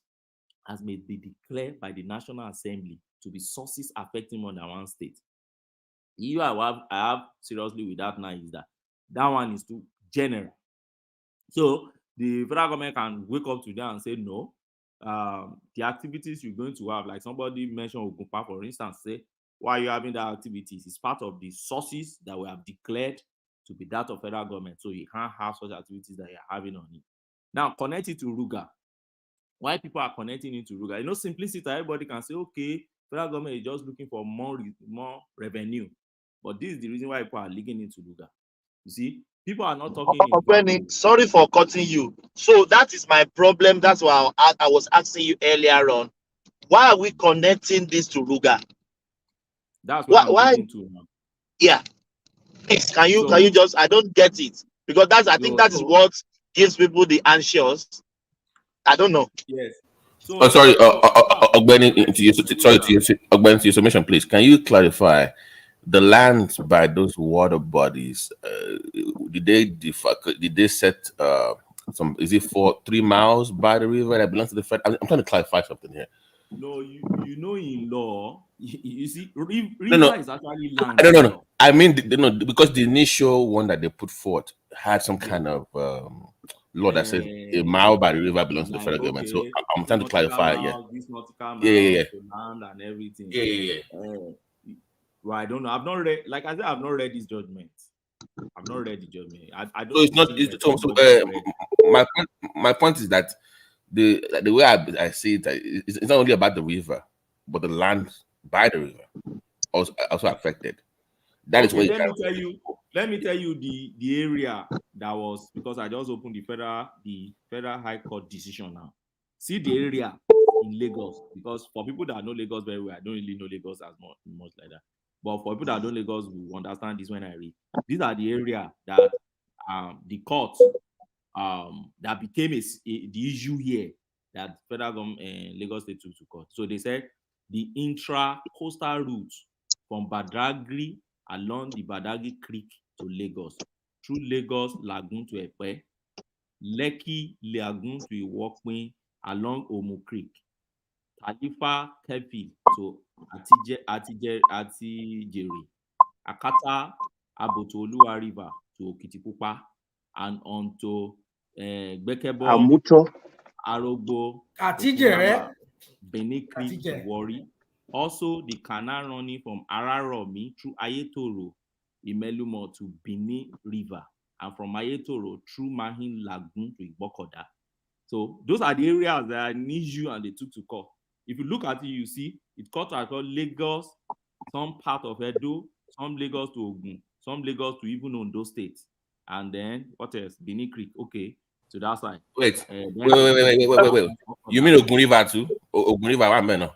as may be declared by the National Assembly to be sources affecting more than one state. The issue I have seriously with that now is that one is too general. So the federal government can wake up today and say no. The activities you're going to have, like somebody mentioned Ogunpa, for instance, say, why are you having that activities? It's part of the sources that we have declared to be that of federal government. So you can't have such activities that you're having on it. Now, connect it to Ruga. Why people are connecting it to Ruga? Simplicity, everybody can say, okay, federal government is just looking for more revenue. But this is the reason why people are linking into Ruga. You see, people are not talking in vacuum. Sorry for cutting you. So that is my problem. That's why I was asking you earlier on. Why are we connecting this to Ruga? That's what I'm getting to now. Yeah. Please, can you just, I don't get it. Because I think that is what gives people the anxious. I don't know. Yes. So sorry, Ogbeni, to your submission, please. Can you clarify the lands by those water bodies? Did they set some? Is it 3 miles by the river that belongs to the Fed? I'm trying to clarify something here. No, in law, you see, river is actually land. No. I mean, because the initial one that they put forth had some kind of law that says a mile by the river belongs to the federal government. So I'm trying to clarify. This nautical mile, yeah. land and everything. Yeah. Well, I don't know. I've not read. Like I said, I've not read this judgment. I've not read the judgment. I don't. So it's not. My point is that the way I see it, it's not only about the river, but the land by the river also affected. That is what. Let me tell you the area that was, because I just opened the federal high court decision now. See the area in Lagos, because for people that know Lagos very well, I don't really know Lagos as much like that. But for people that know Lagos will understand this when I read. These are the area that the court that became the issue here that federal government Lagos State took to court. So they said the intra-coastal route from Badagry along the Badagry Creek to Lagos, through Lagos Lagoon to Epe, Lekki Lagoon to Iwokpin along Omu Creek, Talifa Kefi to Atijeri, Akata Abotoluwa River to Okitipupa, and onto Gbekebo, Amuto, Arogbo, Atijeri, Benin Creek to Warri. Also, the canal running from Araromi through Ayetoro, Imelumo to Benin River, and from Ayetoro through Mahin Lagoon to Igbokoda. So those are the areas that are an issue and they took to court. If you look at it, you see it cut across Lagos, some part of Edo, some Lagos to Ogun, some Lagos to even Ondo State, and then what else? Benin Creek. Okay, so that's why. Wait. You mean Ogun River too? Ogun River, what man?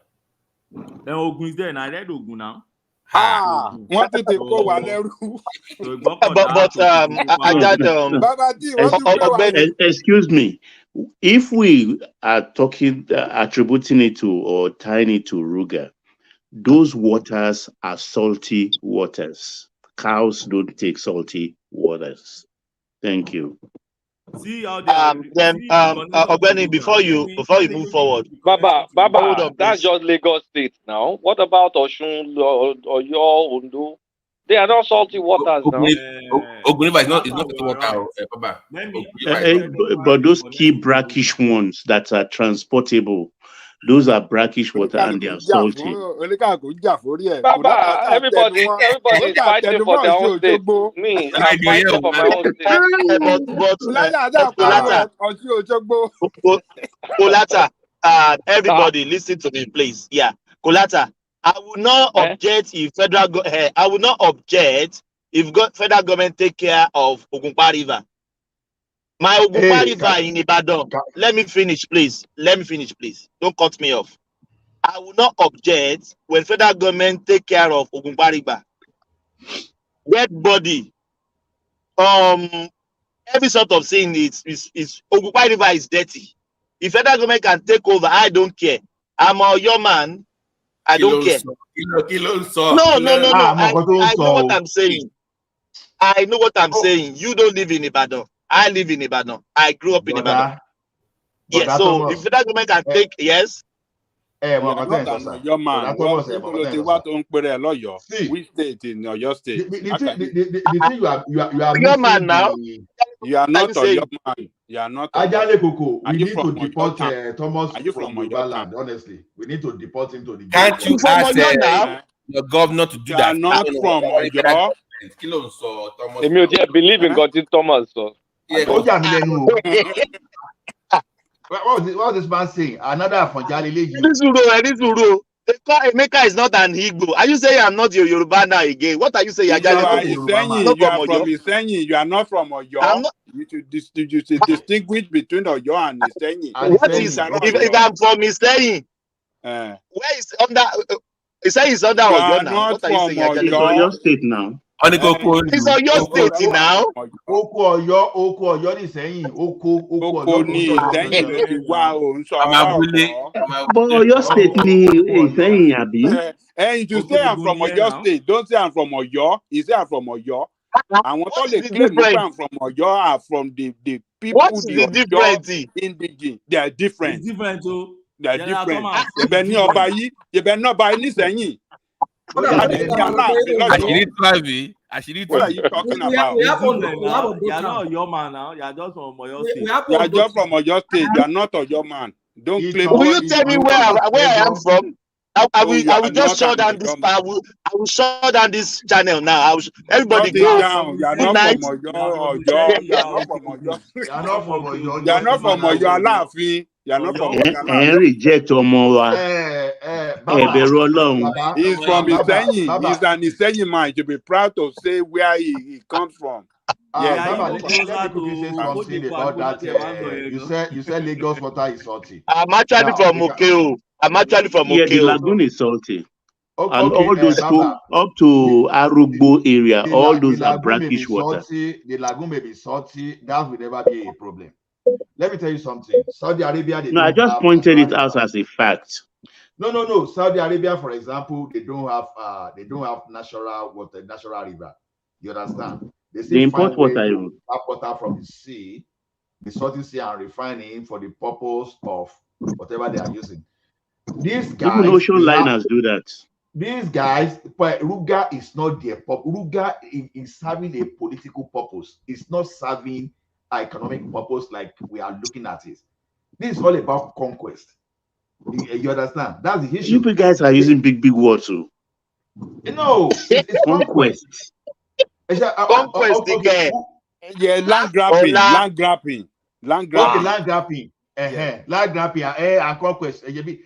Then Ogun is there, and I read Ogun now. Wọ́n tètè kó wa lẹ́rú. Excuse me. If we are talking, attributing it to or tying it to Ruga, those waters are salty waters. Cows don't take salty waters. Thank you. See how Ogbeni, before you move forward, Baba, that's just Lagos State now. What about Osun or your Ondo? They are not salty waters now. Ogun River is not That's the water, Baba. Let me But those key brackish ones that are transportable, those are brackish water and they are salty. Baba, everybody is fighting for their own state. Me, I'm fighting for my own state. Kolata, everybody listen to me, please. Yeah, Kolata, I will not object if I will not object if federal government take care of Ogunpa River. My Ogunpa River in Ibadan. Let me finish, please. Don't cut me off. I will not object when federal government take care of Ogunpa River. Dead body, every sort of thing is Ogunpa River is dirty. If federal government can take over, I don't care. I'm a your man. I don't care. No. I know what I'm saying. You don't live in Ibadan. I live in Ibadan. I grew up in Ibadan. Yes, so if federal government can take, yes. Your man. Which state in your state? The thing you are your man now. You are not your man. You are not. We need to deport Thomas from Yoruba land. Honestly, we need to deport him to the. Can't you ask your governor to do that? You are not from Oyo. Believe in God, Thomas. So. Yeah. What was this man saying? Another Afonjali lady. This Emeka is not an Igbo. Are you saying I'm not your Yoruba now again? What are you saying? You are from Isenyi. You are not from Oyo. You should distinguish between Oyo and Isenyi. What is if I'm from Isenyi? Where is under? Isenyi is under Oyo now. What are you saying? It's Oyo State now. It's Oyo State now. Oko Oyo ni Isenyi. Oko ni Isenyi ló ti wá o ń sọ But Oyo State ni Isenyi àbí? You should say I'm from Oyo State. Don't say I'm from Oyo. You say I'm from Oyo. And what all they claim I'm from Oyo are from the people. What's the difference? Indigene. They are different. It's different too. They are different. You better not buy Isenyi. What are you talking about? You are not your man now. You are just from Oyo State. You are just from Oyo State. You are not your man. Don't claim. Will you tell me where I am from? I will just shut down this. I will shut down this channel now. Everybody go down. You are not from Oyo. You are not from Oyo. You are not from Oyo. Aláàfin. You are not from Oyo. Reject ọmọ wa. Ẹ̀bẹ̀rù Ọlọ́run. He's from Isenyi. He's an Isenyi man. To be proud to say where he comes from. Let me quickly say something about that. You said Lagos water is salty. I'm actually from Okeo. Yeah, the lagoon is salty. And all those up to Arugbo area, all those are brackish water. The lagoon may be salty. That will never be a problem. Let me tell you something. Saudi Arabia. I just pointed it out as a fact. No. Saudi Arabia, for example, they don't have natural water, natural river. You understand? They import water from the sea, the salty sea, and refining for the purpose of whatever they are using. These guys, even ocean liners do that. These guys, but Ruga is not their purpose. Ruga is serving a political purpose. It's not serving an economic purpose like we are looking at it. This is all about conquest. You understand? That's the issue. You guys are using big words too. No, it's conquest. Conquest again. Yeah, land grabbing. Land grabbing. Land grabbing. Land grabbing and conquest.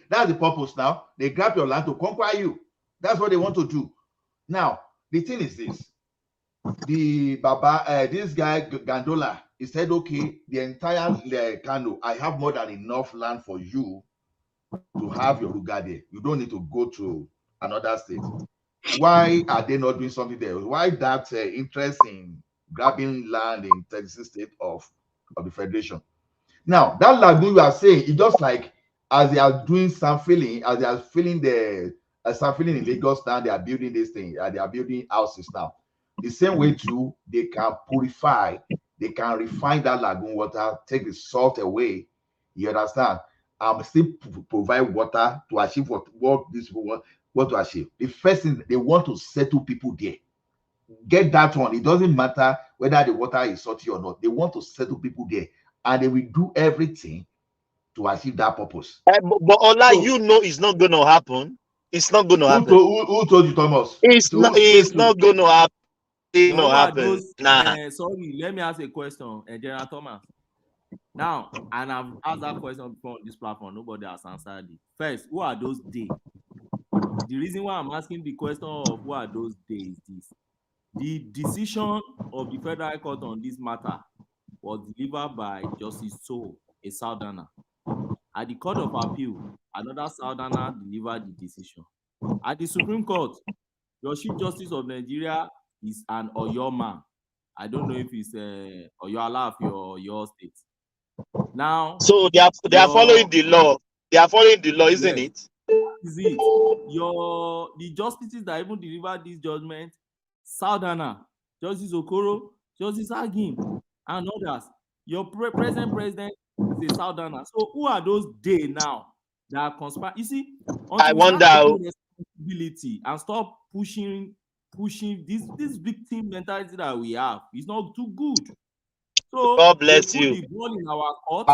That's the purpose now. They grab your land to conquer you. That's what they want to do. Now, the thing is this. This guy Gandola, he said, okay, the entire Kano, I have more than enough land for you to have your Ruga there. You don't need to go to another state. Why are they not doing something there? Why that interest in grabbing land in 36 states of the Federation? Now, that lagoon you are saying, it's just like as they are doing sampling, as they are filling the sampling in Lagos now, they are building this thing, they are building houses now. The same way too, they can purify, they can refine that lagoon water, take the salt away. You understand? Still provide water to achieve what these people want to achieve. The first thing, they want to settle people there. get that one. It doesn't matter whether the water is salty or not. They want to settle people there, and they will do everything to achieve that purpose. But Ola, you know it's not going to happen. It's not going to happen. Who told you, Thomas? It's not going to happen. It's No, not happen. Sorry, let me ask a question, General Thomas. Now, and I've asked that question before on this platform. Nobody has answered it. First, who are those they? The reason why I'm asking the question of who are those they is this. The decision of the Federal Court on this matter was delivered by Justice So, a Southerner. At the Court of Appeal, another Southerner delivered the decision. At the Supreme Court, your Chief Justice of Nigeria is an Oyo man. I don't know if it's Oyo Alaafin or your state. Now, so they are following the law. They are following the law, isn't it? Is it the justices that even delivered this judgment? Southerner, Justice Okoro, Justice Agim, and others. Your present president is a Southerner. So who are those they now that are conspiring? You see, I wonder responsibility and stop pushing this victim mentality that we have. It's not too good. So God bless they put you. the ball in our court. We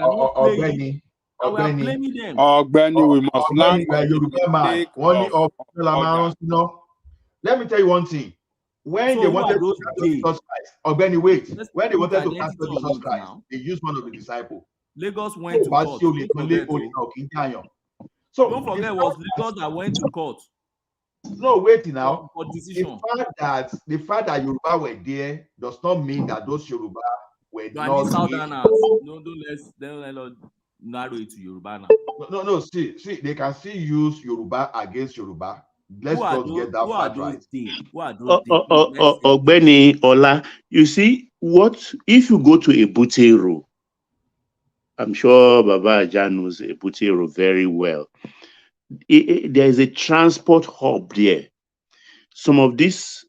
cannot play it. And we are blaming them. We must learn Let me tell you one thing. When they wanted to capture Jesus Christ, wait. When they wanted to capture Jesus Christ, they used one of the disciples. Lagos went to court. So don't forget, it was Lagos that went to court. No, wait now. For decision. The fact that Yoruba were there does not mean that those Yoruba were not Southerners. No, don't let narrow it to Yoruba now. No. See, they can still use Yoruba against Yoruba. Let's not get that fact right. Who are those? Ogbeni Ola, you see, what if you go to Ebutero? I'm sure Baba Aja knows Ebutero very well. There is a transport hub there. Some of this,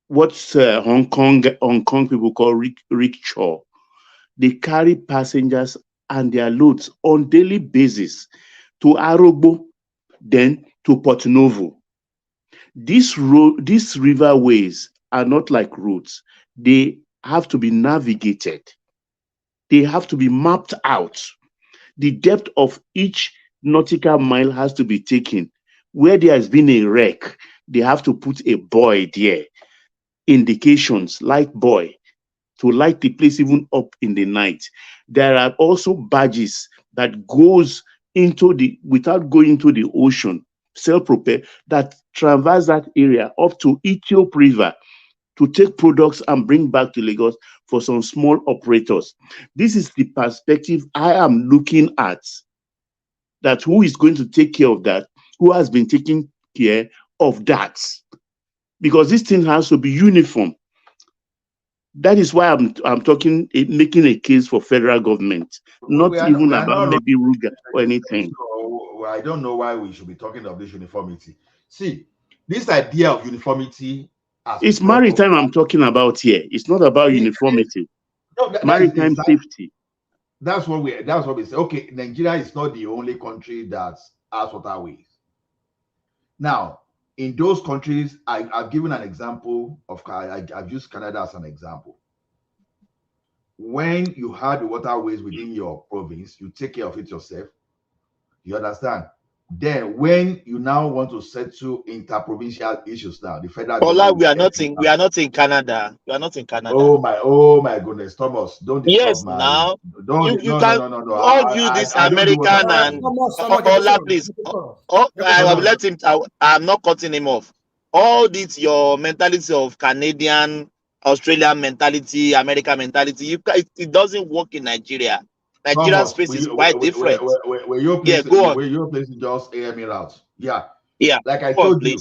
what's Hong Kong people call rickshaw, they carry passengers and their loads on daily basis to Arogbo, then to Port Novo. These riverways are not like roads. They have to be navigated. They have to be mapped out. The depth of each nautical mile has to be taken. Where there has been a wreck, they have to put a buoy there. Indications, light buoy, to light the place even up in the night. There are also barges that goes without going to the ocean, self-propelled, that traverse that area up to Ethiop River to take products and bring back to Lagos for some small operators. This is the perspective I am looking at. That who is going to take care of that? Who has been taking care of that? Because this thing has to be uniform. That is why I'm talking, making a case for federal government, not even about maybe Ruga or anything. So, I don't know why we should be talking of this uniformity. See, this idea of uniformity. It's maritime I'm talking about here. It's not about uniformity. No, maritime safety. That's what we say. Okay, Nigeria is not the only country that has waterways. Now, in those countries, I've given an example of, I've used Canada as an example. When you have the waterways within your province, you take care of it yourself. You understand? Then, when you now want to settle interprovincial issues, now the federal government, we are not in Canada. We are not in Canada. Oh my goodness, Thomas! Don't disturb yes, my. Now you can argue this American and Ola, please. I will let him. I'm not cutting him off. All this your mentality of Canadian, Australian mentality, American mentality. It doesn't work in Nigeria. Nigeria's space is quite different. Go on. Where your place just air me out. Yeah. Like I told you.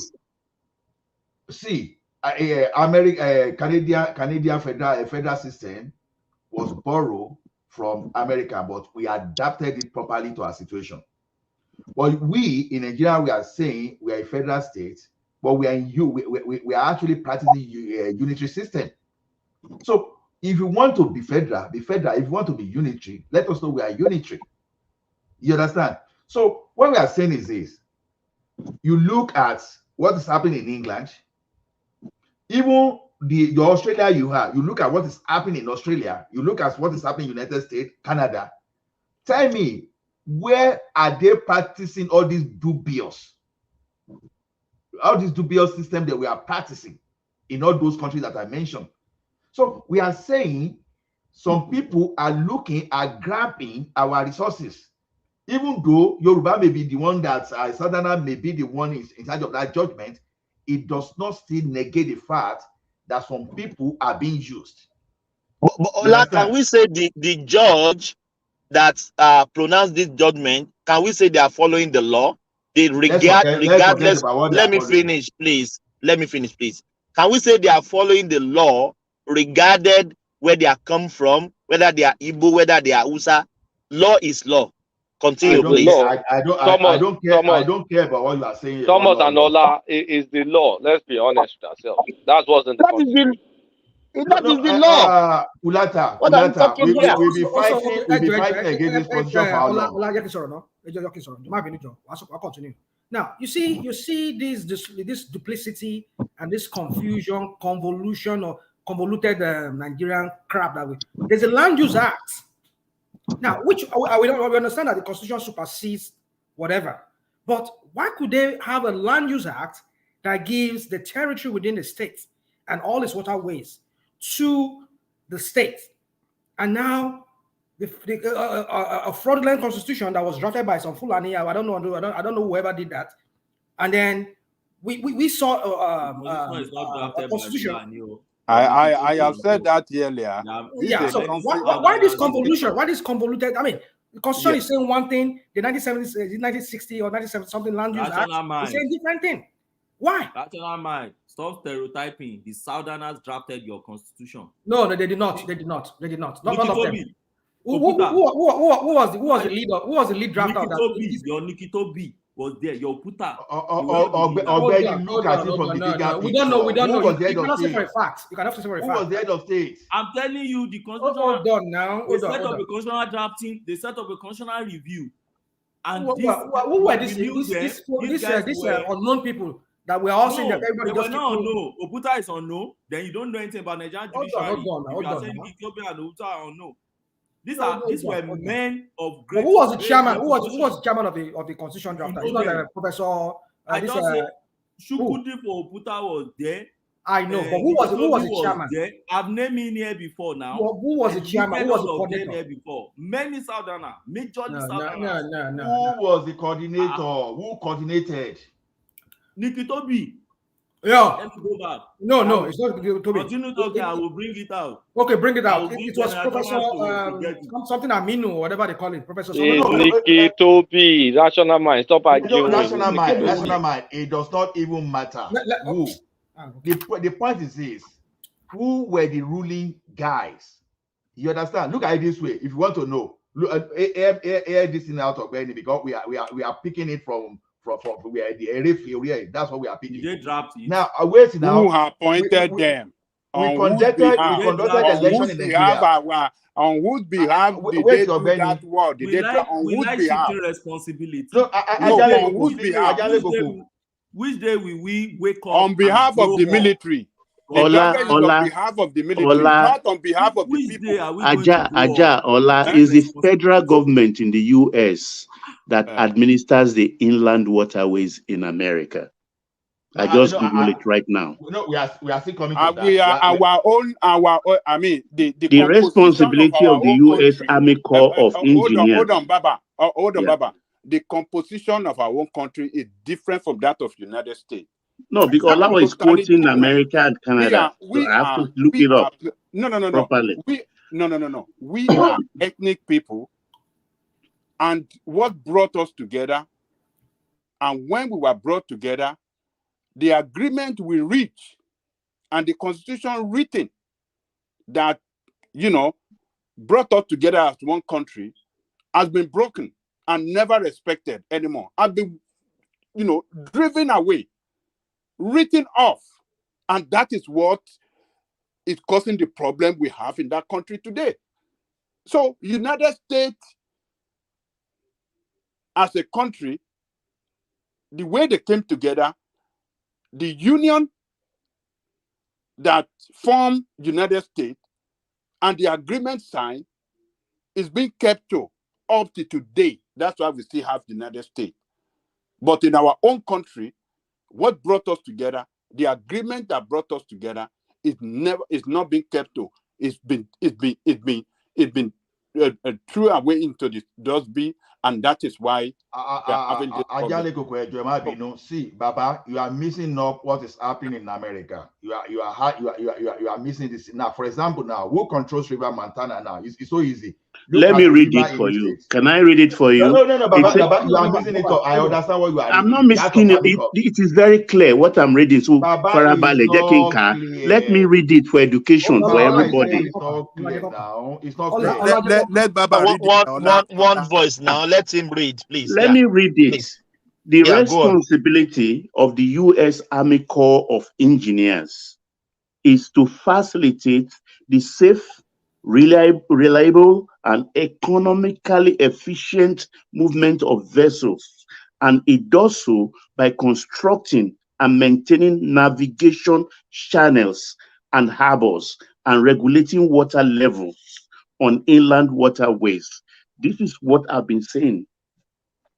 See, Canadian federal system was borrowed from America, but we adapted it properly to our situation. But we in Nigeria, we are saying we are a federal state, but we are actually practicing a unitary system. So if you want to be federal, be federal. If you want to be unitary, let us know we are unitary. You understand? So what we are saying is this. You look at what is happening in England. Even the Australia you have, you look at what is happening in Australia, you look at what is happening in the United States, Canada. Tell me, where are they practicing all these dubious system that we are practicing in all those countries that I mentioned? So we are saying some people are looking at grabbing our resources, even though Yoruba may be the one that Southerner may be the one in charge of that judgment. It does not still negate the fact that some people are being used. But Ola, can we say the judge that pronounced this judgment, can we say they are following the law? They regardless. Let me finish, please. Let me finish, please. Can we say they are following the law, regarded where they are come from, whether they are Igbo, whether they are Usa? Law is law. Continue, please. I don't care about what you are saying. Thomas and Ola is the law. Let's be honest with ourselves. That's what's in the constitution. That is the law. Ulata, What are you talking here? we'll be fighting against this position for how long? I'll continue. Now, you see this duplicity and this confusion, convolution, or convoluted Nigerian crap that there's a land use act. Now, which we understand that the constitution supersedes whatever, but why could they have a land use act that gives the territory within the state and all its waterways to the state, and now a fraudulent constitution that was drafted by some Fulani? I don't know whoever did that, and then we saw a constitution. I have said that earlier. So why this convolution? Why this convoluted? I mean, the constitution is saying one thing, the 1970s, 1960 or 1970 something land use act is saying different thing. Why? National mind. Stop stereotyping. The Southerners drafted your constitution. No, they did not. They did not. None of them. Who was the leader? Who was the lead drafter of that? Your Nikitobi was there. Your Puta. Look at it from the bigger picture. We don't know. You cannot say state? for a fact. You cannot say for a Who fact. was the head of state? I'm telling you, the constitution. Hold on now. They set up a constitutional drafting. They set up a constitutional review. And who were these unknown people that were all saying that everybody just not unknown? Oputa is unknown. Then you don't know anything about Nigerian judiciary. Hold on. Ethiopia and Oputa are unknown. These were men of great. Who was the chairman? Who was the chairman of the constitution drafter? It's not like Professor. I just said Shukudi for Oputa was there. I know, but who was the chairman? There. I've named him here before now. Who was the chairman? Who was the coordinator? Here before. Many Southerner, majorly Southerner. No. Who was the coordinator? Who coordinated? Nikitobi. Yeah. Let me go back. No, it's not Nikitobi. Continue talking. I will bring it out. Okay, bring it out. It was Professor something Aminu or whatever they call it. Professor. Nikitobi. Rational mind. Stop arguing. National mind. It does not even matter. Who? The point is this: who were the ruling guys? You understand? Look at it this way. If you want to know, look, air this thing out of any, because we are picking it from where the area. That's what we are picking. They dropped it. Now, wait now. Who appointed them? We conducted election in Nigeria. On whose behalf did they do that work? Did they on whose behalf? Responsibility. No, on whose behalf? Which day will we wake up? On behalf of the military. Ola, on behalf of the military, not on behalf of the people. Ola, is the federal government in the US that administers the inland waterways in America. I just Google it right now. No, we are still coming to that. We are our own. I mean, the responsibility of the US Army Corps of Engineers. Hold on, Baba. The composition of our own country is different from that of United States. No, because Olawa is quoting America and Canada. So I have to look it up. No. Properly. We are ethnic people, and what brought us together, and when we were brought together, the agreement we reached and the constitution written that brought us together as one country has been broken and never respected anymore. Has been, driven away, written off. And that is what is causing the problem we have in that country today. So United States as a country, the way they came together, the union that form United States, and the agreement signed is being kept to up to today. That's why we still have the United States. But in our own country, what brought us together, the agreement that brought us together, is not being kept to. It's been threw away into the dustbin, and that is why we are having this problem. See, Baba, you are missing up what is happening in America. You are missing this now. For example, now who controls River Montana now? It's so easy. Let me read it for you. Can I read it for you? No, Baba, you are missing it up. I understand what you are reading. I'm not missing it. It is very clear what I'm reading. So, Farabale, let me read it for education for everybody. It's not clear now. It's not clear. Let Baba read it. One voice now. Let him read, please. Let me read it. Please. The responsibility of the U.S. Army Corps of Engineers is to facilitate the safe, reliable, and economically efficient movement of vessels, and it does so by constructing and maintaining navigation channels and harbors and regulating water levels on inland waterways. This is what I've been saying.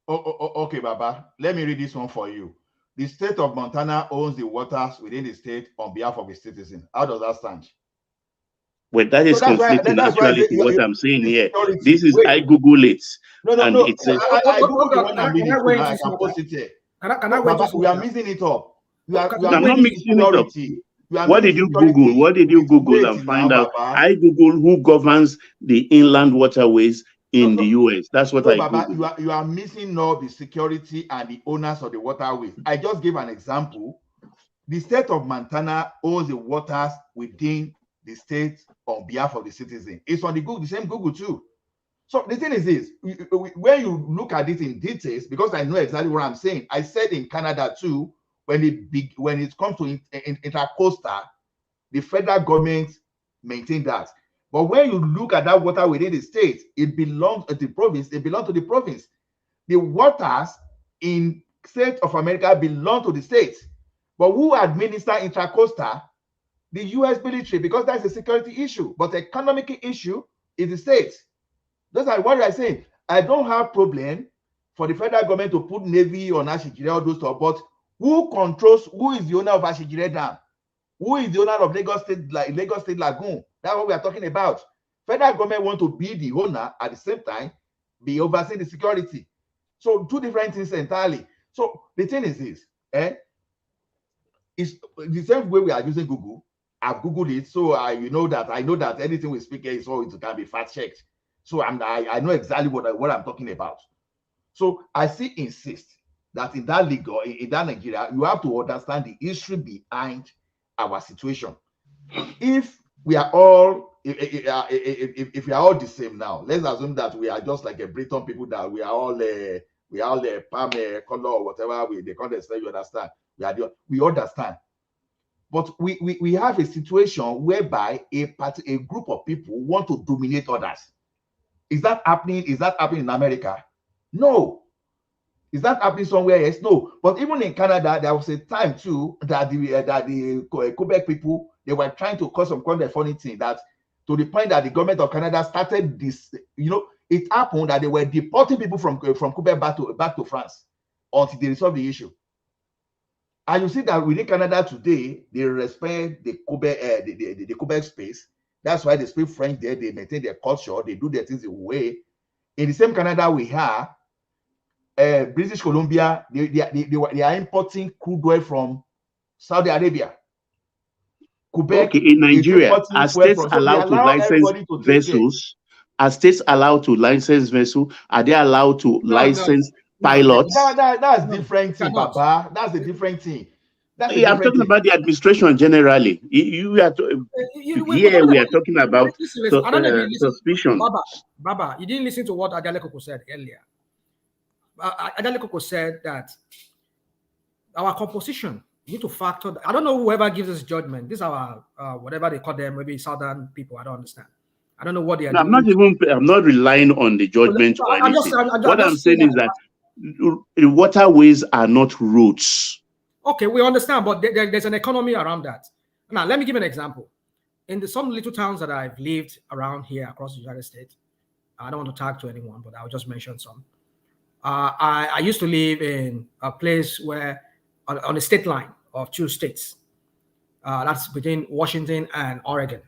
Okay, Baba. Let me read this one for you. The state of Montana owns the waters within the state on behalf of its citizens. How does that stand? Well, that is conflicting actually to what I'm saying here. This is, I Google it. No. It's I Google the one I'm reading tonight. I can post it here. Baba, we are mixing it up. I'm not mixing it up. What did you Google? What did you Google and find out? I Google who governs the inland waterways in the US. That's what I Googled. You are missing up the security and the owners of the waterways. I just gave an example. The state of Montana owns the waters within the state on behalf of the citizen. It's on the same Google too. So the thing is this, when you look at it in details, because I know exactly what I'm saying, I said in Canada too, when it comes to intercoastal, the federal government maintains that. But when you look at that water within the state, it belongs to the province. It belongs to the province. The waters in state of America belong to the state. But who administer intercoastal? The U.S. military, because that's a security issue. But the economic issue is the state. That's what I say. I don't have problem for the federal government to put Navy on Ashijire, all those stuff. But who is the owner of Ashijire Dam? Who is the owner of Lagos State Lagoon? That's what we are talking about. Federal government want to be the owner at the same time, be overseeing the security. So two different things entirely. So the thing is this, it's the same way we are using Google. I've Googled it, so I know that anything we speak here is always can be fact checked. So I know exactly what I'm talking about. So I still insist that in that league or in that Nigeria, you have to understand the history behind our situation. If we are all if we are all the same now, let's assume that we are just like a Britain people, that we are all palm color or whatever they call it. You understand? We understand. But we have a situation whereby a group of people want to dominate others. Is that happening? Is that happening in America? No. Is that happening somewhere else? No. But even in Canada, there was a time too that the Quebec people, they were trying to cause some kind of funny thing, that to the point that the government of Canada started this. It happened that they were deporting people from Quebec back to France until they resolved the issue. And you see that within Canada today, they respect the Quebec, the Quebec space. That's why they speak French there. They maintain their culture. They do their things the way. In the same Canada we have, British Columbia, they are importing crude oil from Saudi Arabia. Quebec, okay, in Nigeria, are states allowed to license vessels? Are states allowed to license vessels? Are they allowed to license pilots? That's different thing, Baba. That's a different thing. I'm talking about the administration generally. We are talking about suspicion. Baba, you didn't listen to what Adalekoko said earlier. Adalekoko said that our composition, you need to factor. I don't know whoever gives us judgment. These are whatever they call them, maybe Southern people. I don't understand. I don't know what they are doing. I'm not relying on the judgment or anything. What I'm saying is that the waterways are not roads. Okay, we understand, but there's an economy around that. Now, let me give an example. In some little towns that I've lived around here across the United States, I don't want to tag to anyone, but I'll just mention some. I used to live in a place where, on a state line of 2 states, that's between Washington and Oregon.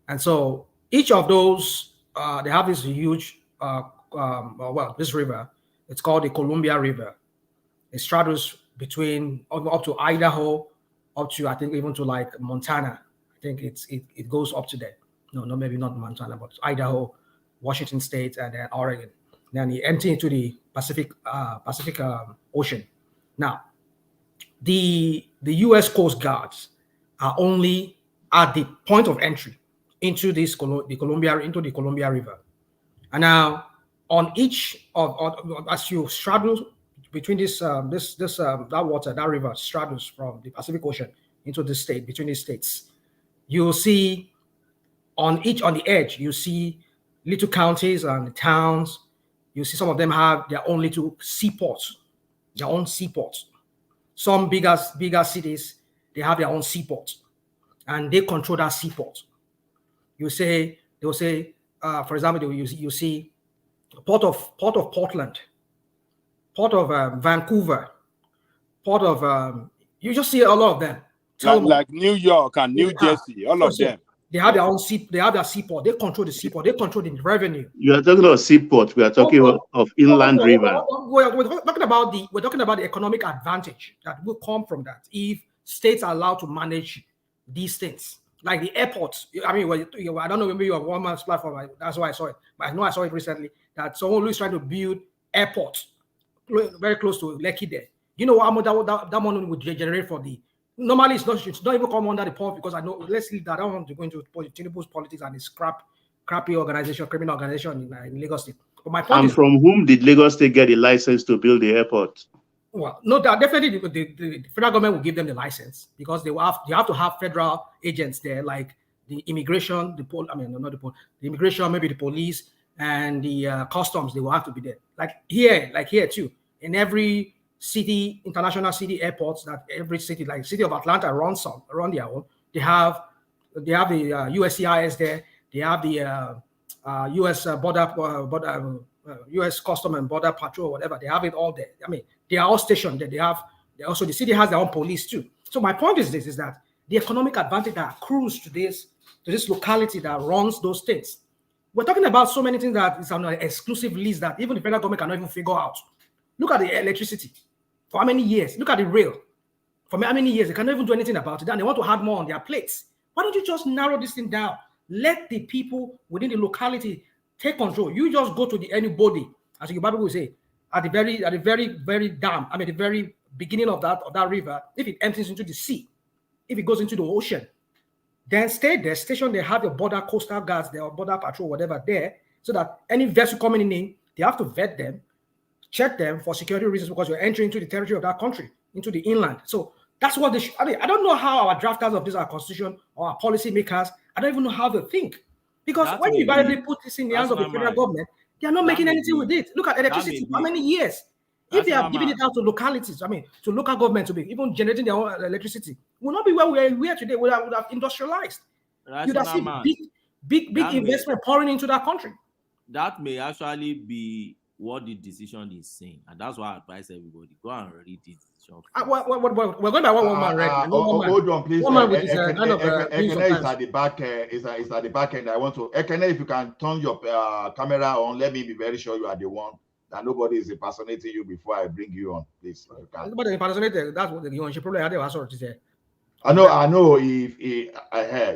And so each of those, they have this huge, this river. It's called the Columbia River. It straddles between up to Idaho, up to, I think, even to like Montana. I think it goes up to there. No, maybe not Montana, but Idaho, Washington State, and then Oregon. Then you empty into the Pacific Ocean. Now, the U.S. Coast Guards are only at the point of entry into the Columbia River, and now on each as you straddle between that water, that river straddles from the Pacific Ocean into the state, between the states, you'll see on the edge, you see little counties and towns. You see some of them have their own little seaports, their own seaports. Some bigger cities, they have their own seaports, and they control that seaport. They'll say, for example, you see Port of Portland, Port of Vancouver, Port of you just see a lot of them. Like New York and New Jersey, all of them. They have their own they have their seaport. They control the seaport. They control the revenue. You are talking about seaport. We are talking of inland river. We're talking about the economic advantage that will come from that if states are allowed to manage these things, like the airports. I mean, I don't know, maybe you have one man's platform. That's why I saw it, but I know I saw it recently that someone who is trying to build airports very close to Lekki there. You know how much that money would generate for the. Normally, it's not even come under the port because I know. Let's leave that. I don't want to go into Tinubu's politics and his crappy organization, criminal organization in Lagos State. But my point is, from whom did Lagos State get a license to build the airport? Well, no, definitely the federal government will give them the license because they have to have federal agents there, like the immigration, the immigration, maybe the police and the customs. They will have to be there. Like here too, in every city, international city airports that every city, like city of Atlanta runs their own. They have the USCIS there. They have the U.S. U.S. Custom and Border Patrol, whatever. They have it all there. I mean, they are all stationed there. The city has their own police too. So my point is that the economic advantage that accrues to this locality that runs those things. We're talking about so many things that is on an exclusive list that even the federal government cannot even figure out. Look at the electricity. For how many years? Look at the rail. For how many years? They cannot even do anything about it. And they want to add more on their plates. Why don't you just narrow this thing down? Let the people within the locality take control. You just go to anybody, as your Bible will say, at the very dam. I mean, the very beginning of that river. If it empties into the sea, if it goes into the ocean, then stay there, station there, have your border coastal guards there, or border patrol, whatever there, so that any vessel coming in, they have to vet them, check them for security reasons because you're entering into the territory of that country, into the inland. So that's what they should. I mean, I don't know how our drafters of this, our constitution or our policy makers, I don't even know how they think. Because when you invariably put this in the hands of the federal government, they are not making anything with it. Look at electricity. How many years? If they are giving it out to localities, I mean, to local government to be even generating their own electricity, will not be where we are today. We would have industrialized. You'd have seen big investment pouring into that country. That may actually be what the decision is saying, and that's why I advise everybody go and read the decision. We're going by one man, right? Hold on, please. One man with his Ekene is at the back. Is at the back end. I want to Ekene, if you can turn your camera on, let me be very sure you are the one. That nobody is impersonating you before I bring you on, please. Nobody impersonated. That's what you should probably have to say. I know. If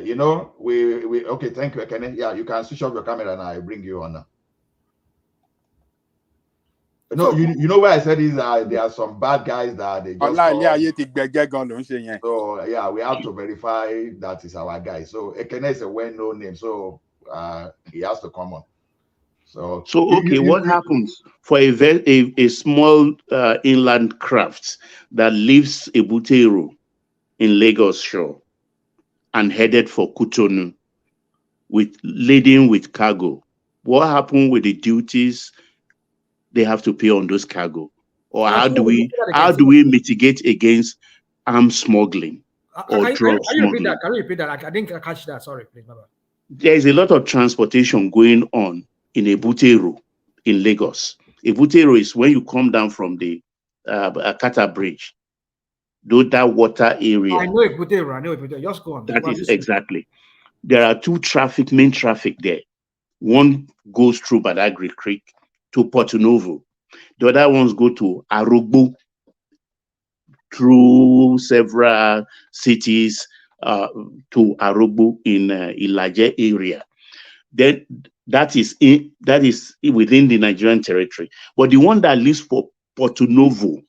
you know, we okay. Thank you, Ekene. Yeah, you can switch off your camera and I bring you on now. No, you know where I said is there are some bad guys that they just so yeah, we have to verify that is our guy. So Ekene is a well-known name, so he has to come on. So okay, what happens for a small inland craft that leaves Ebutero in Lagos shore and headed for Cotonou laden with cargo? What happened with the duties they have to pay on those cargo? Or how do we mitigate against arms smuggling? or drug can you repeat smuggling. that? Can you repeat that? I didn't catch that. Sorry, please. There is a lot of transportation going on in Ebutero in Lagos. Ebutero is when you come down from the Akata Bridge, though that water area. I know Ebutero. Just go on. That is exactly. There are two main traffic there. One goes through Badagry Creek to Porto Novo. The other ones go to Arugbo through several cities to Arugbo in Ilaje area. Then that is within the Nigerian territory. But the one that leaves for Porto Novo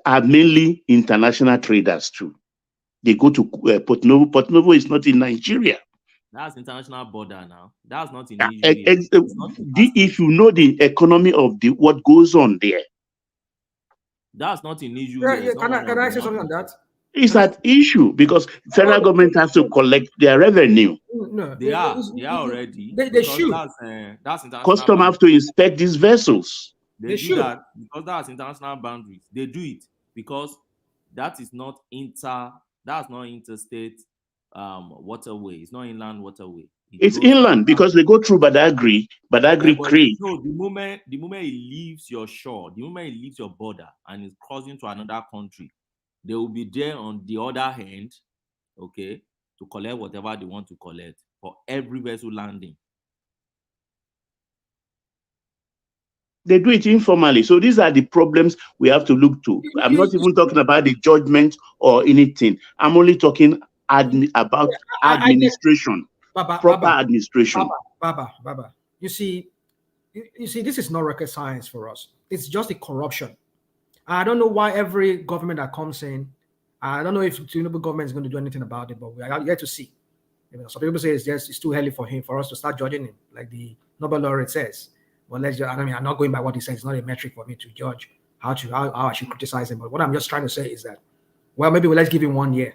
are mainly international traders too. They go to Porto Novo. Porto Novo is not in Nigeria. That's international border now. That's not in if you know the economy of what goes on there. That's not an issue. Yeah, can I say something on that? It's an issue because federal government has to collect their revenue. No, they are already. They should. That's international. Custom have to inspect these vessels. They do that because that's international boundaries. They do it because that is not that's not interstate waterway. It's not inland waterway. It's inland because they go through Badagry Creek. So the moment it leaves your shore, the moment it leaves your border and is crossing to another country, they will be there on the other hand, okay, to collect whatever they want to collect for every vessel landing. They do it informally. So these are the problems we have to look to. I'm not even talking about the judgment or anything. I'm only talking about administration, proper administration. Baba. You see, this is not rocket science for us. It's just a corruption. I don't know why every government that comes in, I don't know if the Tinubu government is going to do anything about it, but we are yet to see. Some people say it's too early for us to start judging him, like the Nobel laureate says. Well, I'm not going by what he says. It's not a metric for me to judge how I should criticize him. But what I'm just trying to say is that, well, maybe let's give him 1 year.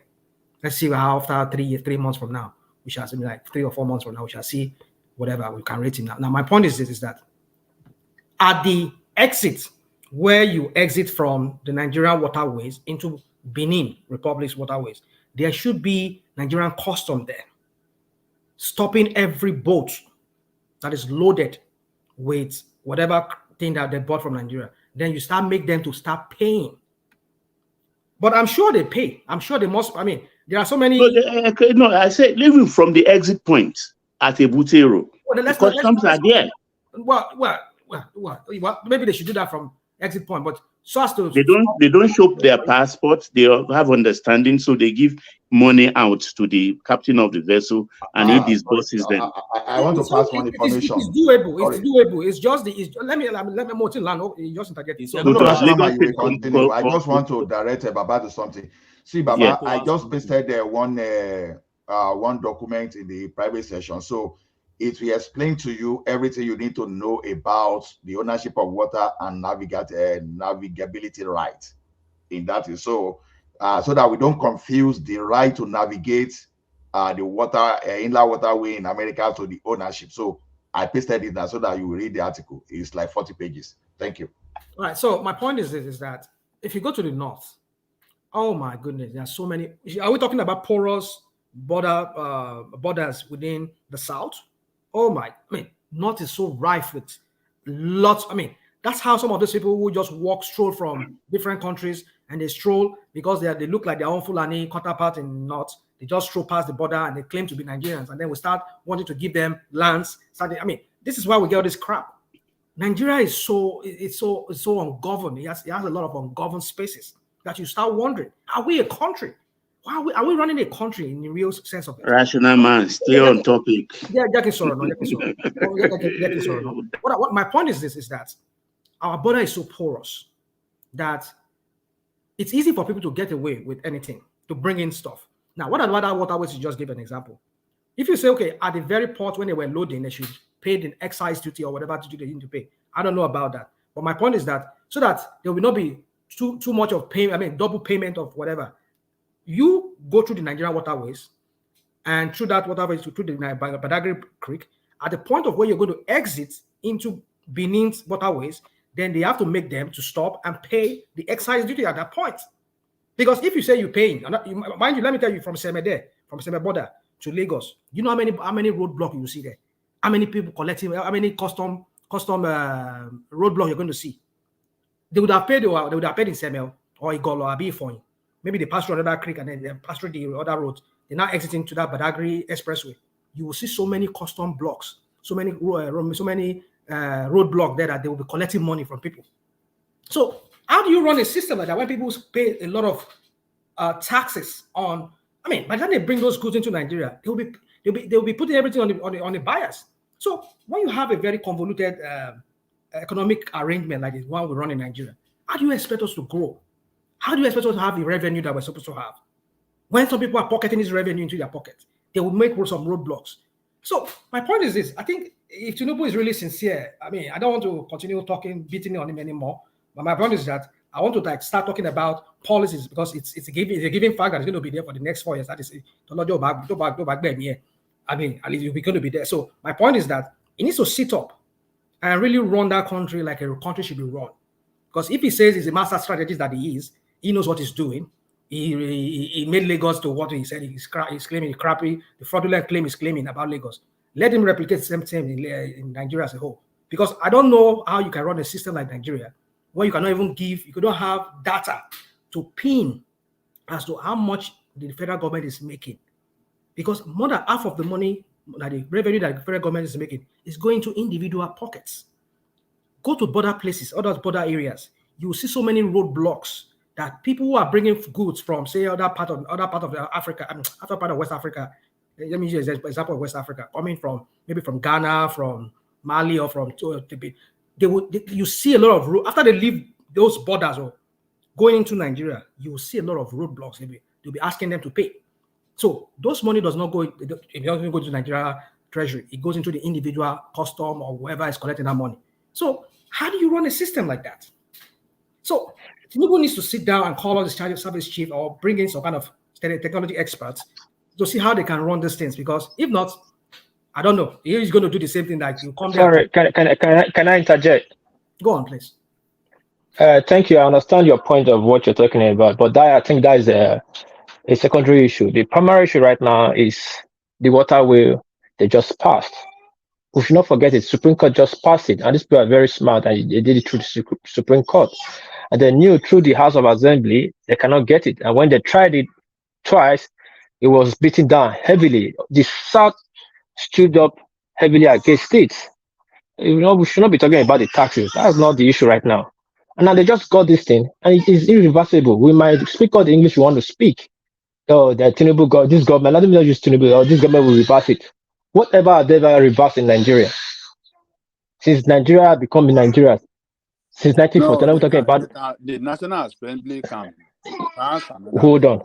Let's see how after 3 months from now, we shall see, like 3 or 4 months from now, we shall see whatever we can rate him now. Now, my point is that at the exit, where you exit from the Nigerian waterways into Benin Republic's waterways, there should be Nigerian custom there, stopping every boat that is loaded with whatever thing that they bought from Nigeria. Then you make them to start paying. But I'm sure they pay. I'm sure they must. I mean, there are so many. No, I said leaving from the exit point at Ebutero. The customs are there. Well, maybe they should do that from exit point, but so as to they don't show their passports. They have understanding, so they give money out to the captain of the vessel, and he disburses them. I want to pass one information. It's doable. It's doable. It's just let me Martin land. Just interject. I just want to direct Baba to something. See, Baba, yeah. I just pasted one document in the private session, so it will explain to you everything you need to know about the ownership of water and navigability rights. In that is so that we don't confuse the right to navigate the water inland waterway in America to the ownership. So I pasted it there so that you will read the article. It's like 40 pages. Thank you. All right. So my point is that if you go to the north, oh my goodness, there are so many. Are we talking about porous borders within the south? Oh my, north is so rife with lots. That's how some of those people who just stroll from different countries, and they stroll because they look like their own Fulani counterpart in north. They just stroll past the border and they claim to be Nigerians, and then we start wanting to give them lands. This is why we get all this crap. Nigeria is so ungoverned. It has a lot of ungoverned spaces that you start wondering: are we a country? Are we running a country in the real sense of it? Rational man, stay on topic. What my point is that our border is so porous that it's easy for people to get away with anything, to bring in stuff. Now, what about waterways? You just give an example. If you say, okay, at the very port when they were loading, they should pay the excise duty or whatever duty they need to pay. I don't know about that. But my point is that so that there will not be too much of double payment of whatever. You go through the Nigerian waterways and through that waterways through the Badagry Creek. At the point of where you're going to exit into Benin's waterways, then they have to make them to stop and pay the excise duty at that point. Because if you say you're paying, mind you, let me tell you, from Seme border to Lagos, you know how many roadblocks you will see there? How many people collecting? How many custom roadblock you're going to see? They would have paid in Semel or Igolo or Abifon. Maybe they pass through another creek and then they pass through the other roads. They're now exiting to that Badagry Expressway. You will see so many custom blocks, so many roadblocks there that they will be collecting money from people. So how do you run a system like that when people pay a lot of taxes on? I mean, by the time they bring those goods into Nigeria, they'll be putting everything on the buyers. So when you have a very convoluted economic arrangement like this one we run in Nigeria, how do you expect us to grow? How do you expect us to have the revenue that we're supposed to have? When some people are pocketing this revenue into their pockets, they will make some roadblocks. So my point is this: I think if Tinubu is really sincere, I mean, I don't want to continue beating on him anymore. But my point is that I want to start talking about policies, because it's a given fact that it's going to be there for the next 4 years. That is, I mean, at least we're going to be there. So my point is that he needs to sit up and really run that country like a country should be run. Because if he says he's a master strategist that he is, he knows what he's doing. He made Lagos to what he said he's claiming crappy. The fraudulent claim he's claiming about Lagos. Let him replicate the same thing in Nigeria as a whole. Because I don't know how you can run a system like Nigeria where you cannot even you don't have data to pin as to how much the federal government is making. Because more than half of the money, that the revenue that the federal government is making, is going to individual pockets. Go to border places, other border areas. You will see so many roadblocks that people who are bringing goods from, say, other part of Africa, other part of West Africa. Let me use an example of West Africa, coming from maybe from Ghana, from Mali, or from you see a lot of after they leave those borders or going into Nigeria, you will see a lot of roadblocks. They'll be asking them to pay. So those money does not go. It doesn't go to Nigeria Treasury. It goes into the individual custom or whoever is collecting that money. So how do you run a system like that? So Tinubu needs to sit down and call on the service chief or bring in some kind of technology experts to see how they can run these things. Because if not, I don't know. He's going to do the same thing like you come there. Sorry, can I interject? Go on, please. Thank you. I understand your point of what you're talking about, but I think that is a secondary issue. The primary issue right now is the water will they just passed. We should not forget it. Supreme Court just passed it, and these people are very smart, and they did it through the Supreme Court. And they knew through the House of Assembly they cannot get it. And when they tried it twice, it was beaten down heavily. The South stood up heavily against it. We should not be talking about the taxes. That's not the issue right now. And now they just got this thing, and it is irreversible. We might speak all the English we want to speak. Oh, that Tinubu got this government. Let me not use Tinubu. Or this government will reverse it. Whatever have they ever reversed in Nigeria? Since Nigeria become Nigeria, since 1940, no, we're talking about the National Assembly can pass another. Hold on.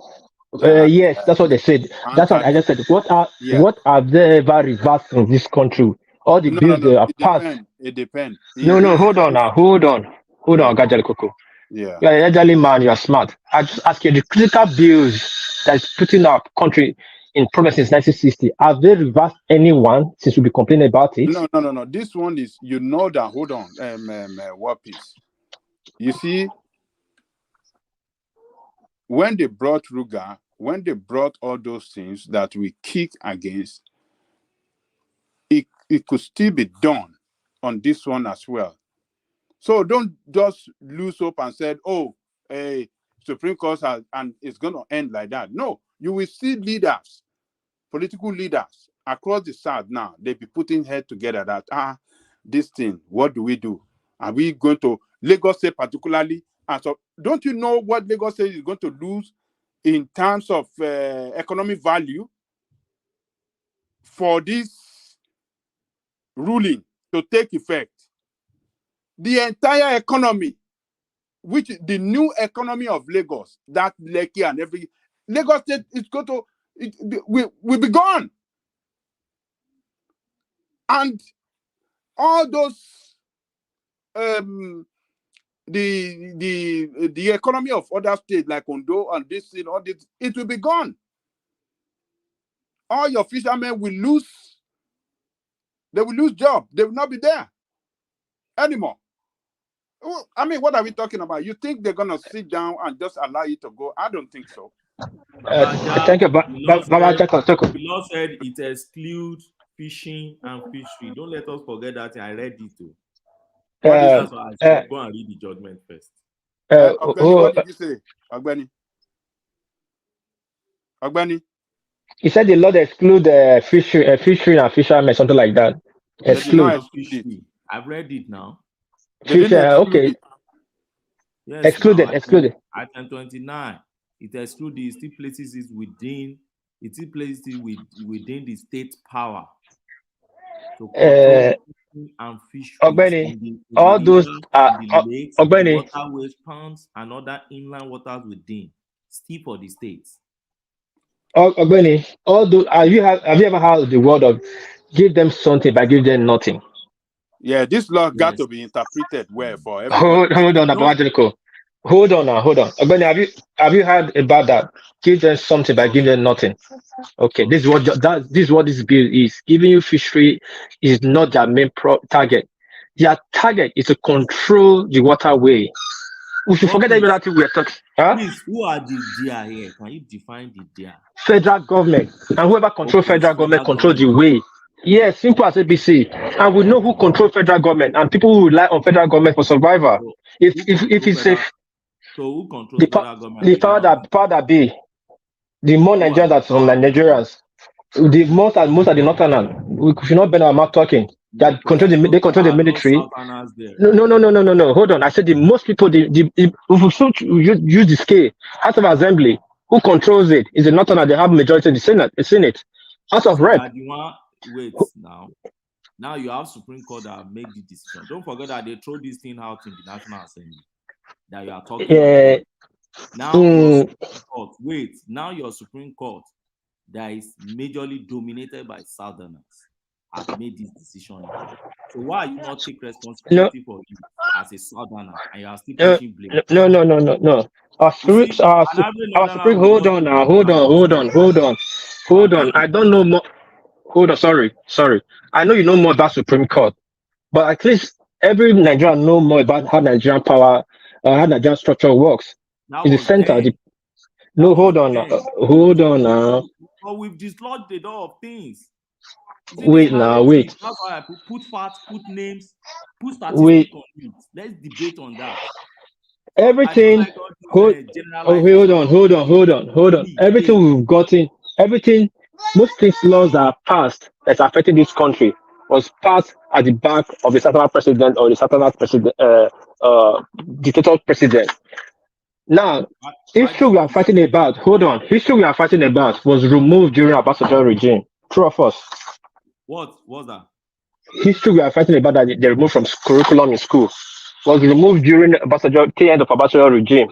Yes, that's what they said. That's what I just said. What have they ever reversed in this country? All the bills they have passed. It depends. No, hold on now. Hold on, Gajali Koko. Yeah. You're an elderly man, you're smart. I just ask you, the critical bills that is putting our country in progress since 1960, have they reversed anyone since we be complaining about it? No. This one is, that, hold on, what piece? You see, when they brought Ruga, when they brought all those things that we kick against, it could still be done on this one as well. So don't just lose hope and say, Supreme Court and it's going to end like that. No, you will see leaders, political leaders across the South now, they be putting head together that, this thing, what do we do? Are we going to, Lagos State particularly, and so don't you know what Lagos State is going to lose in terms of economic value for this ruling to take effect? The entire economy, which the new economy of Lagos, that Lekki and every Lagos State is going to, will be gone. And all those the economy of other states like Ondo and this thing, all this, it will be gone. All your fishermen will lose. They will lose job. They will not be there anymore. I mean, what are we talking about? You think they're gonna sit down and just allow it to go? I don't think so. Thank you, The law said, Check. the law said it excludes fishing and fishery. Don't let us forget that. I read it too. What is that? I said, go and read the judgment first. Ogbeni, what did you say? Ogbeni. He said the law exclude fishery and fishermen, something like that. Exclude. I've read it now. Okay. Yes, excluded. Item 29. It excludes. It still places it within. It still places it within the state power to control fishing and fisheries in the all those the lakes, Ogbeni, waterways, ponds, and other inland waters within. Still for the states. Ogbeni, all those. Have you ever heard the word of give them something but give them nothing? Yeah, this law got to be interpreted well for everybody. Hold on, Abajanico. Hold on. Ogbeni, have you heard about that? Give them something but give them nothing. Okay, this is what this bill is. Giving you fishery is not their main target. Their target is to control the waterway. We should forget everything we're talking. Please, who are the deer here? Can you define the deer? Federal government, and whoever controls federal government controls the way. Yes, simple as ABC. And we know who controls federal government, and people who rely on federal government for survival. If it's safe, so who controls federal government? The power that be, the more Nigerians that from Nigerians, the most are the northerners. We should not bend our mouth talking. That they control the military. No. Hold on. I said the most people. If we should use the scale, House of Assembly, who controls it is the northerner. They have majority in the Senate. House of Rep. Wait now. Now you have Supreme Court that make the decision. Don't forget that they throw this thing out in the National Assembly that you are talking about. Now your Supreme Court. Wait. Now your Supreme Court that is majorly dominated by Southerners has made this decision. So why are you not take responsibility for it as a Southerner and you are still pushing blame? No. Our Supreme. Hold on. I don't know more. Hold on. Sorry. I know you know more about Supreme Court, but at least every Nigerian know more about how Nigerian power, how Nigerian structure works. In the center. Hold on now. But we've dislodged the door of things. Wait. That's why I put facts, put names, put statistics on it. Let's debate on that. Everything. Like hold on. Everything we've gotten, most things laws that are passed that's affecting this country was passed at the back of the Southern president or the Southern president, dictator president. Now, history we are fighting about. History we are fighting about was removed during ambassador regime. True or false? What was that? History we are fighting about that they removed from curriculum in school was removed during the end of ambassador regime.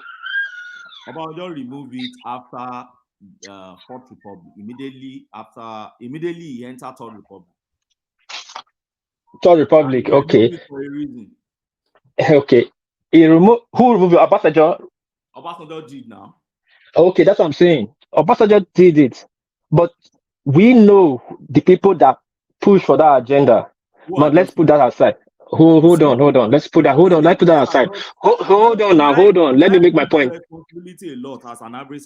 Ambassador removed it after Fourth Republic. Immediately he entered Third Republic. Third Republic, okay. For a reason. Okay. Who removed ambassador? Ambassador did now. Okay, that's what I'm saying. Ambassador did it, but we know the people that push for that agenda. But let's put that aside. Hold on. Let's put that aside. Hold on. Let me make my point.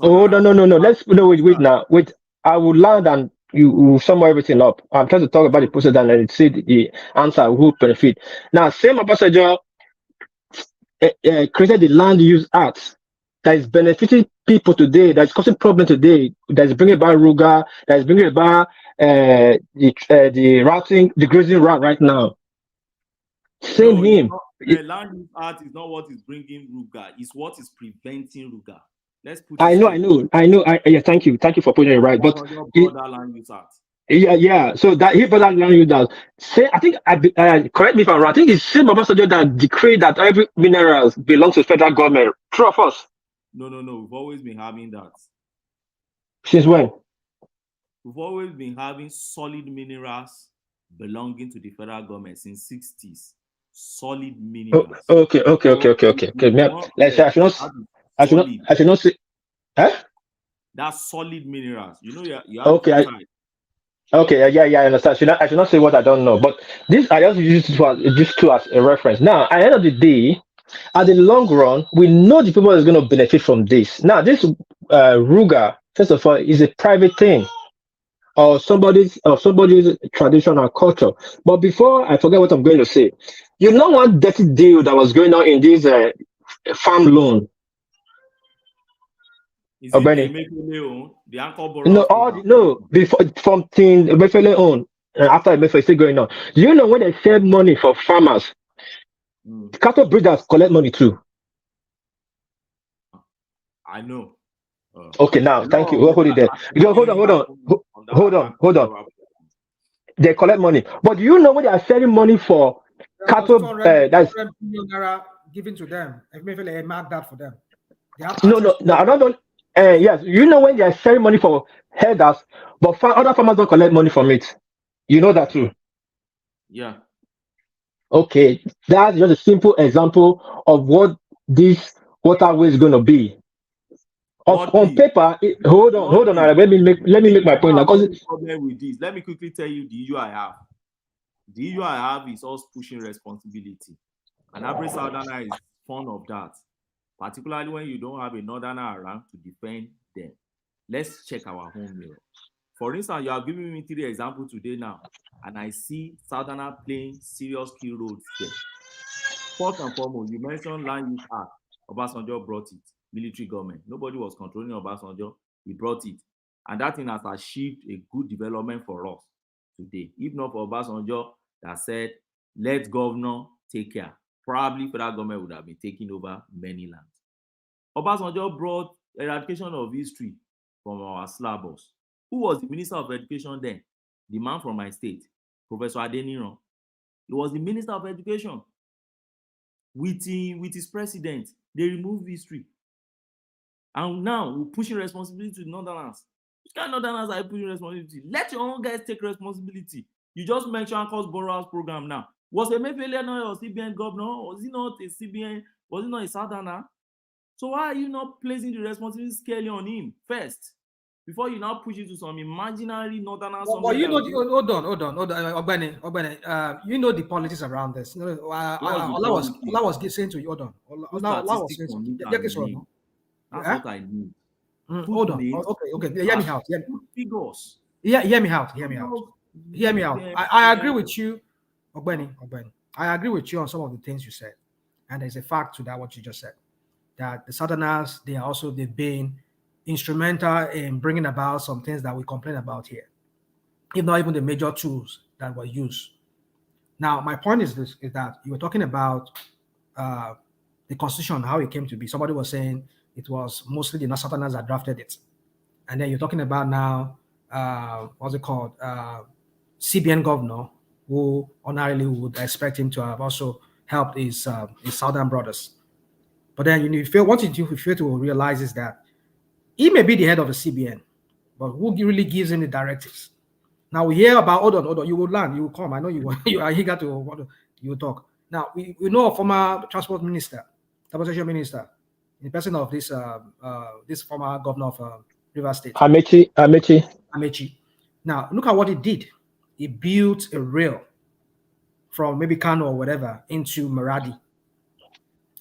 No. Wait. I will land and you will sum everything up. I'm trying to talk about the process and see the answer who benefit. Now, same ambassador created the Land Use Act that is benefiting people today, that is causing problems today, that is bringing about Ruga, that is bringing about the routing, the grazing route right now. The Land Use Act is not what is bringing Ruga; it's what is preventing Ruga. Let's put. I know. Thank you for putting it right. But Land Use Act. Yeah. So that he brought that land use act. I think correct me if I'm wrong. I think it's same ambassador that decreed that every minerals belongs to federal government. True or false? No. We've always been having that. Since when? We've always been having solid minerals belonging to the federal government since 60s. Solid minerals. Okay. I should not say. Huh? That's solid minerals. You have okay. I understand. I should not say what I don't know. But this I just use it as a reference. Now, at the end of the day, At the long run, we know the people that's going to benefit from this. Now, this Ruga, first of all, is a private thing or somebody's tradition or culture. But before I forget what I'm going to say, you know one dirty deal that was going on in this farm loan, Is it the Benny? Emefiele the anchor No, borrowers program? before from Teen Emefiele own, after Emefiele is still going on. Do you know when they share money for farmers? Cattle breeders collect money too. I know. Okay, now thank you. Hold it there. Hold on. They collect money, but do you know when they are selling money for cattle? 200 That's billion naira given to them. Emefiele marked that for them. They have no, access to I don't know. Yes, you know when they are selling money for herders, but other farmers don't collect money from it. You know that too. Yeah. Okay, that's just a simple example of what this waterway is going to be. On paper, hold on. Let me make my point now. Because problem with this, let me quickly tell you the issue I have. The issue I have is us pushing responsibility. An average southerner is fond of that, particularly when you don't have a northerner around to defend them. Let's check our home mirror. For instance, you are giving me 3 examples today now, and I see southerner playing serious key roles there. First and foremost, you mentioned Land Use Act. Obasanjo brought it. Military government. Nobody was controlling Obasanjo. He brought it. And that thing has achieved a good development for us today. If not for Obasanjo that said, let governor take care, probably federal government would have been taking over many lands. Obasanjo brought eradication of history from our syllabus. Who was the Minister of Education then? The man from my state, Professor Adeniran. He was the Minister of Education. With his president, they removed history. And now we're pushing responsibility to northerners. Which kind of northerners are pushing responsibility? Let your own guys take responsibility. You just mentioned cost borrowers program now. Was Emefiele not a CBN governor? Was he not a CBN? Was he not a southerner? So why are you not placing the responsibility squarely on him first? Before you now push it to some imaginary northerner. Well, you know, hold on, Ogbeni. You know the politics around this. Allah was saying to you, hold on. Allah was saying to you. That's what I need. Hold on. Okay. Hear me out. Figures. Yeah, hear me out. I agree with you, Ogbeni. I agree with you on some of the things you said, and there's a fact to that what you just said. That the Southerners, they've been instrumental in bringing about some things that we complain about here, if not even the major tools that were used. Now, my point is that you were talking about the Constitution, how it came to be. Somebody was saying it was mostly the Southerners that drafted it. And then you're talking about now, what's it called? CBN governor, who ordinarily would expect him to have also helped his Southern brothers. But then you fail to realize is that he may be the head of the CBN, but who really gives him the directives? Now we hear about, hold on, you will learn, you will come. I know you are eager to you will talk. Now we know a former transport minister, transportation minister, in the person of this former governor of Rivers State, Amechi. Now look at what he did. He built a rail from maybe Kano or whatever into Maradi.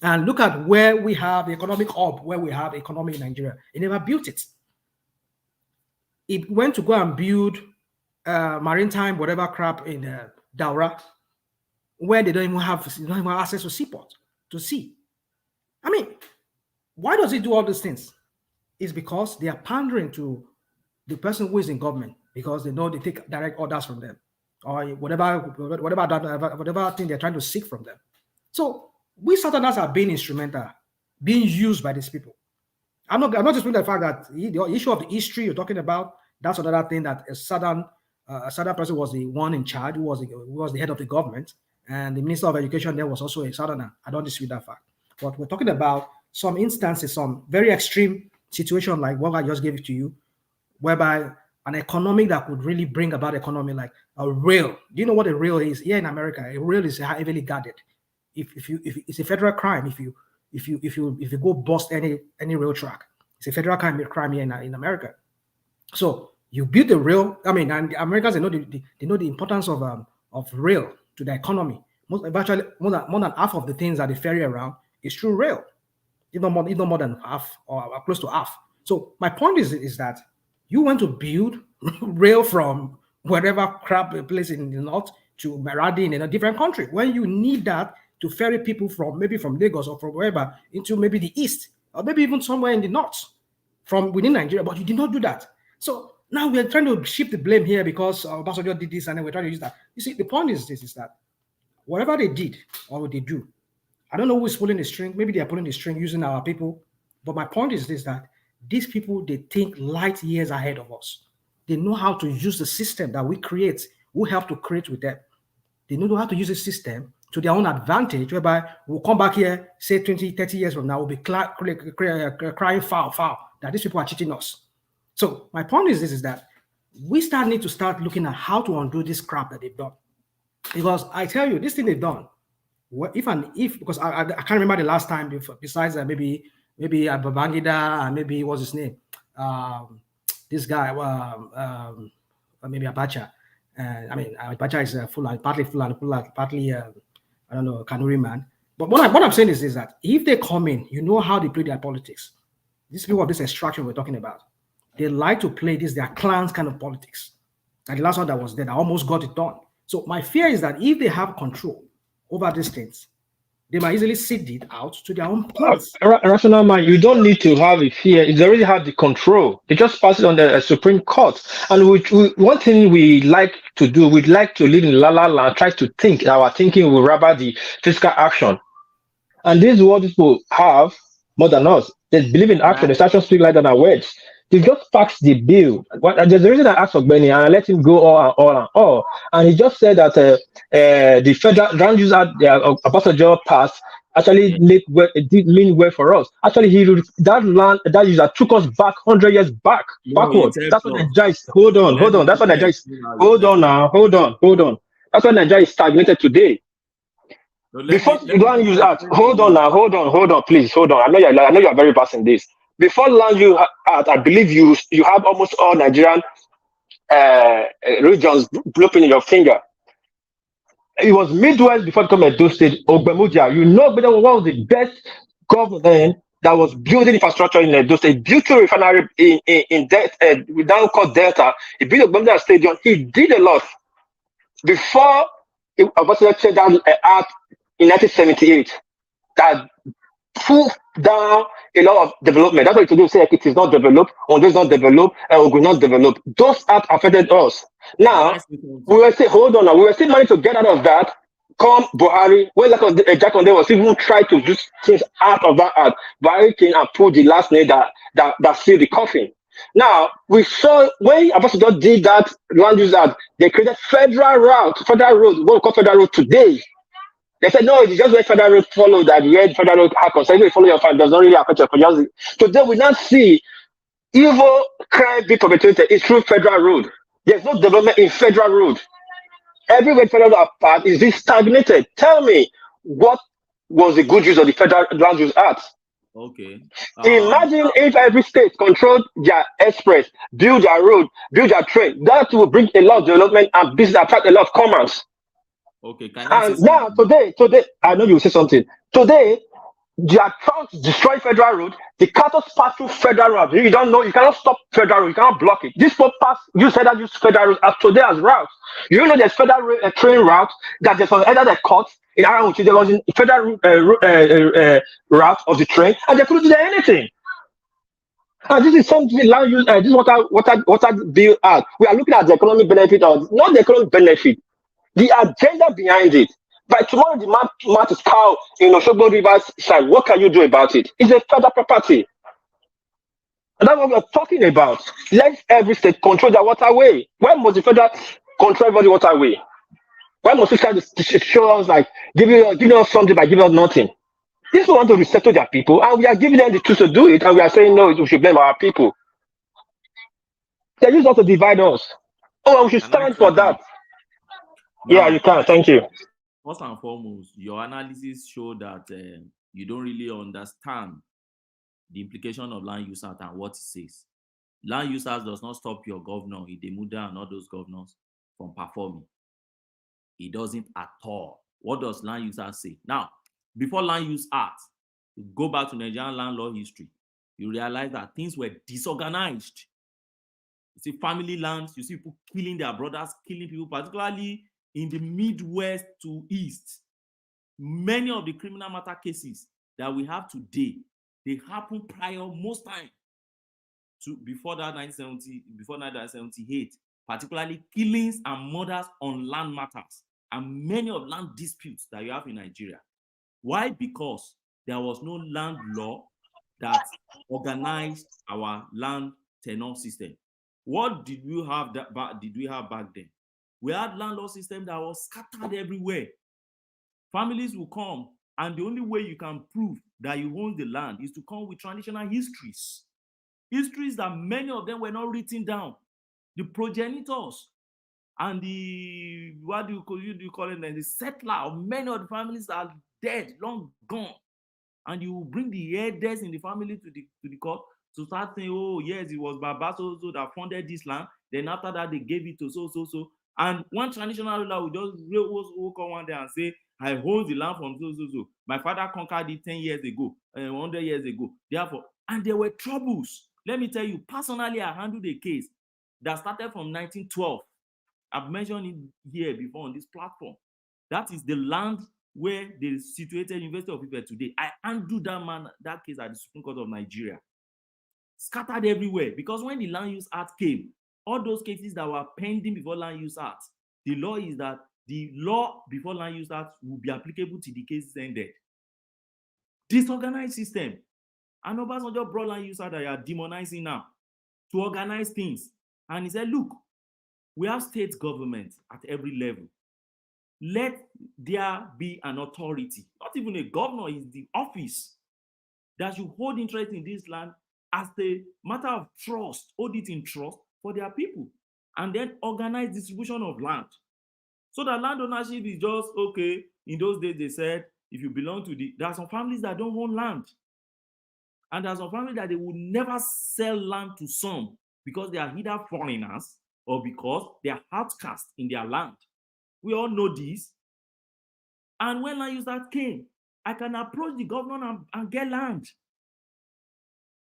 And look at where we have the economic hub, where we have economy in Nigeria. He never built it. He went to go and build maritime, whatever crap in Daura, where they don't even have access to seaport, to sea. I mean, why does he do all these things? It's because they are pandering to the person who is in government, because they know they take direct orders from them, or whatever thing they're trying to seek from them. So we Southerners are being instrumental, being used by these people. I'm not just with the fact that the issue of the history you're talking about, that's another thing, that a Southern person was the one in charge, who was the head of the government, and the Minister of Education there was also a Southerner. I don't dispute that fact. But we're talking about some instances, some very extreme situation like what I just gave to you, whereby an economy that could really bring about economy, like a rail. Do you know what a rail is? Here in America, a rail is heavily guarded. If it's a federal crime, if you go bust any rail track, it's a federal crime here in America. So you build a rail. I mean, and the Americans, they know the importance of rail to the economy. Virtually more than half of the things that they ferry around is through rail, if not more than half or close to half. So my point is that you want to build rail from wherever crap place in the north to Maradi in a different country when you need that to ferry people from maybe from Lagos or from wherever into maybe the east or maybe even somewhere in the north from within Nigeria, but you did not do that. So now we're trying to shift the blame here because Obasanjo did this and then we're trying to use that. You see, the point is this, is that whatever they did or they do, I don't know who is pulling the string. Maybe they are pulling the string using our people. But my point is this, that these people, they think light years ahead of us. They know how to use the system that we create, we help to create with them. They know how to use the system to their own advantage, whereby we'll come back here, say 20, 30 years from now, we'll be crying foul, that these people are cheating us. So my point is this, is that we need to start looking at how to undo this crap that they've done. Because I tell you, this thing they've done, because I can't remember the last time besides maybe Babangida and maybe what's his name, this guy, maybe Abacha. Abacha is partly I don't know, Kanuri man. But what I'm saying is that if they come in, you know how they play their politics. These people of this extraction we're talking about, they like to play their clans kind of politics. And the last one that was there, I almost got it done. So my fear is that if they have control over these things, they might easily seed it out to their own plans. Rational man, you don't need to have a fear. They already have the control. They just pass it on the Supreme Court. And one thing we like to do, we'd like to live in la la land, try to think. Our thinking will rather the physical action. And this is what people have more than us. They believe in action. They actually speak like that in words. They just passed the bill. There's a reason I asked Ogbeni and I let him go all. And he just said that the federal land use act Obasanjo passed actually it did mean well for us. Actually, that user took us back 100 years backward. That's what Nigeria is. Hold on. That's what Nigeria is. Hold on. That's why Nigeria is stagnated today. Before land use act, hold on, please, hold on. I know you're very vast in this. Before land use act, I believe you have almost all Nigerian regions blooping in your finger. It was Midwest before it became a Edo State. Ogbemudia, you know better what was the best government that was building infrastructure in Edo State. Built a refinery in down called Delta. He built Ogbemudia Stadium. He did a lot before Obasanjo changed down act in 1978 that put down a lot of development. That's what you do. Say it is not developed, Ondo is not developed, or will not develop. Those acts affected us. Now we were saying, hold on. Now we were still managing to get out of that. Come Buhari, when Jack Conde was even trying to do things out of that act, Buhari came and put the last nail that sealed the coffin. Now we saw when Obasanjo did that land use act, they created federal road, what we call federal road today. They said, no, it's just where federal road follow that. Where federal road happens. So if you follow your file, does not really affect your file. Today, we now see evil crime being perpetrated is through federal road. There's no development in federal road. Everywhere federal road apart is being stagnated. Tell me, what was the good use of the Federal Land Use Act? Okay. Imagine if every state controlled their express, build their road, build their train. That will bring a lot of development and business, attract a lot of commerce. Okay, can I And now today, I know you will say something. Today, they are trying to destroy federal road. The cattle pass through federal road. You don't know, you cannot stop federal road, you cannot block it. This people pass, use federal road as today as route. You know there's federal train route that there's either the court in Arawuchi, there was a federal route of the train, and they couldn't do anything. And this is something land use. This is what bill at. We are looking at the economic benefit of not the economic benefit. The agenda behind it. By tomorrow, the map is cow in Osogbo River side. What can you do about it? It's a federal property. And that's what we're talking about. Let every state control their waterway. Why must the federal control every waterway? Why must we try to show us like giving us something by giving us nothing? This want to resettle their people, and we are giving them the tools to do it, and we are saying no, we should blame our people. They just want to divide us. Oh, we should stand for that. Yeah, you can. Thank you. First and foremost, your analysis show that you don't really understand the implication of land use act and what it says. Land use act does not stop your governor, Idemuda and all those governors from performing. It doesn't at all. What does land use act say? Now, before land use act, You go back to Nigerian land law history, you realize that things were disorganized. You see family lands, you see people killing their brothers, killing people, particularly in the Midwest to East. Many of the criminal matter cases that we have today, they happen prior most time to before 1978, particularly killings and murders on land matters and many of land disputes that you have in Nigeria. Why? Because there was no land law that organized our land tenure system. What did we have back then? We had land law system that was scattered everywhere. Families will come, and the only way you can prove that you own the land is to come with traditional histories. Histories that many of them were not written down. The progenitors and the, what do you call it, the settler of many of the families are dead, long gone. And you bring the elders in the family to the court to start saying, oh, yes, it was Baba so that funded this land. Then after that, they gave it to so. And one traditional ruler will just come one day and say, I hold the land from so. My father conquered it 10 years ago, 100 years ago. Therefore, and there were troubles. Let me tell you, personally, I handled a case that started from 1912. I've mentioned it here before on this platform. That is the land where they situated University of Ife today. I handled that case at the Supreme Court of Nigeria. Scattered everywhere, because when the Land Use Act came, all those cases that were pending before Land Use Act, the law is that the law before Land Use Act will be applicable to the cases ended. Disorganized system. And Obasanjo brought Land Use Act that you are demonizing now to organize things. And he said, look, we have state government at every level. Let there be an authority, not even a governor, is the office that should hold interest in this land as a matter of trust, hold it in trust for their people, and then organize distribution of land. So that land ownership is just, okay, in those days they said, if you belong to there are some families that don't own land. And there are some families that they would never sell land to some because they are either foreigners or because they are outcast in their land. We all know this. And when Land Use Act came, I can approach the governor and get land.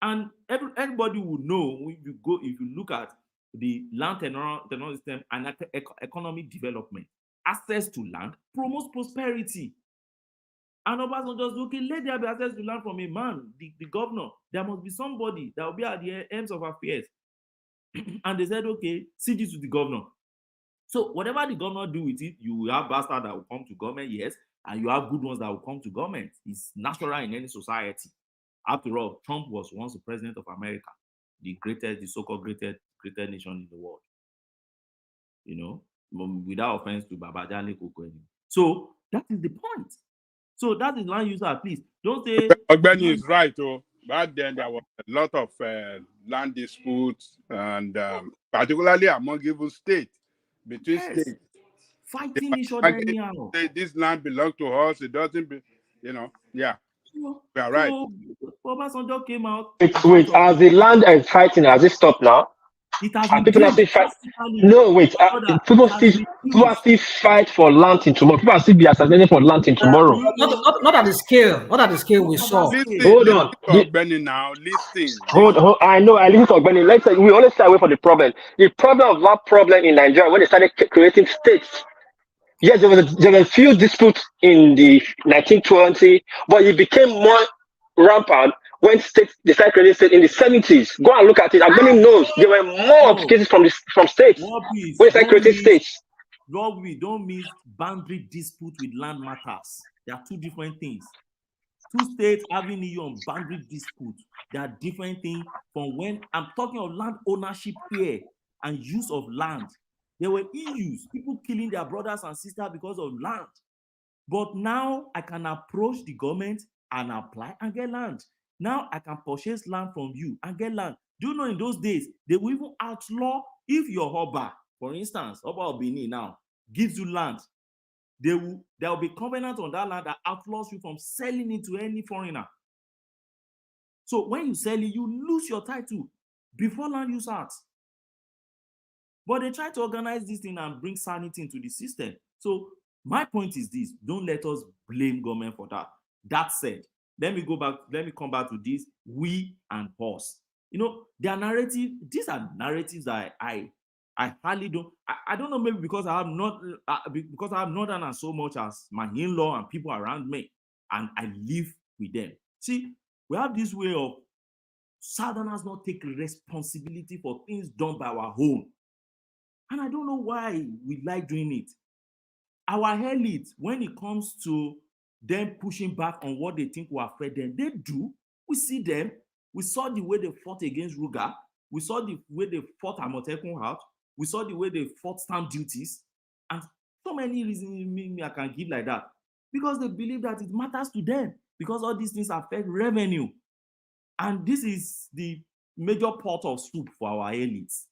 And everybody would know if you look at the land tenure system and economic development, access to land promotes prosperity. And Obasanjo just, okay, let there be access to land from a man, the governor. There must be somebody that will be at the ends of affairs. And they said, okay, see this to the governor. So whatever the governor do with it, you will have bastards that will come to government, yes, and you have good ones that will come to government. It's natural in any society. After all, Trump was once the president of America, the so-called greatest nation in the world. You know, without offense to Babajani Koko. So that is the point. So that is Land Use Act, please. Don't say... Ogbeni is right. Oh. Back then, there was a lot of land disputes, and particularly among even states, between states. Fighting each other anyhow. This land belongs to us. It doesn't, yeah. We are right. So Obasanjo came out. Wait, as the land is fighting, has it stopped now? It has been people still fight. No, wait. People are still fight for land till tomorrow. People are still be assassinated for land till tomorrow. Not at the scale. Not at the scale we saw. Hold on. Now, listen. Hold. I know. I listen to Ogbeni. Let's say we always stay away from the problem. The problem of that problem in Nigeria when they started creating states. Yes, there were a few disputes in the 1920s, but it became more rampant when states decided creating states in the 70s. Go and look at it. Ogbeni knows there were more cases from states when they started creating states. Rob, we don't mean boundary dispute with land matters. They are two different things. Two states having EU on boundary dispute. They are different things from when I'm talking of land ownership here and use of land. There were issues, people killing their brothers and sisters because of land. But now I can approach the government and apply and get land. Now I can purchase land from you and get land. Do you know in those days, they will even outlaw if your Oba, for instance, Oba Obini now, gives you land, there will be covenant on that land that outlaws you from selling it to any foreigner. So when you sell it, you lose your title before Land Use Act. But they try to organize this thing and bring sanity into the system. So my point is this: don't let us blame government for that. That said, let me come back to this, we and us. You know, their narrative, these are narratives that I hardly don't, I don't know, maybe because I have not, because I have not done as so much as my in-law and people around me, and I live with them. See, we have this way of Southerners not taking responsibility for things done by our own. And I don't know why we like doing it. Our elite, when it comes to them pushing back on what they think will affect them, they do. We see them. We saw the way they fought against Ruga. We saw the way they fought Amotekun out. We saw the way they fought stamp duties. And so many reasons I can give like that. Because they believe that it matters to them. Because all these things affect revenue. And this is the major pot of soup for our elites.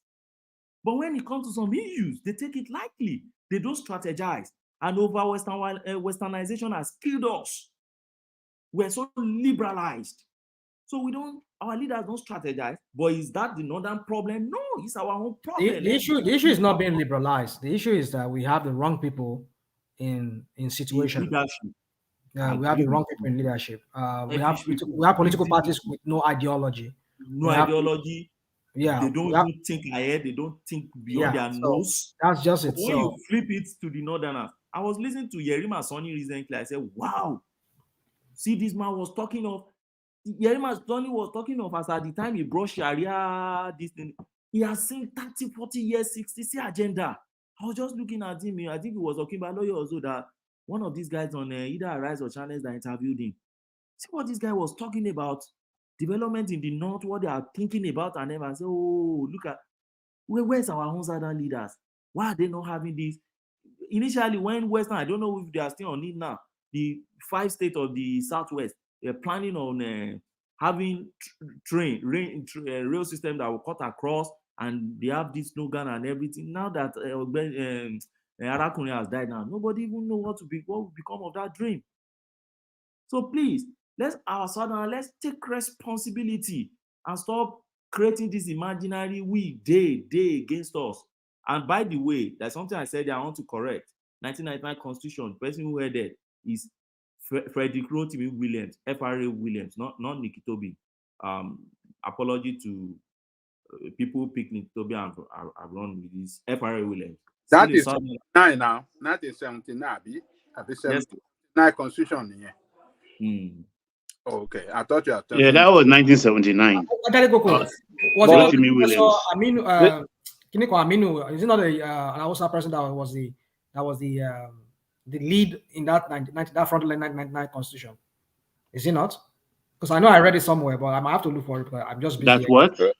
But when it comes to some issues, they take it lightly. They don't strategize. And over Westernization has killed us. We're so liberalized. So our leaders don't strategize. But is that the northern problem? No, it's our own problem. The issue is not being liberalized. The issue is that we have the wrong people in situations. We have the wrong people in leadership. We have political parties with no ideology. No ideology. Yeah, they don't even think ahead. They don't think beyond their nose. That's just it. When you flip it to the northerners, I was listening to Yerima Sonny recently. I said, "Wow, see, this man was talking of Yerima Sonny was talking of as at the time he brought Sharia. This thing, he has seen 30, 40 years, 60 agenda. I was just looking at him. I think he was talking about lawyer also that one of these guys on either Arise or Channels that interviewed him. See what this guy was talking about." Development in the north, what they are thinking about, and then I say, oh, look at where's our own southern leaders? Why are they not having this? Initially, when Western, I don't know if they are still on it now, the 5 states of the Southwest, they're planning on having rail system that will cut across, and they have this slogan and everything. Now that Arakuni has died now, nobody even know what will become of that dream. So please, let's take responsibility and stop creating this imaginary day against us. And by the way, there's something I said that I want to correct. 1999 Constitution, the person who heard it is Frederick Rotimi Williams, FRA Williams, not Nikki Toby. Apology to people who pick Nikki Toby and run with this FRA Williams. That is 79 now, not in 79. Yes. 79 Constitution. Yeah. Okay, I thought you were talking. Yeah, that was 1979. Aminu, is it not an Hausa person that was the lead in that frontline 1999 Constitution? Is he not? Because I know I read it somewhere, but I might have to look for it. I'm just busy. That's what? The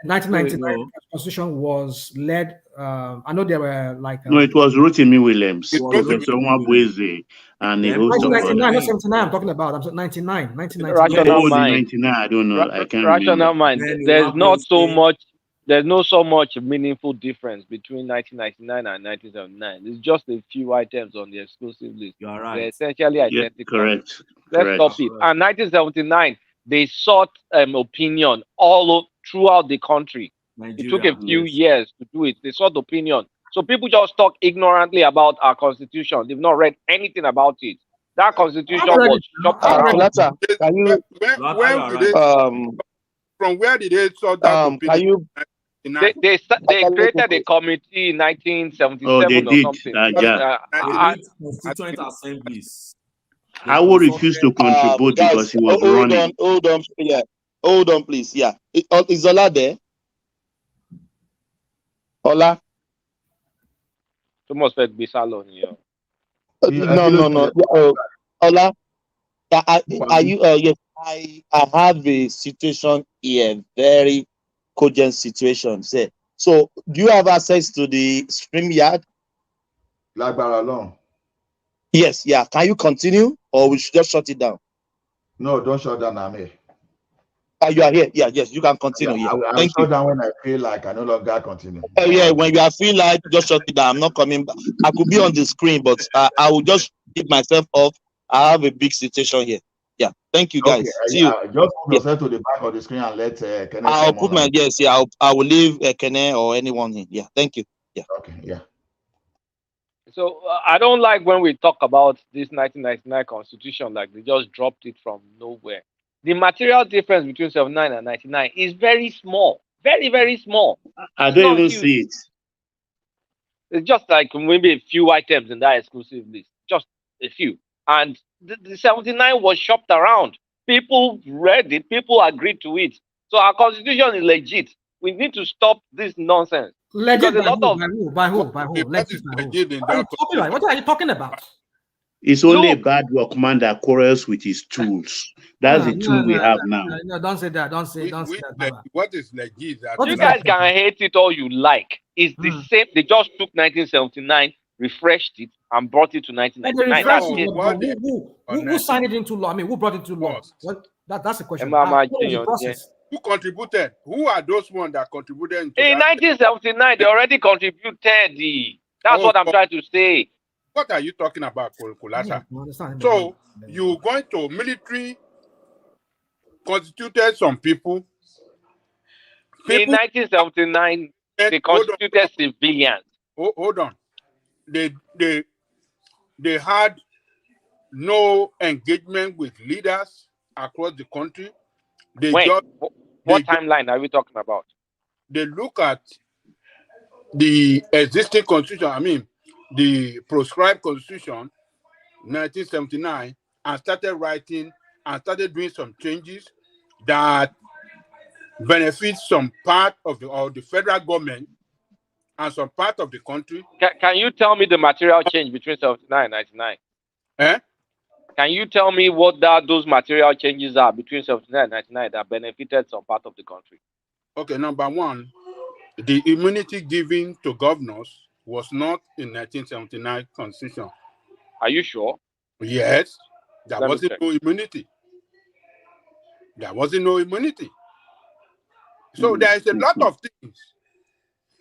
1999 Constitution was led. I know there were like. No, it was Rotimi Williams, Professor Mwabweze, and it was 1999, not 79. I'm talking about. I'm 99. 1999. I don't know. I can't rational remember. mind. There's not so much. There's no so much meaningful difference between 1999 and 1979. It's just a few items on the exclusive list. You're right. They're essentially identical. Correct. Let's stop it. And 1979, they sought opinion all throughout the country. Nigeria, it took a few years to do it. They sought opinion. So people just talk ignorantly about our constitution. They've not read anything about it. That constitution was chopped around. From where did they sort that opinion? They created a committee in 1977 or something. Constituent assemblies. I will refuse to contribute because he was running. Hold on, please. Yeah. Is Ola there? Ola? Almost said Bisalon, No. Ola? Are you? Yes. I have a situation here, very cogent situation. So, do you have access to the StreamYard? Like alone. Yes, yeah. Can you continue, or we should just shut it down? No, don't shut down. I'm here. You are here. Yeah, yes, you can continue. Yeah, I'll shut down when I feel like I no longer continue. Yeah, when you feel like, just shut it down. I'm not coming back. I could be on the screen, but I will just keep myself off. I have a big situation here. Yeah, thank you guys. See you. Just put yourself to the back of the screen and let Kene. I'll put my yes. Yeah, I will leave Kene or anyone in. Yeah, thank you. Yeah. Okay. Yeah. So I don't like when we talk about this 1999 constitution like they just dropped it from nowhere. The material difference between 79 and 99 is very small, very very small. I It's don't not even huge. see it. It's just like maybe a few items in that exclusive list, just a few. And the 79 was shopped around. People read it, people agreed to it. So our constitution is legit. We need to stop this nonsense. Because Legit a by lot who? of By who? By who? What, By okay, who? what Legit is by who? legit in What are you that talking about? What are you talking about? It's only a look, bad workman that quarrels with his tools. That's the tool we have now. No, don't say that. Don't say that, Baba. What is legit that What you is guys legit? can hate it all you like. It's the same. They just took 1979, refreshed it, and brought it to And they 1999. refresh That's it, it. what they who signed it into law? I mean, who brought it to law? first? What, that's the question. Emma What was the Margin, yeah. process? Who contributed? Who are those ones that contributed into In that? 1979, they already contributed. That's Oh, what I'm trying to say. what are you talking about, Yeah, Kulasa? I understand. So you going to military constituted some people. In 1979, they Hold on, constituted civilians. hold on. They had no engagement with leaders across the country. They When? just What timeline are we talking about? they look at the existing constitution. I mean, the proscribed constitution, 1979, and started writing and started doing some changes that benefit some part of the federal government and some part of the country. Can you tell me the material change between 79 and 99? Eh? Can you tell me what those material changes are between 79 and 99 that benefited some part of the country? Okay, number one, the immunity given to governors was not in 1979 constitution. Are you sure? Yes, there Let me wasn't check. no immunity. There wasn't no immunity. So there is a lot of things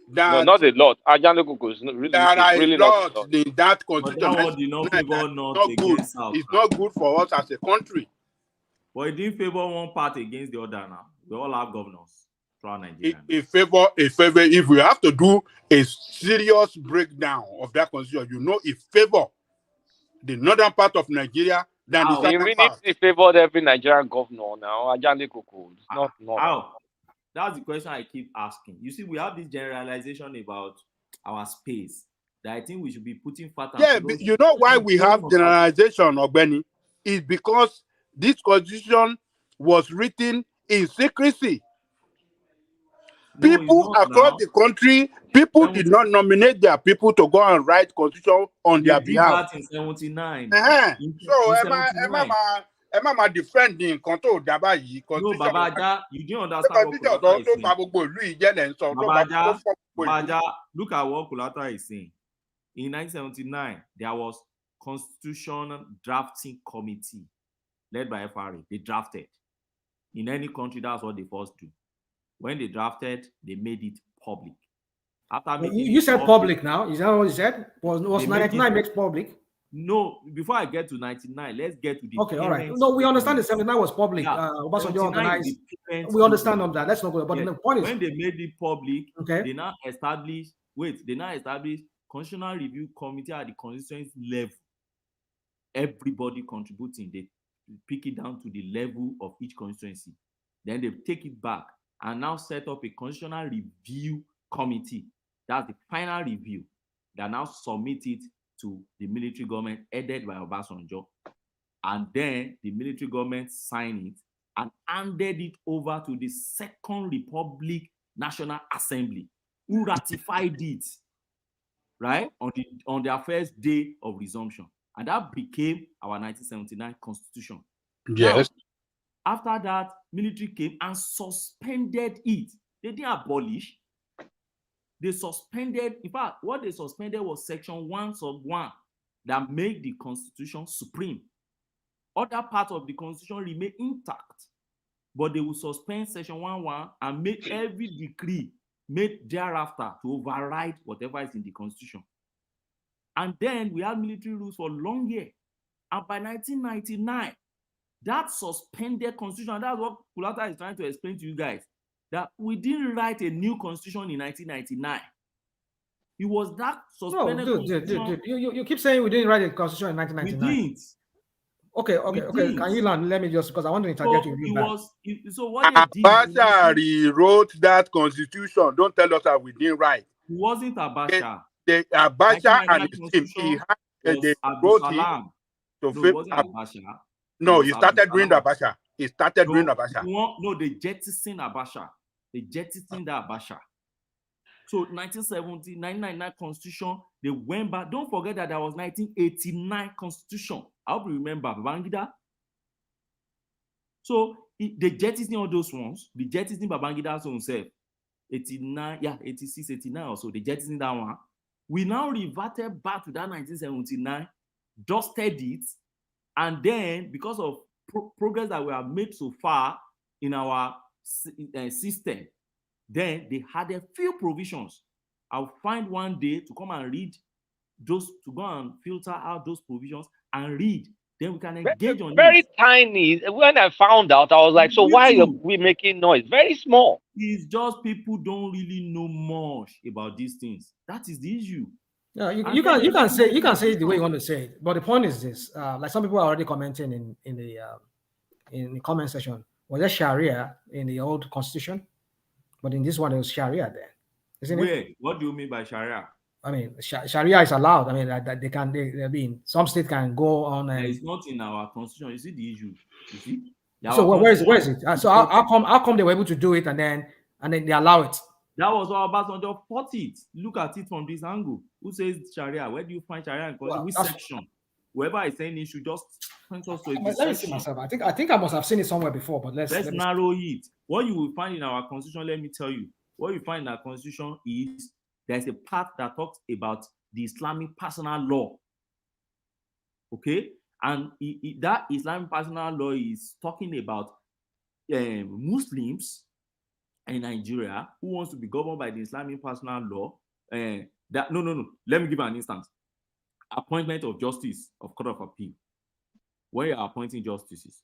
No, that not a lot. Ajanekuku is really, there are a really lot not a lot. in that But constitution. that one did not That favor is North not good. against South. It's not good for us as a country. But it didn't favor one part against the other now. We all have governors throughout Nigeria. A favor. If we have to do a serious breakdown of that constitution, you know, it favor the northern part of Nigeria than the He southern really part. favored every Nigerian governor now. Ajanekuku. It's not. How? That's the question I keep asking. You see, we have this generalization about our space that I think we should be putting fat. Yeah, you know why we have generalization, Ogbeni? Is because this constitution was written in secrecy. No, People across the country, people did not nominate their people to go and write constitution on We their did behalf. that in 79. So, In Emma defending control Dabayi No, constitution. Babaja, you didn't understand what Kulata is saying. Babaja, look at what Kulata is saying. In 1979, there was Constitution Drafting Committee led by FRA. They drafted. In any country, that's what they first do. When they drafted, they made it public. After making You it said public now. Is that what you said? Was 99 made public? No, before I get to 99, let's get to the Okay, all right. No, we understand the 79 was public. Yeah, Obasanjo organized. the We understand on that. Let's not go. But the point is, when they made it public, okay, they now established Constitutional Review Committee at the constituency level. Everybody contributing. They pick it down to the level of each constituency. Then they take it back and now set up a Constitutional Review Committee. That's the final review. They now submit it to the military government headed by Obasanjo. And then the military government signed it and handed it over to the Second Republic National Assembly, who ratified it, right, on their first day of resumption. And that became our 1979 Constitution. Yes. Now, after that, military came and suspended it. They didn't abolish. They suspended. In fact, what they suspended was Section 1 sub 1 that made the Constitution supreme. Other parts of the Constitution remain intact, but they will suspend Section 1.1 and make every decree made thereafter to override whatever is in the Constitution. And then we have military rules for long year. And by 1999, that suspended Constitution, that's what Kulata is trying to explain to you guys, that we didn't write a new Constitution in 1999. It was that No, suspended dude. constitution. You keep saying we didn't write the constitution in We 1999. didn't. Okay. Can you learn? Let me just, because I want to interject So you it real bad. was. So what they did. Abacha rewrote that constitution. Don't tell us that we didn't write. It wasn't Abacha. The Abacha and 1999 his team, he constitution had, they was wrote it Abdulsalam. to No, it wasn't Abacha. No, It he was started during the Abdulsalam. Abacha. He started during the Abacha. No, they jettisoned Abacha. They jettisoned the Abacha. So 1970, 1999 constitution, they went back. Don't forget that there was 1989 constitution. I hope you remember Babangida. So they jettisoned all those ones. They jettisoned Babangida's own self. 89, 86, 89 or so. They jettisoned that one. We now reverted back to that 1979, dusted it, and then because of progress that we have made so far in our system, then they had a few provisions. I'll find one day to come and read those, to go and filter out those provisions and read. Then we can engage on very it. tiny. When I found out, I was like, so why are we making noise? Very small. It's just people don't really know much about these things. That is the issue. Yeah, you can say it the way you want to say it, but the point is this: like some people are already commenting in the comment section. Was there Sharia in the old constitution? But in this one, there was Sharia there, isn't it? What do you mean by Sharia? I mean, Sharia is allowed. I mean, that they mean some states can go on. It's not in our constitution. You see the issue. You see. So where is it? So how come they were able to do it and then they allow it? That was all Obasanjo fought it. Look at it from this angle. Who says Sharia? Where do you find Sharia in which section? Whoever is saying it should just point us to a Let me see myself. I think I must have seen it somewhere before, but let's narrow it. What you will find in our constitution, let me tell you. What you find in our constitution is there's a part that talks about the Islamic personal law. Okay? And that Islamic personal law is talking about Muslims in Nigeria who wants to be governed by the Islamic personal law. No. Let me give an instance. Appointment of justice of Court of Appeal. When you are appointing justices,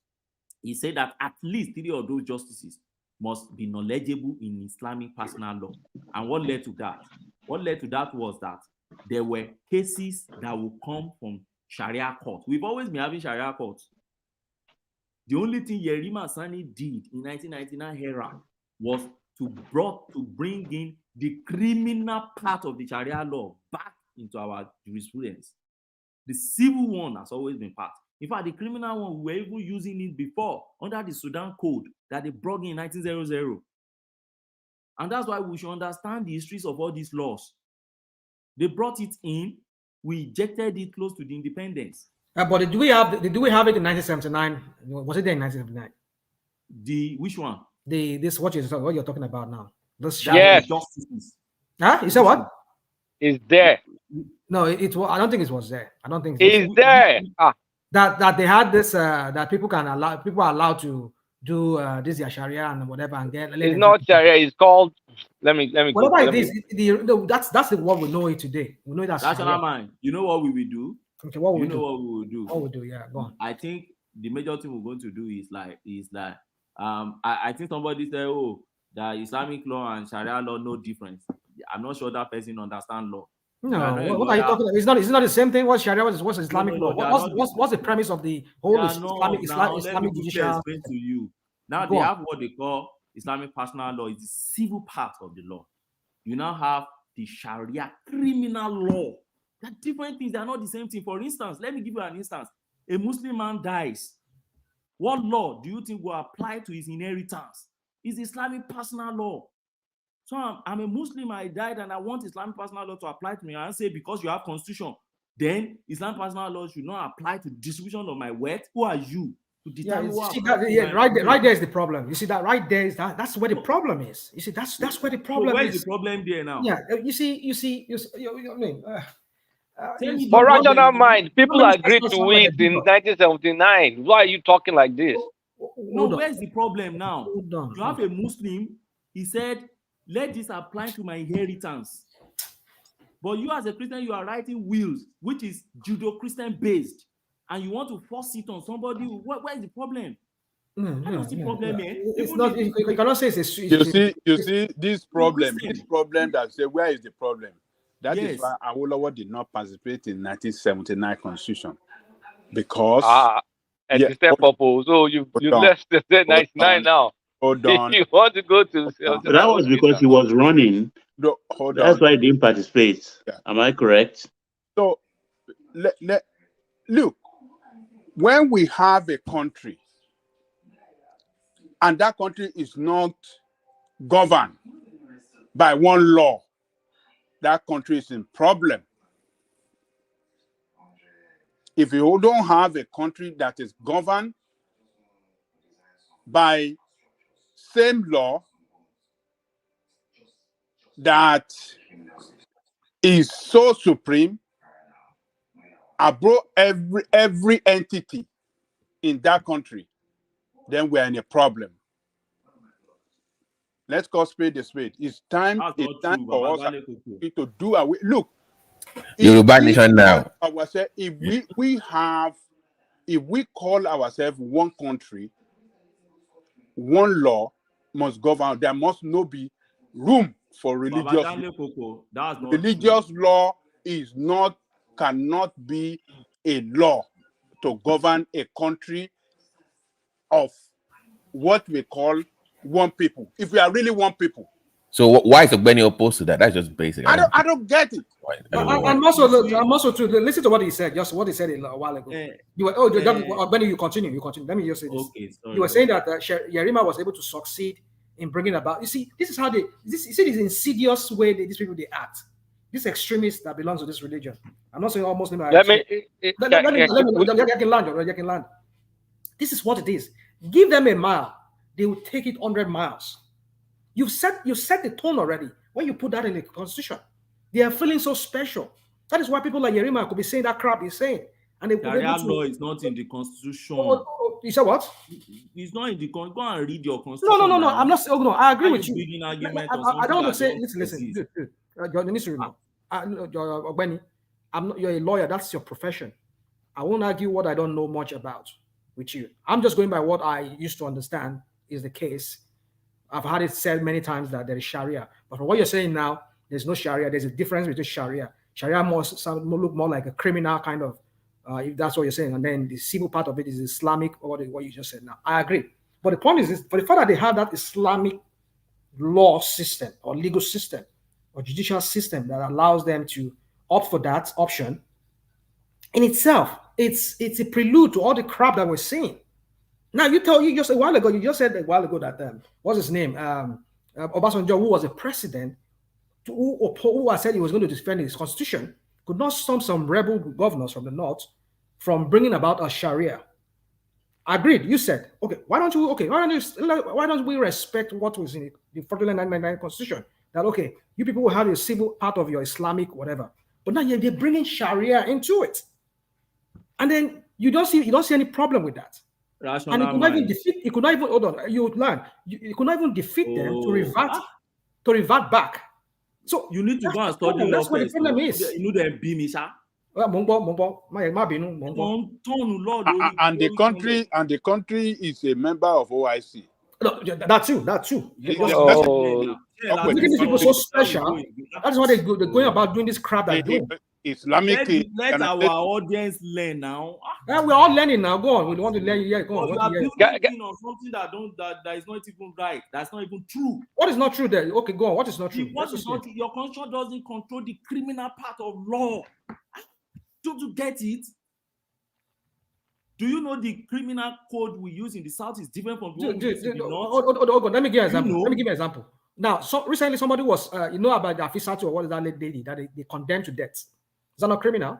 he said that at least 3 of those justices must be knowledgeable in Islamic personal law. And what led to that? What led to that was that there were cases that will come from Sharia court. We've always been having Sharia courts. The only thing Yerima Sani did in 1999 era was to bring in the criminal part of the Sharia law back into our jurisprudence. The civil one has always been part. In fact, the criminal one, we were even using it before under the Sudan Code that they brought in 1900. And that's why we should understand the histories of all these laws. They brought it in, we ejected it close to the independence. But did we have it in 1979? Was it there in 1979? Which one? What you're talking about now? Yes. Huh? You said what? Is there? No, I don't think it was there. I don't think it's there. That they had this that people are allowed to do this Sharia and whatever, and then it's not Sharia. It's called. Let me. Whatever it is, that's the what we know it today. We know that's national mind. You know what we will do? Okay, what we do? What we will do? What we do? Yeah, go on. I think the major thing we're going to do is I think somebody said, oh, the Islamic law and Sharia law no difference. I'm not sure that person understands law. No, what are you talking about? It's not the same thing. What's Sharia? What's Islamic law? What's the premise of the whole Islamic judicial? Explain to you. Now they have what they call Islamic personal law. It's the civil part of the law. You now have the Sharia criminal law. They're different things. They're not the same thing. For instance, let me give you an instance. A Muslim man dies. What law do you think will apply to his inheritance? It's Islamic personal law. So I'm a Muslim, I died, and I want Islamic personal law to apply to me. I say because you have constitution, then Islamic personal law should not apply to the distribution of my wealth. Who are you to determine right there is the problem. You see that right there is that's where the problem is. You see that's where the problem is. So where is the problem there now? Yeah, you see. I mean, for rational mind, people agreed to it in 1979. Why are you talking like this? No, where's the problem now? You have a Muslim. He said, let this apply to my inheritance. But you as a Christian, you are writing wills, which is Judeo-Christian based, and you want to force it on somebody. Where is the problem? I don't see problem here. It's not. You cannot say it's you see this problem. This problem that say where is the problem? That is Yes. why Awolowo did not participate in 1979 Constitution because and to step up. So you left the 99 now. Hold on. You want to go to But that was because he was running. No, hold That's on. why he didn't participate. Yeah. Am I correct? So, look, when we have a country and that country is not governed by one law, that country is in problem. If you don't have a country that is governed by same law that is so supreme above every entity in that country, then we are in a problem. Let's call spade a spade. It's time for us to do away. Look, Yoruba nation now. If we call ourselves one country, one law must govern. There must not be room for religious. That's not Religious true. law cannot be a law to govern a country of what we call one people. If we are really one people. So why is Ogbeni opposed to that? That's just basic. I don't get it. I'm also to listen to what he said. Just what he said a while ago. You were, Benny, you continue. Let me just say this. Okay, sorry. You were saying that Yerima was able to succeed in bringing about. You see, this is how this insidious way these people they act. These extremists that belong to this religion. I'm not saying all Muslims are. Let me land. This is what it is. Give them a mile, they will take it 100 miles. You set the tone already when you put that in the constitution. They are feeling so special. That is why people like Yerima could be saying that crap he's saying. And they could Sharia law is not in the constitution. You said what? It's not in the constitution. Go and read your constitution. No. I'm not saying. No, I agree with you. I don't want to say. Listen. You need to know. You're a lawyer. That's your profession. I won't argue what I don't know much about with you. I'm just going by what I used to understand is the case. I've had it said many times that there is Sharia, but from what you're saying now, there's no Sharia. There's a difference between Sharia. Sharia look more like a criminal kind of, if that's what you're saying, and then the civil part of it is Islamic, or what you just said now. I agree. But the point is this, for the fact that they have that Islamic law system or legal system or judicial system that allows them to opt for that option, in itself, it's a prelude to all the crap that we're seeing. Now you just said a while ago that what's his name? Obasanjo, who was a president, who had said he was going to defend his constitution, could not stop some rebel governors from the north from bringing about a Sharia. Agreed. You said, why don't we respect what was in the 1999 constitution? That you people will have a civil part of your Islamic whatever, but now they're bringing Sharia into it, and then you don't see any problem with that. Rational And it could not even hold on. You would learn. You could not even defeat them to revert back. So you need to go and study law. That's what the problem is. You know them be me, sir. And the country is a member of OIC. No, that too. These people so special. That's why they're going about doing this crap they're doing. Islamic. Let our audience learn now. We're all learning now. Go on. We want to learn. Yeah, go on. You are building on something that is not even right. That's not even true. What is not true there? Okay, go on. What is not true? What is not true? Your constitution doesn't control the criminal part of law. Don't you get it? Do you know the criminal code we use in the South is different from the one we use in the North? Let me give you an example. Now, recently somebody was, about the Afisatu or what is that lady that they condemned to death. Is that not criminal?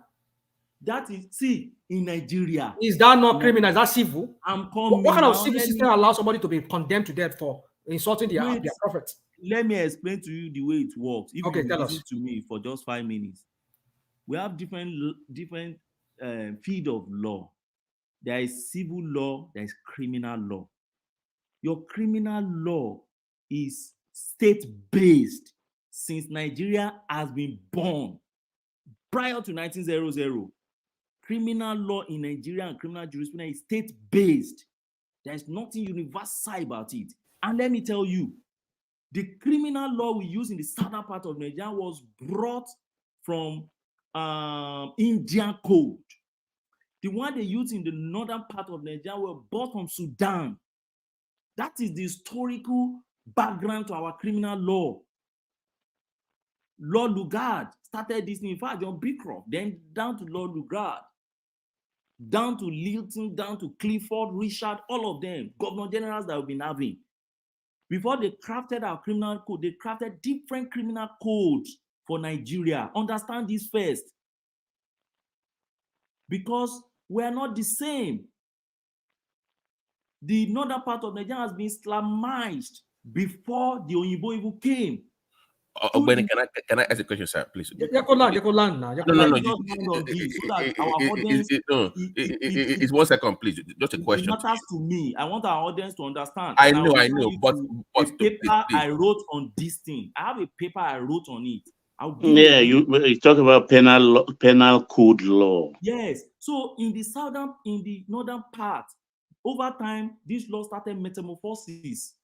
That is, in Nigeria. Is that not criminal? Is that civil? What kind of civil system allows somebody to be condemned to death for insulting their prophet? Let me explain to you the way it works. If you tell listen us. to me for just 5 minutes. We have different field of law. There is civil law, there is criminal law. Your criminal law is state-based since Nigeria has been born. Prior to 1900, criminal law in Nigeria and criminal jurisprudence is state-based. There's nothing universal about it. And let me tell you, the criminal law we use in the southern part of Nigeria was brought from Indian code. The one they use in the northern part of Nigeria were bought from Sudan. That is the historical background to our criminal law. Lord Lugard started this thing. In fact, John Beecroft, then down to Lord Lugard, down to Lilton, down to Clifford, Richard, all of them, governor generals that we've been having. Before they crafted our criminal code, they crafted different criminal codes for Nigeria. Understand this first. Because we are not the same. The northern part of Nigeria has been Islamized before the Oyinbo even came. Benny, can I ask a question, sir, please? No. It's 1 second, please. Just a question. It matters to me. I want our audience to understand. I know, but a paper I wrote on this thing. I have a paper I wrote on it. Yeah, you talk about penal code law. Yes. So in the northern part, over time, this law started metamorphosis.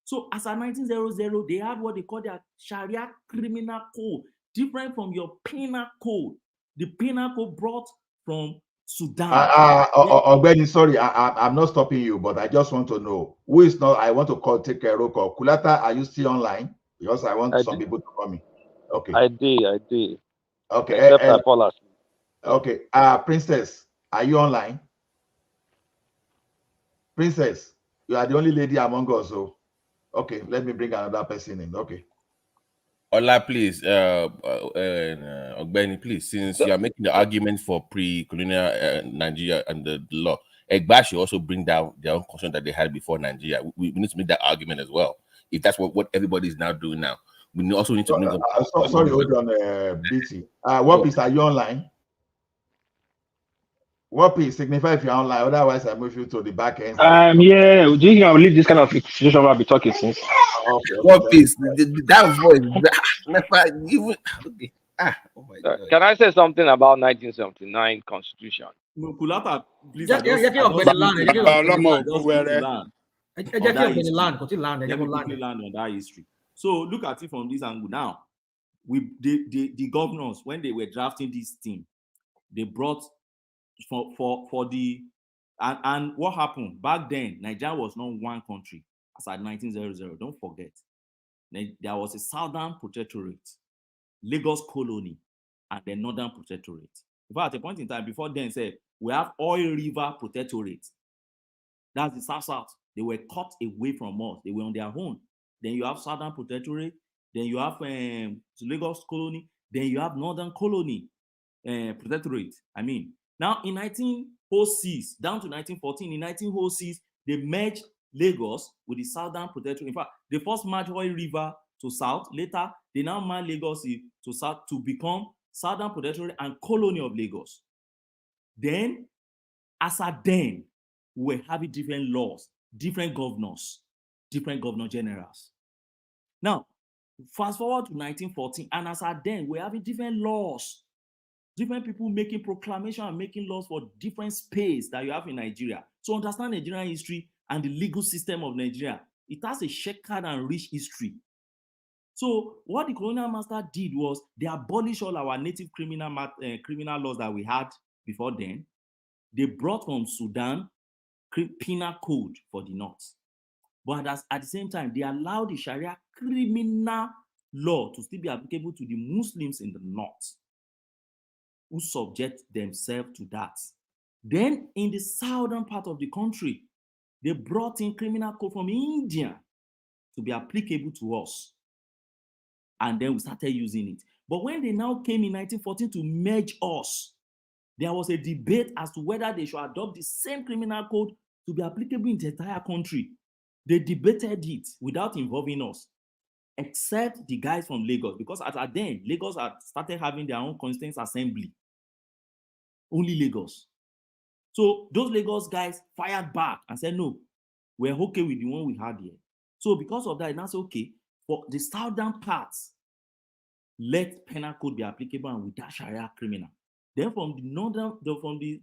So as of 1900, they had what they call their Sharia criminal code, different from your penal code. The penal code brought from Sudan. Benny, sorry, I'm not stopping you, but I just want to know who is not. I want to take a roll call. Kulata, are you still online? Because I want some people to call me. Okay. I did. Okay. Except I fall asleep. Okay. Princess, are you online? Princess, you are the only lady among us, so okay, let me bring another person in. Okay. Ola, please, Ogbeni, please, since you are making the argument for pre-colonial Nigeria and the law, Egba should also bring down their own concern that they had before Nigeria. We need to make that argument as well. If that's what everybody is now doing now, we also need to bring up. Sorry, hold on, BT. What piece are you online? What piece signify if you're online? Otherwise, I move you to the back end. Yeah. Do you think I will leave this kind of situation where I'll be talking since? Okay. What piece? That voice. Never even. Okay. Oh my God. Can I say something about 1979 Constitution? No, Kulata, please. Let me land on that history. So look at it from this angle now. The governors, when they were drafting this thing, they brought for the and what happened back then? Nigeria was not one country as at 1900. Don't forget, there was a southern protectorate, Lagos colony, and the northern protectorate. In fact, at a point in time before then, said we have Oil River protectorate. That's the south. They were cut away from us. They were on their own. Then you have southern protectorate. Then you have Lagos colony. Then you have northern colony protectorate. I mean, now in 1906 down to 1914, in 1906 they merged Lagos with the southern protectorate. In fact, they first merged Oil River to south. Later, they now merged Lagos to south to become southern protectorate and colony of Lagos. Then, as at then, we were having different laws, different governors, different governor generals. Now, fast forward to 1914, and as at then, we're having different laws, different people making proclamation and making laws for different space that you have in Nigeria. So understand Nigerian history and the legal system of Nigeria. It has a checkered and rich history. So what the colonial master did was they abolished all our native criminal laws that we had before then. They brought from Sudan penal code for the north. But at the same time, they allowed the Sharia criminal law to still be applicable to the Muslims in the north, who subject themselves to that. Then in the southern part of the country, they brought in criminal code from India to be applicable to us. And then we started using it. But when they now came in 1914 to merge us, there was a debate as to whether they should adopt the same criminal code to be applicable in the entire country. They debated it without involving us, except the guys from Lagos, because at then, Lagos had started having their own constituent assembly. Only Lagos. So those Lagos guys fired back and said, no, we're okay with the one we had here. So because of that, that's okay. For the southern parts, let penal code be applicable and with that Sharia criminal. Then from the northern, from the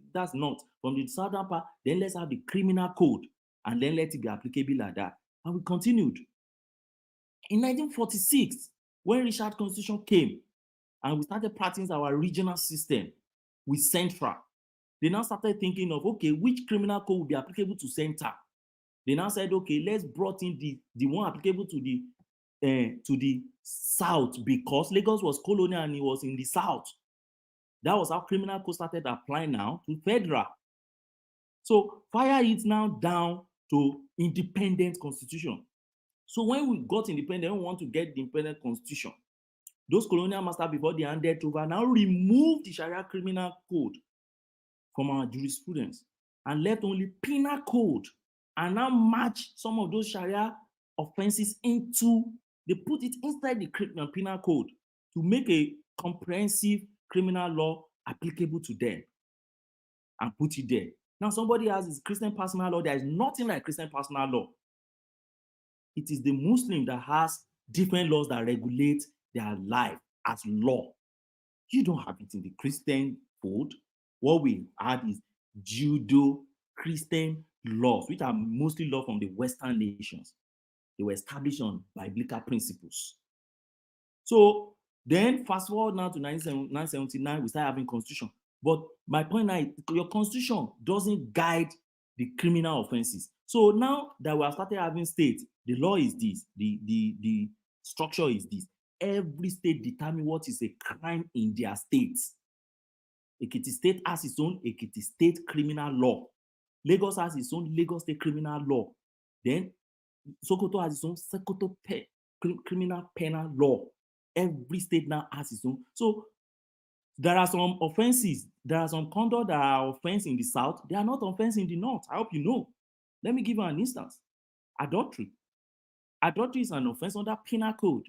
southern part, then let's have the criminal code and then let it be applicable like that. And we continued. In 1946, when Richard Constitution came, and we started practicing our regional system with Central. They now started thinking of, okay, which criminal code will be applicable to Center? They now said, okay, let's brought in the one applicable to the South, because Lagos was colonial and it was in the South. That was how criminal code started applying now to federal. So fire it now down to independent constitution. So when we got independent, we want to get the independent constitution. Those colonial masters, before they handed over, now removed the Sharia criminal code from our jurisprudence and left only penal code, and now match some of those Sharia offenses into, they put it inside the penal code to make a comprehensive criminal law applicable to them and put it there. Now somebody has his Christian personal law. There is nothing like Christian personal law. It is the Muslim that has different laws that regulate their life as law. You don't have it in the Christian code. What we had is Judeo-Christian laws, which are mostly law from the Western nations. They were established on biblical principles. So then fast forward now to 1979, we start having constitution. But my point now is your constitution doesn't guide the criminal offenses. So now that we have started having states, the law is this, the structure is this. Every state determines what is a crime in their states. Ekiti State has its own Ekiti State criminal law. Lagos has its own Lagos State criminal law. Then Sokoto has its own Sokoto criminal penal law. Every state now has its own. So there are some offenses, there are some conduct that are offense in the South. They are not offense in the North. I hope you know. Let me give you an instance. Adultery. Adultery is an offense under penal code.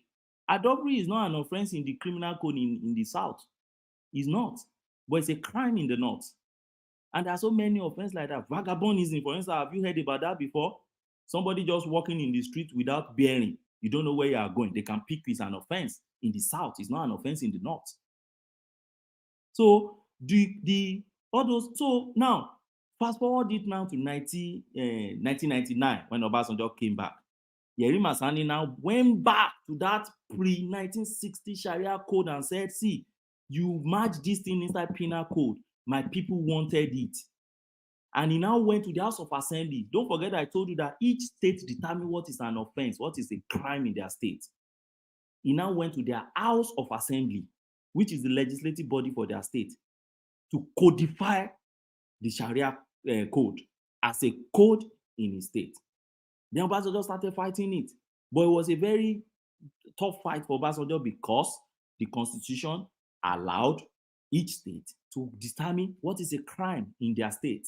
Adultery is not an offense in the criminal code in the South. It's not. But it's a crime in the North. And there are so many offenses like that. Vagabondism, for instance, have you heard about that before? Somebody just walking in the street without bearing. You don't know where you are going. They can pick you. It's an offense in the South. It's not an offense in the North. So all those. So now, fast forward it now to 1999 when Obasanjo came back. Yerima Sani now went back to that pre-1960 Sharia code and said, see, you match this thing inside penal code. My people wanted it. And he now went to the House of Assembly. Don't forget I told you that each state determines what is an offense, what is a crime in their state. He now went to their House of Assembly, which is the legislative body for their state, to codify the Sharia code as a code in his state. Then Obasanjo started fighting it. But it was a very tough fight for Obasanjo because the constitution allowed each state to determine what is a crime in their state.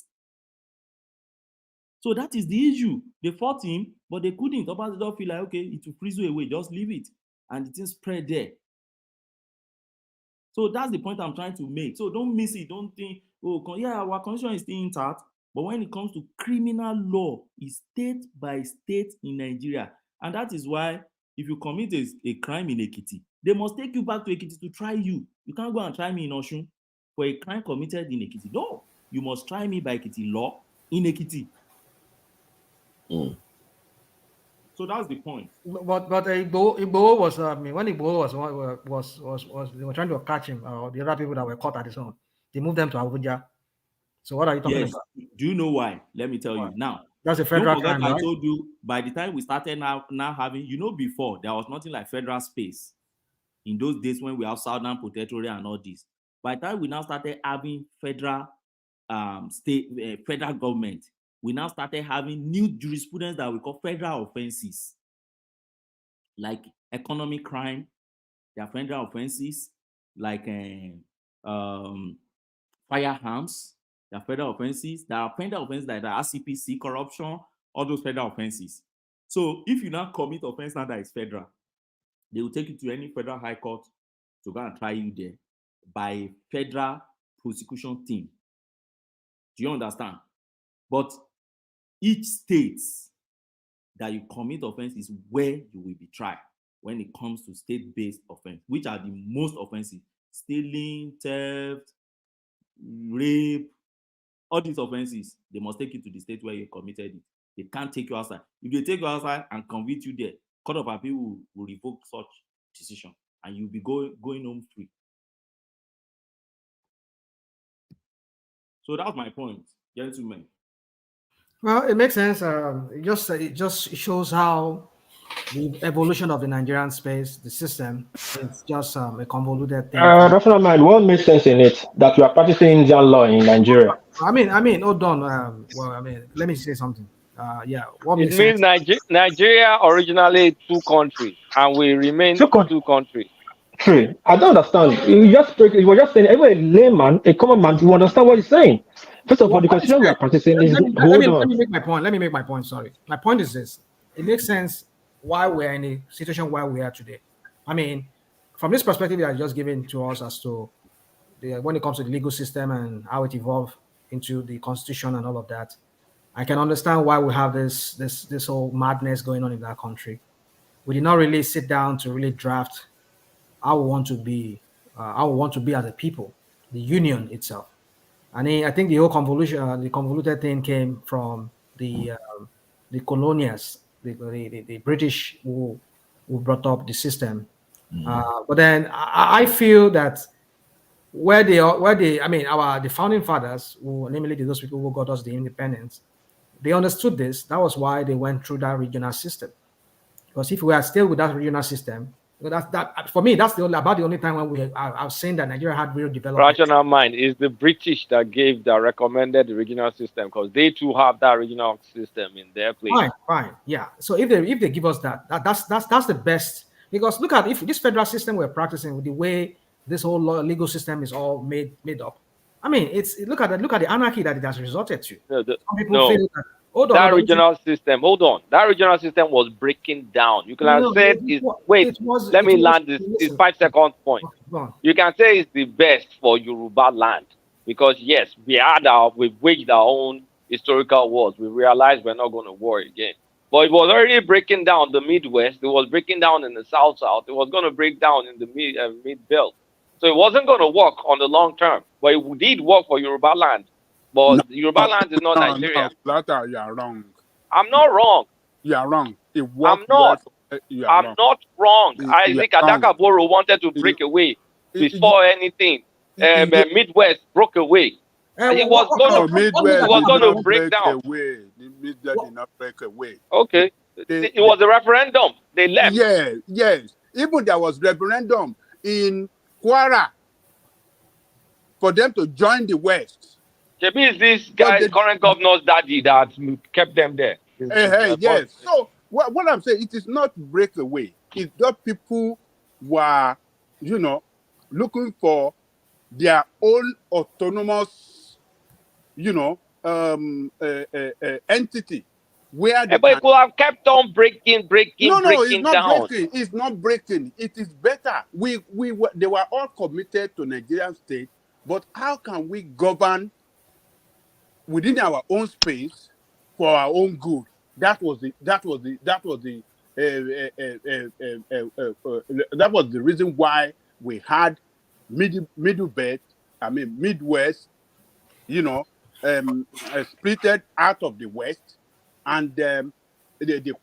So that is the issue. They fought him, but they couldn't. Obasanjo feel like, okay, it will freeze away, just leave it. And the thing spread there. So that's the point I'm trying to make. So don't miss it. Don't think, oh, yeah, our constitution is still intact. But when it comes to criminal law, it's state by state in Nigeria. And that is why if you commit a crime in Ekiti, they must take you back to Ekiti to try you. You can't go and try me in Osun for a crime committed in Ekiti. No, you must try me by Ekiti law in Ekiti. So that's the point. But Igboho was when Igboho was they were trying to catch him, the other people that were caught at his own, they moved them to Abuja. So what are you talking about? Do you know why? Let me tell you now. That's a federal Don't forget crime, I right? told you by the time we started now having, before there was nothing like federal space in those days when we have Southern Protectorate and all this. By the time we now started having federal federal government, we now started having new jurisprudence that we call federal offenses, like economic crime. There are federal offenses like firearms. There are federal offenses. There are federal offenses like the RCPC, corruption, all those federal offenses. So if you now commit offense now that is federal, they will take you to any federal high court to go and try you there by a federal prosecution team. Do you understand? But each state that you commit offense is where you will be tried when it comes to state-based offense, which are the most offensive: stealing, theft, rape, all these offenses. They must take you to the state where you committed it. They can't take you outside. If they take you outside and convict you there, Court of Appeal will revoke such decision and you'll be going home free. So that's my point, gentlemen. Well, it makes sense. It just shows how the evolution of the Nigerian space, the system, is just a convoluted thing. Rational mind, what makes sense in it that you are practicing Indian law in Nigeria? Hold on. Let me say something. Yeah, what It makes means sense? Nigeria originally two countries, and we remain two countries. True. I don't understand. You were just saying, even a layman, a common man, you understand what he's saying. First of all, the constitution we are practicing is Let me on. make my point. Let me make my point. Sorry. My point is this. It makes sense why we're in a situation where we are today. I mean, from this perspective that I just given to us as to when it comes to the legal system and how it evolved into the constitution and all of that, I can understand why we have this whole madness going on in that country. We did not really sit down to really draft how we want to be, as a people, the union itself. And I think the whole the convoluted thing came from the colonials, the British who brought up the system. But then I feel that the founding fathers, namely those people who got us the independence, they understood this. That was why they went through that regional system. Because if we are still with that regional system, that for me, that's the only time when I've seen that Nigeria had real development. Rational mind is the British that recommended the regional system, because they too have that regional system in their place. Fine, yeah. So if they give us that's the best. Because look at, if this federal system we're practicing, with the way this whole legal system is all made up. I mean, look at the anarchy that it has resulted to. Some people feel that. That regional system was breaking down. You can have said let me land this 5 second point. You can say it's the best for Yoruba land, because yes, we've waged our own historical wars. We realized we're not going to war again. But it was already breaking down the Midwest. It was breaking down in the South. It was going to break down in the mid belt. So it wasn't going to work on the long term. But it did work for Yoruba land. But Yoruba land is not Nigeria. No, you are wrong. I'm not wrong. You are wrong. I'm not. I'm not wrong. Isaac Adakaboro wanted to break away before anything. Midwest broke away. It was going to break down. The Midwest did not break away. Okay. It was a referendum. They left. Yes. Even there was referendum in Kwara for them to join the West. Maybe it's this guy, current governor's daddy, that kept them there. Yes. So what I'm saying, it is not breakaway. It's just people were, looking for their own autonomous, entity. Where they but it could have kept on breaking it's not down. breaking. It's not breaking. It is better. They were all committed to Nigerian state, but how can we govern within our own space for our own good? That was the reason why we had middle belt. Midwest, splitted out of the West, and the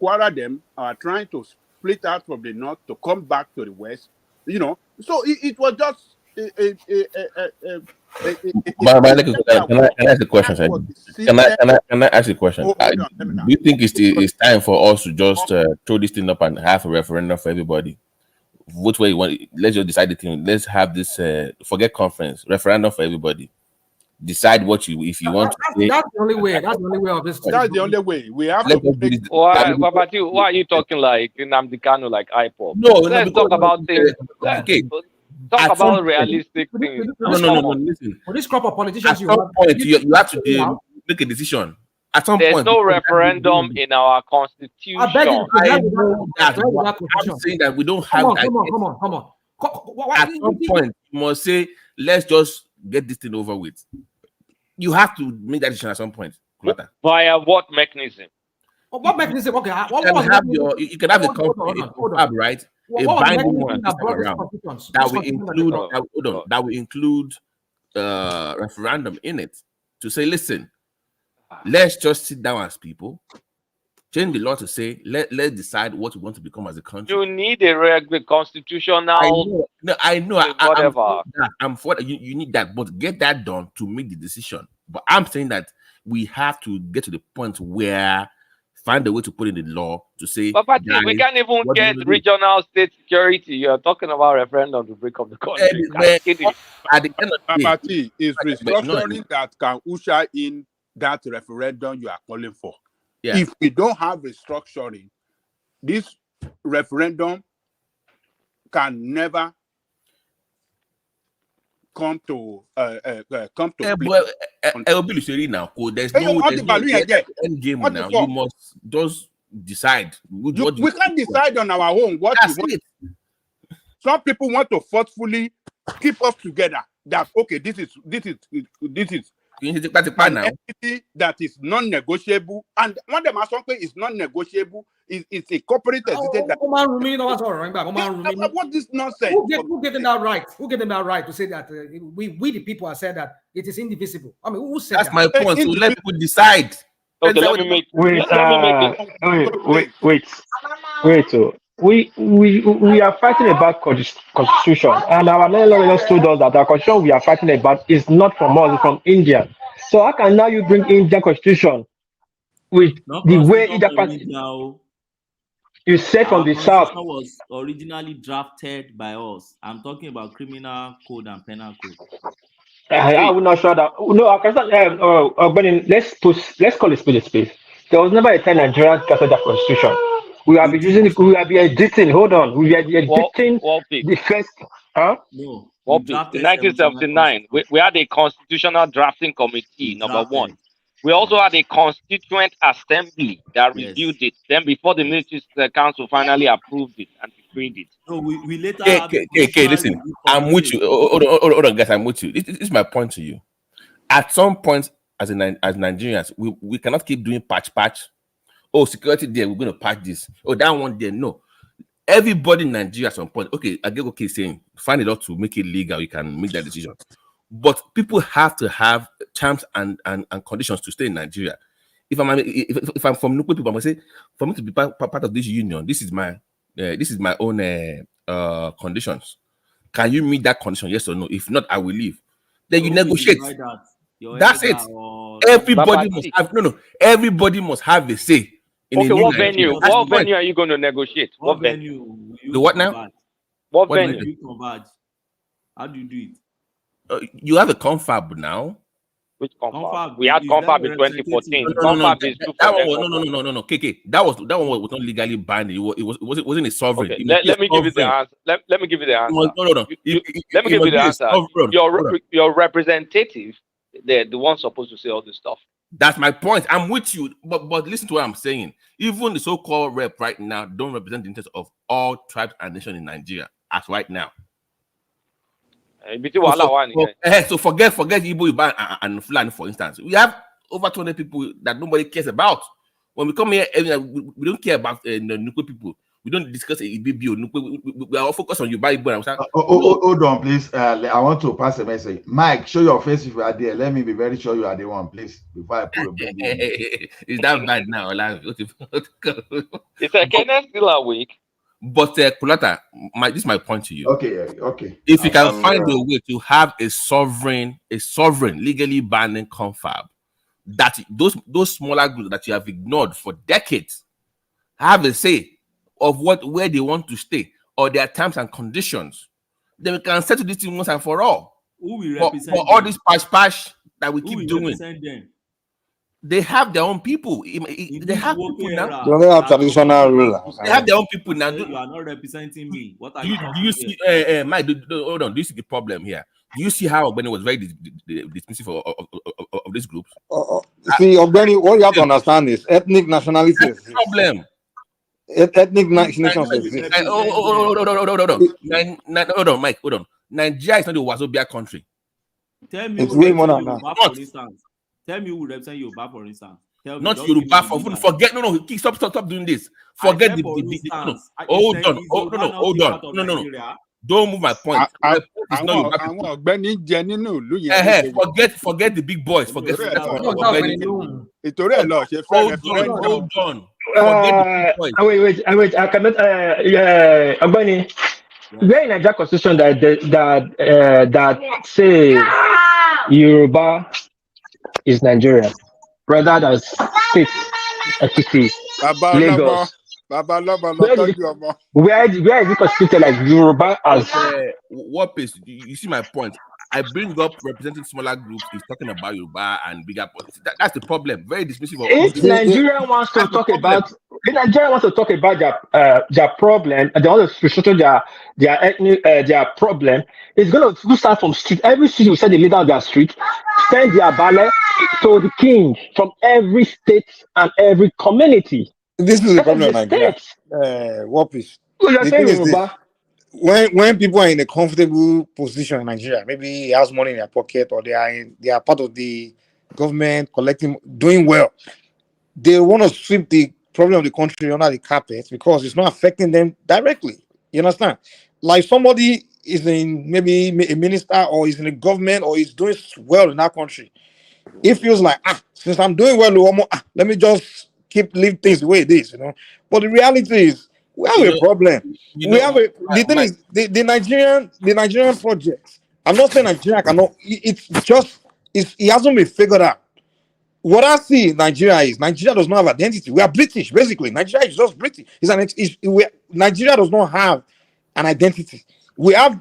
Kwara them are trying to split out from the North to come back to the West. So it was just Can I ask a question? Can I ask a question? Do you think it's time for us to just throw this thing up and have a referendum for everybody? Which way you want? Let's just decide the thing. Let's have this forget conference referendum for everybody. Decide if you want to say. That's the only way. That's the only way of this. That's the only way. We have to. Why are you talking like Nnamdi Kanu, like IPOP? No, let's talk about things. Okay. Talk about realistic things. No. Listen. For this crop of politicians, at some point you have to make a decision. At some There's point, no referendum in our constitution. I know that. I'm saying that we don't have. Come on. At some point, you must say, let's just get this thing over with. You have to make that decision at some point. Via what mechanism? What mechanism? Okay, you can have the right? A binding one that will include referendum in it to say, listen, let's just sit down as people, change the law to say, let's decide what we want to become as a country. You need a regular constitutional. I know. Whatever. I'm for that. You need that, but get that done to make the decision. But I'm saying that we have to get to the point where find a way to put in the law to say, But Patrick, we can't even what do you get wanna do? regional state security. You're talking about referendum to break up the country. But at the end of the day, Babati, is but no, restructuring that can usher in that referendum you are calling for. Yeah. If we don't have restructuring, this referendum can never come to But now, there's Hey, no what the value again? end game What the now. fuck? You must just decide. We can't decide on our own what we want. Some people want to forcefully keep us together. That okay, this is an entity that is non-negotiable, and one of them is non-negotiable. It's a corporate entity that. What this nonsense? Who gave them that right? Who gave them that right to say that we the people have said that it is indivisible? I mean, who said That's that? my point. So let people decide. Okay, let me make. Wait. So we are fighting about constitution, and our landlord told us that our constitution we are fighting about is not from us, it's from India. So how can now you bring Indian constitution with the way India party? You said from the south. Was originally drafted by us. I'm talking about criminal code and penal code. I will not sure that. No, I can't. Let's call it spade. There was never a time Nigeria drafted that constitution. We have been using it. We have been editing. Hold on. We are editing the first. Huh? No. In 1979, we had a constitutional drafting committee. Number one. We also had a constituent assembly that reviewed it. Then, before the military council finally approved it and decreed it. So we later. Okay, listen. I'm with you. Hold on, guys. I'm with you. This is my point to you. At some point, as Nigerians, we cannot keep doing patch. Oh, security there, we're going to patch this. Oh, that one there. No. Everybody in Nigeria at some point, okay, I get okay saying, find it out to make it legal, you can make that decision. But people have to have terms and conditions to stay in Nigeria. If I'm from Nukwe people, I'm going to say, for me to be part of this union, this is my own conditions. Can you meet that condition? Yes or no? If not, I will leave. Then you negotiate. That's it. Everybody must have everybody must have a say. Okay, what venue? What venue are you going to negotiate? What venue? The what now? What venue? How do you do it? You have a confab now. Which confab? We had confab in 2014. Confab is no. KK, that one was not legally binding. It wasn't a sovereign. Okay, let me give you the answer. Let me give you the answer. No. Let me give you the answer. Your representative, the one supposed to say all this stuff. That's my point. I'm with you, but listen to what I'm saying. Even the so-called rep right now don't represent the interests of all tribes and nations in Nigeria as right now. So forget Igbo, Yoruba, and Fulani, for instance. We have over 200 people that nobody cares about. When we come here, we don't care about the Nukwe people. We don't discuss Ibibi or Nukwe. We are all focused on Yoruba, Igbo. Hold on, please. I want to pass a message. Mike, show your face if you are there. Let me be very sure you are the one, please. Before I put Is that bad now? Is Kenneth still awake? But Kulata, this is my point to you. Okay. If you can find a way to have a sovereign, legally binding confab, that those smaller groups that you have ignored for decades have a say of where they want to stay or their terms and conditions, then we can settle this thing once and for all. Who will represent for all this patch that we keep doing? Them? They have their own people. They have people now. They don't have traditional rulers. They have their own people now. You are not representing me. What are do you see, Mike? Hold on. Do you see the problem here? Do you see how Ogbeni was very dismissive of these groups? See, Ogbeni, what you have to understand is ethnic nationality. That's the problem. Ethnic nations exist. Hold on, Mike. Hold on. Nigeria is not the Wazobia country. Tell me, it's way more than that. For instance. Tell me who represent Yoruba, for instance. Not Yoruba. Forget. No. Stop doing this. Forget the. Hold on. No. Don't move my point. Forget the big boys. Forget. Hold on. Wait. I cannot. Ogbeni, where in Nigeria constitution that say Yoruba is Nigeria, rather than state Ekiti, Baba Lama, Lagos. Baba Lama, Where thank is you, Amma. where is it constituted like Yoruba as What is you see my point? I bring up representing smaller groups is talking about Yoruba and bigger politics. That's the problem. Very dismissive of if Nigeria wants to that's the talk problem. about if Nigeria wants to talk about their problem and they want to restructure their ethnic their problem, it's gonna start from street. Every street will send a leader on their street, send their ballot to the king from every state and every community. This is the problem in Every Nigeria. state. What is So you're the saying thing is this? Yoruba? When people are in a comfortable position in Nigeria, maybe he has money in their pocket or they are part of the government collecting doing well, they want to sweep the problem of the country under the carpet because it's not affecting them directly. You understand? Like somebody is in maybe a minister or is in the government or is doing well in that country. It feels like since I'm doing well, let me just leave things the way it is, But the reality is we have a problem. We have the thing is the Nigerian project. I'm not saying Nigeria cannot. It hasn't been figured out. What I see in Nigeria is Nigeria does not have identity. We are British, basically. Nigeria is just British. Nigeria does not have an identity. We have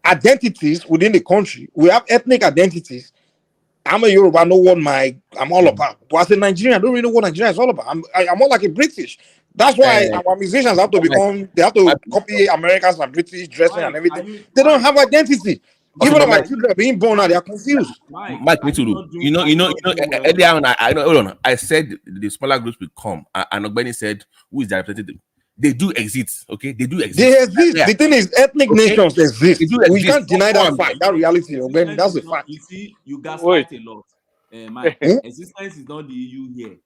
identities within the country. We have ethnic identities. I'm a Yoruba, I know what I'm all about. But as a Nigerian, I don't really know what Nigeria is all about. I'm more like a British. That's why our musicians have to they have to copy Americans and British dressing and everything. They don't have identity. Even if my children are being born now, they are confused. Mike, earlier on, hold on. I said the smaller groups will come, and Ogbeni said, "Who is the representative?" They do exist, okay? They do exist. They exist. Yeah. The thing is, ethnic nations exist. We can't deny that fact, that reality. That's a fact. You see, you gaslight a lot. Mike, existence is not the EU here.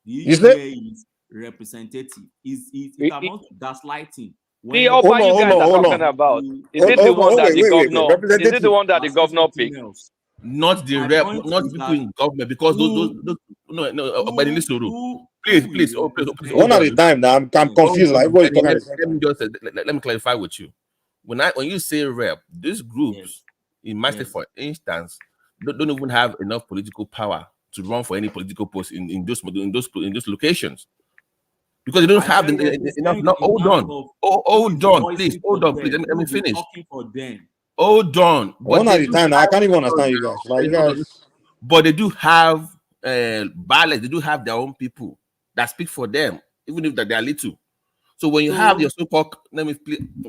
The EU here is representative. It amounts to gaslighting. The offer you guys are talking about, is it the one that the governor? Is it the one that the governor picked? Not the rep, not people in government, because those but listen, please. One at a time. Now I'm confused. Like what you talking about? Let me clarify with you. When you say rep, these groups, in my state, for instance, don't even have enough political power to run for any political post in those locations. Because they don't have enough. No, hold on, please. Let me finish. Hold on. One at a time. I can't even understand you guys. But they do have ballots. They do have their own people that speak for them, even if they are little. So when you have your so-called, let me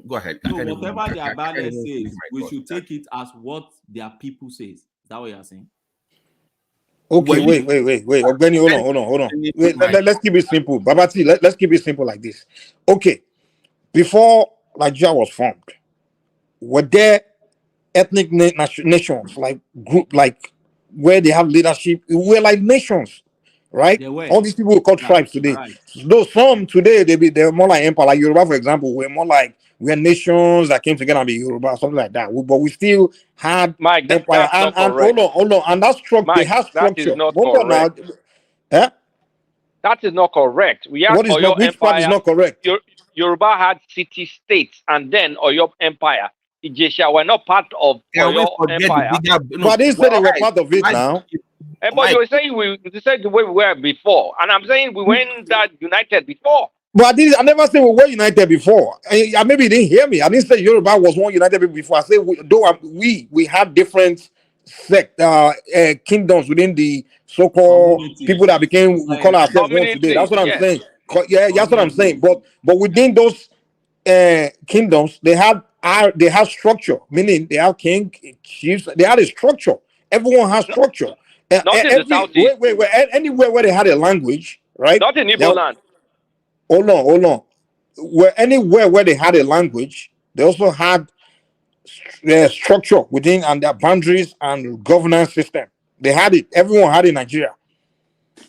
go ahead. So whatever their ballot says, we should take it as what their people says. Is that what you're saying? Okay, wait. Ogbeni, hold on. Wait, let's keep it simple. Babati, let's keep it simple like this. Okay, before Nigeria was formed, were there ethnic nations like group like where they have leadership? We're like nations, right? All these people we call tribes today. Right. Though some today they're more like empire, like Yoruba, for example. We're nations that came together and be Yoruba, something like that. But we still had Mike, empire. And hold on. And that's structure. They have structure. That is not correct. That is not correct. We have Oyo which Empire. part is not correct? Yoruba had city-states, and then Oyo Empire. Ijesha were not part of Oyo Empire. But I didn't say they were part of it now. But you were saying you said the way we were before, and I'm saying we weren't that united before. But I never said we were united before. Maybe you didn't hear me. I didn't say Yoruba was one united before. I said we had different kingdoms within the so-called people that became we call ourselves one today. That's what I'm saying. Yeah, that's what I'm saying. But within those kingdoms, they have structure, meaning they have king, chiefs. They had a structure. Everyone has structure. Not in the Southeast. Wait. Anywhere where they had a language, right? Not in Igbo land. Hold on. Anywhere where they had a language, they also had structure within and their boundaries and governance system. They had it. Everyone had it in Nigeria.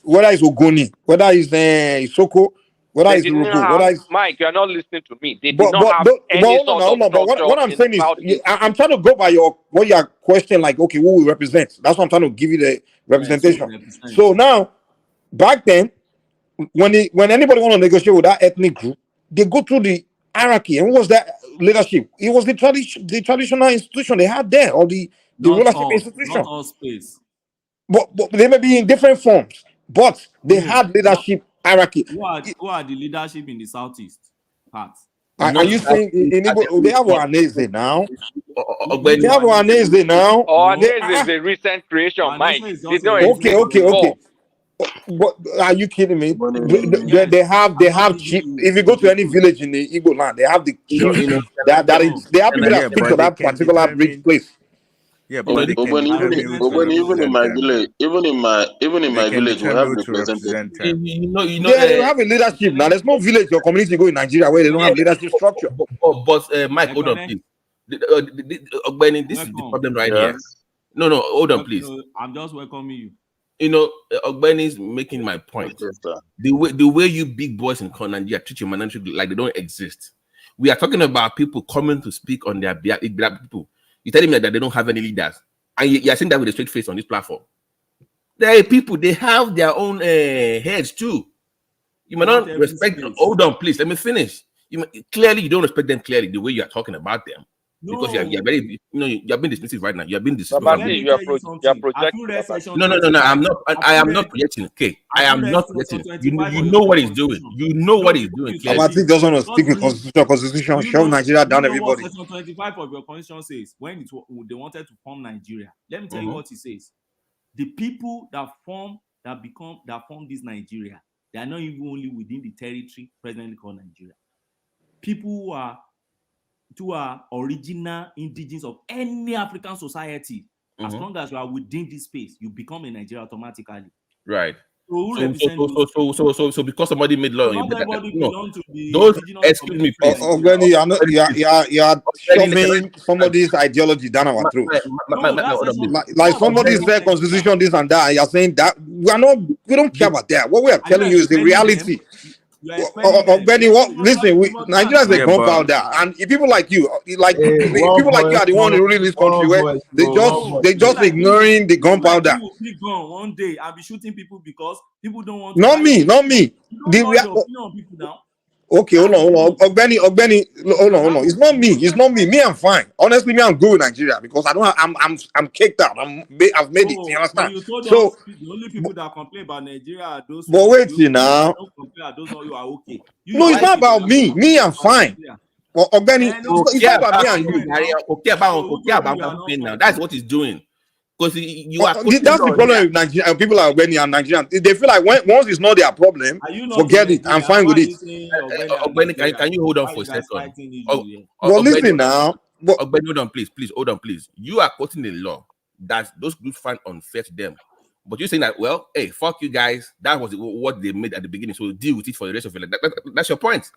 Whether it's Ogoni, whether it's Isoko, whether it's Urugu, whether it's... Mike, you're not listening to me. They did not have any sort of structure. But what I'm saying is, I'm trying to go by your question, like, okay, who we represent. That's what I'm trying to give you the representation. So now, back then, when anybody want to negotiate with that ethnic group, they go through the hierarchy. And what was that leadership? It was the traditional institution they had there, or the rulership institution. Not all space. but they may be in different forms, but they had leadership hierarchy. Who are the leadership in the southeast part? Are you saying in Igbo, they have Ohaneze now? They have Ohaneze Ohaneze now. Ohaneze is a recent creation, Mike. They don't exist Okay. before. But are you kidding me? Yes. They have chief. If you go to any village in the Igbo land, they have the chief. They have people that speak to that particular place. Yeah, but even in my village, even in my village, we have representatives. Yeah, they have a leadership now. There's no village or community go in Nigeria where they don't have leadership structure. But Mike, hold on, please. Ogbeni, this is the problem right here. No, hold on, please. I'm just welcoming you. Ogbeni is making my point. The way you big boys in Nigeria treat your minority like they don't exist. We are talking about people coming to speak on their behalf. Black people. You telling me that they don't have any leaders, and you're saying that with a straight face on this platform. There are people, they have their own heads too. You may not respect them. Hold on, please. Let me finish. Clearly, you don't respect them clearly the way you are talking about them. No. Because you're very, you're being dismissive right now. You're being dismissive. You're projecting. No. I'm not. I am not projecting. Okay, I am not projecting. You know what he's doing. You know what he's doing. Abati doesn't want to stick with constitution. Shove Nigeria down, everybody. Section 25 of your constitution says when they wanted to form Nigeria. Let me tell you what it says. The people that form this Nigeria, they are not even only within the territory presently called Nigeria. People who are original indigenous of any African society, as long as you are within this space, you become a Nigerian automatically. Right. So because somebody made law, those excuse me, please. Ogbeni, you are shoving somebody's ideology down our throat. Like somebody said constitution, this and that, and you're saying that we don't care about that. What we are telling you is the reality. Ogbeni, listen, Nigeria is a gunpowder, and people like you, people like you are the one ruling this country where they just ignoring the gunpowder. People will pick gun one day and be shooting people because people don't want. Not me. Okay, hold on. Ogbeni, hold on. It's not me. Me, I'm fine. Honestly, I'm good with Nigeria because I'm kicked out. I've made it. You understand? So the only people that complain about Nigeria are those. But wait, now. Those you are okay. No, it's not about me. Me, I'm fine. Well, Ogbeni, it's not about me and you. Okay about now. That's what he's doing. Because that's the problem with Nigeria. People are Ogbeni and Nigerian. They feel like once it's not their problem, forget it. I'm fine with it. Ogbeni, can you hold on for a second? Well, listen now. Ogbeni, hold on, please. Hold on, please. You are quoting the law that those groups find unfair to them. But you're saying that, well, hey, fuck you guys. That was what they made at the beginning. So deal with it for the rest of your life. That's your point.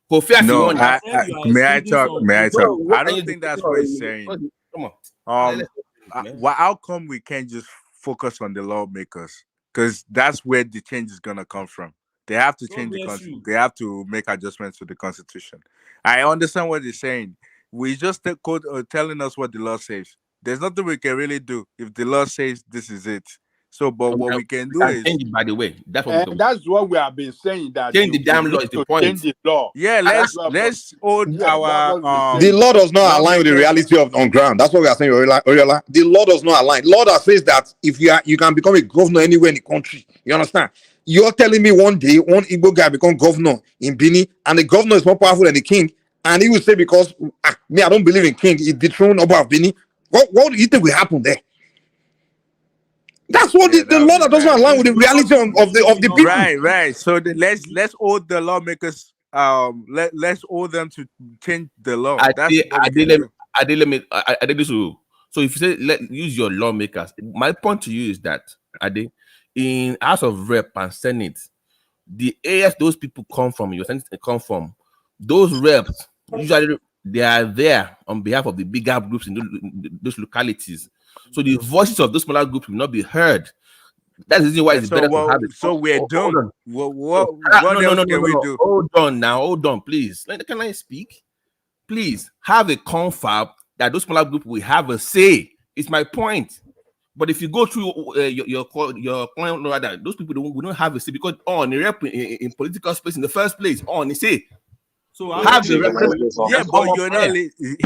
No, may I talk? I don't think that's what he's saying. Come on. How come we can't just focus on the lawmakers? Because that's where the change is gonna come from. They have to change the constitution. They have to make adjustments to the constitution. I understand what they're saying. We just telling us what the law says. There's nothing we can really do if the law says this is it. So, but what we can do is change it, by the way. That's what we have been saying. That change the damn law is the point. Change the law. Yeah, let's hold our. The law does not align with the reality of on ground. That's what we are saying, Oriola. The law does not align. Law that says that if you can become a governor anywhere in the country. You understand? You're telling me one day one Igbo guy become governor in Bini, and the governor is more powerful than the king, and he will say because I don't believe in king, he dethroned above Bini. What do you think will happen there? That's what the law that doesn't align with the reality of the people. Right. So let's hold the lawmakers. Let's hold them to change the law. So if you say use your lawmakers, my point to you is that in House of Rep and Senate, the areas those people come from, those reps usually they are there on behalf of the bigger groups in those localities. So the voices of those smaller groups will not be heard. That's the reason why it's better to have it. So we're done. What else can we do? Hold on, please. Can I speak? Please have a confab that those smaller groups will have a say. It's my point. But if you go through your point, those people don't have a say because they rep in political space in the first place. They say. So have the but you're not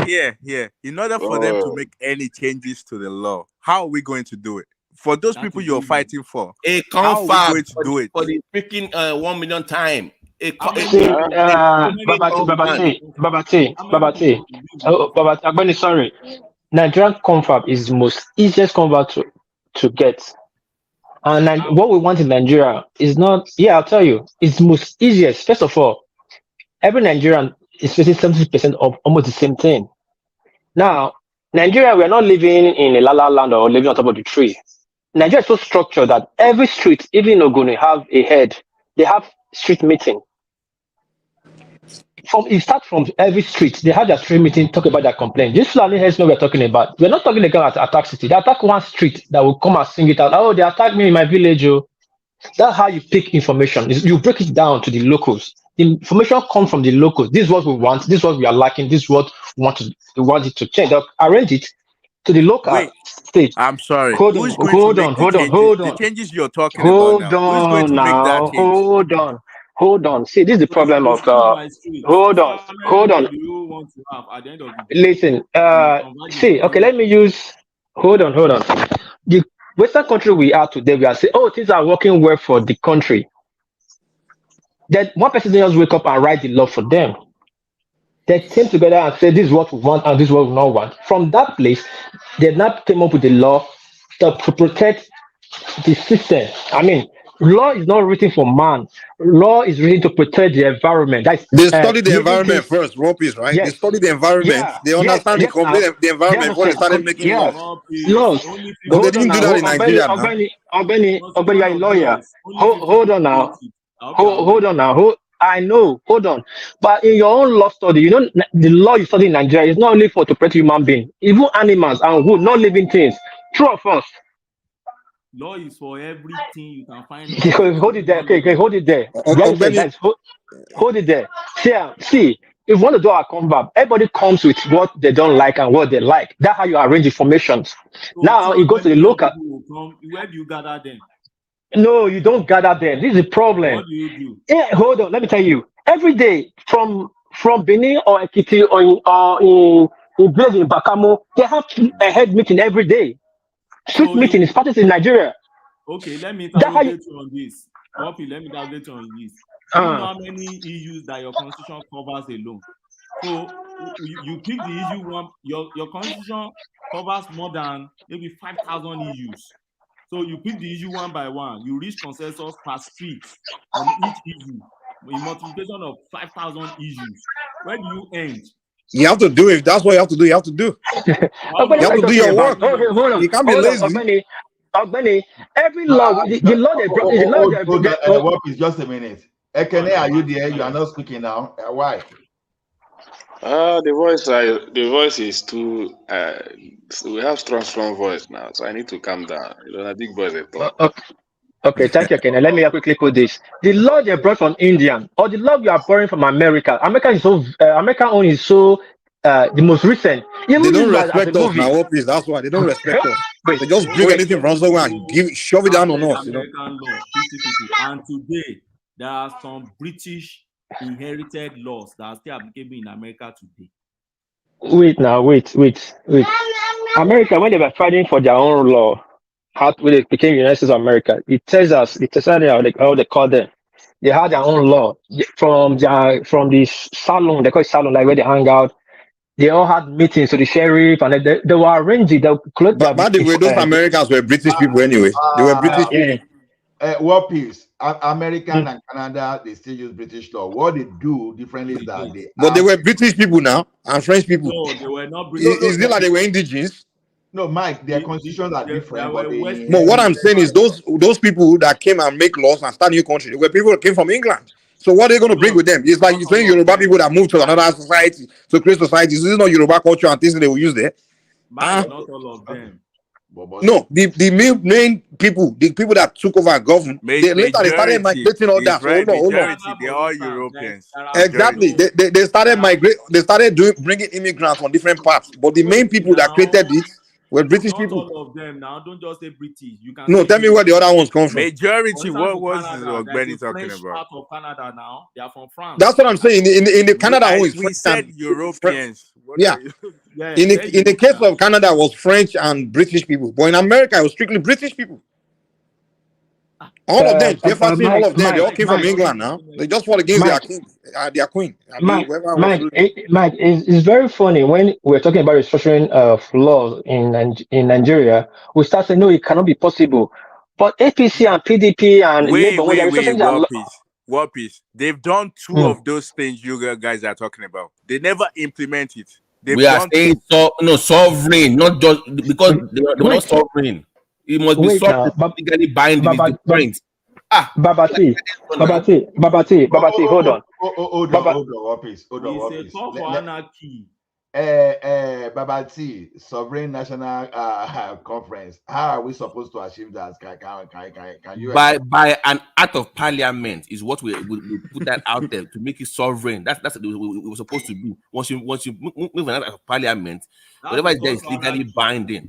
here. In order for them to make any changes to the law, how are we going to do it? for those people you're fighting for, a how are we confab going to do it? for the freaking 1 million time. Babati. Oh, Babati, Agbani, sorry. Nigerian confab is the most easiest confab to get. And what we want in Nigeria is not, I'll tell you, it's most easiest. First of all, every Nigerian is facing 70% of almost the same thing. Now, Nigeria, we are not living in a la land or living on top of the tree. Nigeria is so structured that every street, even in Ogoni, have a head. They have street meeting. You start from every street, they have their street meeting, talk about their complaint. This Fulani heads know we're talking about. We're not talking about attack city. They attack one street that will come and sing it out. Oh, they attacked me in my village. Oh. That's how you pick information. You break it down to the locals. The information comes from the locals. This is what we want. This is what we are lacking. This is what we want it to change. They'll arrange it to the local stage. I'm sorry. Hold Who's on, going to make the changes you're talking about now? Who's going to make that change? Hold on. See, this is the problem of hold on. Do you want to have at the end of the day? Listen, see, okay, let me use hold on. The Western country we are today, we are saying, oh, things are working well for the country. Then one person just wake up and write the law for them. They came together and said, this is what we want and this is what we not want. From that place, they now came up with the law to protect the system. I mean, law is not written for man. Law is written to protect the environment. They study the environment first, Ropes, right? Yes. They study the environment. They understand the environment before they started making laws. But they didn't do that in Nigeria now. Obeni, you're a lawyer. Hold on now. Hold on now. I know. Hold on. But in your own law study, you know, the law you study in Nigeria is not only for to protect human beings, even animals and wood, not living things. True or false? Law is for everything you can find. Hold it there. Okay, hold it there. Hold it there. See, if we want to do our confab, everybody comes with what they don't like and what they like. That's how you arrange information. So now it goes to the local. Where do you gather them? No, you don't gather them. This is the problem. What do you do? Yeah, hold on. Let me tell you. Every day from Benin or Ekiti or in Blaze in Bakamo, they have a head meeting every day. Street meeting is practiced in Nigeria. Okay, let me interrogate you on this. Poppy, let me interrogate you on this. Do you know how many issues that your constitution covers alone? So you pick the issue one. Your constitution covers more than maybe 5,000 issues. So you pick the issue one by one. You reach consensus per street on each issue. A multiplication of 5,000 issues. Where do you end? You have to do it. That's what you have to do. You have to do. You have to do your work. You can't be lazy. Ogbeni, every law, the law they brought, the law they brought. What is just a minute? Ekene, are you there? You are not speaking now. Why? The voice is too. We have strong voice now, so I need to calm down. You know, big voice. Okay, thank you, Kenny. Let me quickly put this: the law they brought from India, or the law you are borrowing from America. American own is so the most recent. They don't respect us now, please. That's why they don't respect us. They just bring anything from somewhere and shove it down on us. You know. American law, 50-50. And today there are some British inherited laws that are still applicable in America today. Wait. America, when they were fighting for their own law, when they became United States of America, it tells us, how they call them. They had their own law from the salon. They call it salon, like where they hang out. They all had meetings to the sheriff, and they were arranging. But by the way, those Americans were British people anyway. They were British people. What peace? American and Canada, they still use British law. What they do differently is that they were British people now and French people. No, they were not British. Is it like they were indigenous? No, Mike, their constitutions are different. No, what I'm saying is those people that came and make laws and start new country, they were people that came from England. So what are they going to bring with them? It's like you're saying Yoruba people that moved to another society, to create societies. This is not Yoruba culture and things that they will use there. Not all of them. No, the main people, the people that took over government, they started migrating all that. Hold on. They're all Europeans. Exactly. They started migrating. They started bringing immigrants from different parts. But the main people that created it were British people. Not all of them now. Don't just say British. You can. No, tell me where the other ones come from. Majority. What was Benny talking about? Part of Canada now. They are from France. That's what I'm saying. In the Canada, we said Europeans. Yeah. Yeah, In the case of Canada, it was French and British people, but in America, it was strictly British people. All of them, Jefferson, all of them, they all came from England now. They just fought against their king, their queen. I mean, whoever was ruling. Mike, it's very funny when we're talking about restructuring of laws in Nigeria. We start saying no, it cannot be possible. But APC and PDP and Labour, when they're restructuring their law, War Peace. They've done two of those things you guys are talking about. They never implement it. We are saying sovereign, not just because they were not sovereign. It must be sovereign, legally binding. Is the point. Babati, hold on. Hold on, War Peace. Hold on, War It's a Peace. call for anarchy. Babati, Sovereign National Conference. How are we supposed to achieve that? Can you by an act of parliament is what we put that out there to make it sovereign. That's what we were supposed to do. Once you move an act of parliament, whatever is there is legally binding.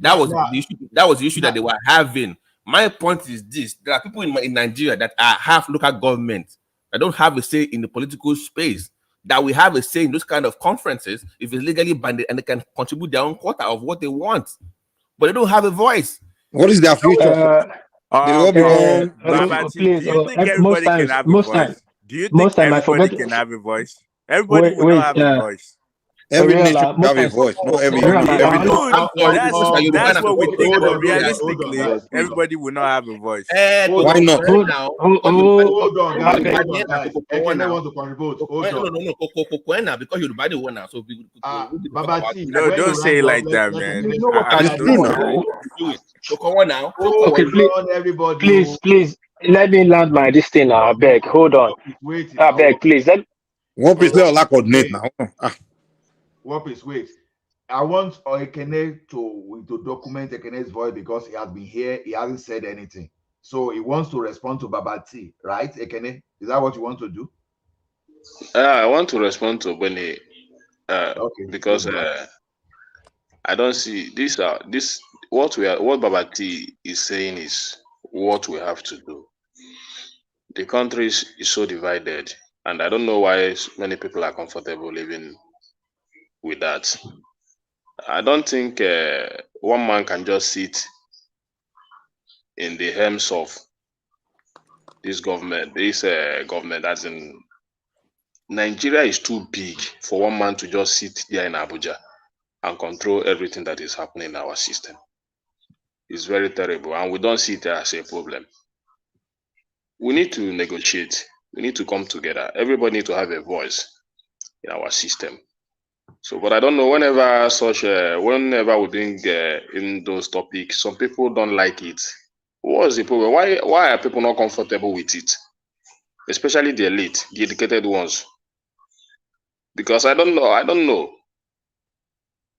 That was the issue. That was the issue that they were having. My point is this: there are people in Nigeria that are half local government that don't have a say in the political space. That we have a say in those kind of conferences if it's legally binded and they can contribute their own quota of what they want, but they don't have a voice. What is their future? They will become. Babati, do you think everybody can have a voice? Do you think everybody can have a voice? Everybody will not have a voice. Every nation will have a voice. Not every. That's what we think, but realistically, everybody will not have a voice. Why not? Hold on, guys. Ekene wants to contribute. Hold on. No, because you're the body one now. So Babati, no, don't say it like that, man. It's true now. Okay, please, let me land my this thing now. I beg, hold on. I beg, please. One piece let us coordinate now. One piece, wait. I want Ekene to document Ekene's voice because he has been here. He hasn't said anything. So he wants to respond to Babati, right, Ekene? Is that what you want to do? I want to respond to Benny because I don't see this. What Babati is saying is what we have to do. The country is so divided, and I don't know why many people are comfortable living with that. I don't think one man can just sit in the helms of this government. Government, as in Nigeria, is too big for one man to just sit there in Abuja and control everything that is happening in our system. It's very terrible, and we don't see it as a problem. We need to negotiate. We need to come together. Everybody needs to have a voice in our system. So, but I don't know. Whenever we bring in those topics, some people don't like it. What's the problem? Why are people not comfortable with it? Especially the elite, the educated ones. Because I don't know.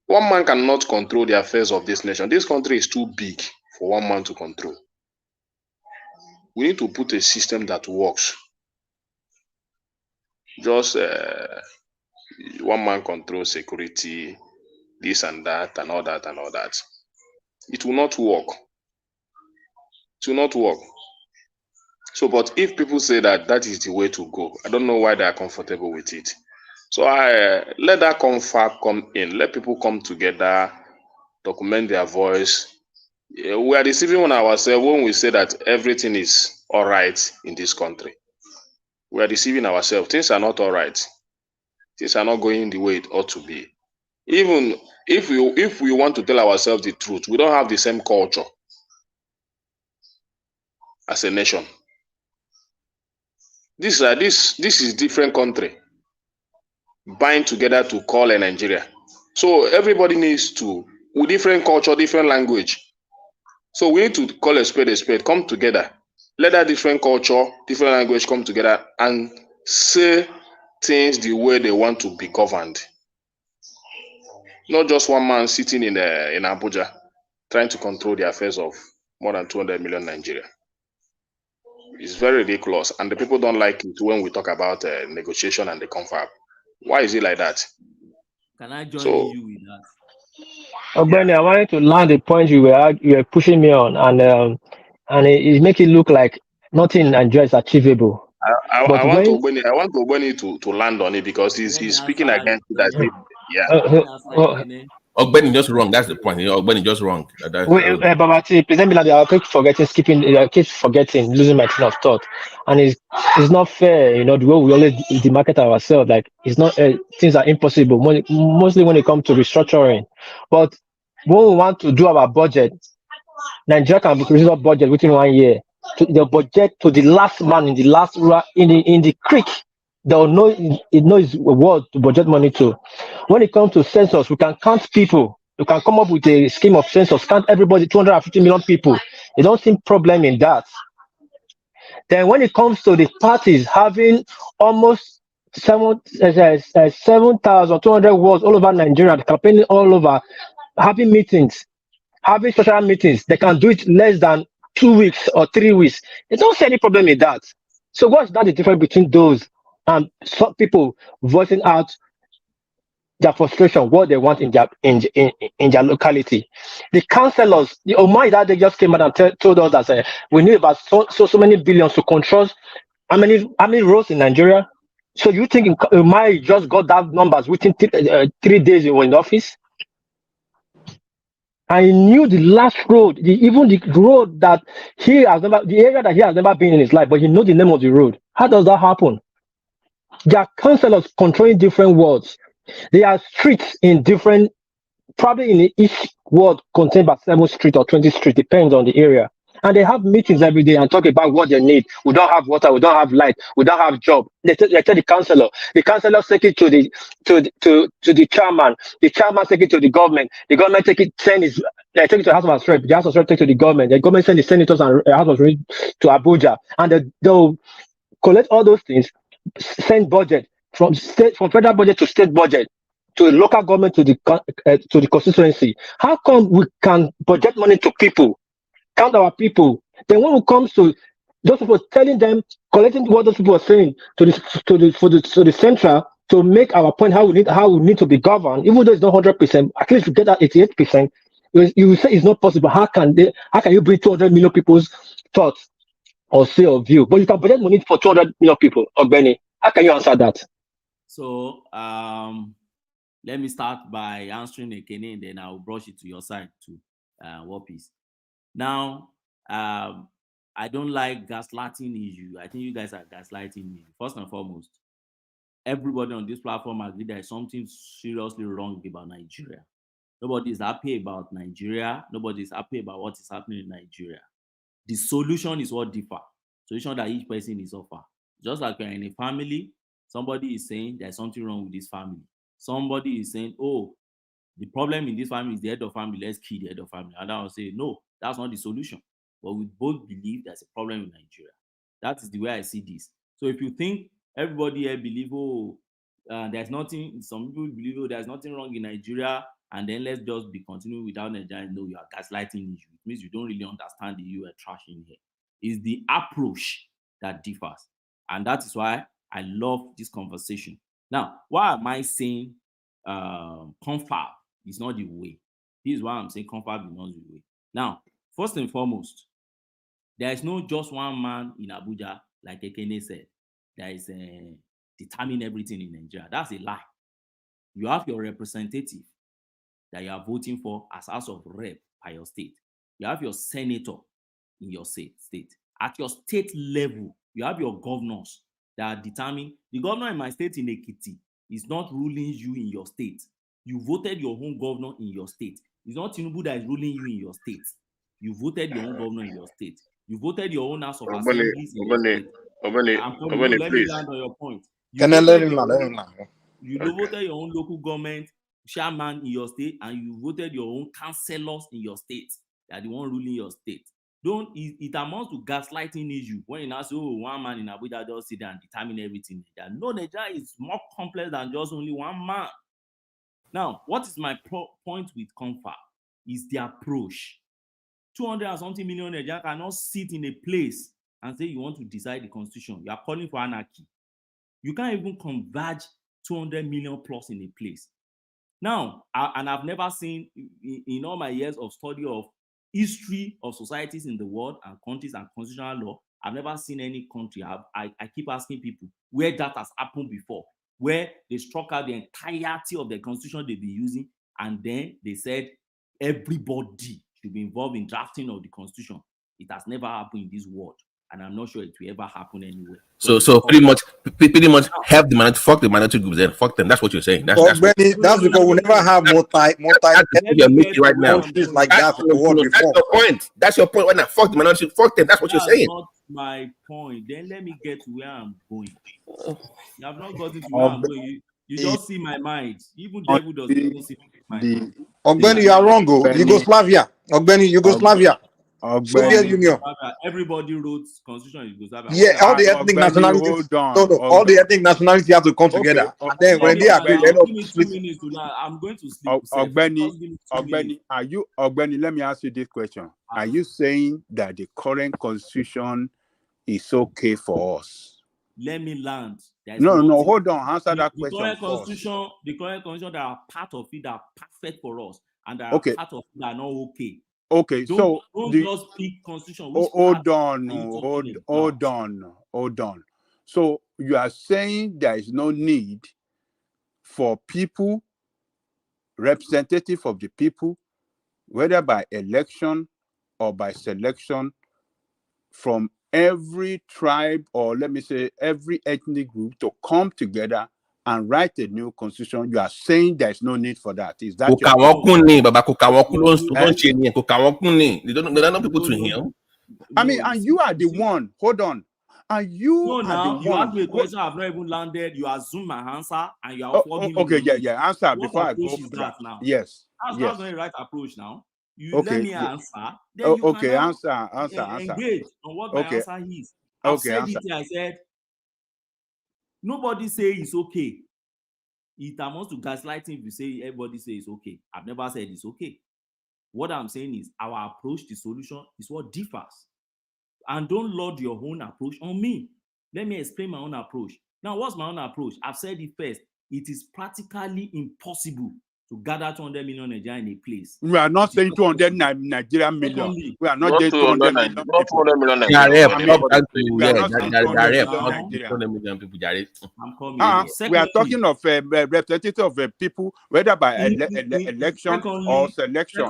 One man cannot control the affairs of this nation. This country is too big for one man to control. We need to put a system that works. Just one man control security, this and that, and all that, and all that. It will not work. It will not work. So, but if people say that is the way to go, I don't know why they are comfortable with it. So I let that confab come in. Let people come together, document their voice. We are deceiving on ourselves when we say that everything is all right in this country. We are deceiving ourselves. Things are not all right. Things are not going the way it ought to be. Even if we want to tell ourselves the truth, we don't have the same culture as a nation. This is different country bind together to call a Nigeria. So everybody needs to, with different culture, different language. So we need to call a spade, come together. Let that different culture, different language come together and say things the way they want to be governed. Not just one man sitting in Abuja trying to control the affairs of more than 200 million Nigeria. It's very ridiculous, and the people don't like it when we talk about negotiation and the confab. Why is it like that? Can I join you with that? Ogbeni, I wanted to land the point you were pushing me on, and it make it look like nothing in Nigeria is achievable. I want Ogbeni to land on it because he's speaking against that. Ogbeni just wrong. That's the point. Ogbeni just wrong. Wait, Babati, please let me I keep forgetting, I keep forgetting, losing my train of thought, and it's not fair, the way we always demarket ourselves. Like it's not things are impossible. Mostly when it comes to restructuring, but when we want to do our budget, Nigeria can be producing a budget within 1 year. The budget to the last man in the last in the creek, they'll know it knows what to budget money to. When it comes to census, we can count people. You can come up with a scheme of census, count everybody, 250 million people. They don't see problem in that. Then when it comes to the parties having almost 7,200 wards all over Nigeria, campaigning all over, having meetings, having special meetings, they can do it less than 2 weeks or 3 weeks. They don't see any problem in that. So what's that the difference between those and some people voicing out their frustration, what they want in their locality? The councillors, the Omai that they just came out and told us that we need about so many billions to control how many roads in Nigeria. So you think Omai just got that numbers within 3 days he was in office? I knew the last road, even the road that the area that he has never been in his life, but he knows the name of the road. How does that happen? There are councillors controlling different wards. There are streets in different, probably in each ward contained by 7 street or 20 street, depends on the area. And they have meetings every day and talk about what they need. We don't have water, we don't have light, we don't have job. They tell the councillor. The councillor take it to the chairman. The chairman take it to the government. The government take it to the House of Rep. The House of Rep take it to the government. The government send the senators and House of Rep to Abuja, and they'll collect all those things, send budget from federal budget to state budget to local government to the constituency. How come we can budget money to people, count our people? Then when it comes to those people, telling them, collecting what those people are saying to the central to make our point how we need to be governed, even though it's not 100%, at least to get that 88%, you say it's not possible. How can you bring 200 million people's thoughts or say or view? But you can budget money for 200 million people, Ogbeni. How can you answer that? So let me start by answering Ekene, and then I'll brush it to your side too, Wapis. Now, I don't like gaslighting issue. I think you guys are gaslighting me. First and foremost, everybody on this platform agree there is something seriously wrong about Nigeria. Nobody is happy about Nigeria. Nobody is happy about what is happening in Nigeria. The solution is what differ. Solution that each person is offer. Just like you're in a family, somebody is saying there's something wrong with this family. Somebody is saying, oh, the problem in this family is the head of family, let's kill the head of family. And I will say, no, that's not the solution. But we both believe there's a problem in Nigeria. That is the way I see this. So if you think everybody here believe, there's nothing, some people believe, there's nothing wrong in Nigeria, and then let's just be continuing without Nigeria, no, you are gaslighting issue. It means you don't really understand the you are trashing here. It's the approach that differs. And that is why I love this conversation. Now, why am I saying confab is not the way? This is why I'm saying confab is not the way. Now, first and foremost, there is no just one man in Abuja, like Ekene said, that is determining everything in Nigeria. That's a lie. You have your representative that you are voting for as House of Rep by your state. You have your senator in your state. At your state level, you have your governors that determine. The governor in my state in Lekki is not ruling you in your state. You voted your own governor in your state. It's not Tinubu that is ruling you in your state. You voted your own governor in your state. You voted your own House of Assemblies in your state. Let me land on your point. You voted your own local government chairman in your state, and you voted your own councillors in your state. They are the one ruling your state. It amounts to gaslighting issue when you now say, oh, one man in Abuja just sit there and determine everything. No, Nigeria is more complex than just only one man. Now, what is my point with CONFA is the approach. 200 and something million Nigerians cannot sit in a place and say you want to decide the constitution. You are calling for anarchy. You can't even converge 200 million plus in a place. Now, I've never seen in all my years of study of history of societies in the world and countries and constitutional law, I've never seen any country. I keep asking people where that has happened before. where they struck out the entirety of the constitution they've been using, and then they said everybody should be involved in drafting of the constitution. It has never happened in this world, and I'm not sure it will ever happen anywhere. So pretty much have the minority, fuck the minority groups, then fuck them. That's what you're saying. That's That's because we'll never have multi you're making right now. countries like that in the world That's before. your point. That's your point. When I fuck the minority, fuck them. That's what you're saying. Not my point. Then let me get to where I'm going. You have not gotten to where I'm going. You just see my mind. Even devil does not see my mind. Ogbeni, you are wrong. Yugoslavia. Ogbeni, Yugoslavia. Soviet Union. Everybody wrote constitution in Yugoslavia. Yeah, all the ethnic nationalities. All the ethnic nationalities have to come together. And then when they agree, they give me 2 minutes to that. I'm going to sleep. Ogbeni, let me ask you this question. Are you saying that the current constitution is okay for us? Let me land. No, hold on. Answer that question The current constitution that are part of it that are perfect for us, and that are part of it that are not okay. Okay, don't just pick constitution. Hold on. So you are saying there is no need for people, representative of the people, whether by election or by selection, from every tribe, or let me say every ethnic group, to come together and write a new constitution. You are saying there is no need for that. Is that your They don't know people to him. I mean, and you are the one. Hold on. And you are now the you one. ask me a question I've not even landed. You assume my answer, and you are okay, yeah. Answer what before I go. is that now? Yes. That's not the right approach now. You Okay. let me answer. Then you okay. can Answer. Engage on what my answer is. I've said it. I said nobody say it's okay. It amounts to gaslighting if you say everybody say it's okay. I've never said it's okay. What I'm saying is our approach to solution is what differs. And don't load your own approach on me. Let me explain my own approach. Now, what's my own approach? I've said it first. It is practically impossible to gather 200 million Nigeria in a place. We are not saying 200 Nigerian million. We are not just 200 million people. I'm coming. We are talking of representative of people, whether by election or selection.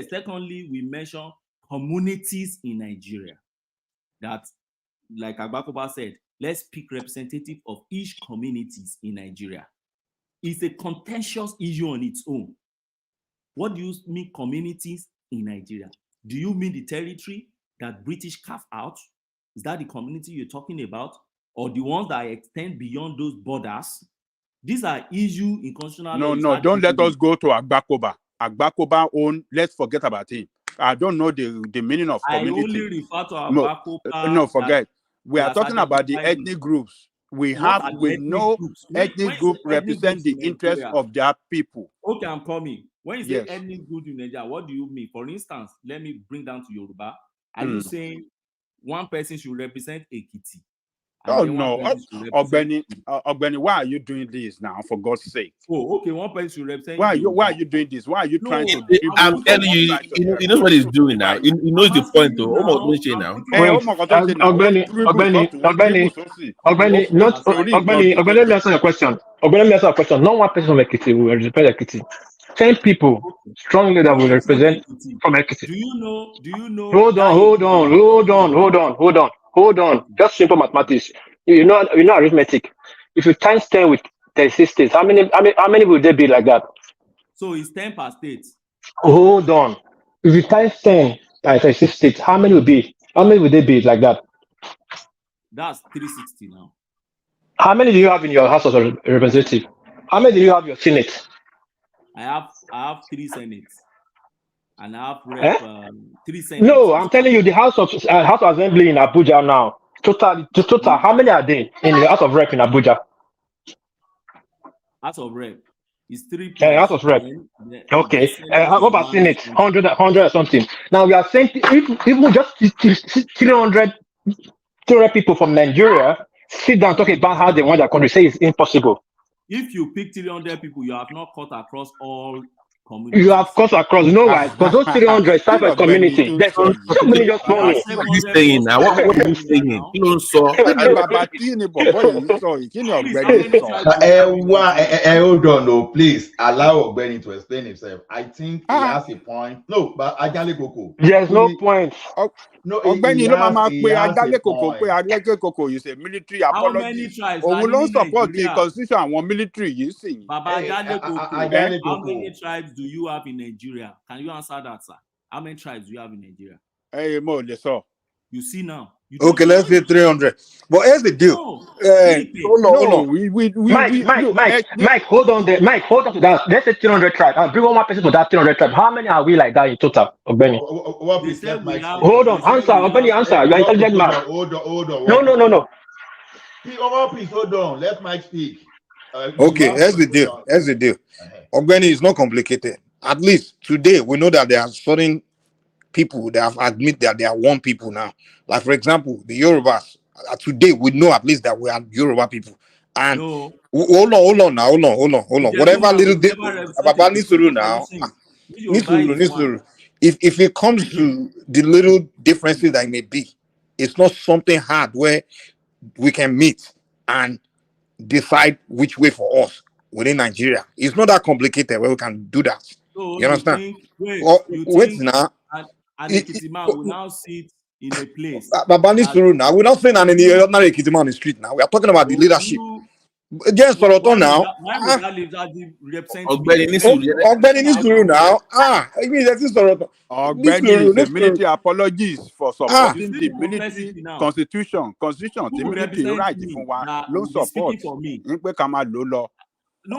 Secondly, we mention communities in Nigeria. That, like Agbakoba said, let's pick representative of each communities in Nigeria. It's a contentious issue on its own. What do you mean communities in Nigeria? Do you mean the territory that British carved out? Is that the community you're talking about? Or the ones that extend beyond those borders? These are issues in constitutional law. No, don't let us go to Agbakoba. Agbakoba own, let's forget about him. I don't know the meaning of community. I only refer to Agbakoba. No, forget. We are talking about the ethnic groups. We know ethnic group represent the interest of their people. Okay, I'm coming. When you say ethnic group in Nigeria, what do you mean? For instance, let me bring down to Yoruba. Are you saying one person should represent Ekiti? Oh no, Ogbeni, why are you doing this now? For God's sake! Oh, okay, one person should represent. Why are you doing this? Why are you trying to? I'm telling you, he knows what he's doing now. He knows the point, though. Ogbeni, let me answer your question. Let me answer your question. Not one person from Ekiti will represent Ekiti. 10 people strongly that will represent from Ekiti. Do you know? Hold on. Just simple mathematics. You know arithmetic. If you times 10 with 36 states, how many will there be like that? So it's 10 per state. Hold on. If you times 10 by 36 states, how many will they be like that? That's 360 now. How many do you have in your House of Representatives? How many do you have in your Senate? I have 3 senates. And I have 3 senates. No, I'm telling you, the House of Assembly in Abuja now. Total. How many are they in the House of Rep in Abuja? House of Rep is 3. House of Rep. Okay. What about Senate? 100 or something. Now we are saying even just 300 people from Nigeria sit down talk about how they want their country. Say it's impossible. If you pick 300 people, you have not cut across all communities. You have crossed across. You know why? Because those 300 start for community. There's so many just money. What are you saying now? What are you saying? You don't saw. Kí ni bàbá tí ni bọ̀bọ̀ yìí sọ yìí? Kí ni ọ̀gbẹ́ni sọ? Hold on, no, please allow Ogbeni to explain himself. I think he has a point. No, but Ajale Koko. There's no point. No, Ọ̀gbẹ́ni ló máa pe Ajale Koko point. pé Ajale Koko yìí ṣe military How many apology. tribes Òun are ló ń in support Nigeria? constitution àwọn military yìí sì. Baba Ajale Koko, Ajale how Koko. many tribes do you have in Nigeria? Can you answer that, sir? How many tribes do you have in Nigeria? Ẹ mo lè sọ. You see now. You Okay, let's say 300. But here's the deal. Hold on. We Mike, hold on there. Mike, hold on to that. Let's say 300 tribes. I'll bring one more person to that 300 tribes. How many are we like that in total, Ogbeni? Hold on, answer, Ogbeni, answer. You're an intelligent man. Hold on. No. Please hold on. Let Mike speak. Okay, here's the deal. Ogbeni is not complicated. At least today, we know that there are certain people that have admit that they are one people now. Like, for example, the Yorubas. Today, we know at least that we are Yoruba people. And hold on. Whatever little Baba Nisuru now. Nisuru. If it comes to the little differences that it may be, it's not something hard where we can meet and decide which way for us within Nigeria. It's not that complicated where we can do that. So you understand? Wait now. And Ekiti will now sit in a place. Babani Suru now. We're not saying any ordinary Ekiti man on the street now. We are talking about the leadership. Yes, Soroto now. Ogbeni Nisuru now. I mean that is Soroto. Ogbeni is a military apologies for supporting the military constitution. Constitution, the military right fún wa ló support. Nípé ká máa lò lọ. No,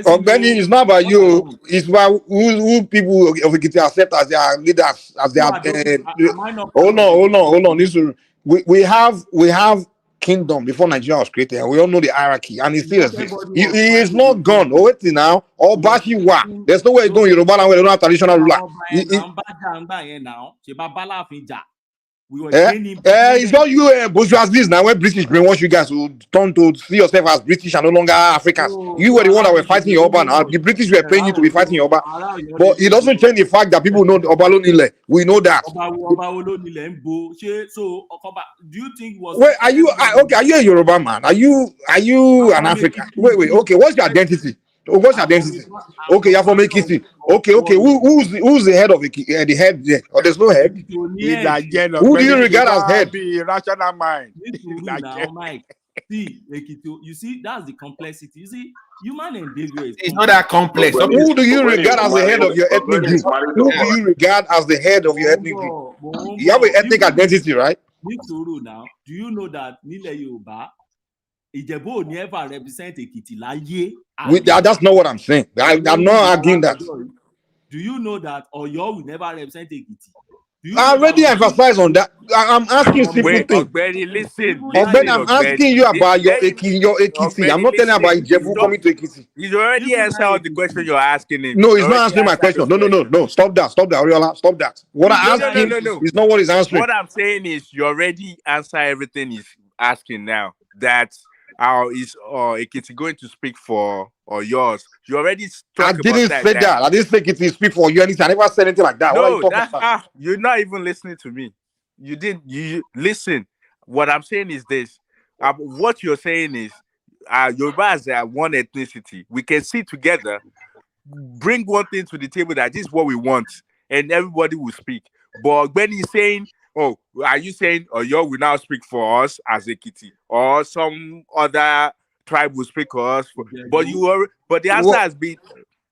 Ogbeni is not about you. It's about who people of Ekiti accept as their leaders, as their. Hold on. We have kingdom before Nigeria was created. We all know the hierarchy, and it still exists. He is not gone. Oh, wait now. Or Bashiwa. There's no way going Yoruba land where they don't have traditional ruler. It's not you bourgeoisie now where British brainwash you guys who turn to see yourself as British and no longer Africans. You were the one that were fighting Yoruba now. The British were paying you to be fighting Yoruba. But it doesn't change the fact that people know Obalo Nile. We know that. So, do you think was wait, are you okay? Are you a Yoruba man? Are you an African? Wait, okay, what's your identity? What's your identity? Okay, you're from Ekiti. Okay. Who's the head of Ekiti? The head there? Or there's no head? Who do you regard as head? Rational mind. See, you see, that's the complexity. You see, human endeavor is. It's not that complex. Who do you regard as the head of your ethnic group? Who do you regard as the head of your ethnic group? You have an ethnic identity, right? Now, do you know that Nile Yoruba? Ijebo never represent Ekiti láyé. That's not what I'm saying. I'm not arguing that. Do you know that Oyo will never represent Ekiti? I already emphasized on that. I'm asking simple things. Ogbeni, listen. Ogbeni, I'm asking you about your Ekiti. I'm not telling you about Ijebu coming to Ekiti. He's already answered the question you're asking him. No, he's not answering my question. No. Stop that, Ariola. Stop that. What I asked him is not what he's answering. What I'm saying is you already answer everything he's asking now. That is Ekiti going to speak for or yours? You already talked about that. I didn't say Ekiti speak for you. I never said anything like that. No, you're not even listening to me. You didn't. You listen. What I'm saying is this. What you're saying is Yorubas are one ethnicity. We can sit together, bring one thing to the table that this is what we want, and everybody will speak. But when he's saying, oh, are you saying Oyo will now speak for us as Ekiti, or some other tribe will speak for us? But the answer has been,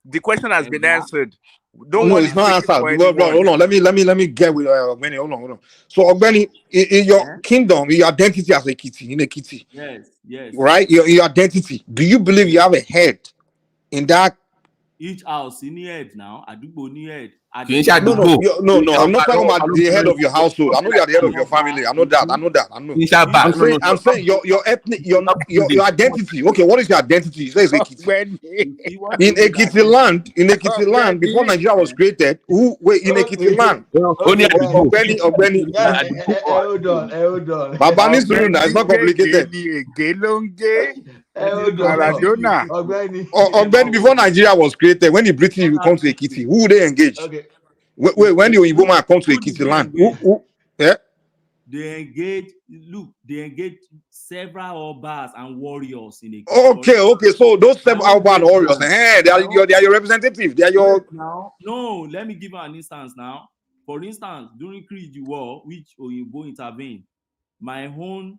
the question has been answered. No, it's not answered. Hold on. Let me get with Ogbeni. Hold on. So Ogbeni, in your kingdom, your identity as Ekiti, in Ekiti. Yes. Right? Your identity. Do you believe you have a head in that? Each house in the head now. Adubo in the head. No. I'm not talking about the head of your household. I know you are the head of your family. I know that. I'm saying your ethnic, your identity. Okay, what is your identity? It says Ekiti. In Ekiti land, before Nigeria was created, in Ekiti land? Ogbeni. Hold on. Babani Suruna, it's not complicated. Maradona. When before Nigeria was created, when the British will come to Ekiti, who would they engage? Okay. When the Igbo man come to Ekiti land, yeah? They engage. Look, they engage several obas and warriors in a. Okay. So those seven Alban warriors, they are your representative. They are your. Now, no. Let me give you an instance now. For instance, during Creed War, which Oyinbo intervened, my own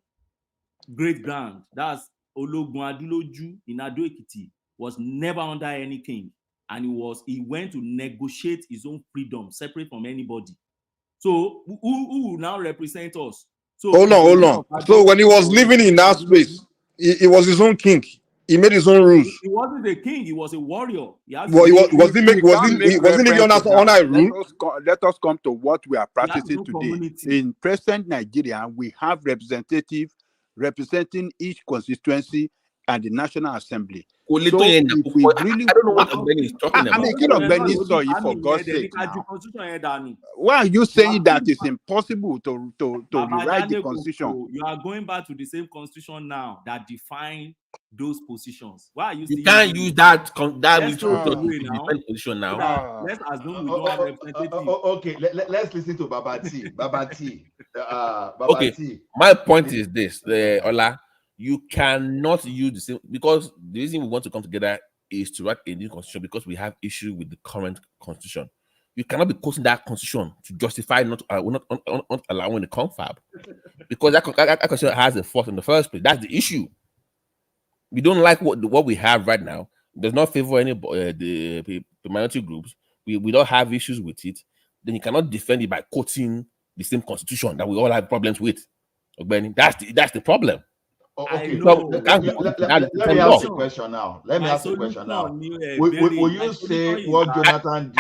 great grand, that's Ologun Aduloju in Ado Ekiti, was never under any king, and he went to negotiate his own freedom, separate from anybody. So who will now represent us? So Hold on. So when he was living in that space, he was his own king. He made his own rules. He wasn't a king. He was a warrior. Was he living under a rule? Let us come to what we are practicing today. In present Nigeria, we have representative representing each constituency and the National Assembly. So if we really, I don't know what Ogbeni is talking about. I'm a kid of Benny, sorry, for God's sake. Why are you saying that it's impossible to rewrite the constitution? You are going back to the same constitution now that define those positions. Why are you? You can't use that defend position now. Let's assume we don't have representative. Okay, let's listen to Babati. Babati. Okay, my point is this, Ola. You cannot use the same, because the reason we want to come together is to write a new constitution because we have issue with the current constitution. You cannot be quoting that constitution to justify not allowing the confab, because that constitution has a fault in the first place. That's the issue. We don't like what we have right now. It does not favor any the minority groups. We don't have issues with it. Then you cannot defend it by quoting the same constitution that we all have problems with. That's the problem. Okay, let me ask a question now. Will you say what Jonathan did?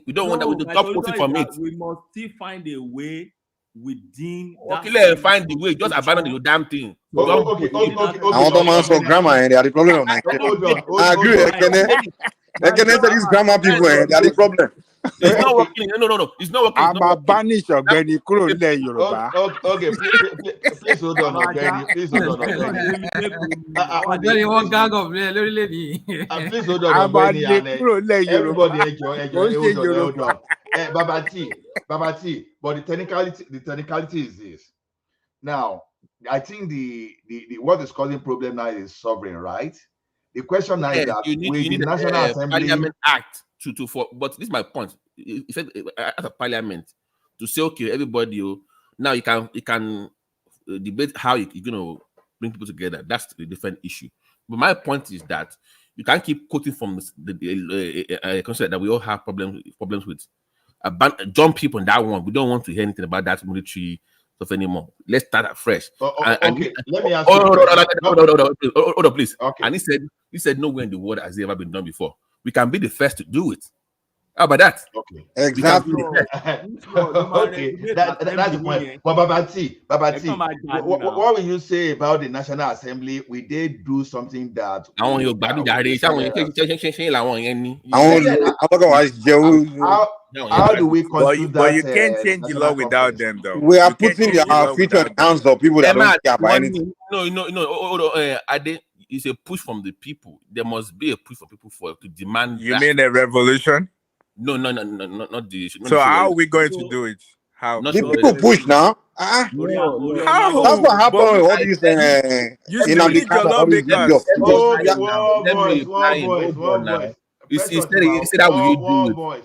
We don't want that. We stop quoting from it. We must still find a way within. Okay, find the way. Just abandon the damn thing. Okay. I want to answer grammar, and they are the problem. I agree. I can answer these grammar people, and they are the problem. It's not working. No. It's not working. I'm a banish Ogbeni kúrò nílẹ̀ Yorùbá. Okay, please hold on, Ogbeni. Please hold on, Ogbeni. Please hold on, Ogbeni. Everybody, hold on. Babati. But the technicality is this. Now, I think the what is causing problem now is sovereign, right? The question now is that you need the National Assembly Parliament Act but this is my point. It said as a parliament to say, okay, everybody now you can debate how you're gonna bring people together. That's a different issue. But my point is that you can't keep quoting from the concept that we all have problems with. Jump people in that one. We don't want to hear anything about that military stuff anymore. Let's start afresh. Okay, let me ask you. Hold on, please. Okay. And he said nowhere in the world has it ever been done before. We can be the first to do it. How about that? Okay. Exactly. Okay. That's the point. But Babati, what will you say about the National Assembly? Will they do something that? How do we consider but you can't change the law without them, though. We are putting our feet on the hands of people that don't care about anything. No. It's a push from the people. There must be a push for people to demand. You mean a revolution? No, not the. So how are we going to do it? How? The people push now. How? That's what happened with all these in America. All these videos. He said how will you do it?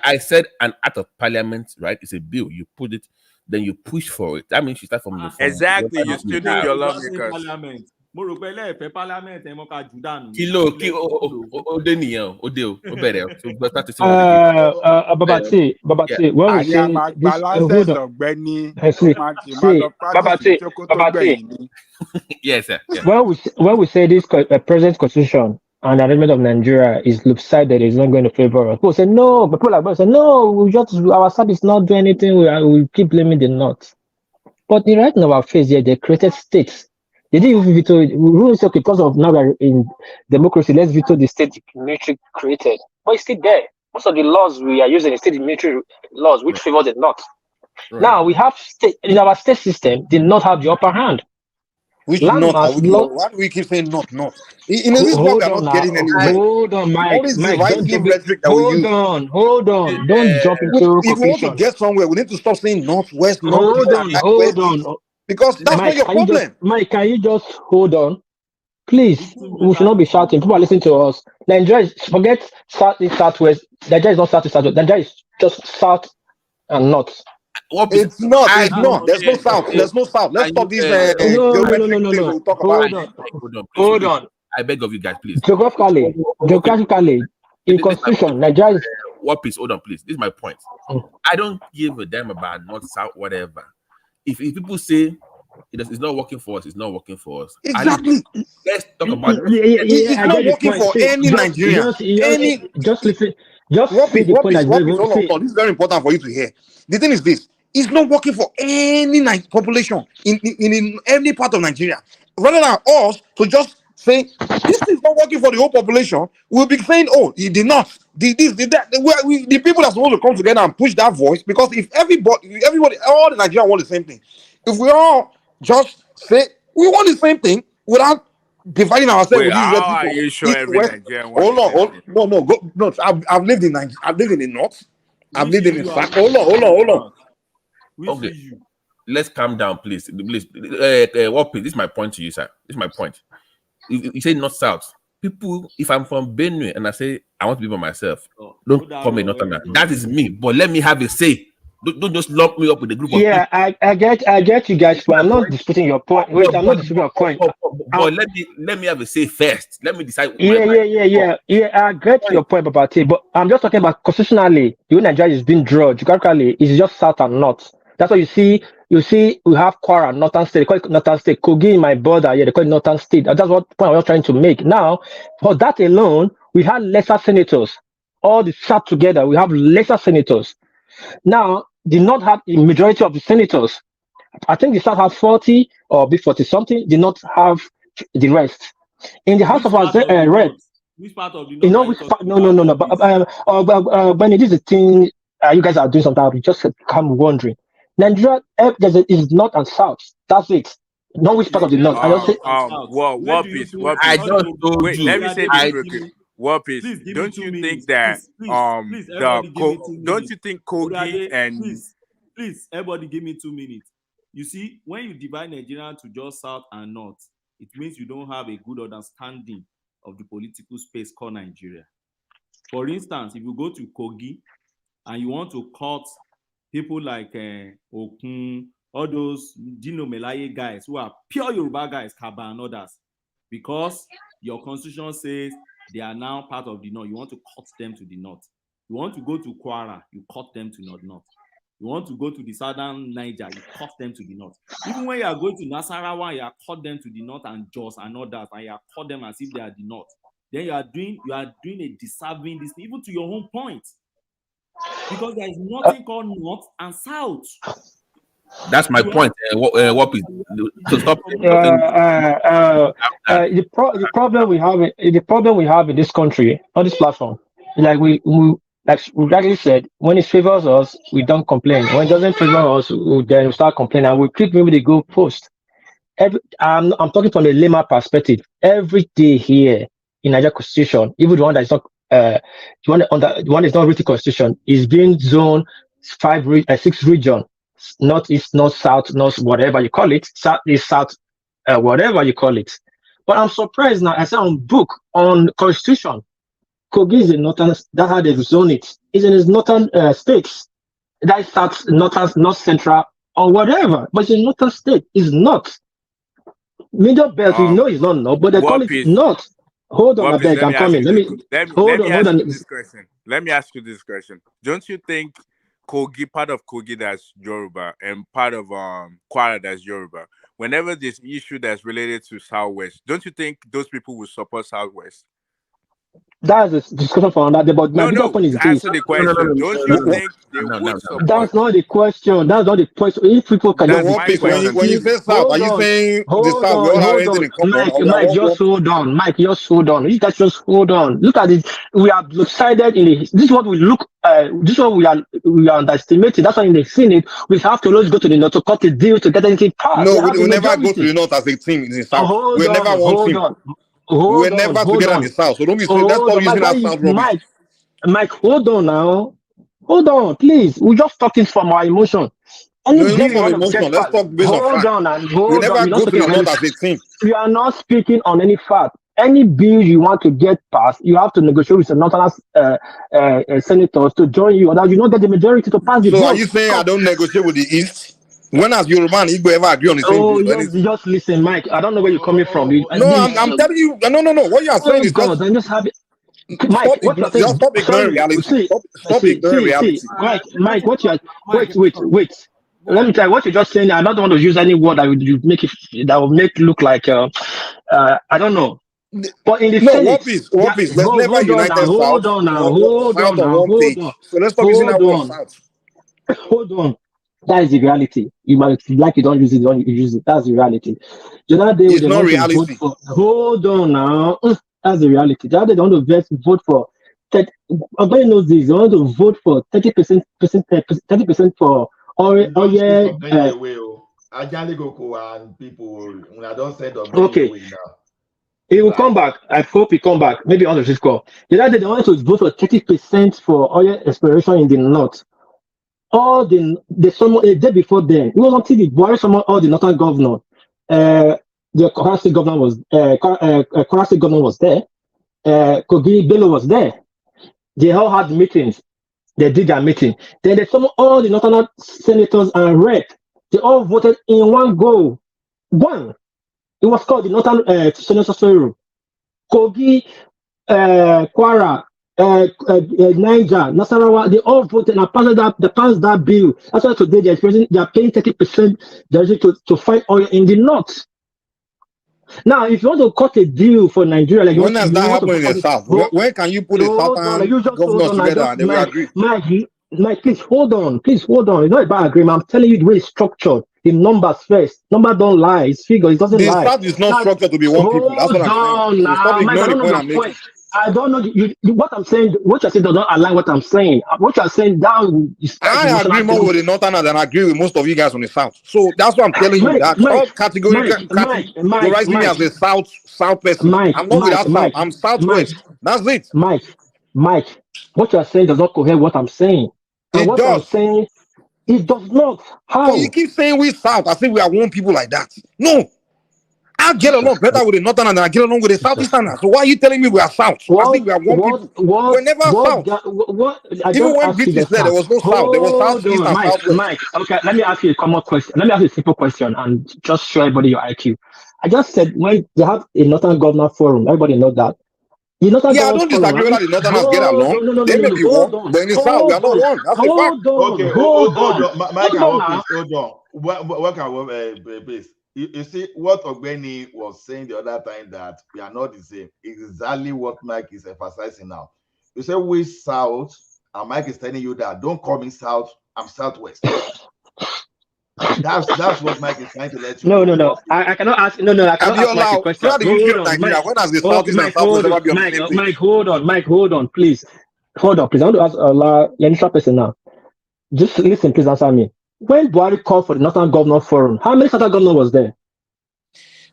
I said an act of parliament, right? It's a bill. You put it, then you push for it. That means you start from the exactly. You still need your lawmakers. Babati, when we say Babati, yes, sir. Yeah. When we say this present constitution and the arrangement of Nigeria is lopsided, it's not going to favor us. People say no, but people like us say no. Our side is not doing anything. We keep blaming the North. But right in our face here, they created states. They didn't even veto it. We say, okay, because of now we're in democracy, let's veto the state military created. But it's still there. Most of the laws we are using is still the military laws, which favor the North. Right. Now we have in our state system, did not have the upper hand. Which not? Landmass, Why do we keep saying not? In this one, we hold are on not now. getting anywhere. Hold on, All Mike. this Mike, don't divisive jump in. rhetoric that we use. Hold on. Don't jump into If we want to confusion. get somewhere, we need to stop saying northwest, northeast, Hold and on, southwest, hold on. because that's not your problem. Mike, can you just hold on? Please, we should not be shouting. People are listening to us. Nigeria is, forget southeast, southwest. Nigeria is not southeast, southwest. Nigeria is just south and north. It's not. It's not. There's no south. There's no south. Let's stop these geometric things we'll talk about. Hold on. I beg of you guys, please. Geographically, in constitution, Nigeria is. What piece? Hold on, please. This is my point. I don't give a damn about north, south, whatever. If people say it's not working for us, it's not working for us. Exactly. Let's talk about it's not working for any Nigerian. Just listen. Just say the point. Hold on. This is very important for you to hear. The thing is this: it's not working for any population in any part of Nigeria. Rather than us to just say this is not working for the whole population, we'll be saying, "Oh, it did not." The people are supposed to come together and push that voice, because if everybody, all the Nigerians want the same thing. If we all just say we want the same thing without dividing ourselves with these how are you sure every Nigerian wants I've lived in Nigeria. I've lived in the north. I've lived in the south. Hold on. Okay, let's calm down, please. Please, what? This is my point to you, sir. This is my point. You say north south. People, if I'm from Benue and I say I want to be by myself, don't call me northerner. That is me. But let me have a say. Don't just lock me up with a group of people. Yeah, I get you guys, but I'm not disputing your point. Wait, I'm not disputing your point. But let me have a say first. Let me decide. Yeah. I get your point about it, but I'm just talking about constitutionally. Nigeria is being drawn geographically. It's just south and north. That's what you see. You see, we have Kwara, Northern State. They call it Northern State. Kogi in my border, they call it Northern State. That's what point I was trying to make. Now, for that alone, we had lesser senators. All the sat together, we have lesser senators. Now, did not have a majority of the senators. I think the South has 40 or be 40 something. Did not have the rest. In the House of Reps, which part of the no. But when it is a thing, you guys are doing something. I just come wondering. Nigeria is north and south. That's it. Not which part of the north. I just say. What piece? I just told Wait, you. let me say this real quick. What piece? Don't you think that don't you think Kogi and please everybody give me 2 minutes. You see, when you divide Nigeria to just south and north, it means you don't have a good understanding of the political space called Nigeria. For instance, if you go to Kogi and you want to cut people like Okun, all those Dino Melaye guys who are pure Yoruba guys, Kaba and others, because your constitution says they are now part of the north, you want to cut them to the north. You want to go to Kwara, you cut them to north. You want to go to the southern Niger, you cut them to the north. Even when you are going to Nasarawa, you are cut them to the north, and Jos and others, and you are cut them as if they are the north. Then you are doing a disserving this, even to your own point. Because there is nothing called north and south. That's my point. What is to stop? The problem we have in this country on this platform, like we rightly said, when it favors us, we don't complain. When it doesn't favor us, then we start complaining, and we keep maybe the goal post. I'm talking from a layman perspective. Every day here in Nigeria Constitution, even the one that is not the one that's not written Constitution, is being zoned 6 region. North, east, north, south, north, whatever you call it, south, east, south, whatever you call it. But I'm surprised now. I said on book on Constitution, Kogi is in northern. That's how they've zoned it. It's in its northern states. That is south, north central, or whatever. But it's in northern state. It's not. Middle belt, we know it's not north, but they call it north. Hold on, I beg. I'm coming. Let me ask you this question. Don't you think Kogi, part of Kogi that's Yoruba, and part of Kwara that's Yoruba, whenever there's issue that's related to Southwest, don't you think those people will support Southwest? That's a discussion for another day. But my bigger point is this. Answer the question. Don't you think they would support? That's not the question. That's not the question. If people can No, One Piece. When you say South, are you saying the South? We all have anything in common? Mike, just hold on. Mike, just hold on. You guys just hold on. Look at it. We are decided in the. This is what we look. This is what we are underestimating. That's why in the Senate we have to always go to the North to cut the deal to get anything passed. No, we never go to the North as a team in the South. We never one team. We were never together in the South. So don't be saying. Let's stop using that South rubbish. Mike, hold on now. Hold on, please. We're just talking from our emotion. No, it's not from emotion. Let's talk based on fact. Hold on and hold we on. never go to the North as a team. We are not speaking on any fact. Any bill you want to get passed, you have to negotiate with the Northern senators to join you, or that you don't get the majority to pass the bill. So are you saying I don't negotiate with the East? When has Yoruba and Igbo ever agree on the same bill? Just listen, Mike. I don't know where you're coming from. I'm telling you. No. What you are saying is God. Just have it. Mike, stop ignoring reality. Stop ignoring reality. Mike, what you are wait. Let me tell you what you're just saying. I don't want to use any word that would make it look like I don't know. But in the Senate, One piece. Let's never unite South. Hold on. So let's stop using that word South. Hold on. That is the reality. You might like you don't use it, you don't use it. That's the reality. The other day it's not reality. Hold on now. That's the reality. The other day they want to vote for. Everybody knows this. They want to vote for 30% for and people when I don't send them okay. Now. He will come back. I hope he come back. Maybe on the score. The other day they wanted to vote for 30% for oil exploration in the north. All the day before then, it was until the Buhari summoned all the northern governor. The Kwara State governor was there. Kogi Bello was there. They all had meetings. They did their meeting. Then they summoned all the northern senators and rep. They all voted in one go. One. It was called the Northern Senator Forum. Kogi, Kwara, Niger, Nasarawa, they all voted and passed that bill. That's why today they are paying 30% to find oil in the north. Now, if you want to cut a deal for Nigeria, like when does that happen in the south? When can you put the southern governors together and they will agree? Mike, please hold on. It's not about agreement. I'm telling you the way it's structured. The numbers first. Number don't lie. It's figures. It doesn't lie. The south is not structured to be one people. That's what I'm saying. So stop ignoring the point I'm making. I don't know what I'm saying. What you're saying does not align what I'm saying. What you're saying down is. I agree more with the northerners than I agree with most of you guys on the south. So that's what I'm telling you. That stop categorizing me as a south person. I'm not with that south. I'm southwest. That's it. Mike, what you're saying does not cohere what I'm saying. And what I'm saying, it does not. How? So you keep saying we south. I think we are one people like that. No. I get along better with the northerners than I get along with the southeasterners. So why are you telling me we are south? I think we are one people. We're never south. Even when British said there was no south, there was southeast and southwest. Mike, okay, let me ask you a common question. Let me ask you a simple question and just show everybody your IQ. I just said when they have a Northern Governor Forum, everybody knows that. I don't disagree whether the northerners get along. They may be one, but in the south, we are not one. That's a fact. Okay, hold on. Mike, hold on. What can we base? You see what Ogbeni was saying the other time that we are not the same. Exactly what Mike is emphasizing now. You say we south, and Mike is telling you that don't call me south. I'm southwest. That's what Mike is trying to let you know. No. I cannot ask. No. I cannot ask Mike a question. When has the southeast and southwest ever been on the same page? Mike, hold on, please. Hold on, please. I want to ask a neutral person now. Just listen, please answer me. When Buhari called for the Northern Governor Forum, how many Southern governors was there?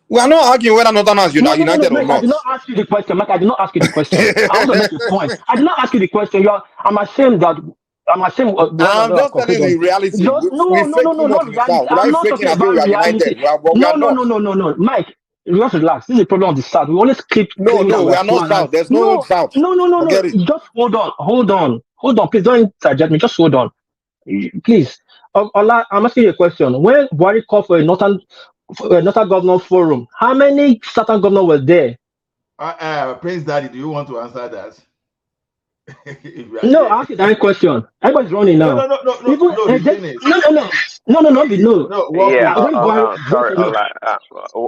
We are not arguing whether Northerners are united or not. I did not ask you the question, Mike. I did not ask you the question. I want to make a point. I did not ask you the question. I'm ashamed. I'm just telling you the reality. No. I'm not talking about reality. No. Mike, just relax. This is the problem of the South. We always keep. No, we are not South. There's no South. No. Just hold on. Please don't interject me. Just hold on. Please. Ola, I'm asking you a question. When Buhari called for a Northern Governor Forum, how many Southern governors were there? Prince Daddy, do you want to answer that? No, ask you that question. Everybody's running now. No. No. Yeah, When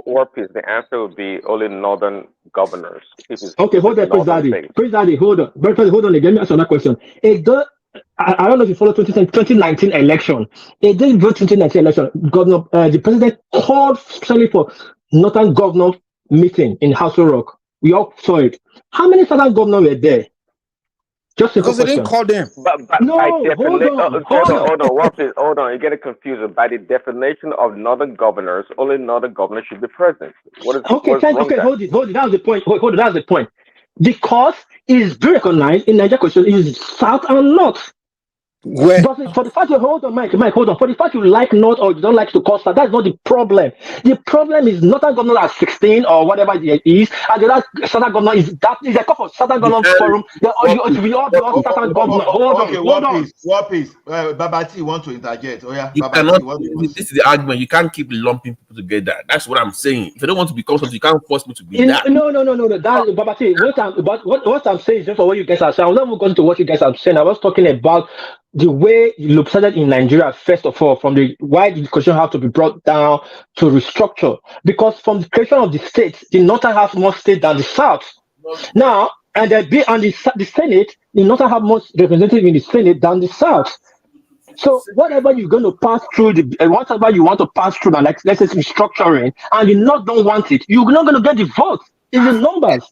Warp is the answer would be only northern governors. Okay, If hold it's on, Prince northern Daddy. based. Prince Daddy, hold on. Hold on. Let me ask another question. I don't know if you follow 2019 election. It didn't vote 2019 election. Governor, the president called specially for Northern Governor meeting in House of Rock. We all saw it. How many Southern governors were there? Just simple Because they didn't question. call them. But by No, definition, hold on. hold on. You're getting confused. By the definition of northern governors, only northern governors should be present. What's wrong there? Hold it. That's the point. Hold it. That's the point. Because it's been recognized in Nigeria question is South and North. Where? But for the fact you hold on, Mike, hold on. For the fact you like North or you don't like to call South, that's not the problem. The problem is Northern governor at 16 or whatever it is, and the other Southern governor is that is a call for Southern governor forum. We all be Southern governor. Okay, what piece? Babati want to interject. Oh yeah, You Babati, cannot. what do you want to This is the argument. You can't keep lumping people together. That's what I'm saying. If you don't want to become something, you can't force me to be that. No. That's Babati. What I'm saying is just for what you guys are saying. I'm not even going to what you guys are saying. I was talking about the way you look at it in Nigeria, first of all, from the why the constitution have to be brought down to restructure. Because from the creation of the states, the Northern have more states than the South. Now, and the Senate, the Northern have more representatives in the Senate than the South. So whatever you're going to pass through, whatever you want to pass through, and like let's say restructuring, and you not don't want it, you're not going to get the vote. It's the numbers.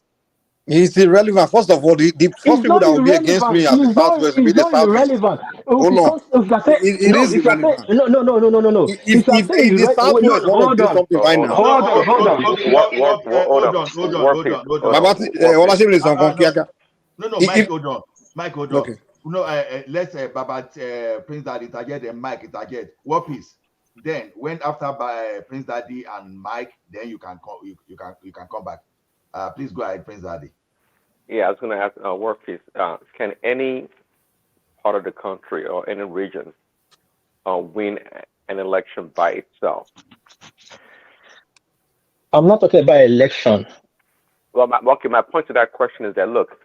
It's irrelevant. First of all, the first people that will be against me as the Southwest will be the Southeast. Irrelevant. Hold on. It is irrelevant. No. If the Southwest want to do something right now, Hold on. Mike, hold on. Okay. No, let's Prince Daddy interject and Mike interject. What piece? Then when after by Prince Daddy and Mike, then you can come back. Please go ahead, Prince Daddy. Yeah, I was going to ask Warp piece. Can any part of the country or any region win an election by itself? I'm not talking about election. Well, my point to that question is that look,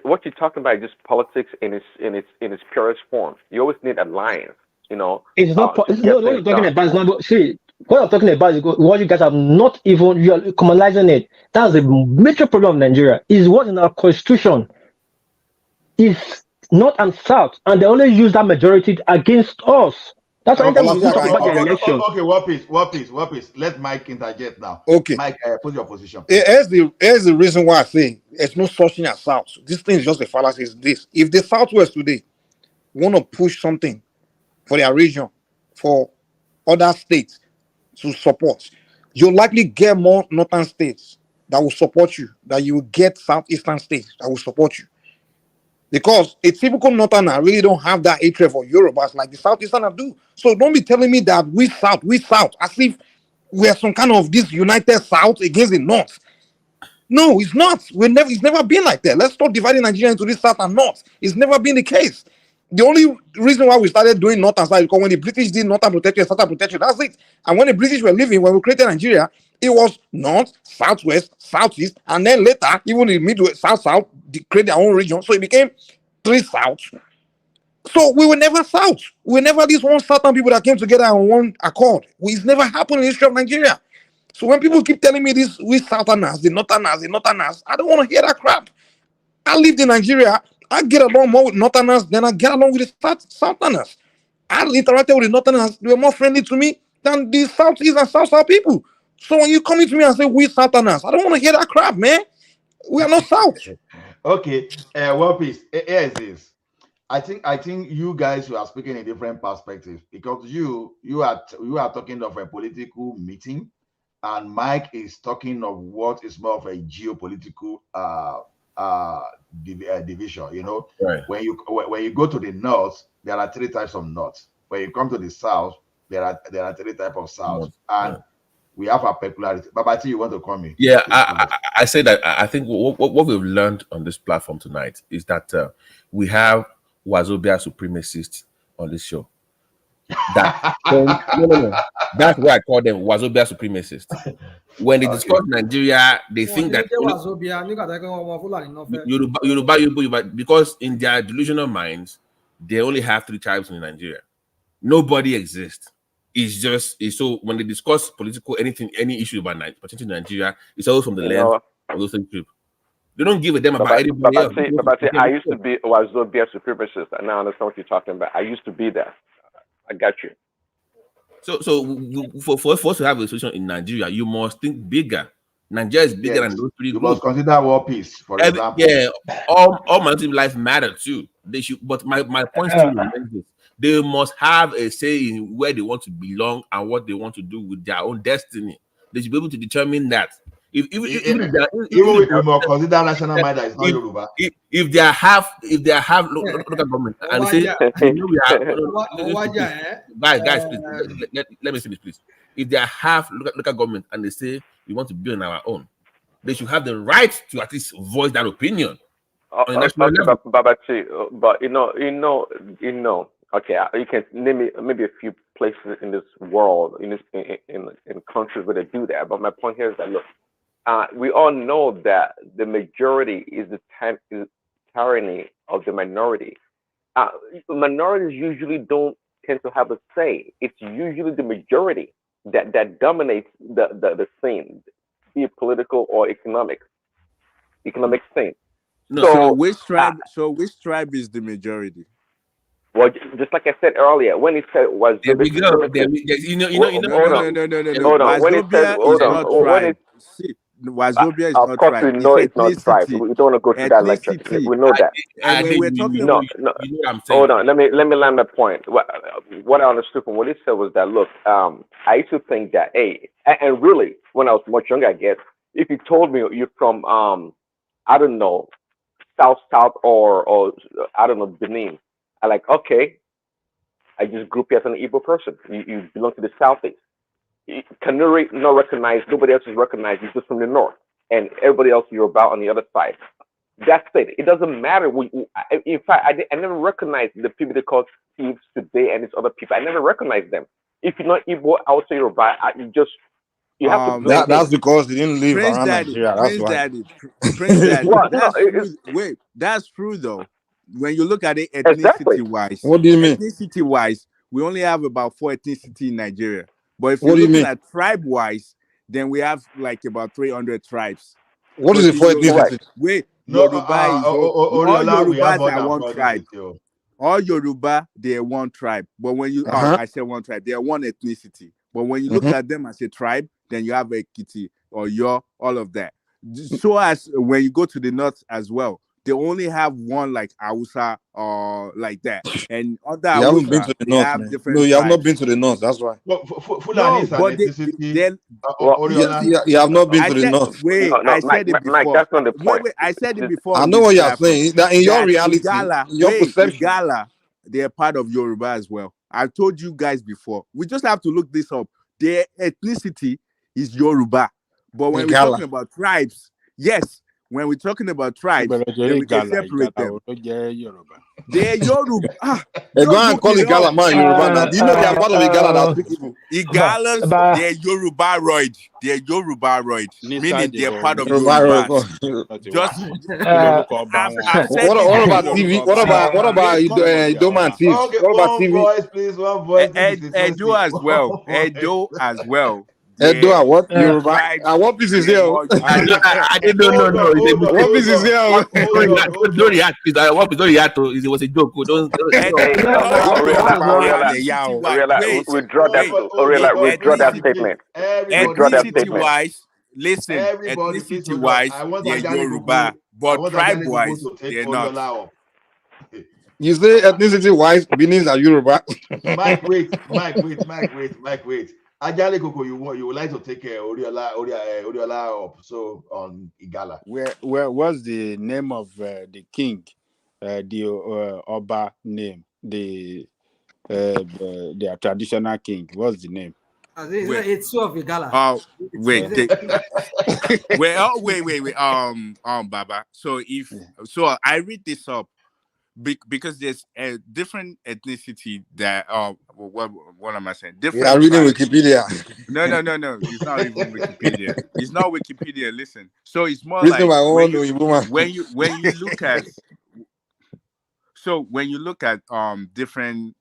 what you're talking about is just politics in its purest form. You always need alliance, you know. It's not. What you're talking about is not. See, what I'm talking about is what you guys have not even. You are communalizing it. That's the major problem of Nigeria. Is what in our constitution is North and South, and they only use that majority against us. That's why we talk about the election. Okay, what piece? Let Mike interject now. Okay. Mike, put your position. Here's the reason why I say there's no such thing as South. This thing is just a fallacy. Is this? If the Southwest today want to push something for their region, for other states to support, you'll likely get more northern states that will support you than you will get southeastern states that will support you. Because a typical northerner really don't have that hatred for Yorubas like the southeasterners do. So don't be telling me that we south, as if we're some kind of this united south against the north. No, it's not. It's never been like that. Let's stop dividing Nigeria into this south and north. It's never been the case. The only reason why we started doing north and south is because when the British did northern protection, southern protection, that's it. And when the British were leaving, when we created Nigeria, it was north, southwest, southeast, and then later, even in the middle, south, they created their own region. So it became 3 south. So we were never south. We were never these one southern people that came together on one accord. It's never happened in the history of Nigeria. So when people keep telling me this, we southerners, the northerners, I don't want to hear that crap. I lived in Nigeria. I get along more with northerners than I get along with the southerners. I interacted with the northerners. They were more friendly to me than the southeast and south people. So when you come to me and say we southerners, I don't want to hear that crap, man. We are not south. Okay, well, please, here is this. I think you guys are speaking in different perspectives because you are talking of a political meeting, and Mike is talking of what is more of a geopolitical division. You know, right. When you go to the north, there are 3 types of north. When you come to the south, there are 3 types of south, and we have a peculiarity. Babati, you want to call me? Yeah, I say that I think what we've learned on this platform tonight is that we have Wazobia supremacists on this show. No. That's why I call them Wazobia supremacists. When they discuss Nigeria, they think that Yoruba, because in their delusional minds, they only have 3 tribes in Nigeria. Nobody exists. It's so when they discuss political any issue about potential Nigeria, it's always from the You lens know, of those group. They don't give a damn about Baba, anybody else. I used to be was a supremacist. I now understand what you're talking about. I used to be there. I got you. So for us to have a solution in Nigeria, you must think bigger. Nigeria is bigger than Yes, those three you groups. must consider war peace, for example. Yeah, all minority life matter too. They should, but my point still remains this: they must have a say in where they want to belong and what they want to do with their own destiny. They should be able to determine that. If We must consider national mind that is not Yoruba. if they are half local government and they say we are guys please let me finish please. If they are half local government and they say we want to be on our own, they should have the right to at least voice that opinion on a national Okay, level. but okay, you can name me maybe a few places in this world, in countries where they do that. But my point here is that look, we all know that the majority is the tyranny of the minority. Minorities usually don't tend to have a say. It's usually the majority that dominates the scene, be it political or economic scene. So which tribe is the majority? Well, just like I said earlier, when he said was there we go. Hold on. When he said, hold on, when it, Wazobia is of not course tribe. we It's know it's not tribe. ethnicity. We don't want to go through that lecture. We know that. And when we're talking No, about no. You know what I'm saying? Hold on. Let me land my point. What I understood from what he said was that look, I used to think that and really when I was much younger, I guess if you told me you're from I don't know, South or I don't know, Benin, I like okay. I just group you as an Igbo person. You belong to the Southeast. Kanuri not recognized. Nobody else is recognized. You're just from the north, and everybody else you're about on the other side. That's it. It doesn't matter. In fact, I never recognized the people they call thieves today and it's other people. I never recognized them. If you're not Igbo, I would say you're about. You have to blend that's in. because they didn't live Prince around Daddy, Nigeria. That's why. Prince Daddy. Well, no, That's true. Wait, that's true though. When you look at it exactly. ethnicity-wise, What do you mean? we only have about 4 ethnicity in Nigeria. But if What you're do you looking mean? at tribe-wise, then we have like about 300 tribes. What is Because it for ethnicity? wait, No, Yoruba is all Oriola, we have Yorubas more are than one 4 tribe. ethnicity. All Yoruba, they're one tribe. But when you, I said one tribe, they're one ethnicity. But when you look at them as a tribe, then you have Ekiti or Yo, all of that. So as when you go to the north as well, they only have one like Hausa or like that. And under You haven't been Hausa, to the they north, have man. No, different you have not tribes. been to the north. That's why. But Fulani No, is an but ethnicity. You Oriola. have not been I to the said, north. wait, No, I Mike, said it Mike, before. that's not the point. Wait, I said it before I on know this what you're platform. saying. That in your That reality, in your perception. Igala, they're part of Yoruba as well. I've told you guys before. We just have to look this up. Their ethnicity is Yoruba. But when we're talking Igala. about tribes, yes, when we're talking about tribes, then we can separate them. They're Yoruba. Hey, go Just and look call it up. Igala man Yoruba now. Do you know they are part of Igala that speak Igbo? Igalas, they're Yoruba-roid. They're Yoruba-roid, meaning they're part of Yoruba. Yorubas. Just, I've said this What about before. TV? See, What about wait, Idoma Thieves? Okay, What about one TV? voice, please. One voice. This is Edo interesting. as well. One voice. Edo as well. Edo, They're what? Yoruba. tribes. What piece is They're here? more Yoruba. I didn't know. Hold on, hold on, What hold piece is on, here? Don't react, please. What don't react to? It was a joke. Don't. Hey, Oriola, we draw that statement. We draw that statement. Ethnicity-wise, listen, Everybody, please hold on. ethnicity-wise, I want they're Ajani Yoruba. But Kuku tribe-wise, to take they're not. Oriola up. You say ethnicity wise, Benin's are Yoruba. Mike, wait. Ajani Kuku, you would like to take Oriola up. So on Igala. Where what's the name of the king? The Oba name, their traditional king. What's the name? It's two of Igala. Oh, wait. Wait. Baba. So I read this up because there's a different ethnicity that what am I saying? We Different are reading tribes. Wikipedia. No. It's not even Wikipedia. It's not Wikipedia. Listen. So it's more Reading like my own Oyibo when you look at. So when you look at different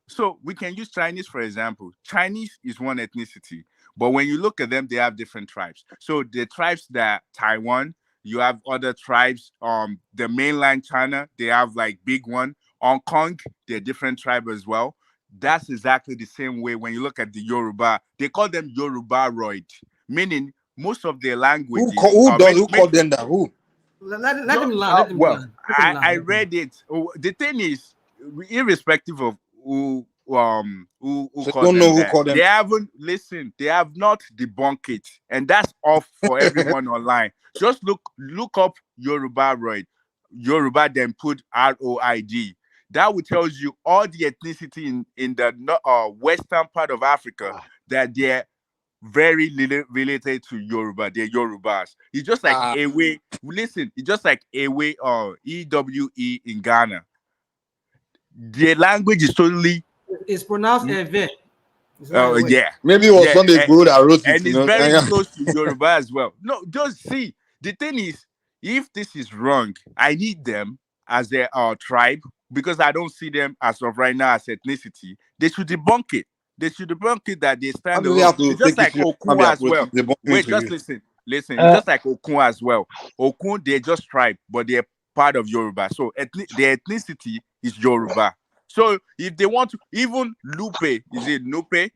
So we can use Chinese, for example. Chinese is one ethnicity, but when you look at them, they have different tribes. So the tribes that Taiwan, you have other tribes. The mainland China, they have like big one. Hong Kong, they're different tribe as well. That's exactly the same way when you look at the Yoruba. They call them Yoruba-roid, meaning most of their languages. Who called them that? Who? Let him learn. Let him Well, learn. Let him learn. I read it. The thing is, irrespective of who So called don't them know who that, called them. they haven't listened. They have not debunked it, and that's off for everyone online. Just look up Yoruba Roid, Yoruba, then put ROID. That will tell you all the ethnicity in the western part of Africa that they're very related to Yoruba. They're Yorubas. It's just like Ewe. Listen, it's just like Ewe or EWE in Ghana. Their language is totally. It's pronounced Eve. Yeah. Maybe it was Sunday Guru that wrote it. And it's very close to Yoruba as well. No, just see. The thing is, if this is wrong, I need them as their tribe because I don't see them as of right now as ethnicity. They should debunk it. They should debunk it that they stand alone. It's just like Okun as well. Wait, just listen. Listen, it's just like Okun as well. Okun, they're just tribe, but they're part of Yoruba. So their ethnicity is Yoruba. So if they want to, even Lupe, is it Lupe?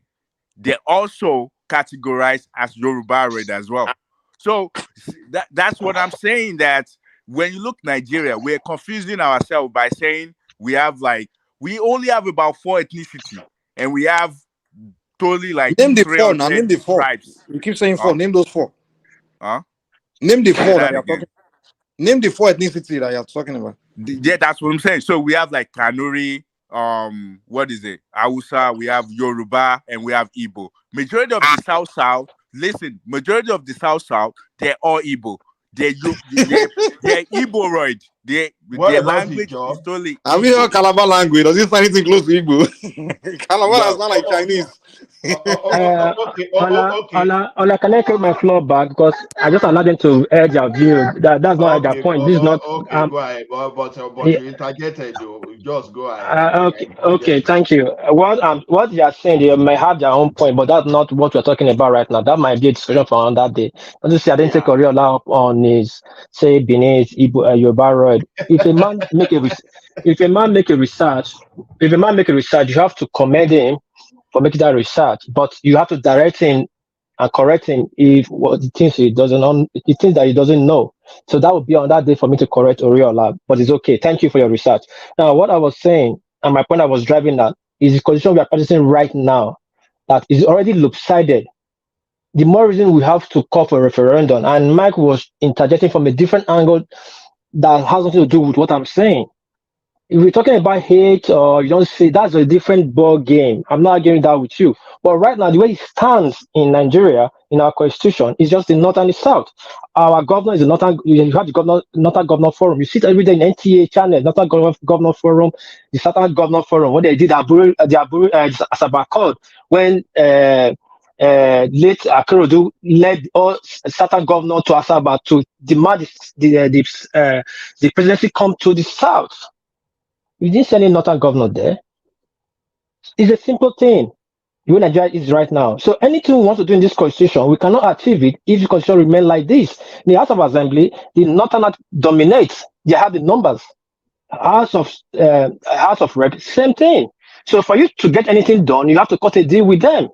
They're also categorized as Yoruba red as well. So that's what I'm saying, that when you look Nigeria, we're confusing ourselves by saying we only have about 4 ethnicity and we have totally like name the 4 now. Name the 4 tribes. You keep saying 4. Name those 4. Name the 4 that you're talking. Name the 4 ethnicity that you're talking about. Yeah, that's what I'm saying. So we have like Kanuri, what is it? Hausa, we have Yoruba, and we have Igbo. Majority of the South, listen, majority of the South, they're all Igbo. They're Igbo-roid. Their language is totally. Have you heard Calabar language? Does it sound anything close to Igbo? Calabar is not like Chinese. Ola, can I take my floor back because I just allowed them to air their view. That's not their point. This is not. Go ahead, but you interjected. You just go ahead. Okay. Thank you. What you are saying, they may have their own point, but that's not what we're talking about right now. That might be a discussion for another day. Obviously, I didn't take a real up on his say Benin, Yoruba Road. If a man make a research, you have to commend him for making that research, but you have to direct him and correct him if the things he doesn't know. So that would be on that day for me to correct Oriola, but it's okay. Thank you for your research. Now, what I was saying, and my point I was driving at, is the condition we are practicing right now that is already lopsided. The more reason we have to call for a referendum, and Mike was interjecting from a different angle that has nothing to do with what I'm saying. If we're talking about hate or you don't say, that's a different ball game. I'm not arguing that with you. But right now, the way it stands in Nigeria, in our constitution, is just the north and the south. Our governor is the northern. You have the northern governor forum. You see it every day in NTA channel, northern governor forum, the southern governor forum. What they did, as a called when late Akerodu led all southern governor to Asaba to demand the presidency come to the south. You didn't send any northern governor there. It's a simple thing. The way Nigeria is right now. So anything we want to do in this constitution, we cannot achieve it if the constitution remains like this. In the House of Assembly, the northern dominates. They have the numbers. House of Rep, same thing. So for you to get anything done, you have to cut a deal with them.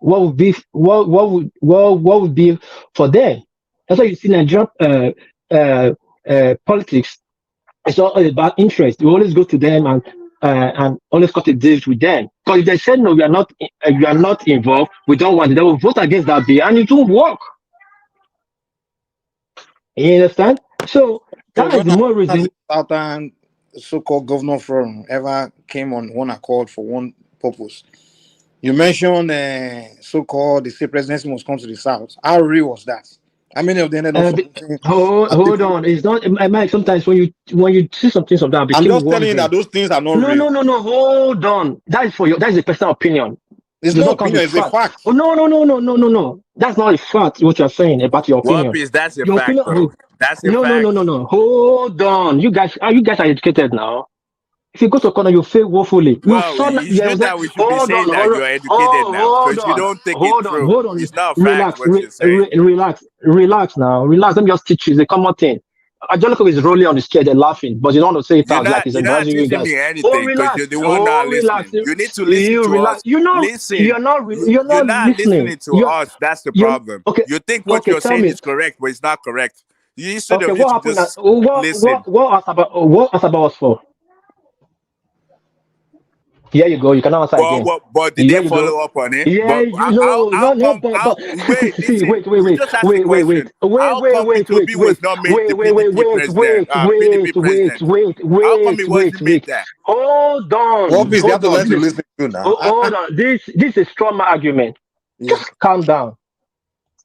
What would be for them? That's why you see Nigerian politics. It's not about interest. You always go to them and always cut a deal with them. Because if they say no, we are not involved, we don't want it, they will vote against that bill and it won't work. You understand? So that is the more reason. Southern so-called governor forum ever came on one accord for one purpose. You mentioned so-called the state presidency must come to the south. How real was that? How many of them ended up hold on. It's not, Mike, sometimes when you see some things of that, I'm just telling you that those things are not real. No, hold on. That is a personal opinion. It's not opinion, it's a fact. Oh, no. That's not a fact, what you're saying about your opinion. That's a your fact, opinion, though. That's a fact. No. Hold on. You guys are educated now. If you go to corner, you fail woefully. You Well, saw that. it's Yeah, you that we should be hold saying on, that hold on, you're educated now. So hold if you on, don't take it hold on, through, hold on. it's not fact Relax, what you're saying. relax now. Relax. Let me just teach you. It's a common thing. Angelico is rolling on his chair, they're laughing, but you don't want to say it out like he's You're not embarrassing you teaching guys. me Oh, anything because relax. you're the one Oh, not relax. listening. You need to listen You to relax. us. Listen. You're You're not not listening. listening to us. That's the You're problem. okay. You think what Okay, you're tell saying me. is correct, but it's not correct. You instead Okay, of you what to happened? just listen. What Asaba was for? Here you go. You cannot answer again. But did Here they you go. follow up on it? Yeah, But how come? but Wait, see, listen. We just asked the question. How come Peter Obi was not made the PDP president? PDP president. How come he wasn't made that? Hold on, Obviously, you have hold to on. learn to listen to now. Hold on. This is a strong argument. Yeah. Just calm down.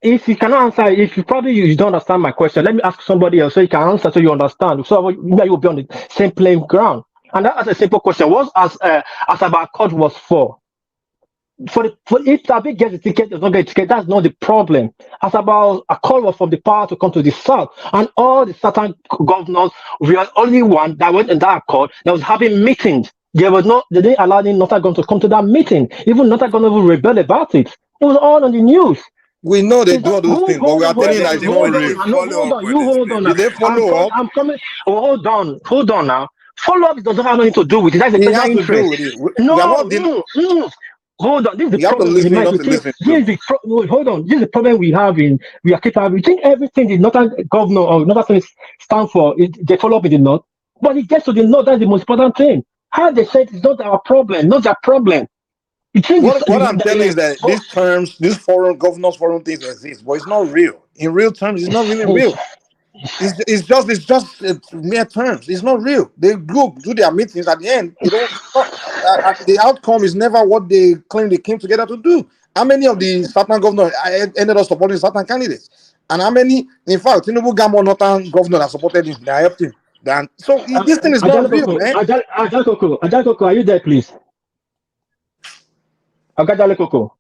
If you cannot answer, if you don't understand my question, let me ask somebody else so you can answer so you understand. So maybe you'll be on the same playing ground. And that's a simple question. What Asaba Accord was for if Tabi gets the ticket, does not get the ticket, that's not the problem. As about a call was from the power to come to the south, and all the southern governors, we are only one that went in that accord that was having meetings. They didn't allow the northern governor to come to that meeting. Even northern governor will rebel about it. It was all on the news. We know they do all those things, but we are telling you that it's not real. Did they follow up? I'm coming. Oh, hold on now. Follow up doesn't have anything to do with it. That's a It personal has to do interest. with it. No. Hold on, this is the You have to problem. listen Mike, not to listen this is the hold on. This is the problem we have in we are capable. We think everything the northern governor or northern stand for they follow up with the north, but it gets to the north. That's the most important thing. How they said it's not our problem, not their problem. You think what I'm telling is that these terms, these foreign governors, foreign things exist, but it's not real. In real terms, it's not really real. It's just mere terms. It's not real. They do their meetings at the end. They don't. The outcome is never what they claim they came together to do. How many of the Southern governors ended up supporting Southern candidates? And how many, in fact, Tinubu got more Northern governor that supported him, that helped him. So this thing is not real, man. Ajalkoko, are you there, please? Ajalkoko.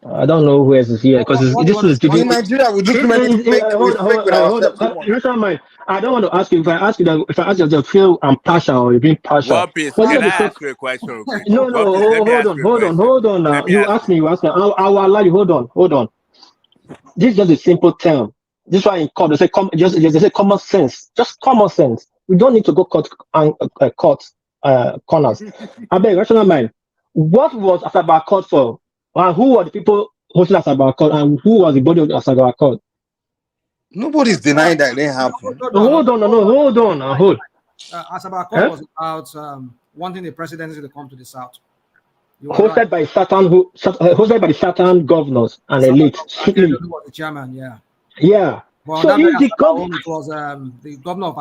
I don't know who else is here because this is in Nigeria. We do too many fake. We fake with ourselves too much. I don't want to ask you. If I ask you that, if I ask you, that feel I'm partial or you're being partial. One Piece, can I ask you a question real quick? No, hold on. Now you ask me. I will allow you. Hold on. This is just a simple term. This is why in court they say they say common sense. Just common sense. We don't need to go cut corners. I beg, rational mind. What was Asaba Accord for? And who were the people hosting Asaba Accord? And who was the body of Asaba Accord? Nobody's denying that it didn't happen. Hold on. Asaba Accord was about wanting the presidency to come to the south. Hosted by the Saturn governors and elites. Was the chairman, yeah. Yeah. Well, so if the it was the governor of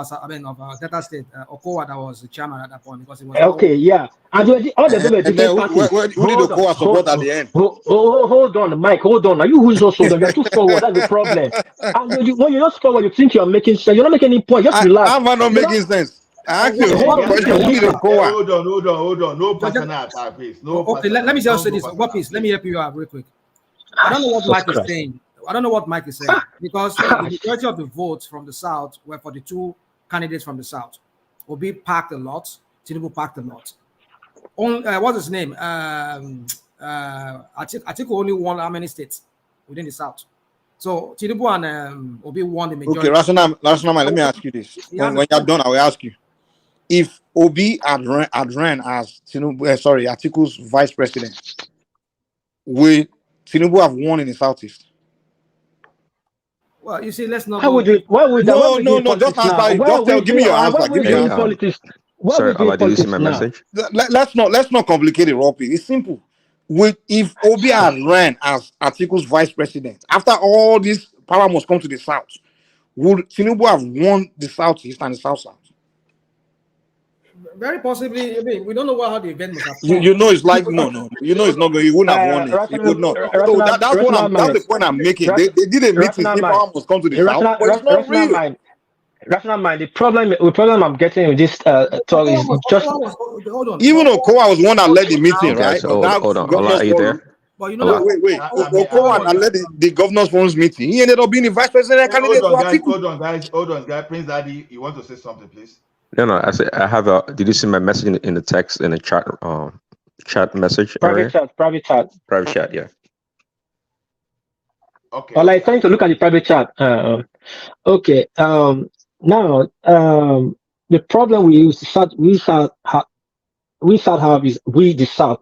Delta State, Okowa, that was the chairman at that point because it was okay, yeah. And all the different parties. Who did Okowa support at the end? Hold on, Mike. Hold on. Are you who's also you're too forward? That's the problem. And when you're not forward, you think you're making sense. You're not making any point. Just relax. Am I not making sense? I asked you a question. Who did Okowa? Hold on. No personal attack, please. No. Okay, let me just say this. What piece? Let me help you out real quick. I don't know what Mike is saying. I don't know what Mike is saying because the majority of the votes from the south were for the two candidates from the south. Obi packed a lot. Tinubu packed a lot. What's his name? Atiku only won how many states within the south? So Tinubu and Obi won the majority. Okay, rational mind. Let me ask you this. When you're done, I will ask you. If Obi had ran as Atiku's vice president, will Tinubu have won in the southeast? Well, you see, let's not. No. Just answer. Give me your answer. Give me your answer. Sorry, Ola, did you see my message? Let's not complicate it, Robbie. It's simple. If Obi had ran as Atiku's vice president, after all this power must come to the south, would Tinubu have won the southeast and the south? Very possibly. I mean, we don't know how the event must have come. You know, it's like no. You know, it's not going. He wouldn't have won it. He would not. So that's the point I'm making. They did a meeting. Power must come to the south, but it's not real. Rational mind. The problem I'm getting with this talk is just even Okowa was one that led the meeting, okay, right? So hold on. Ola, are you there? But you know, wait. Okowa led the governor's forums meeting. He ended up being the vice president candidate. Hold on, guys. Prince Daddy, you want to say something, please? No. I said I have a. Did you see my message in the text in the chat? Chat message area. Private chat. Private chat. Yeah. Okay. Well, like trying to look at the private chat. Okay. Now, the problem we start have is the South.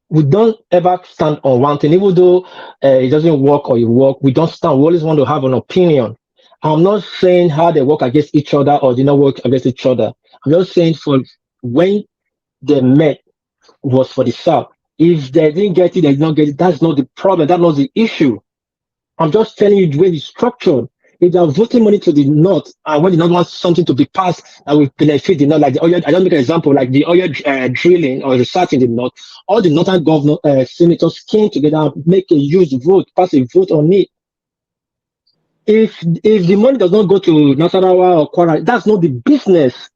We don't ever stand on one thing, even though it doesn't work or it work. We don't stand. We always want to have an opinion. I'm not saying how they work against each other or they not work against each other. I'm just saying for when they met was for the South. If they didn't get it, they did not get it. That's not the problem. That's not the issue. I'm just telling you the way it's structured. If they are voting money to the North, and when the North wants something to be passed that will benefit the North, like the oil, I don't make an example, like the oil drilling or research in the North, all the Northern governor, senators came together and make a huge vote, pass a vote on it. If the money does not go to Nasarawa or Kwara, that's not the business.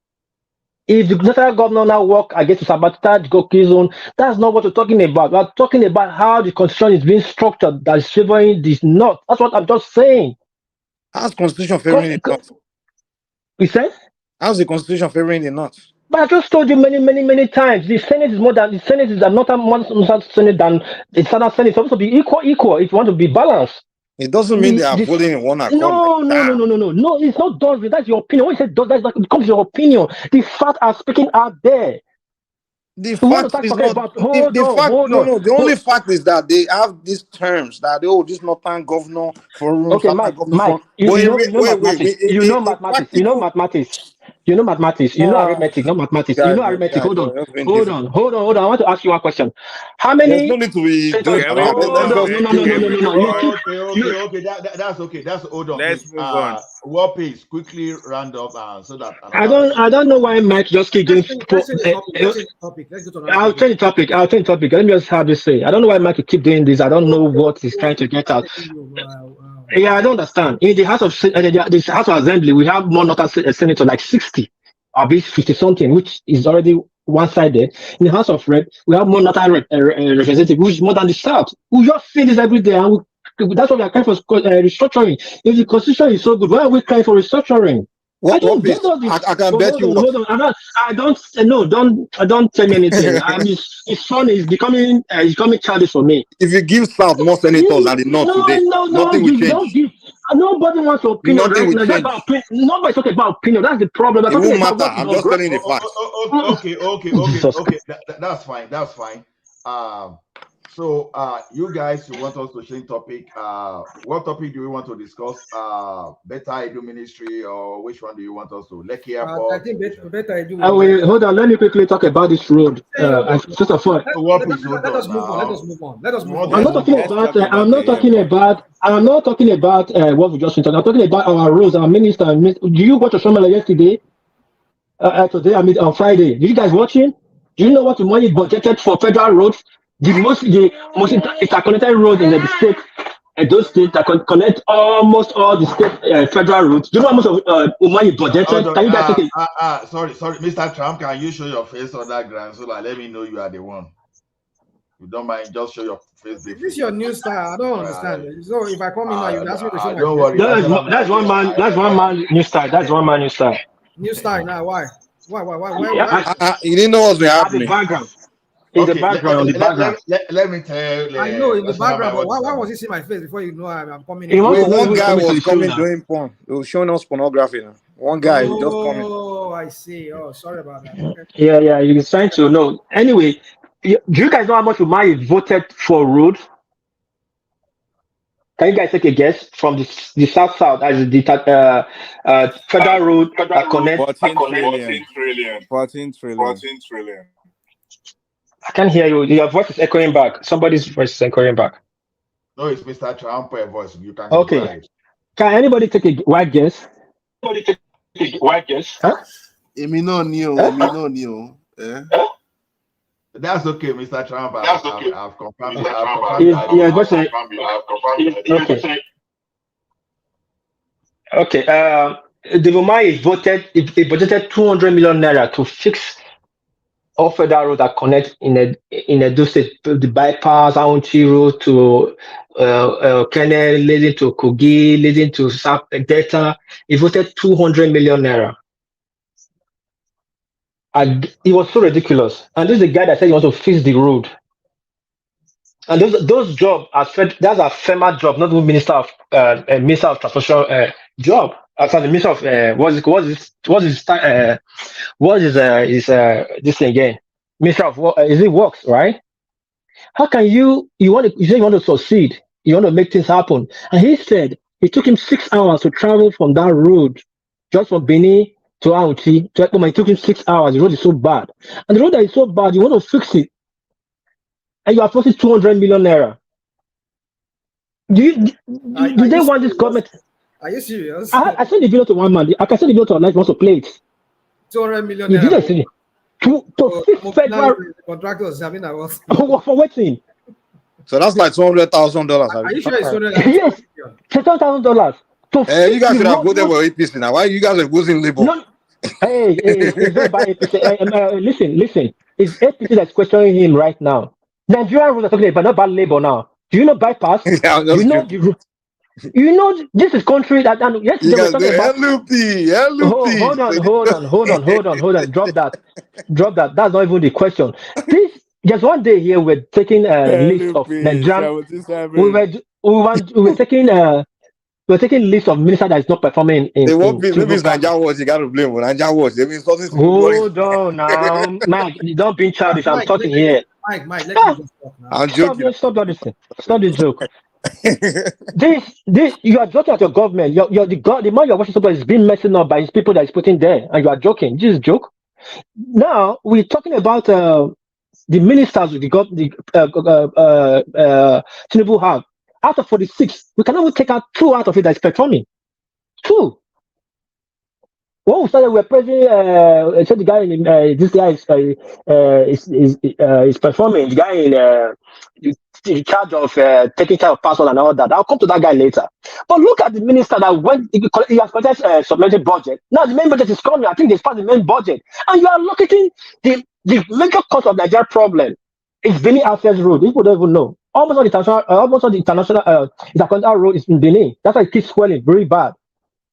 If the national governor now work against the sabotage zone, that's not what we're talking about. We're talking about how the constitution is being structured that is favoring the North. That's what I'm just saying. How's the constitution favoring the North? We said? How's the constitution favoring the North? But I just told you many times. The Senate is more than the Senate is not more Senate than the Southern Senate. It's supposed to be equal if you want to be balanced. It doesn't mean they are voting in one accord. No, it's not does. That's your opinion. When you say does, that becomes your opinion. The facts are speaking out there. The fact is not. The only fact is that they have these terms that this Northern governor for room. Okay, Mike, mathematics. You know mathematics. You know arithmetic, not mathematics. You know arithmetic. Hold on. I want to ask you one question. How many? There's no need to be doing. No. Okay. That's okay. That's hold on. Let's move on. War pace quickly round up so that. I don't know why Mike just keep doing. I'll change the topic. Let me just have this say. I don't know why Mike keep doing this. I don't know what he's trying to get out. Yeah, I don't understand. In the House of Assembly, we have more Northern senators like 60, or 50 something, which is already one-sided. In the House of Rep, we have more Northern representative, which is more than the South. We just see this every day, and that's what we are crying for restructuring. If the Constitution is so good, why are we crying for restructuring? I can bet you. Hold on. Don't tell me anything. It's funny. It's becoming childish for me. If you give South more senators than the North today, nothing will change. Nobody wants opinion. Nobody's talking about opinion. That's the problem. It won't matter. I'm just telling the facts. Okay. That's fine. So you guys, you want us to change topic. What topic do we want to discuss? Better Edu Ministry, or which one do you want us to? Lekki Airport? I think Better Edu. Hold on, let me quickly talk about this road. First of all, let us move on. I'm not talking about what we just talked. I'm talking about our roads, our minister. Do you watch Oshomela yesterday? Today, on Friday. Did you guys watch it? Do you know what the money budgeted for federal roads? The most interconnected road in the state, those states that connect almost all the state federal roads. Do you know how much of money budgeted? Can you guys take it? Sorry, Mr. Trump, can you show your face on that ground so that let me know you are the one? You don't mind, just show your face. This is your new style. I don't understand. So if I come in now, you ask me to show my don't worry. That's one man new style. New style now. Why? You didn't know what's been happening. In the background. Let me tell you. I know in the background, but why was he see my face before you know I'm coming in? One guy was coming doing porn. He was showing us pornography now. One guy just coming. Oh, I see. Oh, sorry about that. Okay. Yeah, you're trying to know. Anyway, do you guys know how much money voted for roads? Can you guys take a guess from the south as the federal road that connects? 14 trillion. I can't hear you. Your voice is echoing back. Somebody's voice is echoing back. No, it's Mr. Trump voice. You can. Okay. Can anybody take a wild guess? Huh? Emi no new. That's okay, Mr. Trump. I've confirmed it. Okay. The Vomai budgeted 200 million naira to fix all federal roads that connect in a state, the bypass, Aunchi Road to Kennel, leading to Kogi, leading to South Delta. He voted 200 million naira. And it was so ridiculous. And this is the guy that said he wants to fix the road. And those jobs are that's a FEMA job, not the minister of transportation job. Sorry, the minister of what is this thing again? Minister of is it works, right? How can you say you want to succeed, you want to make things happen? And he said it took him 6 hours to travel from that road, just from Benin to Auchi to Ekpoma. It took him 6 hours. The road is so bad, and the road that is so bad, you want to fix it, and you are posting 200 million naira. Do they want this government? Are you serious? I sent the video to one man. I can send the video to another wants to play it. 200 million You didn't naira. see it. To fix federal contractors having a what? for waiting. So that's like $200,000. Are you sure it's 200? Yes, $10,000. You guys should have voted for APC now. Why you guys are losing labor? No, hey, it's not by APC. Listen. It's APC that's questioning him right now. Nigerian rules are talking about not about labor now. Do you know bypass? Yeah, you know this is country that. And yesterday you we're guys talking about LUP. Hold on. Drop that. That's not even the question. Just one day here we're taking a list of Nigerian. We were taking list of ministers that is not performing in. They won't be. Maybe it's Nigeria Watch. You got to blame Nigeria Watch. They've been sorting. Hold on now, Mike. You don't be childish. I'm talking here. Mike, let me just talk now. I'm joking. Stop the joke. This you are joking at your government. The man you're watching somebody is being messed up by his people that is putting there, and you are joking. This is a joke. Now we're talking about the ministers the Tinubu have. Out of 46, we can only take out 2 out of it that is performing. 2. When we started, we were praising. Said the guy in this guy is performing. The guy in charge of taking care of passport and all that. I'll come to that guy later. But look at the minister that went. He has collected supplementary budget. Now the main budget is coming. I think they passed the main budget, and you are locating the major cause of Nigeria problem is Benin access road. People don't even know. Almost all the international road is in Benin. That's why it keeps swelling very bad.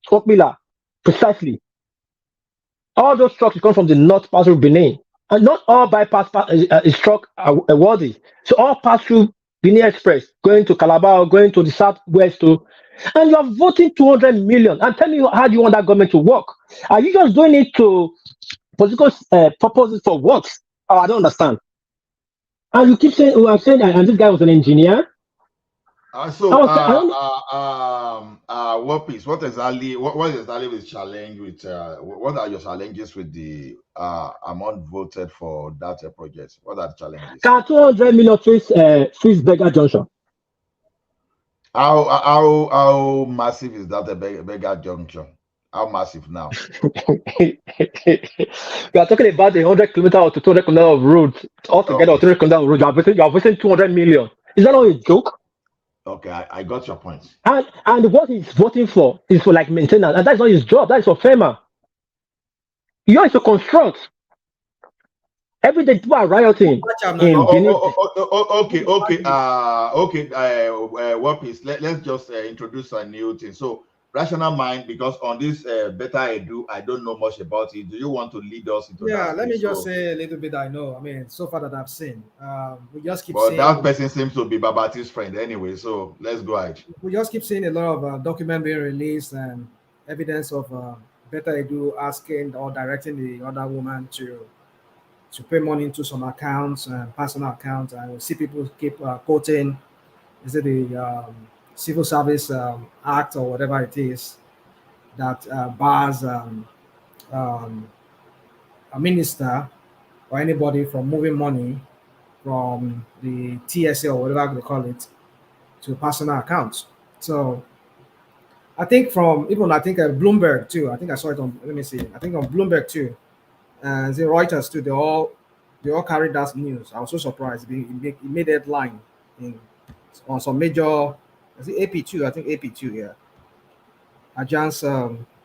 Okmila, precisely. All those trucks come from the north pass through Benin, and not all bypass is truck are worthy. So all pass through Benin Express, going to Calabar, going to the southwest too. And you are voting 200 million. And tell me how do you want that government to work? Are you just doing it to political purposes for what? Oh, I don't understand. And you keep saying, I'm saying, and this guy was an engineer. What exactly was challenge with? What are your challenges with the amount voted for that project? What are the challenges? Can 200 million face Beggar Junction? How massive is that Beggar Junction? How massive now? We are talking about 100 kilometers to 200 kilometers of road altogether. Okay. 200 kilometers of road. You are wasting 200 million. Is that not a joke? Okay, I got your point. And what he's voting for is for like maintenance, and that's not his job. That is for FEMA. You have to construct. Every day people are rioting. Okay. What is? Let's just introduce a new thing. So, rational mind, because on this Better Edu, I don't know much about it. Do you want to lead us into that? Yeah, let me just say a little bit I know. I mean, so far that I've seen, we just keep saying. But that person seems to be Babati's friend anyway, so let's go ahead. We just keep seeing a lot of documents being released and evidence of Better Edu asking or directing the other woman to pay money into some accounts and personal accounts. And we see people keep quoting, is it the Civil Service Act or whatever it is that bars a minister or anybody from moving money from the TSA or whatever they call it to personal accounts. So I think Bloomberg too. I think I saw it on. Let me see. I think on Bloomberg too, and the Reuters too. They all carried that news. I was so surprised. It made headline on some major. Is it AP2? I think AP2, yeah. Agence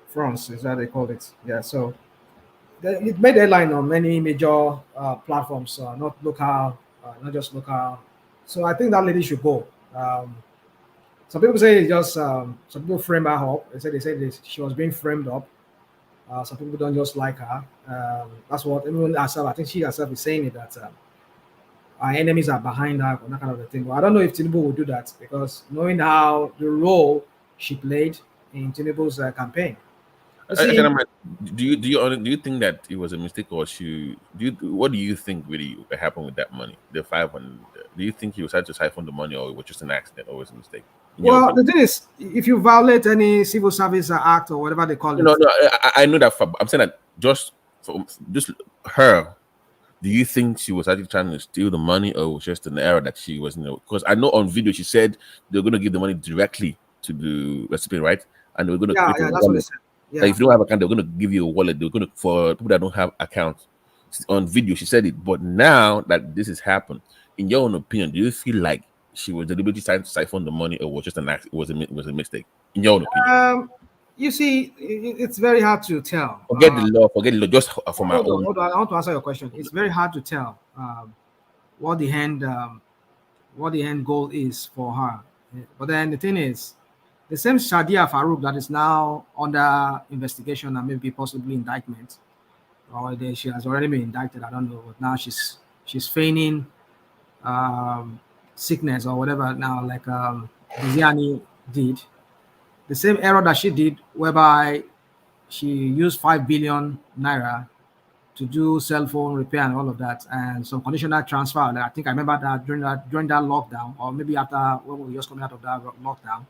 France, is that they call it. Yeah, so it made headline on many major platforms, not local, not just local. So I think that lady should go. Some people say it's just, some people frame her up. They say she was being framed up. Some people don't just like her. That's what everyone herself. I think she herself is saying it that our enemies are behind her and that kind of a thing. But I don't know if Tinubu will do that because knowing how the role she played in Tinubu's campaign. See, Do you think that it was a mistake, or what do you think really happened with that money, the 500? Do you think he was trying to siphon the money, or it was just an accident, or it was a mistake? Well, the thing is, if you violate any civil service act or whatever they call it, No, I know that. I'm saying that just her. Do you think she was actually trying to steal the money, or it was just an error that she was, because I know on video she said they're going to give the money directly to the recipient, right? And they were going to create a that's what they wallet. said. Yeah. Like if you don't have account, they're going to give you a wallet. They're going to, for people that don't have accounts. On video, she said it. But now that this has happened, in your own opinion, do you feel like she was deliberately trying to siphon the money, or was just an act? It was a mistake? In your own opinion, You see, it's very hard to tell. forget the law. Just for my own. Hold on, I want to answer your question. It's very hard to tell what the end goal is for her. But then the thing is, the same Shadia Farouk that is now under investigation and maybe possibly indictment, or she has already been indicted. I don't know, but now she's feigning sickness or whatever. Now, like Diziani did, the same error that she did, whereby she used 5 billion naira to do cell phone repair and all of that, and some conditional transfer. I think I remember that during that lockdown, or maybe after when we were just coming out of that lockdown,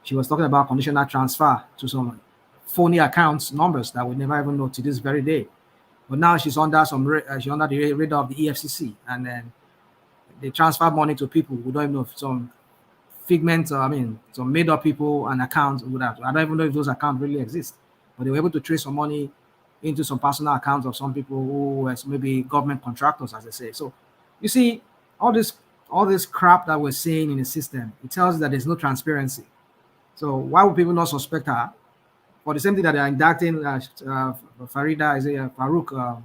she was talking about conditional transfer to some phony accounts numbers that we never even know to this very day. But now she's under she's under the radar of the EFCC, and then they transfer money to people who don't even know if some figments, some made up people and accounts with that. I don't even know if those accounts really exist, but they were able to trace some money into some personal accounts of some people who were maybe government contractors, as they say. So you see, all this crap that we're seeing in the system, it tells you that there's no transparency. So why would people not suspect her for the same thing that they're indicting Farida, is it Farouk?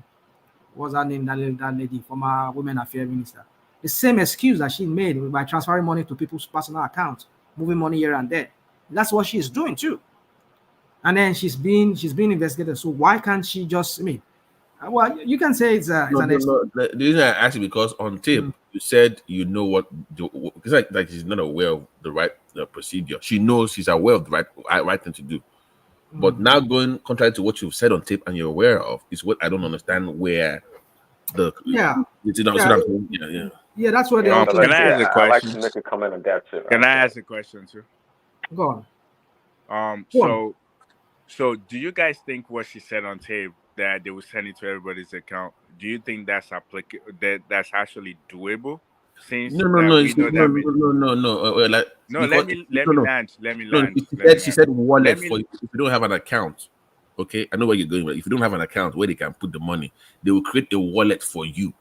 What's her name? That lady, former Women Affairs Minister. The same excuse that she made by transferring money to people's personal accounts, moving money here and there. That's what she's doing too. And then she's being investigated. So why can't she just? Well, you can say it's an no. The reason I asked you, because on tape you said you know what. It's like she's not aware of the procedure. She knows, she's aware of the right thing to do. But now going contrary to what you've said on tape and you're aware of is what I don't understand. Where the yeah. Yeah, that's what they Can I ask a question? I'd like to make a comment on that too. Can I ask a question too? Go on. So do you guys think what she said on tape, that they will send it to everybody's account, do you think that's that's actually doable? Since no. Let me land. She said wallet for if you don't have an account. Okay, I know where you're going, but if you don't have an account where they can put the money, they will create a wallet for you.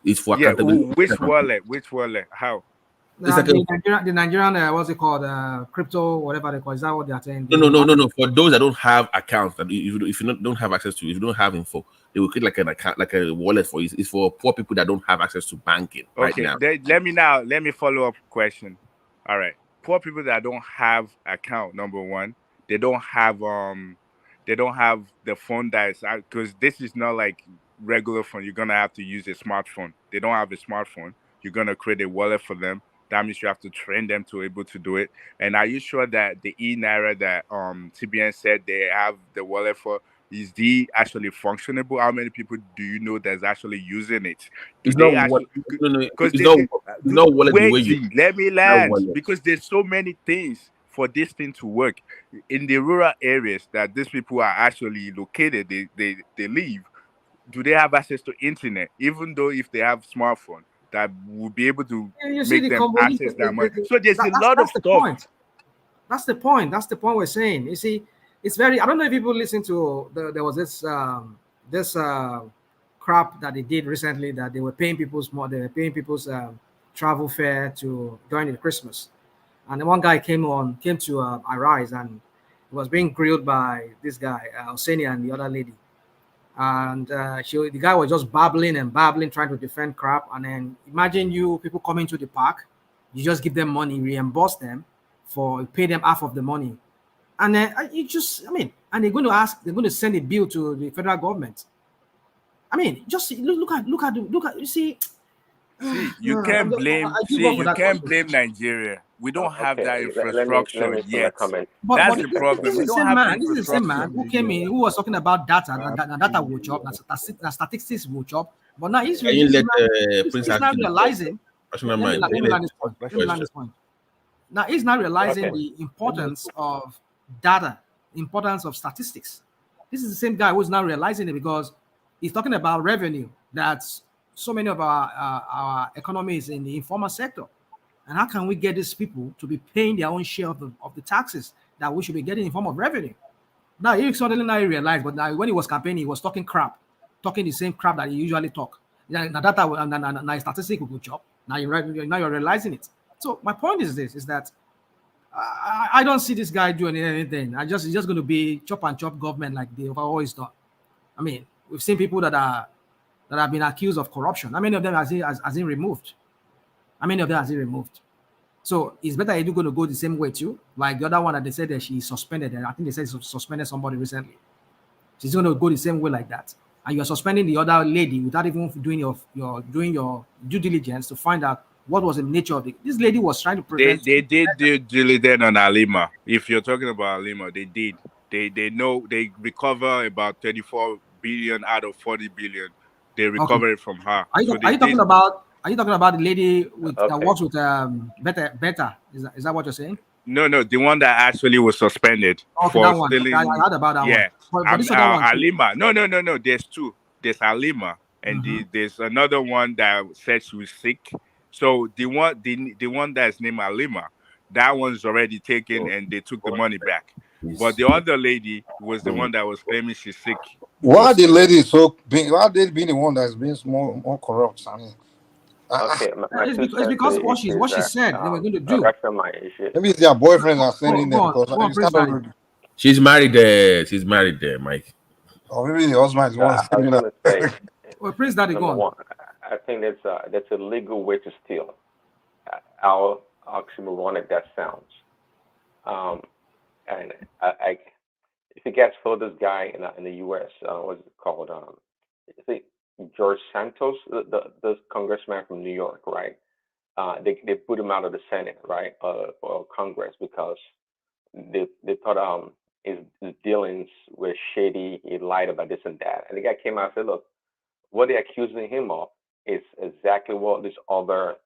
It's for accountability. Which wallet? How? The Nigerian what's it called? Crypto, whatever they call. Is that what they are saying? No. For those that don't have accounts, that if you don't have access to, if you don't have info, they will create like an account, like a wallet for you. It's for poor people that don't have access to banking right now. Let me follow up question. All right, poor people that don't have account. Number one, they don't have the phone that's, because this is not like regular phone. You're gonna have to use a smartphone. They don't have a smartphone. You're gonna create a wallet for them. That means you have to train them to able to do it. And are you sure that the e-naira that TBN said they have the wallet for, is the actually functionable? How many people do you know that's actually using it? Let me land, because there's so many things for this thing to work in the rural areas that these people are actually located. They live. Do they have access to internet? Even though if they have smartphone, that will be able to make them access that money. So there's a lot of stuff. That's the point. That's the point we're saying. You see, it's very. I don't know if people listen to. There was this crap that they did recently, that they were paying people's travel fare to during the Christmas, and then one guy came to Arise, and he was being grilled by this guy Oseni and the other lady. And the guy was just babbling, trying to defend crap. And then imagine people coming to the park, you just give them money, reimburse them pay them half of the money, and then and and they're going to send a bill to the federal government. I mean, just look at you see. See, you No, can't blame. I give See, up for you that can't question. blame Nigeria. We don't have that Okay, let infrastructure me finish my yet. comment. That's But the problem. this We is the don't same have the man. This is the same infrastructure. man who came in, who was talking about data, that data will chop, that statistics will chop. But now Can you let Prince he's ask not you the realizing. rational Let me mind? let Can me you land let this point. Let me land question? this point. Now he's not realizing Okay. the importance of data, importance of statistics. This is the same guy who's not realizing it because he's talking about revenue. That's so many of our economy is in the informal sector. And how can we get these people to be paying their own share of the taxes that we should be getting in form of revenue? Now he suddenly now realized, but now when he was campaigning, he was talking crap, talking the same crap that he usually talk. Now data and statistic will chop. Now you're realizing it. So my point is this: is that I don't see this guy doing anything. He's just going to be chop and chop government like they've always done. I mean, we've seen people that have been accused of corruption. How many of them has he removed? How many of them has he removed? So it's better you're going to go the same way too. Like the other one that they said that she suspended. I think they said suspended somebody recently. She's going to go the same way like that. And you're suspending the other lady without even doing your due diligence to find out what was the nature of it. This lady was trying to prevent. They did do diligence on Alima. If you're talking about Alima, they did. They know they recover about 34 billion out of 40 billion. They Okay. recover it from her. Are you, So are they you talking did. about? Are you talking about the lady with that Okay. works with Beta? Is that what you're saying? No, the one that actually was suspended Okay, that for one. Okay, I stealing. heard about that one. Yeah, But this other one too. Alima. No. There's two. There's Alima, and Mhm. there's another one that said she was sick. So the one that's named Alima, that one's already taken, and they took the money back. But the other lady was the one that was claiming she's sick. Why the lady so being? Why they being the one that's being more corrupt? I mean, Okay, my It's two because cents what is she that said they were going to do. that's not my issue. maybe it's their boyfriends are Go, sending go them on, because go on, it's Prince kind of Daddy. rude. She's married there. She's married there, Mike. Or maybe the husband is So one I was sending gonna say, Well, Prince Daddy, go number on. one, I think that's a legal way to steal. How oxymoronic that sounds. Um, and if you guys follow this guy in the U.S., what's it called? I think George Santos, the congressman from New York, right? They put him out of the Senate, right, or Congress because they thought his dealings were shady. He lied about this and that, and the guy came out and said, "Look, what they're accusing him of is exactly what these other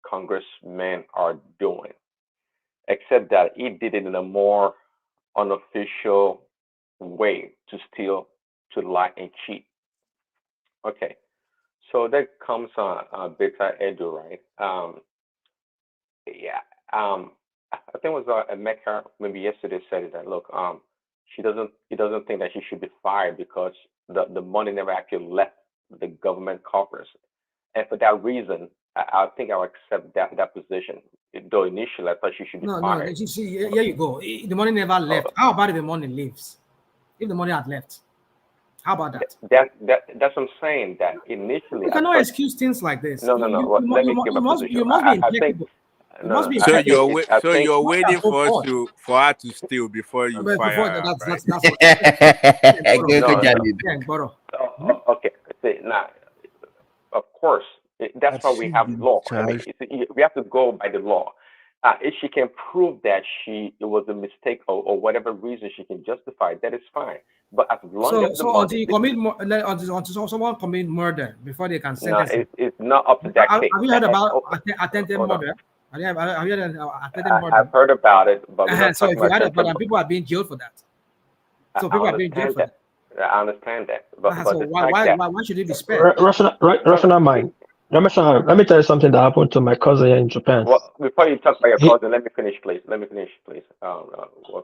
congressmen are doing, except that he did it in a more unofficial way to steal, to lie and cheat." Okay, so that comes on Beta Edu, right? Yeah. I think it was Emeka maybe yesterday said it that look, he doesn't think that she should be fired because the money never actually left the government coffers, and for that reason, I think I'll accept that position. Though initially I thought she should be No. fired. You see, here you go. The money never left. How about if the money leaves? If the money had left, how about that? That's what I'm saying. That initially You I cannot thought excuse things like this. no no no. Well, let me give my position. You must be I think impeccable. You no must no. be So impeccable. I think you're You must have waiting so for us forth. for her to steal before you But before fire her, right? that's what. Yeah, no no. Boro. Okay. See, now, of course, that's why we have law. I mean, we have to go by the law. If she can prove that it was a mistake or whatever reason she can justify, that is fine. But as long as the So until money, you commit until someone commit murder before they can no, sentence him. it's not up to that Have case. you heard about Oh, attempted hold on. murder? Have you heard of attempted I've murder? heard about it, but we're not So talking if you about heard about attempted. that, people are being jailed for that. So I people are being jailed understand for that. that. I understand that. But So the fact that why should it be spared? no, Rational mind. Let me tell you something that happened to my cousin here in Japan. well, before you talk about your He, cousin, let me finish, please. Let me finish, please.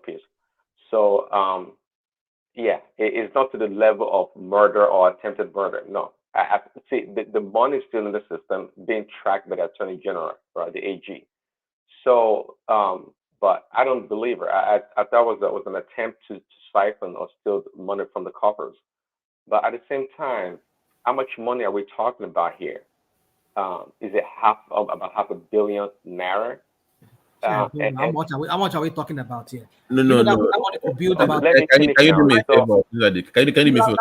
Please. So, yeah, it's not to the level of murder or attempted murder. No, I see the money is still in the system, being tracked by the Attorney General, right, the AG. So, but I don't believe her. I thought it was an attempt to siphon or steal money from the coffers. But at the same time, how much money are we talking about here? Is it about half a billion naira? How much are we talking about here? No. That money could build about. Can you do me a favor? Can you do me a favor?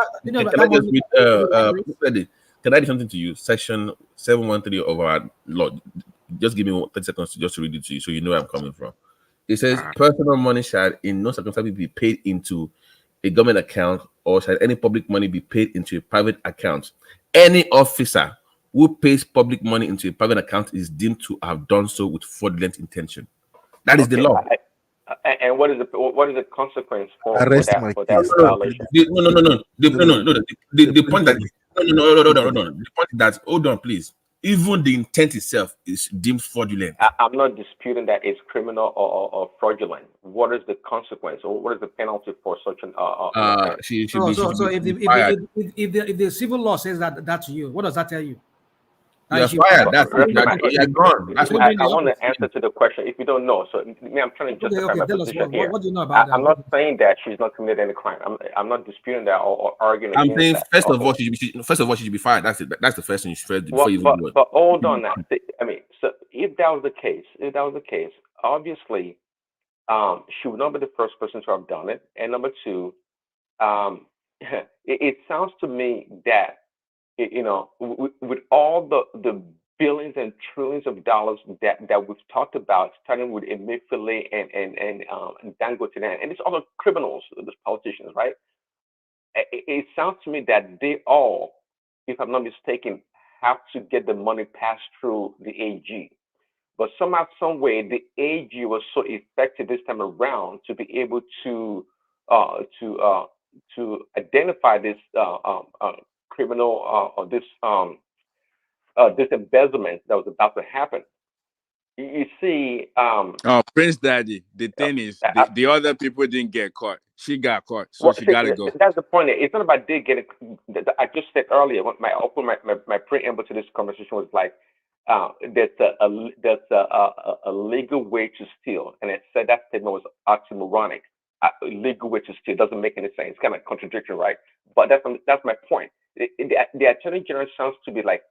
Can I do something to you? Section 713 of our law. Just give me 30 seconds to just read it to you so you know where I'm coming from. It says personal money shall in no circumstance be paid into a government account or shall any public money be paid into a private account. Any officer who pays public money into a private account is deemed to have done so with fraudulent intention. That is the law. And what is the consequence for that violation? No. The point that the point that hold on, please. Even the intent itself is deemed fraudulent. I'm not disputing that it's criminal or fraudulent. What is the consequence, or what is the penalty for such an offense? If the civil law says that to you, what does that tell you? You're fired. You're gone. That's what I want to answer to the question. If you don't know, so I'm trying to justify my position here. What do you know about that? I'm not saying that she's not committed any crime. I'm not disputing that or arguing. I'm saying that. first of all, she should be fired. That's it. That's the first thing you should do before you even do it. But hold on now. I mean, so if that was the case, obviously, she would not be the first person to have done it. And number two, it sounds to me that, with all the billions and trillions of dollars that we've talked about, starting with Emefiele and Dangote and these other criminals, these politicians, right? It sounds to me that they all, if I'm not mistaken, have to get the money passed through the AG. But somehow, some way, the AG was so effective this time around to be able to identify this criminal or this embezzlement that was about to happen. You see, Prince Daddy, the thing is, the other people didn't get caught. She got caught, so she got to go. That's the point. It's not about they getting. I just said earlier, when my preamble to this conversation was like, there's a legal way to steal, and it said that statement was oxymoronic. Legal way to steal doesn't make any sense. It's kind of contradictory, right? But that's my point. The Attorney General sounds to be like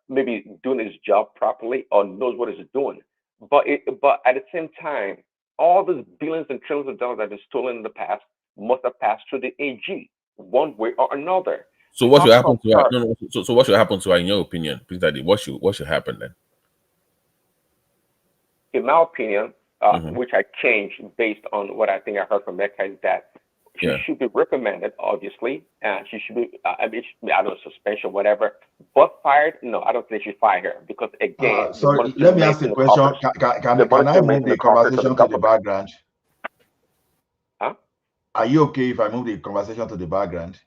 maybe doing his job properly or knows what he's doing, but at the same time, all these billions and trillions of dollars that have been stolen in the past must have passed through the AG one way or another. So what should happen to her? No. So what should happen to her in your opinion, Prince Daddy? What should happen then? In my opinion, which I changed based on what I think I heard from Lekki, is that she should be reprimanded, obviously, and she should be, I don't know, suspension, whatever. But fired? No, I don't think she fired her because again. Sorry, let me ask you a question. Can I move the conversation to the background? Huh? Are you okay if I move the conversation to the background?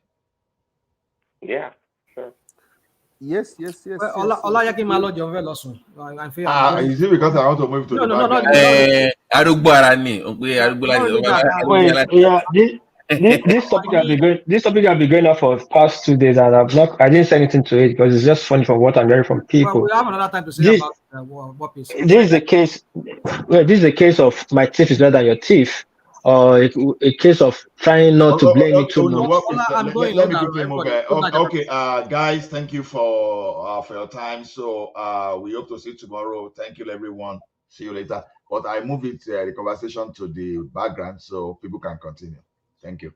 Yeah, sure. Yes. Is it because I want to move to the background? This topic have been going on for the past 2 days, and I didn't say anything to it because it's just funny from what I'm hearing from people. Well, we have another time to say about what is. This is a case. Well, this is a case of my teeth is better than your teeth, or a case of trying not to blame me too much. Let me quickly move. Okay, guys, thank you for your time. So we hope to see you tomorrow. Thank you, everyone. See you later. But I move it the conversation to the background so people can continue. Thank you.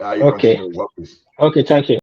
Okay. Okay, thank you.